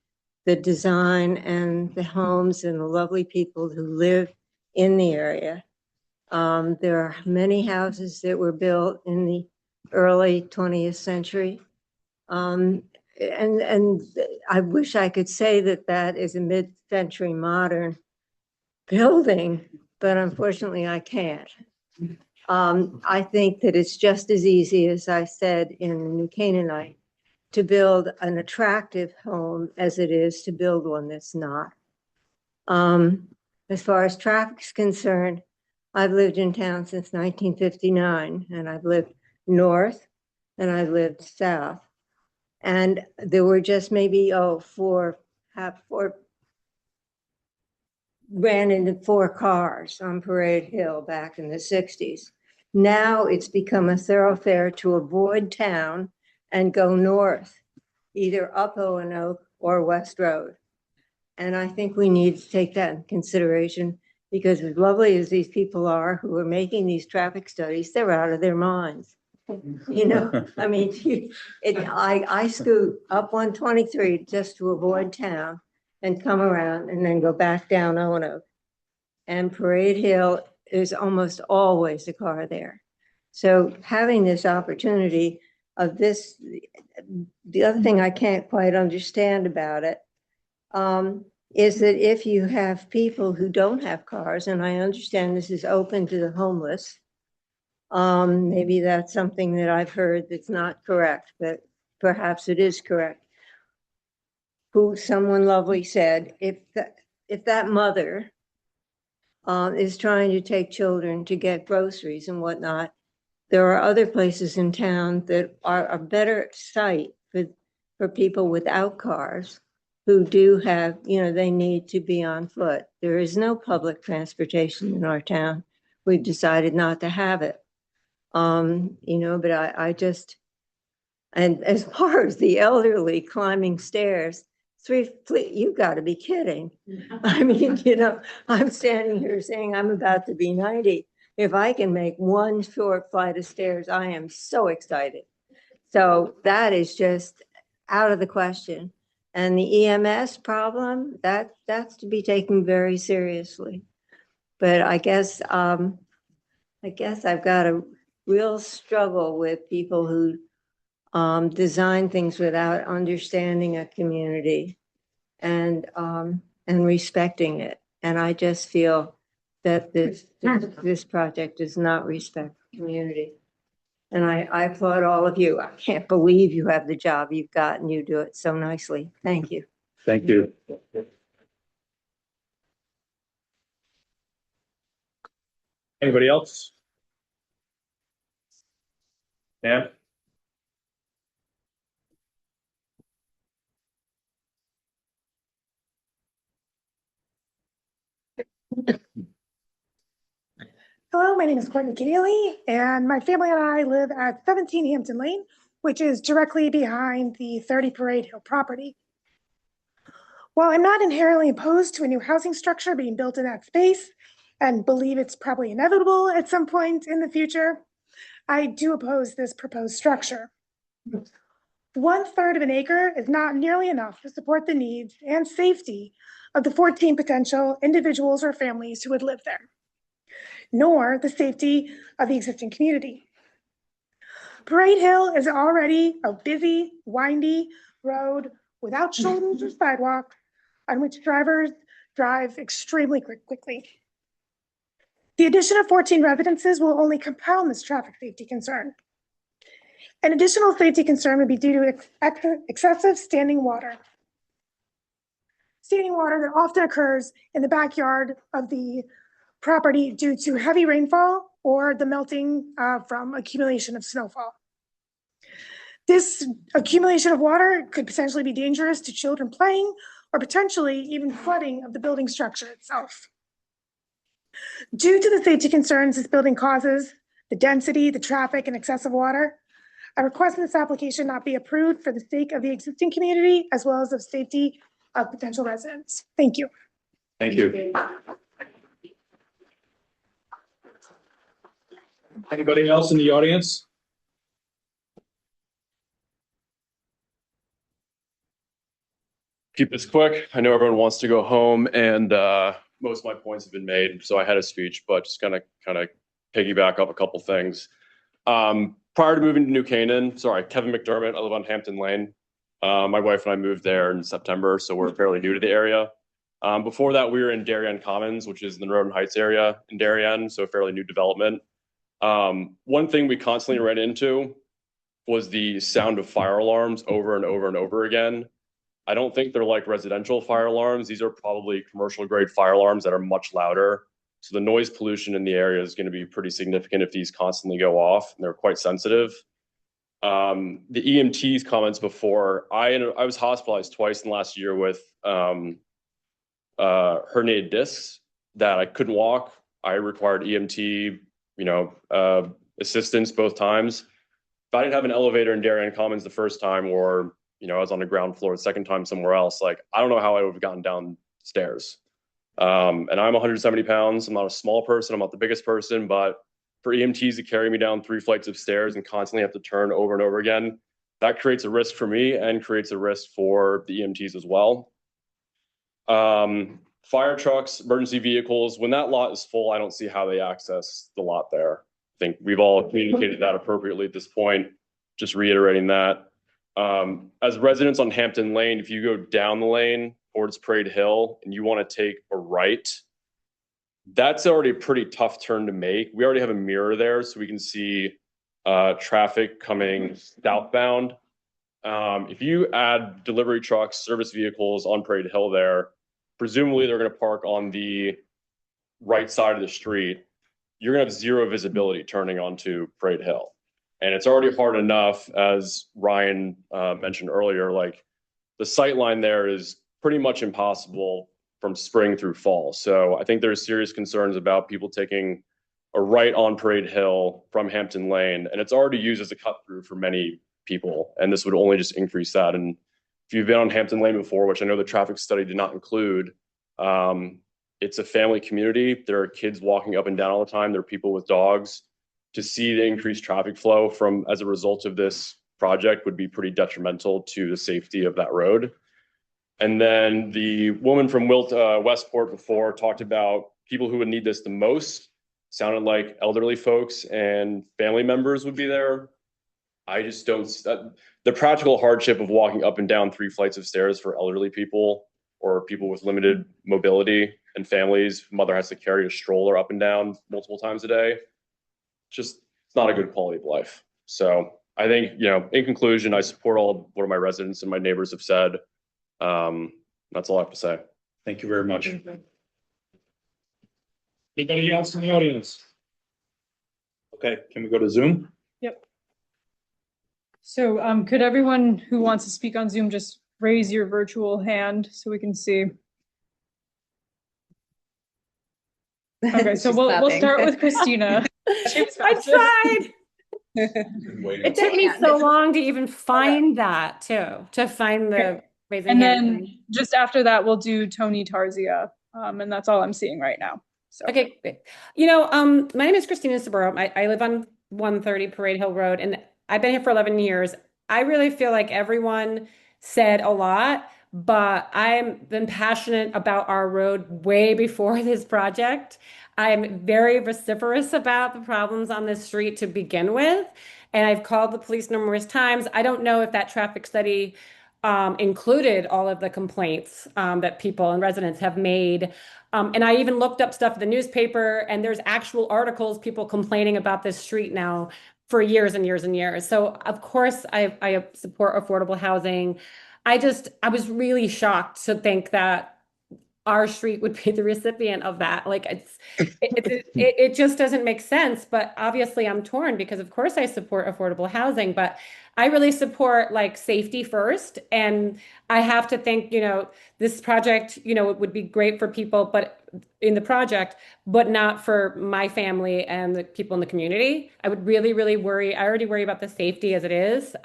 W: the design and the homes and the lovely people who live in the area. There are many houses that were built in the early 20th century And I wish I could say that that is a mid-century modern building, but unfortunately I can't. I think that it's just as easy, as I said in New Canaanite, to build an attractive home as it is to build one that's not. As far as traffic's concerned, I've lived in town since 1959, and I've lived north and I've lived south. And there were just maybe, ran into 4 cars on Parade Hill back in the 60s. Now it's become a thoroughfare to avoid town and go north, either up Owen or West Road. And I think we need to take that in consideration, because as lovely as these people are who are making these traffic studies, they're out of their minds. You know, I mean, I scoot up 123 just to avoid town and come around and then go back down Owen. And Parade Hill is almost always a car there. So having this opportunity of this, the other thing I can't quite understand about it is that if you have people who don't have cars, and I understand this is open to the homeless, maybe that's something that I've heard that's not correct, but perhaps it is correct. Who someone lovely said, if that mother is trying to take children to get groceries and whatnot, there are other places in town that are a better site for people without cars who do have, you know, they need to be on foot. There is no public transportation in our town. We've decided not to have it. You know, but I just, and as far as the elderly climbing stairs, you've got to be kidding. I mean, you know, I'm standing here saying I'm about to be 90. If I can make one short flight of stairs, I am so excited. So that is just out of the question. And the EMS problem, that's to be taken very seriously. But I guess I've got a real struggle with people who design things without understanding a community and respecting it. And I just feel that this project does not respect the community. And I applaud all of you. I can't believe you have the job you've got and you do it so nicely. Thank you.
D: Thank you. Anybody else? Ma'am?
F: Hello, my name is Courtney Keneally, and my family and I live at 17 Hampton Lane, which is directly behind the 30 Parade Hill property. While I'm not inherently opposed to a new housing structure being built in that space and believe it's probably inevitable at some point in the future, I do oppose this proposed structure. 1/3 of an acre is not nearly enough to support the needs and safety of the 14 potential individuals or families who would live there, nor the safety of the existing community. Parade Hill is already a busy, windy road without shoulders or sidewalk on which drivers drive extremely quickly. The addition of 14 residences will only compound this traffic safety concern. An additional safety concern would be due to excessive standing water. Standing water that often occurs in the backyard of the property due to heavy rainfall or the melting from accumulation of snowfall. This accumulation of water could potentially be dangerous to children playing or potentially even flooding of the building structure itself. Due to the safety concerns this building causes, the density, the traffic, and excessive water, I request this application not be approved for the sake of the existing community as well as of safety of potential residents. Thank you.
D: Thank you. Anybody else in the audience?
G: Keep this quick. I know everyone wants to go home, and most of my points have been made, so I had a speech, but just gonna kind of piggyback up a couple things. prior to moving to New Canaan, sorry, Kevin McDermott, I live on Hampton Lane. My wife and I moved there in September, so we're fairly new to the area. Before that, we were in Darien Commons, which is in the Northern Heights area in Darien, so fairly new development. One thing we constantly ran into was the sound of fire alarms over and over and over again. I don't think they're like residential fire alarms. These are probably commercial grade fire alarms that are much louder. So the noise pollution in the area is going to be pretty significant if these constantly go off, and they're quite sensitive. The EMT's comments before, I was hospitalized twice in the last year with herniated discs that I couldn't walk. I required EMT, assistance both times. If I didn't have an elevator in Darien Commons the first time, or I was on the ground floor the second time somewhere else, like I don't know how I would have gotten downstairs. And I'm 170 pounds. I'm not a small person. I'm not the biggest person, but for EMTs to carry me down 3 flights of stairs and constantly have to turn over and over again, that creates a risk for me and creates a risk for the EMTs as well. Fire trucks, emergency vehicles, when that lot is full, I don't see how they access the lot there. I think we've all communicated that appropriately at this point, just reiterating that. As residents on Hampton Lane, if you go down the lane towards Parade Hill and you want to take a right, that's already a pretty tough turn to make. We already have a mirror there, so we can see traffic coming southbound. If you add delivery trucks, service vehicles on Parade Hill there, presumably they're going to park on the right side of the street. You're going to have zero visibility turning onto Parade Hill. And it's already hard enough, as Ryan mentioned earlier, like the sight line there is pretty much impossible from spring through fall. So I think there's serious concerns about people taking a right on Parade Hill from Hampton Lane, and it's already used as a cut through for many people, and this would only just increase that. And if you've been on Hampton Lane before, which I know the traffic study did not include, it's a family community. There are kids walking up and down all the time. There are people with dogs. To see the increased traffic flow from as a result of this project would be pretty detrimental to the safety of that road. And then the woman from Westport before talked about people who would need this the most. Sounded like elderly folks and family members would be there. I just don't, the practical hardship of walking up and down 3 flights of stairs for elderly people or people with limited mobility and families, mother has to carry a stroller up and down multiple times a day. Just, it's not a good quality of life. So I think, in conclusion, I support all of what my residents and my neighbors have said. That's all I have to say.
D: Thank you very much. Anybody else in the audience? Okay, can we go to Zoom?
C: Yep. So could everyone who wants to speak on Zoom just raise your virtual hand so we can see? Okay, so we'll start with Christina.
J: I tried. It took me so long to even find that too, to find the raising
C: And
J: hand.
C: then just after that, we'll do Tony Tarzia. And that's all I'm seeing right now. So.
J: Okay. My name is Christina Saburo. I live on 130 Parade Hill Road, and I've been here for 11 years. I really feel like everyone said a lot, but I've been passionate about our road way before this project. I'm very vociferous about the problems on this street to begin with, and I've called the police numerous times. I don't know if that traffic study included all of the complaints that people and residents have made. And I even looked up stuff in the newspaper, and there's actual articles, people complaining about this street now for years and years and years. So of course I support affordable housing. I was really shocked to think that our street would be the recipient of that. Like it just doesn't make sense. But obviously I'm torn because of course I support affordable housing, but I really support like safety first. And I have to think, this project, it would be great for people, but in the project, but not for my family and the people in the community. I would really, really worry. I already worry about the safety as it is.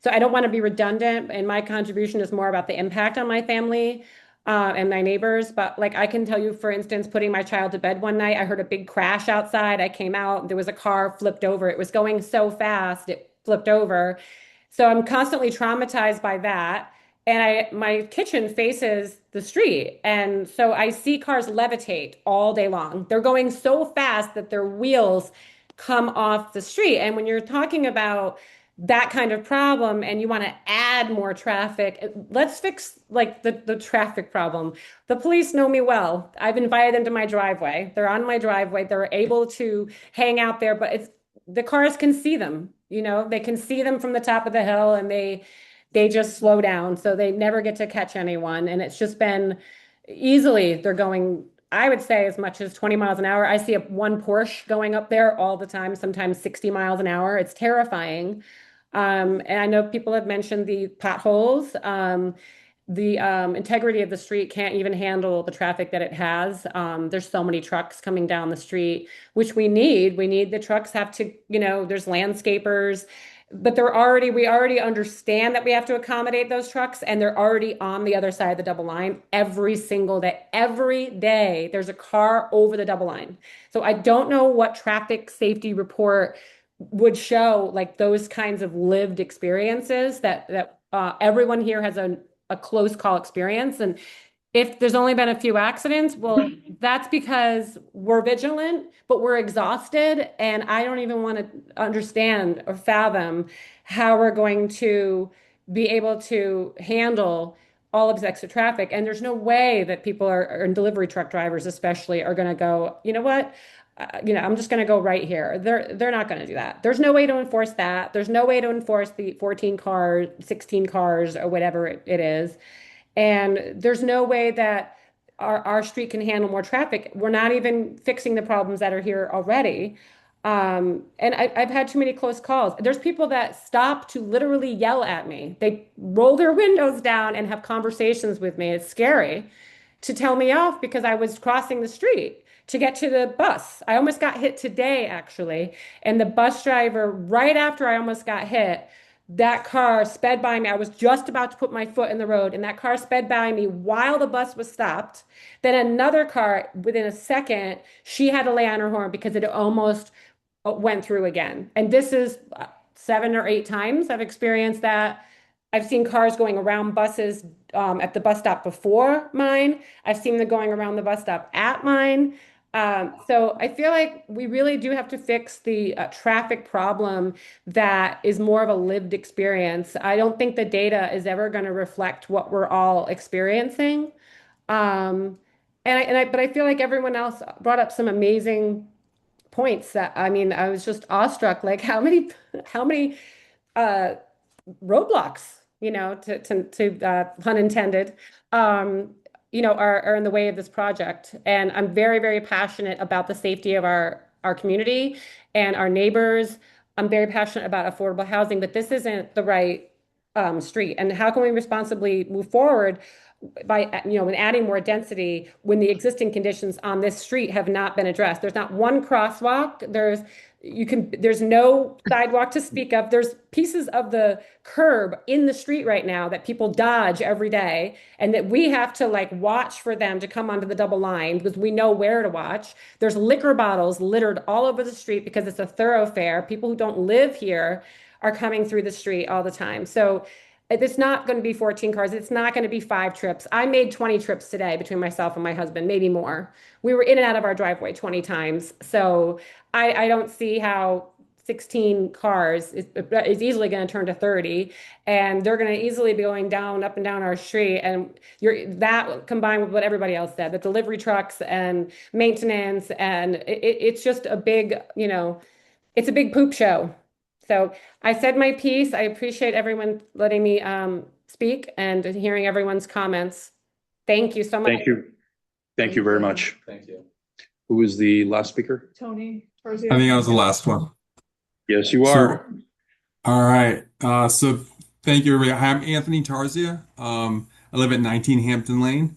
J: So I don't want to be redundant, and my contribution is more about the impact on my family and my neighbors. But like I can tell you, for instance, putting my child to bed one night, I heard a big crash outside. I came out, there was a car flipped over. It was going so fast, it flipped over. So I'm constantly traumatized by that. And my kitchen faces the street. And so I see cars levitate all day long. They're going so fast that their wheels come off the street. And when you're talking about that kind of problem and you want to add more traffic, let's fix like the traffic problem. The police know me well. I've invited them to my driveway. They're on my driveway. They're able to hang out there, but it's the cars can see them, you know, they can see them from the top of the hill and they just slow down. So they never get to catch anyone. And it's just been easily, they're going, I would say as much as 20 miles an hour. I see one Porsche going up there all the time, sometimes 60 miles an hour. It's terrifying. And I know people have mentioned the potholes. The integrity of the street can't even handle the traffic that it has. There's so many trucks coming down the street, which we need. We need the trucks have to, you know, there's landscapers, but we already understand that we have to accommodate those trucks, and they're already on the other side of the double line every single day. Every day there's a car over the double line. So I don't know what traffic safety report would show like those kinds of lived experiences that everyone here has a close call experience. And if there's only been a few accidents, well, that's because we're vigilant, but we're exhausted. And I don't even want to understand or fathom how we're going to be able to handle all of this extra traffic. And there's no way that people and delivery truck drivers especially are going to go, you know what? I'm just going to go right here. They're not going to do that. There's no way to enforce that. There's no way to enforce the 14 cars, 16 cars, or whatever it is. And there's no way that our street can handle more traffic. We're not even fixing the problems that are here already. And I've had too many close calls. There's people that stop to literally yell at me. They roll their windows down and have conversations with me. It's scary to tell me off because I was crossing the street to get to the bus. I almost got hit today, actually. And the bus driver, right after I almost got hit, that car sped by me. I was just about to put my foot in the road, and that car sped by me while the bus was stopped. Then another car, within a second, she had to lay on her horn because it almost went through again. And this is 7 or 8 times I've experienced that. I've seen cars going around buses at the bus stop before mine. I've seen them going around the bus stop at mine. So I feel like we really do have to fix the traffic problem that is more of a lived experience. I don't think the data is ever going to reflect what we're all experiencing. But I feel like everyone else brought up some amazing points that, I mean, I was just awestruck, like how many roadblocks, you know, to pun intended, are in the way of this project. And I'm very, very passionate about the safety of our community and our neighbors. I'm very passionate about affordable housing, but this isn't the right street. And how can we responsibly move forward by, when adding more density when the existing conditions on this street have not been addressed? There's not one crosswalk. There's no sidewalk to speak of. There's pieces of the curb in the street right now that people dodge every day, and that we have to like watch for them to come onto the double line because we know where to watch. There's liquor bottles littered all over the street because it's a thoroughfare. People who don't live here are coming through the street all the time. So it's not going to be 14 cars. It's not going to be 5 trips. I made 20 trips today between myself and my husband, maybe more. We were in and out of our driveway 20 times. So I don't see how 16 cars is easily going to turn to 30, and they're going to easily be going up and down our street. And that combined with what everybody else said, the delivery trucks and maintenance, and it's just a big, it's a big poop show. So I said my piece. I appreciate everyone letting me speak and hearing everyone's comments. Thank you so much.
D: Thank you. Thank you very much.
K: Thank you.
D: Who is the last speaker?
C: Tony.
U: I think I was the last one.
D: Yes, you are.
U: All right. So thank you, everybody. Hi, I'm Anthony Tarzia. I live at 19 Hampton Lane.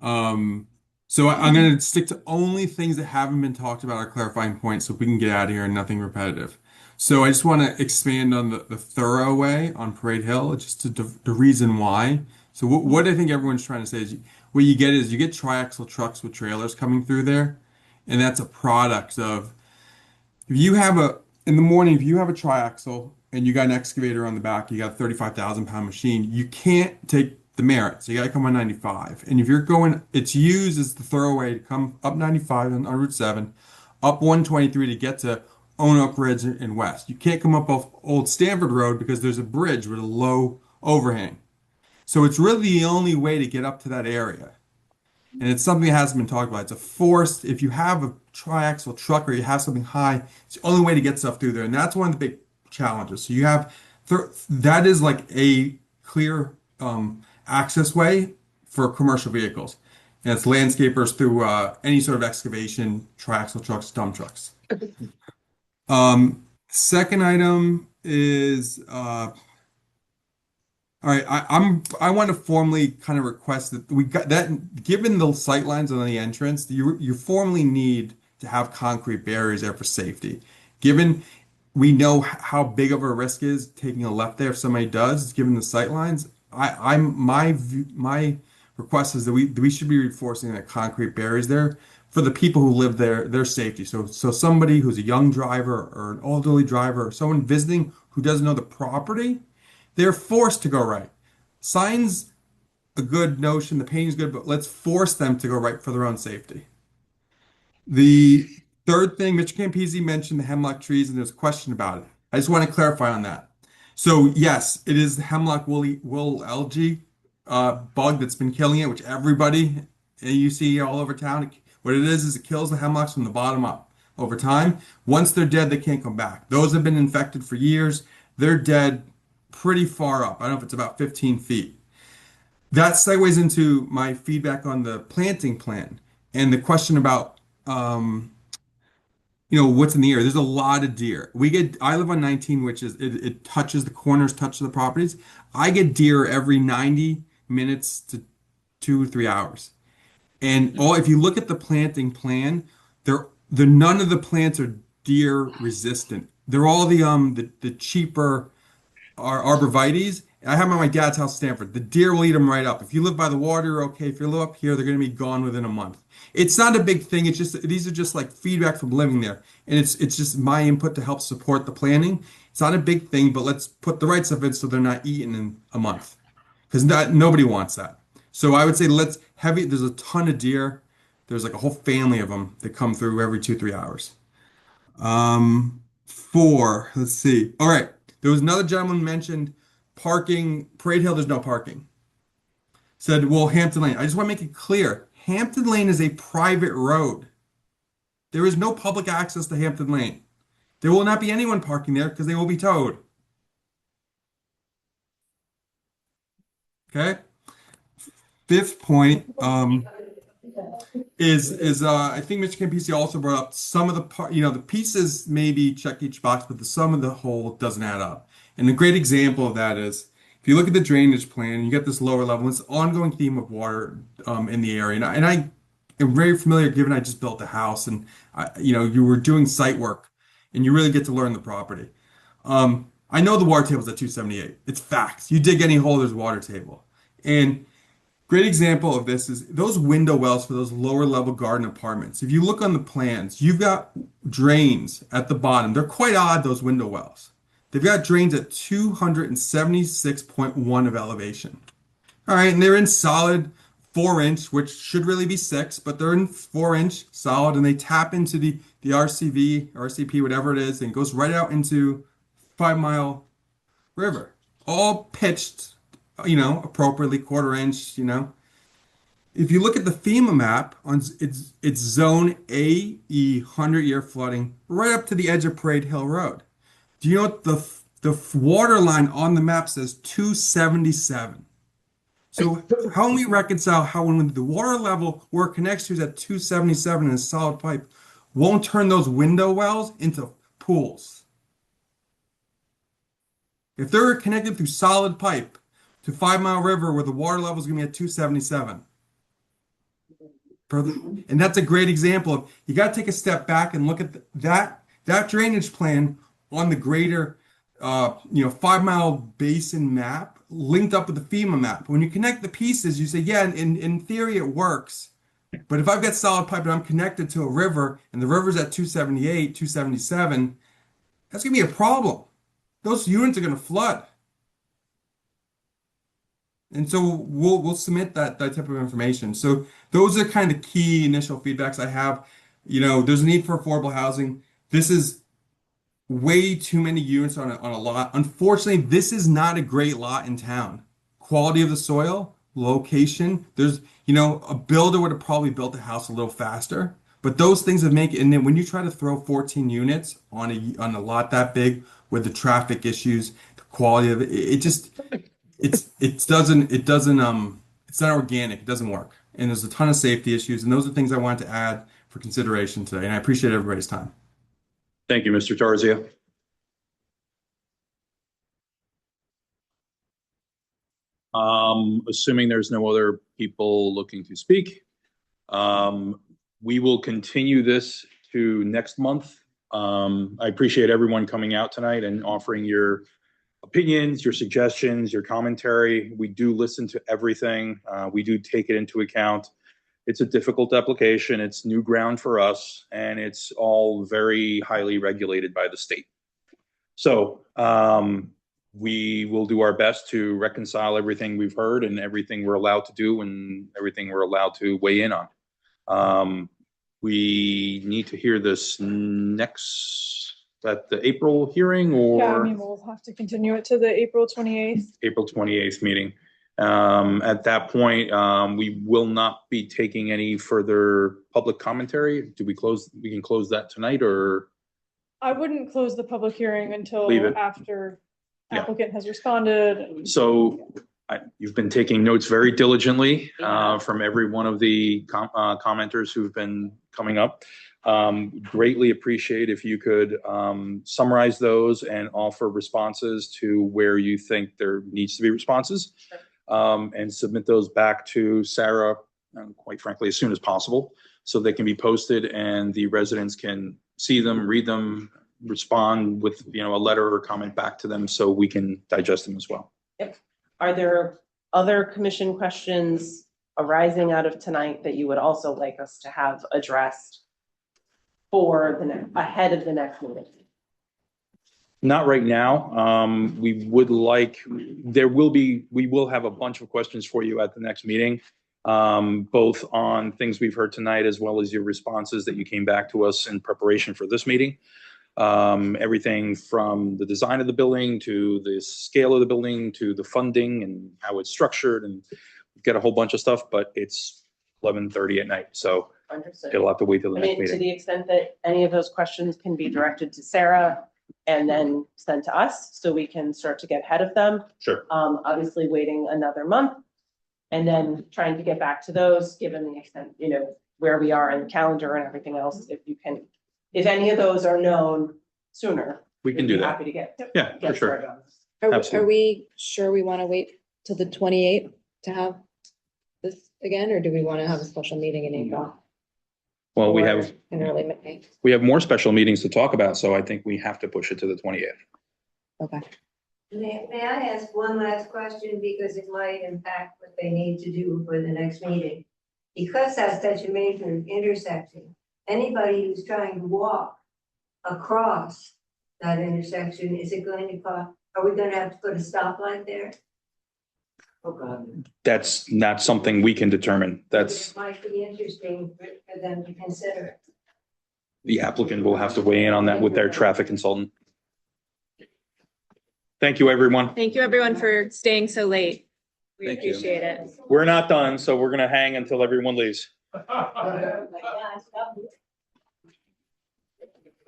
U: So I'm going to stick to only things that haven't been talked about or clarifying points so we can get out of here and nothing repetitive. So I just want to expand on the thorough way on Parade Hill, just the reason why. So what I think everyone's trying to say is what you get triaxle trucks with trailers coming through there. And that's a product of, in the morning, if you have a triaxle and you got an excavator on the back, you got a 35,000 pound machine, you can't take the merit. So you got to come on 95. And if you're going, it's used as the thorough way to come up 95 on Route 7, up 123 to get to Oak Ridge and west. You can't come up off Old Stanford Road because there's a bridge with a low overhang. So it's really the only way to get up to that area. And it's something that hasn't been talked about. It's a forced, if you have a triaxle truck or you have something high, it's the only way to get stuff through there. And that's one of the big challenges. So you have, that is like a clear access way for commercial vehicles. And it's landscapers through any sort of excavation, triaxle trucks, dump trucks. Second item is, all right, I want to formally kind of request that we got that, given the sight lines on the entrance, you formally need to have concrete barriers there for safety. Given we know how big of a risk is taking a left there if somebody does, given the sight lines, my request is that we should be reinforcing that concrete barriers there for the people who live there, their safety. So somebody who's a young driver or an elderly driver or someone visiting who doesn't know the property, they're forced to go right. Signs a good notion, the painting's good, but let's force them to go right for their own safety. The third thing, Mr. Campisi mentioned the hemlock trees, and there's a question about it. I just want to clarify on that. So yes, it is the hemlock wool algae bug that's been killing it, which everybody you see all over town. What it is it kills the hemlocks from the bottom up over time. Once they're dead, they can't come back. Those have been infected for years. They're dead pretty far up. I don't know if it's about 15 feet. That segues into my feedback on the planting plan and the question about, what's in the air. There's a lot of deer. I live on 19, which is, it touches the corners, touches the properties. I get deer every 90 minutes to 2 or 3 hours. And if you look at the planting plan, none of the plants are deer resistant. They're all the cheaper arborvitaes. I have them at my dad's house, Stanford. The deer will eat them right up. If you live by the water, you're okay. If you live up here, they're going to be gone within a month. It's not a big thing. It's just these are just like feedback from living there, and it's just my input to help support the planning. It's not a big thing, but let's put the right stuff in so they're not eaten in a month, because nobody wants that. So I would say there's a ton of deer. There's like a whole family of them that come through every 2-3 hours. 4, let's see. All right. There was another gentleman mentioned parking, Parade Hill, there's no parking. Said, well, Hampton Lane. I just want to make it clear. Hampton Lane is a private road. There is no public access to Hampton Lane. There will not be anyone parking there because they will be towed. Okay? Fifth point is I think Mr. Campisi also brought up some of the pieces maybe check each box, but the sum of the whole doesn't add up. And a great example of that is if you look at the drainage plan, you get this lower level. It's an ongoing theme of water in the area, and I am very familiar given I just built a house and you were doing site work, and you really get to learn the property. I know the water table is at 278. It's facts. You dig any hole, there's a water table, and great example of this is those window wells for those lower level garden apartments. If you look on the plans, you've got drains at the bottom. They're quite odd, those window wells. They've got drains at 276.1 of elevation. All right, and they're in solid 4-inch, which should really be 6, but they're in 4-inch solid, and they tap into the RCV, RCP, whatever it is, and it goes right out into 5 Mile River. All pitched appropriately, 1/4 inch, If you look at the FEMA map on it's zone AE 100-year flooding right up to the edge of Parade Hill Road. Do you know what the water line on the map says? 277. So how can we reconcile how when the water level where it connects to is at 277 in a solid pipe won't turn those window wells into pools? If they're connected through solid pipe to 5 Mile River where the water level is going to be at 277. And that's a great example of you got to take a step back and look at that drainage plan on the greater 5 Mile Basin map linked up with the FEMA map. When you connect the pieces, you say, yeah, in theory it works. But if I've got solid pipe and I'm connected to a river and the river's at 278, 277, that's going to be a problem. Those units are going to flood. And so we'll submit that type of information. So those are kind of key initial feedbacks I have. There's a need for affordable housing. This is way too many units on a lot. Unfortunately, this is not a great lot in town. Quality of the soil, location, there's, a builder would have probably built the house a little faster. But those things that make it, and then when you try to throw 14 units on a lot that big with the traffic issues, the quality of it, it's not organic, it doesn't work. And there's a ton of safety issues, and those are things I wanted to add for consideration today. And I appreciate everybody's time.
D: Thank you, Mr. Tarzia. Assuming there's no other people looking to speak, we will continue this to next month. I appreciate everyone coming out tonight and offering your opinions, your suggestions, your commentary. We do listen to everything. We do take it into account. It's a difficult application. It's new ground for us, and it's all very highly regulated by the state. So we will do our best to reconcile everything we've heard and everything we're allowed to do and everything we're allowed to weigh in on. We need to hear this next, at the April hearing, or?
C: Yeah, I mean, we'll have to continue it to the April 28th.
D: April 28th meeting. At that point, we will not be taking any further public commentary. We can close that tonight, or?
C: I wouldn't close the public hearing until
D: Leave it.
C: after
D: Yeah.
C: applicant has responded.
D: So you've been taking notes very diligently from every one of the commenters who've been coming up. Greatly appreciate if you could summarize those and offer responses to where you think there needs to be responses. And submit those back to Sarah, quite frankly, as soon as possible, so they can be posted and the residents can see them, read them, respond with, a letter or comment back to them so we can digest them as well.
B: Are there other commission questions arising out of tonight that you would also like us to have addressed for ahead of the next meeting?
D: Not right now. We will have a bunch of questions for you at the next meeting, both on things we've heard tonight, as well as your responses that you came back to us in preparation for this meeting. Everything from the design of the building to the scale of the building to the funding and how it's structured, and we've got a whole bunch of stuff, but it's 11:30 at night. So
B: Understood.
D: it'll have to wait till the
B: I
D: next
B: mean, to
D: meeting.
B: the extent that any of those questions can be directed to Sarah and then sent to us, so we can start to get ahead of them.
D: Sure.
B: Obviously waiting another month and then trying to get back to those, given the extent, where we are in the calendar and everything else. If any of those are known sooner,
D: We can
B: we'd
D: do
B: be
D: that.
B: Happy to get
D: Yeah, for
B: started
D: sure.
B: on this.
A: Are
D: Absolutely.
A: we sure we want to wait till the 28th to have this again, or do we want to have a special meeting in April?
D: Well, we
A: Or
D: have
A: in early May?
D: more special meetings to talk about, so I think we have to push it to the 28th.
A: Okay.
W: May I ask one last question, because it might impact what they need to do for the next meeting? Because that's such a major intersection, anybody who's trying to walk across that intersection, is it going to cost, are we gonna have to put a stoplight there? Oh, God.
D: That's not something we can determine. That's
W: It might be interesting for them to consider.
D: the applicant will have to weigh in on that with their traffic consultant. Thank you, everyone.
A: Thank you, everyone, for staying so late. We
D: Thank you.
A: appreciate it.
D: We're not done, so we're gonna hang until everyone leaves.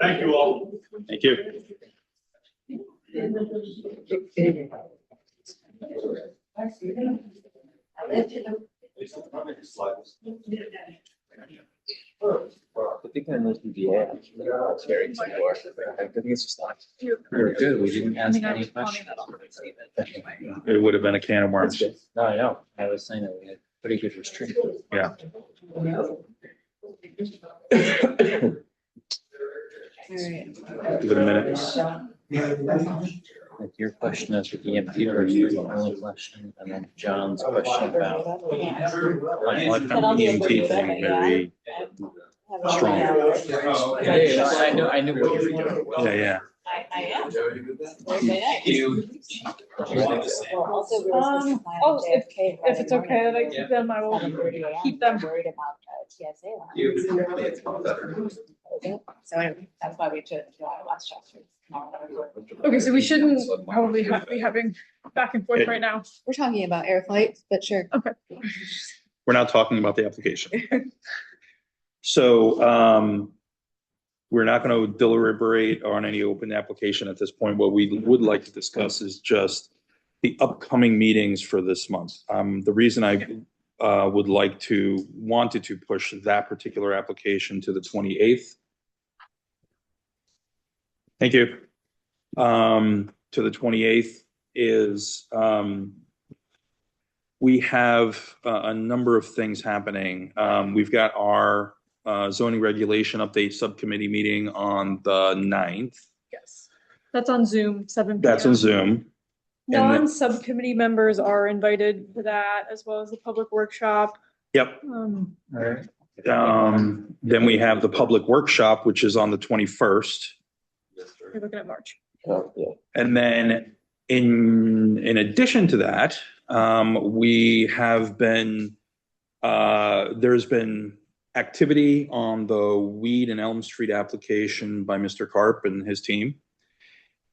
Q: Thank you all.
D: Thank you.
M: I think I know who the ad. It's very similar. I think it's just like, very good. We didn't ask any questions.
D: It would have been a can of worms.
M: No, I know. I was saying that we had pretty good restraint.
D: Yeah. Give it a minute.
M: Like your question as the EMT person was the only question, and then John's question about.
D: I like the EMT thing very strong.
M: Yeah, I knew what you were doing.
D: Yeah, yeah.
A: I am.
C: If it's okay that I keep them, I will keep them.
A: Worried about TSA. So anyway, that's why we took July Westchester.
C: Okay, so we shouldn't probably be having back and forth right now.
A: We're talking about air flights, but sure.
C: Okay.
D: We're not talking about the application. So, we're not going to deliberate on any open application at this point. What we would like to discuss is just the upcoming meetings for this month. The reason I wanted to push that particular application to the 28th. Thank you. To the 28th is we have a number of things happening. We've got our zoning regulation update subcommittee meeting on the 9th.
C: Yes. That's on Zoom, 7 p.m.
D: That's on Zoom. And then-
C: Non-subcommittee members are invited to that as well as the public workshop.
D: Yep. Then we have the public workshop, which is on the 21st.
C: You're looking at March.
D: And then in addition to that, we have been, there's been activity on the Weed and Elm Street application by Mr. Karp and his team.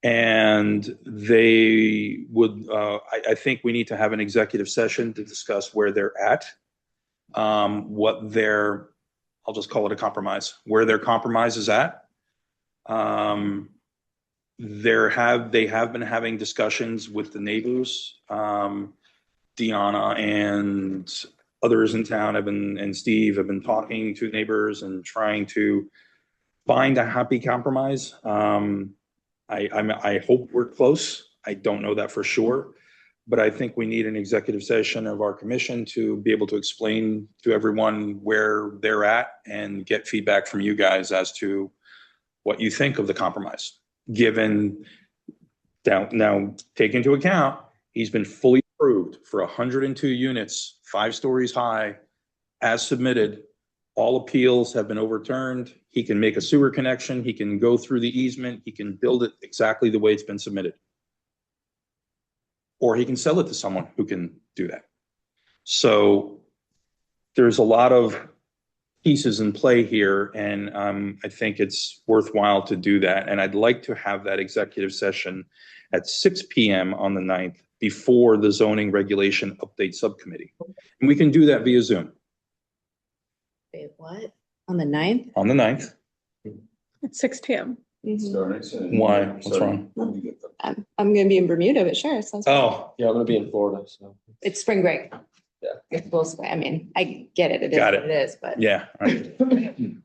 D: And they would, I think we need to have an executive session to discuss where they're at, what their, I'll just call it a compromise, where their compromise is at. They have been having discussions with the neighbors. Deanna and others in town and Steve have been talking to neighbors and trying to find a happy compromise. I hope we're close. I don't know that for sure, but I think we need an executive session of our commission to be able to explain to everyone where they're at and get feedback from you guys as to what you think of the compromise. Given now take into account, he's been fully approved for 102 units, 5 stories high, as submitted. All appeals have been overturned. He can make a sewer connection. He can go through the easement. He can build it exactly the way it's been submitted. Or he can sell it to someone who can do that. So there's a lot of pieces in play here, and I think it's worthwhile to do that. And I'd like to have that executive session at 6 p.m. on the 9th before the zoning regulation update subcommittee. And we can do that via Zoom.
A: Wait, what? On the 9th?
D: On the 9th.
C: At 6 p.m.
D: Why? What's wrong?
A: I'm going to be in Bermuda, but sure. Sounds good.
D: Oh,
M: Yeah, I'm gonna be in Florida, so.
A: It's spring break.
M: Yeah.
A: It's full swing. I mean, I get it. It is
D: Got
A: what
D: it.
A: it is, but
D: yeah. Right.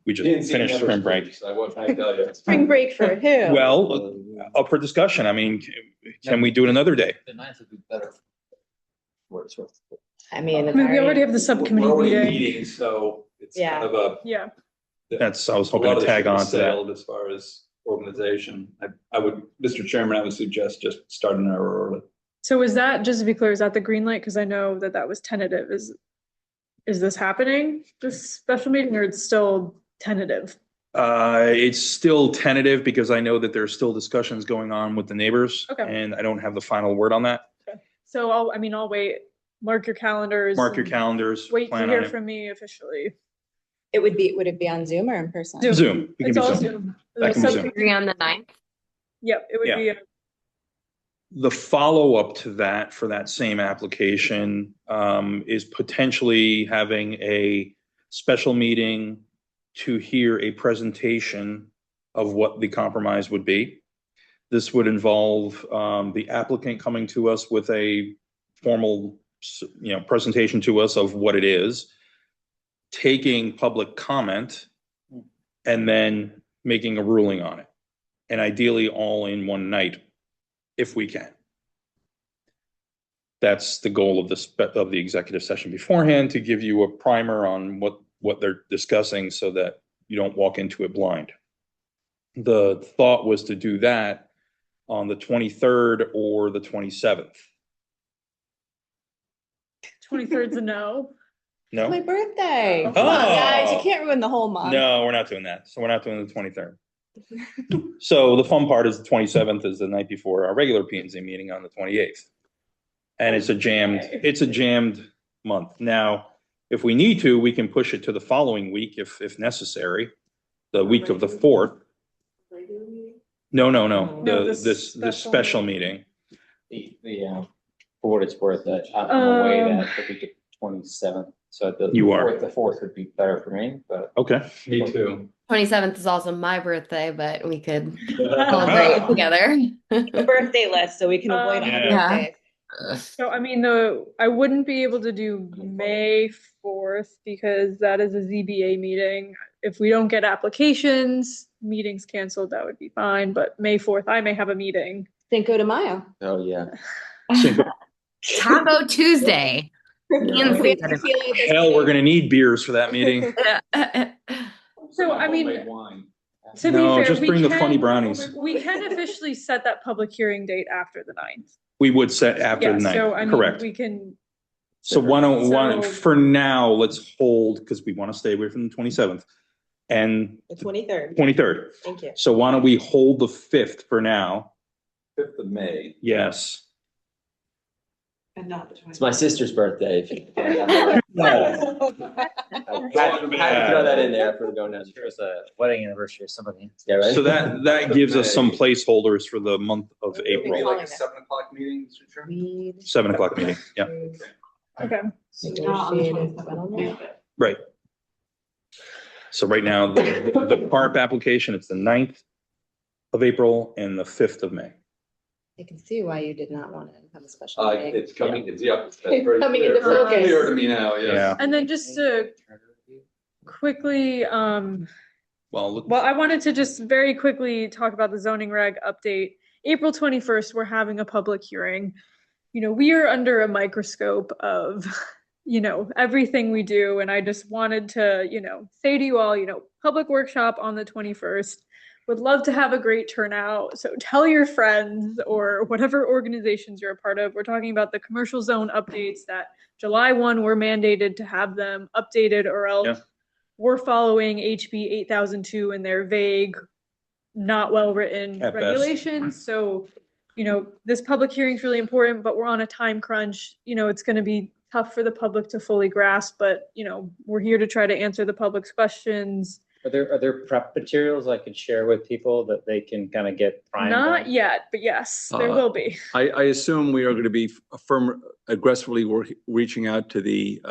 D: We just finished spring break.
M: So what can I tell you?
A: spring break for who?
D: Well, up for discussion. I mean, can we do it another day?
M: The 9th would be better. Where it's worth.
A: I mean,
C: I mean, we already have the subcommittee meeting.
T: Meeting, so it's
A: Yeah.
T: kind of a.
C: Yeah.
D: I was
T: a
D: hoping
T: lot
D: to
T: of
D: tag
T: this
D: on
T: is
D: to that.
T: sailed as far as organization. I would, Mr. Chairman, I would suggest just starting an hour early.
C: So is that, just to be clear, is that the green light? Because I know that was tentative. Is this happening, this special meeting, or it's still tentative?
D: It's still tentative because I know that there's still discussions going on with the neighbors.
C: Okay.
D: And I don't have the final word on that.
C: So I'll wait. Mark your calendars.
D: Mark your
C: and
D: calendars.
C: Wait to
D: plan on
C: hear
D: it.
C: from me officially.
A: would it be on Zoom or in person?
D: Zoom. It can
C: It's
D: be
C: all
D: Zoom.
C: Zoom.
D: That can be Zoom.
C: Subcommittee-
L: On the 9th?
C: Yep, it would
D: Yeah.
C: be.
D: The follow-up to that for that same application is potentially having a special meeting to hear a presentation of what the compromise would be. This would involve the applicant coming to us with a formal, presentation to us of what it is, taking public comment, and then making a ruling on it. And ideally all in one night, if we can. That's the goal of the executive session beforehand, to give you a primer on what they're discussing so that you don't walk into it blind. The thought was to do that on the 23rd or the 27th.
C: 23rd's a no.
D: No?
A: My birthday. Come on, guys. You can't ruin the whole month.
D: No, we're not doing that. So we're not doing the 23rd. So the fun part is the 27th is the night before our regular P and Z meeting on the 28th. And it's a jammed month. Now, if we need to, we can push it to the following week if necessary, the week of the 4th. No,
C: No,
D: this special meeting.
M: For what it's worth, I'm away
C: Um,
M: that the week of 27th, so
D: You are.
M: the fourth would be better for me, but.
D: Okay.
T: Me too.
L: 27th is also my birthday, but we could celebrate together.
A: The birthday list, so we can avoid all
C: Yeah.
A: birthdays.
C: So I mean, I wouldn't be able to do May 4th because that is a ZBA meeting. If we don't get applications, meetings canceled, that would be fine, but May 4th, I may have a meeting.
A: Cinco de Mayo.
M: Oh, yeah.
L: Taco Tuesday.
D: Hell, we're gonna need beers for that meeting.
C: So I mean, to be
D: No,
C: fair,
D: just
C: we
D: bring the
C: can-
D: funny brownies.
C: We can officially set that public hearing date after the 9th.
D: We would set after the
C: Yeah, so I
D: night,
C: mean,
D: correct.
C: we can,
D: So why don't,
C: So-
D: for now, let's hold, because we want to stay away from the 27th and
A: The 23rd.
D: 23rd.
A: Thank you.
D: So why don't we hold the 5th for now?
T: 5th of May.
D: Yes.
A: And not the
M: It's my sister's birthday. If you can. Had to throw that in there for going down.
N: It was a wedding anniversary or something.
M: Yeah, right?
D: So that gives us some placeholders for the month of
T: Maybe
D: April.
T: like a 7 o'clock meeting, Mr. Chairman?
D: 7 o'clock meeting, yeah,
C: okay.
D: right. So right now, the CARP application, it's the 9th of April and the 5th of May.
A: I can see why you did not want to have a special meeting.
T: It's coming, it's that's
A: It's
T: very
A: coming
T: clear.
A: into
T: Very
A: focus.
T: Clear to me now, yes.
D: Yeah.
C: And then just to quickly,
D: Well,
C: I wanted to just very quickly talk about the zoning reg update. April 21st, we're having a public hearing. You know, we are under a microscope of, you know, everything we do. And I just wanted to, you know, say to you all, you know, public workshop on the 21st. Would love to have a great turnout. So tell your friends or whatever organizations you're a part of. We're talking about the commercial zone updates that July 1, we're mandated to have them updated or else
D: Yeah.
C: we're following HB 8002 and their vague, not well-written
D: At best.
C: regulations. So, you know, this public hearing is really important, but we're on a time crunch. You know, it's going to be tough for the public to fully grasp, but, you know, we're here to try to answer the public's questions.
N: Are there prep materials I could share with people that they can kind of get primed
C: Not
N: on?
C: yet, but yes, there will be.
K: I assume we are going to be aggressively reaching out to the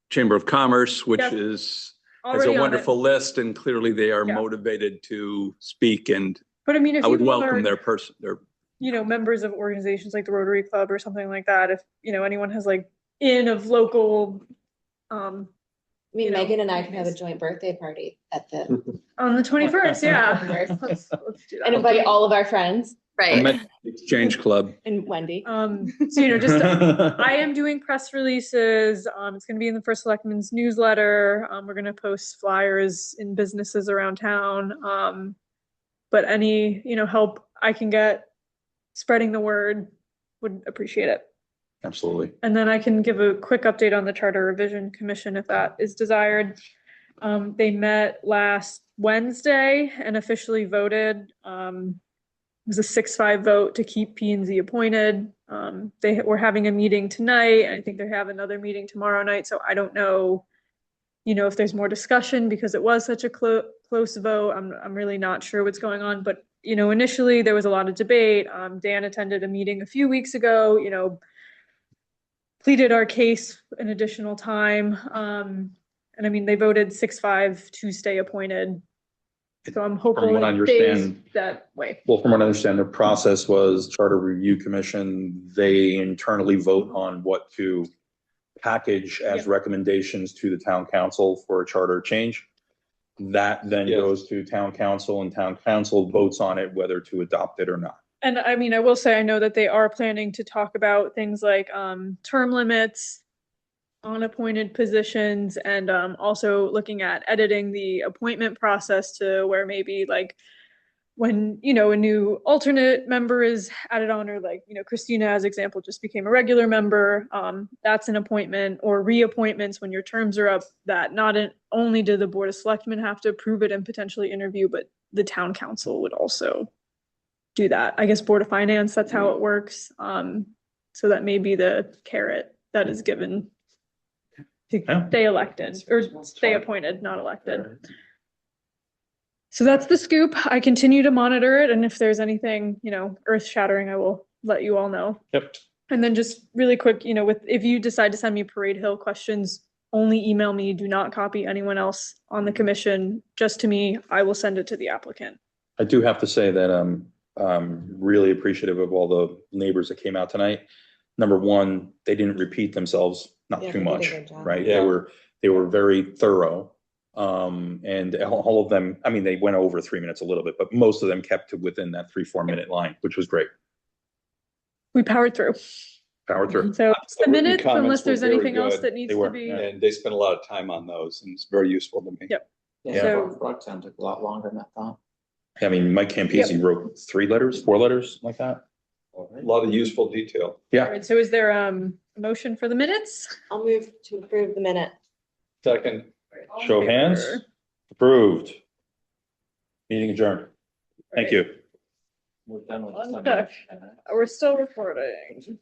K: Chamber of Commerce, which
C: Yes.
K: has
C: Already
K: a
C: on it.
K: wonderful list, and clearly they are
C: Yeah.
K: motivated to speak, and
C: But I mean, if
K: I would
C: people
K: welcome
C: are,
K: their their
C: you know, members of organizations like the Rotary Club or something like that, if, you know, anyone has like of local,
A: I mean, Megan and I can have a joint birthday party at the.
C: on the 21st, yeah. Let's do that.
A: And invite all of our friends.
K: Exchange Club.
A: And Wendy.
C: So, you know, just, I am doing press releases. It's going to be in the First Selectman's newsletter. We're going to post flyers in businesses around town. But any, you know, help I can get spreading the word, would appreciate it.
D: Absolutely.
C: And then I can give a quick update on the Charter Revision Commission if that is desired. They met last Wednesday and officially voted. It was a 6-5 vote to keep P and Z appointed. They were having a meeting tonight. I think they have another meeting tomorrow night. So I don't know, you know, if there's more discussion because it was such a close vote. I'm really not sure what's going on. But, you know, initially there was a lot of debate. Dan attended a meeting a few weeks ago, you know, pleaded our case an additional time. And I mean, they voted 6-5 to stay appointed. So I'm hopeful
D: what I
C: it stays
D: understand-
C: that way.
D: Well, from what I understand, the process was Charter Review Commission, they internally vote on what to package as recommendations to the town council for a charter change. That then goes to town council and town council votes on it, whether to adopt it or not.
C: And I mean, I will say, I know that they are planning to talk about things like term limits on appointed positions and also looking at editing the appointment process to where maybe like when, you know, a new alternate member is added on, or like, you know, Christina, as example, just became a regular member. That's an appointment, or reappointments when your terms are up, that not only do the Board of Selectmen have to approve it and potentially interview, but the town council would also do that. I guess Board of Finance, that's how it works. So that may be the carrot that is given to stay elected or stay appointed, not elected. So that's the scoop. I continue to monitor it, and if there's anything, earth shattering, I will let you all know.
D: Yep.
C: And then just really quick, if you decide to send me Parade Hill questions, only email me. Do not copy anyone else on the commission, just to me. I will send it to the applicant.
D: I do have to say that I'm really appreciative of all the neighbors that came out tonight. Number one, they didn't repeat themselves, not
A: Yeah,
D: too
A: they did a
D: much,
A: good job.
D: right?
T: Yeah.
D: They were very thorough. And all of them, I mean, they went over 3 minutes a little bit, but most of them kept to within that 3-4 minute line, which was great.
C: We powered through.
D: Powered through.
C: So it's the
T: written
C: minutes,
T: comments
C: unless
T: were
C: there's
T: very
C: anything else
T: good.
C: that needs
D: They
C: to
D: were,
C: be.
T: And they spent a lot of time on those and it's very useful to me.
C: Yep.
P: Yeah,
C: So-
P: Frogtown took a lot longer than I thought.
D: I mean, Mike Campisi wrote 3 letters, 4 letters like that.
T: A lot of useful detail.
C: All
D: Yeah.
C: right, so is there a motion for the minutes?
A: I'll move to approve the minute.
T: Second.
D: Show of hands. Approved. Meeting adjourned. Thank you.
P: We're done with
C: One
P: some-
C: sec. We're still recording.